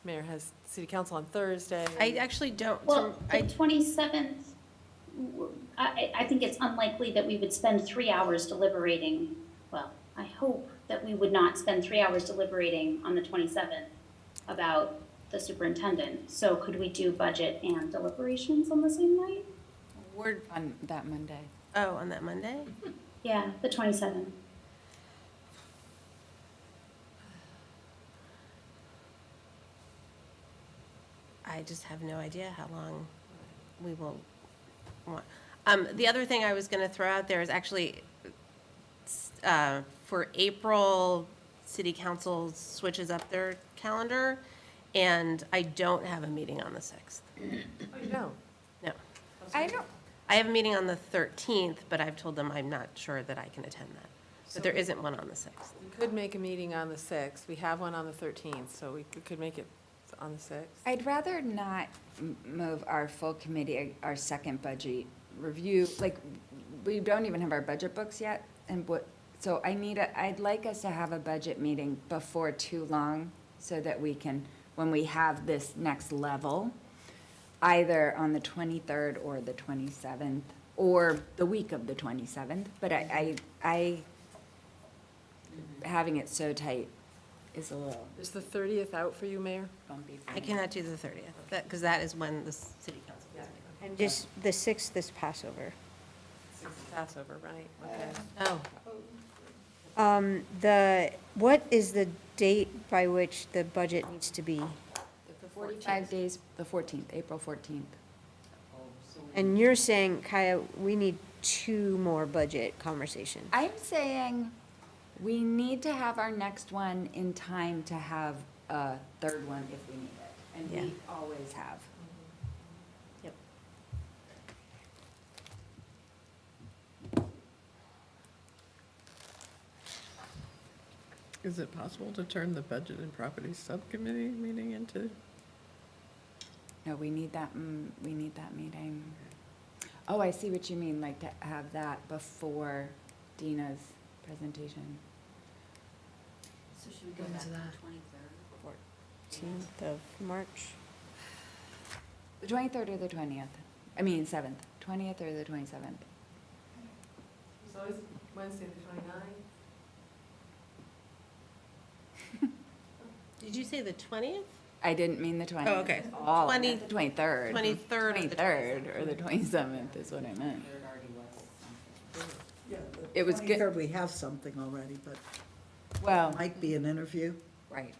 Speaker 16: mayor has city council on Thursday.
Speaker 1: I actually don't.
Speaker 4: Well, the 27th, I think it's unlikely that we would spend 3 hours deliberating. Well, I hope that we would not spend 3 hours deliberating on the 27th about the superintendent. So could we do budget and deliberations on the same night?
Speaker 1: We're,
Speaker 18: On that Monday.
Speaker 1: oh, on that Monday?
Speaker 4: Yeah, the 27th.
Speaker 1: I just have no idea how long we will want. The other thing I was gonna throw out there is actually, for April, city council switches up their calendar, and I don't have a meeting on the 6th.
Speaker 16: Oh, you don't?
Speaker 1: No.
Speaker 18: I don't.
Speaker 1: I have a meeting on the 13th, but I've told them I'm not sure that I can attend that. But there isn't one on the 6th.
Speaker 16: We could make a meeting on the 6th. We have one on the 13th, so we could make it on the 6th.
Speaker 18: I'd rather not move our full committee, our second budget review, like, we don't even have our budget books yet, and so I'd like us to have a budget meeting before too long, so that we can, when we have this next level, either on the 23rd or the 27th, or the week of the 27th, but I having it so tight is a little
Speaker 2: Is the 30th out for you, Mayor?
Speaker 18: bumpy for
Speaker 1: I
Speaker 18: me.
Speaker 1: cannot do the 30th, because that is when the city council is meeting.
Speaker 5: And just the 6th is Passover.
Speaker 2: Passover, right? Okay.
Speaker 1: Oh,
Speaker 5: What is the date by which the budget needs to be?
Speaker 18: 45 days, the 14th, April 14th.
Speaker 5: And you're saying, Kaya, we need 2 more budget conversations.
Speaker 18: I'm saying we need to have our next one in time to have a third one if we need it. And we always have.
Speaker 1: yep.
Speaker 11: Is it possible to turn the Budget and Property Subcommittee meeting into?
Speaker 18: No, we need that meeting. Oh, I see what you mean, like to have that before Dina's presentation.
Speaker 10: So should we go back to the 23rd?
Speaker 5: 14th of March.
Speaker 18: The 23rd or the 20th? I mean, 7th. 20th or the 27th?
Speaker 2: So is Wednesday the 29th?
Speaker 1: Did you say the 20th?
Speaker 18: I didn't mean the 20th.
Speaker 1: Oh, okay.
Speaker 18: All,
Speaker 1: 20
Speaker 18: the 23rd.
Speaker 1: 23rd or the
Speaker 18: 23rd or the 27th is what I meant. It was good.
Speaker 3: 23rd, we have something already, but
Speaker 18: Well,
Speaker 3: might be an interview.
Speaker 18: right.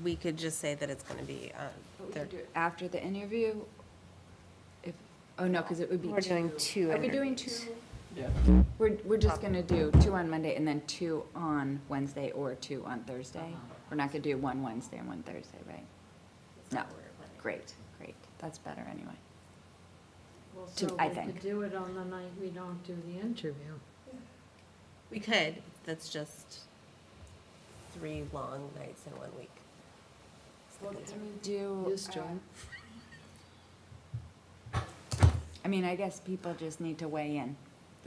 Speaker 1: We could just say that it's going to be
Speaker 18: We could do it after the interview? If, oh, no, because it would be
Speaker 5: We're doing 2
Speaker 18: Are we doing 2?
Speaker 5: interviews.
Speaker 11: Yeah.
Speaker 18: We're just gonna do 2 on Monday and then 2 on Wednesday or 2 on Thursday? We're not gonna do 1 Wednesday and 1 Thursday, right? No, great, that's better anyway.
Speaker 9: Well,
Speaker 18: To-
Speaker 9: so
Speaker 18: I
Speaker 9: we
Speaker 18: think.
Speaker 9: could do it on the night we don't do the interview.
Speaker 1: We could, that's just 3 long nights in 1 week.
Speaker 18: Well, can we do?
Speaker 9: Used to.
Speaker 18: I mean, I guess people just need to weigh in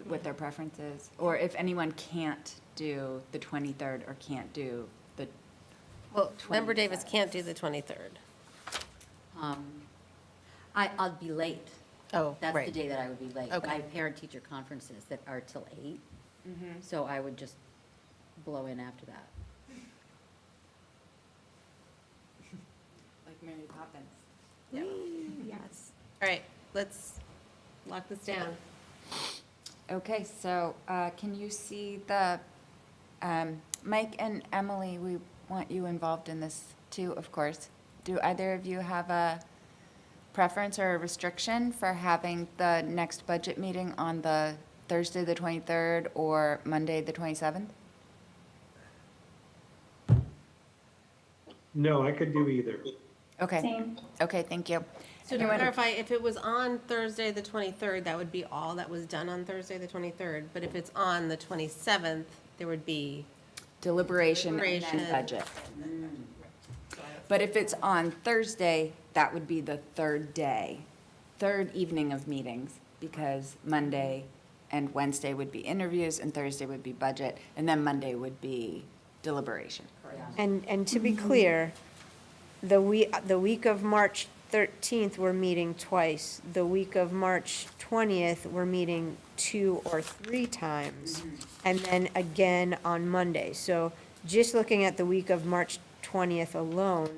Speaker 18: what their preference is. Or if anyone can't do the 23rd or can't do the,
Speaker 1: Well, Member Davis can't do the 23rd.
Speaker 10: I'll be late.
Speaker 1: Oh,
Speaker 10: That's the
Speaker 1: right.
Speaker 10: day that I would be late.
Speaker 1: Okay.
Speaker 10: I have parent-teacher conferences that are till 8,
Speaker 18: Mm-hmm.
Speaker 10: so I would just blow in after that.
Speaker 18: like Mary Poppins.
Speaker 1: Yes. All right, let's lock this down.
Speaker 18: Okay, so can you see the, Mike and Emily, we want you involved in this too, of course. Do either of you have a preference or a restriction for having the next budget meeting on the Thursday, the 23rd, or Monday, the 27th?
Speaker 15: No, I could do either.
Speaker 18: Okay.
Speaker 12: Same.
Speaker 18: Okay, thank you.
Speaker 1: So to
Speaker 18: Anyone-
Speaker 1: clarify, if it was on Thursday, the 23rd, that would be all that was done on Thursday, the 23rd. But if it's on the 27th, there would be,
Speaker 18: Deliberation and then
Speaker 1: Deliberation.
Speaker 18: budget. But if it's on Thursday, that would be the third day, third evening of meetings, because Monday and Wednesday would be interviews, and Thursday would be budget, and then Monday would be deliberation.
Speaker 5: And to be clear, the week of March 13th, we're meeting twice. The week of March 20th, we're meeting 2 or 3 times, and then again on Monday. So just looking at the week of March 20th alone,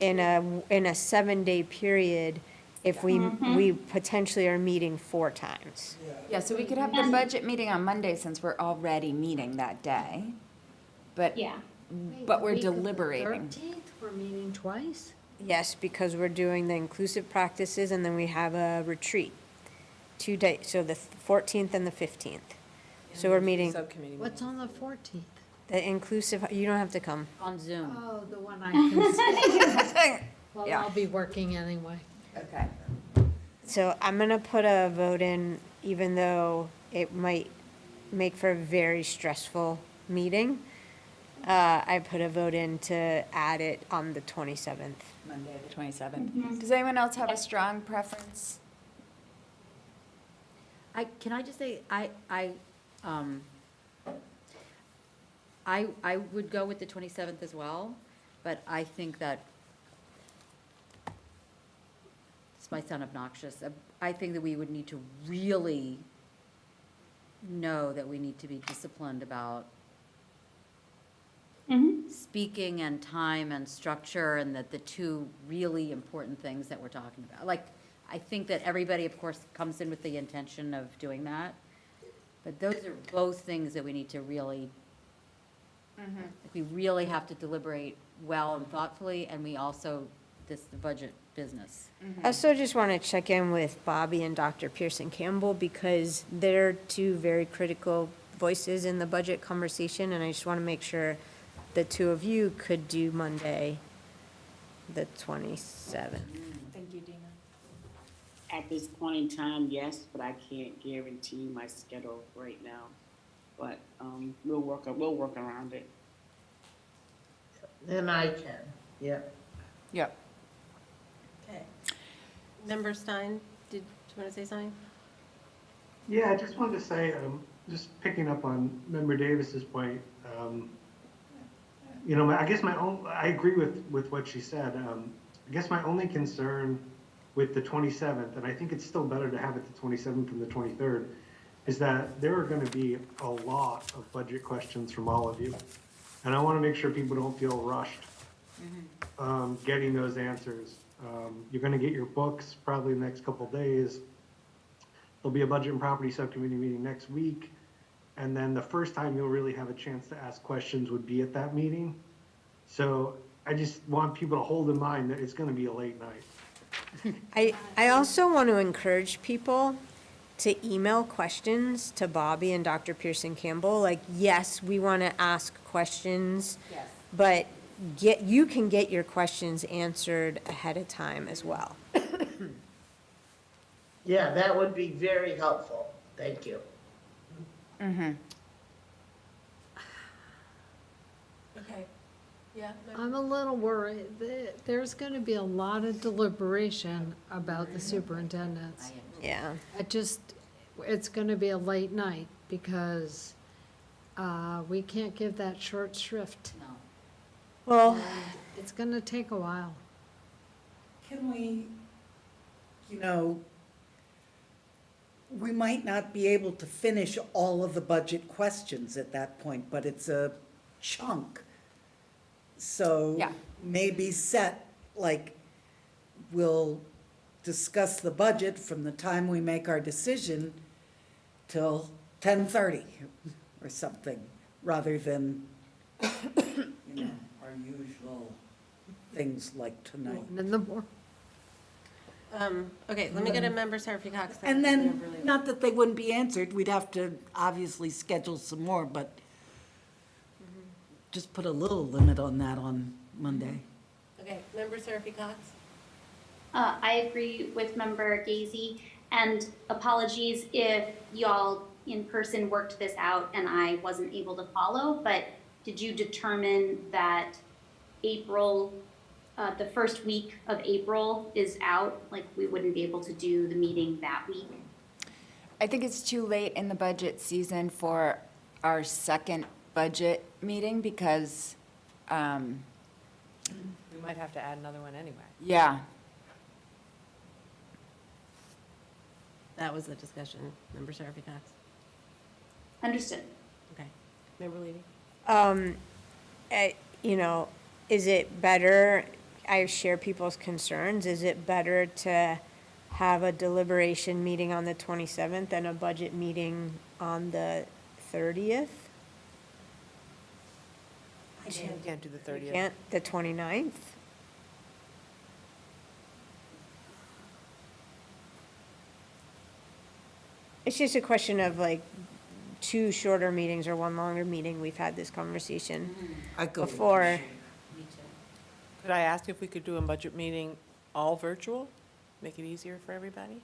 Speaker 5: in a 7-day period, if we potentially are meeting 4 times.
Speaker 18: Yeah, so we could have the budget meeting on Monday, since we're already meeting that day, but,
Speaker 12: Yeah.
Speaker 18: but we're
Speaker 9: Week of the
Speaker 18: deliberating.
Speaker 9: 13th, we're meeting twice?
Speaker 5: Yes, because we're doing the inclusive practices, and then we have a retreat. 2 days, so the 14th and the 15th. So we're meeting,
Speaker 2: Subcommittee
Speaker 9: What's
Speaker 2: meeting.
Speaker 9: on the 14th?
Speaker 5: the inclusive, you don't have to come.
Speaker 10: On Zoom.
Speaker 9: Oh, the one I can see. Well,
Speaker 18: Yeah.
Speaker 9: I'll be working anyway.
Speaker 18: Okay.
Speaker 5: So I'm gonna put a vote in, even though it might make for a very stressful meeting. I put a vote in to add it on the 27th.
Speaker 18: Monday, the 27th. Does anyone else have a strong preference?
Speaker 10: Can I just say, I would go with the 27th as well, but I think that, this might sound obnoxious, I think that we would need to really know that we need to be disciplined about speaking and time and structure, and the two really important things that we're talking about. Like, I think that everybody, of course, comes in with the intention of doing that, but those are both things that we need to really, we really have to deliberate well and thoughtfully, and we also, the budget business.
Speaker 5: I also just want to check in with Bobby and Dr. Pearson Campbell, because they're two very critical voices in the budget conversation, and I just want to make sure the two of you could do Monday, the 27th.
Speaker 18: Thank you, Dina.
Speaker 17: At this point in time, yes, but I can't guarantee my schedule right now. But we'll work around it.
Speaker 13: Then I can, yep.
Speaker 18: Yep.
Speaker 1: Okay. Member Stein, did you want to say something?
Speaker 15: Yeah, I just wanted to say, just picking up on Member Davis's point, you know, I guess I agree with what she said. I guess my only concern with the 27th, and I think it's still better to have it the 27th and the 23rd, is that there are going to be a lot of budget questions from all of you. And I want to make sure people don't feel rushed getting those answers. You're going to get your books probably in the next couple of days. There'll be a budget and property subcommittee meeting next week. And then the first time you'll really have a chance to ask questions would be at that meeting. So I just want people to hold in mind that it's going to be a late night.
Speaker 5: I also want to encourage people to email questions to Bobby and Dr. Pearson Campbell. Like, yes, we want to ask questions,
Speaker 10: Yes.
Speaker 5: but you can get your questions answered ahead of time as well.
Speaker 13: Yeah, that would be very helpful. Thank you.
Speaker 1: Okay. Yeah.
Speaker 9: I'm a little worried that there's going to be a lot of deliberation about the superintendents.
Speaker 5: Yeah.
Speaker 9: It's going to be a late night because we can't give that short shrift.
Speaker 10: No.
Speaker 5: Well,
Speaker 9: It's going to take a while.
Speaker 3: Can we, you know, we might not be able to finish all of the budget questions at that point, but it's a chunk. So
Speaker 18: Yeah.
Speaker 3: maybe set, like, we'll discuss the budget from the time we make our decision till 10:30 or something, rather than, you know, our usual things like tonight.
Speaker 9: And in the morning.
Speaker 1: Okay, let me get a member, Sarah Cox.
Speaker 3: And then, not that they wouldn't be answered, we'd have to obviously schedule some more, but just put a little limit on that on Monday.
Speaker 1: Okay, member Sarah Cox.
Speaker 4: I agree with Member Gazy, and apologies if y'all in person worked this out and I wasn't able to follow, but did you determine that April, the first week of April is out? Like, we wouldn't be able to do the meeting that week?
Speaker 18: I think it's too late in the budget season for our second budget meeting because,
Speaker 16: We might have to add another one anyway.
Speaker 18: yeah.
Speaker 1: That was the discussion, member Sarah Cox.
Speaker 4: Understood.
Speaker 1: Okay, member Levy.
Speaker 5: You know, is it better, I share people's concerns, is it better to have a deliberation meeting on the 27th and a budget meeting on the 30th?
Speaker 16: You can't do the 30th.
Speaker 5: Can't, the 29th? It's just a question of like two shorter meetings or one longer meeting. We've had this conversation
Speaker 3: I go with
Speaker 5: before.
Speaker 10: Me too.
Speaker 16: Could I ask if we could do a budget meeting all virtual? Make it easier for everybody?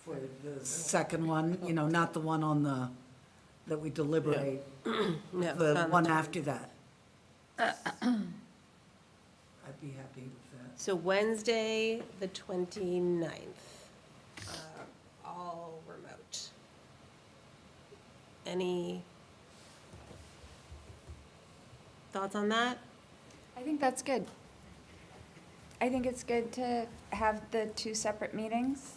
Speaker 3: For the second one, you know, not the one on the, that we deliberate,
Speaker 1: No,
Speaker 3: the one after that. I'd be happy with that.
Speaker 1: So Wednesday, the 29th, all remote. Any thoughts on that?
Speaker 18: I think that's good. I think it's good to have the two separate meetings.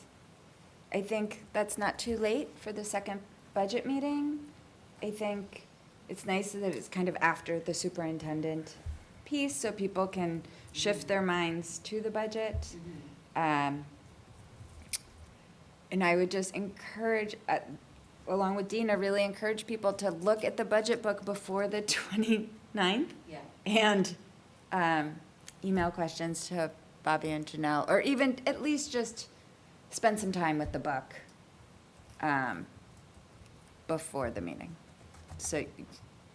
Speaker 18: I think that's not too late for the second budget meeting. I think it's nice that it's kind of after the superintendent piece, so people can shift their minds to the budget. And I would just encourage, along with Dina, really encourage people to look at the budget book before the 29th.
Speaker 10: Yeah.
Speaker 18: And email questions to Bobby and Janelle, or even at least just spend some time with the book before the meeting. So,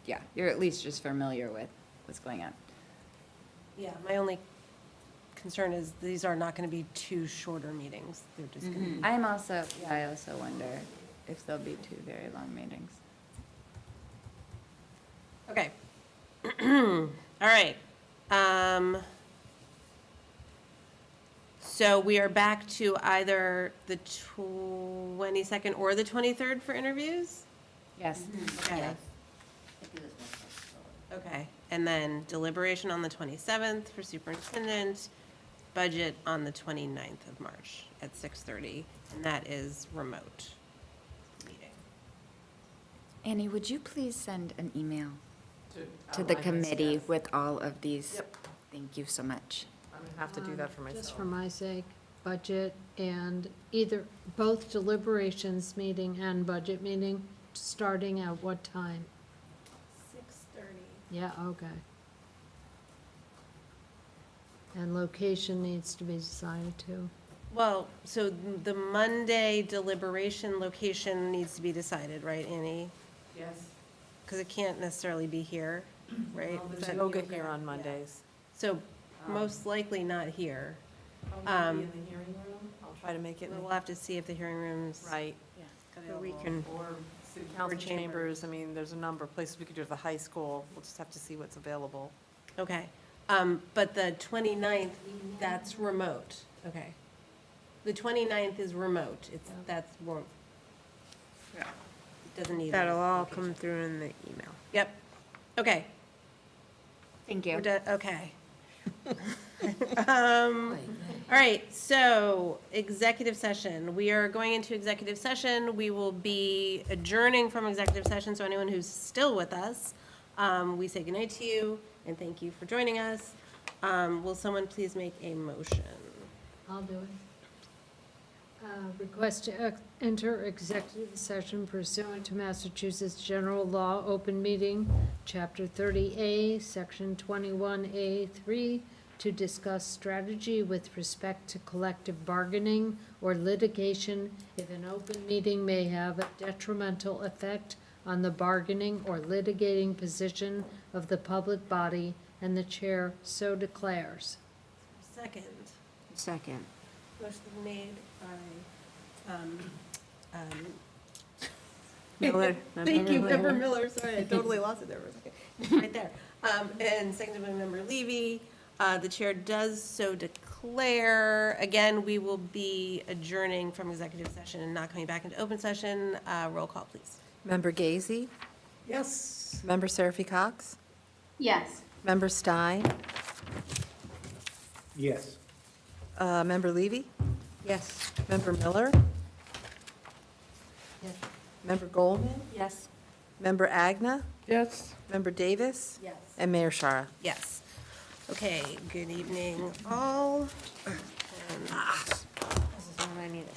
Speaker 18: yeah, you're at least just familiar with what's going on.
Speaker 1: Yeah, my only concern is these are not going to be two shorter meetings. They're just going to be.
Speaker 18: I also wonder if there'll be two very long meetings.
Speaker 1: Okay. All right. So we are back to either the 22nd or the 23rd for interviews?
Speaker 18: Yes.
Speaker 1: Okay.
Speaker 10: Yes. I think this one's
Speaker 1: Okay. And then deliberation on the 27th for superintendent, budget on the 29th of March at 6:30, and that is remote meeting.
Speaker 18: Annie, would you please send an email to
Speaker 16: outline
Speaker 18: the
Speaker 16: this,
Speaker 18: committee
Speaker 16: yes.
Speaker 18: with all of these?
Speaker 16: Yep.
Speaker 18: Thank you so much.
Speaker 16: I'm gonna have to do that for myself.
Speaker 9: Just for my sake, budget and either, both deliberations meeting and budget meeting, starting at what time?
Speaker 1: 6:30.
Speaker 9: Yeah, okay. And location needs to be decided too.
Speaker 1: Well, so the Monday deliberation location needs to be decided, right, Annie?
Speaker 16: Yes.
Speaker 1: Because it can't necessarily be here, right?
Speaker 16: Well,
Speaker 1: Is
Speaker 16: there's
Speaker 1: that-
Speaker 16: yoga here on Mondays.
Speaker 1: So most likely not here.
Speaker 16: I'll maybe in the hearing room. I'll try to make it in
Speaker 1: We'll
Speaker 16: the,
Speaker 1: have to see if the hearing room's.
Speaker 16: right.
Speaker 1: Or we can.
Speaker 16: Or city council chambers. I mean, there's a number of places we could do at the high school. We'll just have to see what's available.
Speaker 1: Okay, but the 29th, that's remote, okay. The 29th is remote, doesn't need.
Speaker 5: That'll all
Speaker 1: location.
Speaker 5: come through in the email.
Speaker 1: Yep, okay.
Speaker 18: Thank you.
Speaker 1: We're done, okay. All right, so executive session. We are going into executive session. We will be adjourning from executive session, so anyone who's still with us, we say goodnight to you and thank you for joining us. Will someone please make a motion?
Speaker 9: I'll do it. Request to enter executive session pursuant to Massachusetts General Law, Open Meeting, Chapter 30A, Section 21A3, to discuss strategy with respect to collective bargaining or litigation if an open meeting may have a detrimental effect on the bargaining or litigating position of the public body, and the chair so declares.
Speaker 1: Second.
Speaker 5: Second.
Speaker 1: Motion made by,
Speaker 5: Miller.
Speaker 1: Thank you, Member Miller, sorry, I totally lost it there for a second, right there. And seconded by Member Levy. The chair does so declare. Again, we will be adjourning from executive session and not coming back into open session. Roll call, please.
Speaker 2: Member Gazy?
Speaker 1: Yes.
Speaker 2: Member Seraphy Cox?
Speaker 4: Yes.
Speaker 2: Member Stein?
Speaker 15: Yes.
Speaker 2: Member Levy?
Speaker 5: Yes.
Speaker 2: Member Miller?
Speaker 1: Yes.
Speaker 2: Member Goldman?
Speaker 1: Yes.
Speaker 2: Member Agna?
Speaker 11: Yes.
Speaker 2: Member Davis?
Speaker 1: Yes.
Speaker 2: And Mayor Shara.
Speaker 1: Yes. Okay, good evening, all. And
Speaker 5: This is what I need to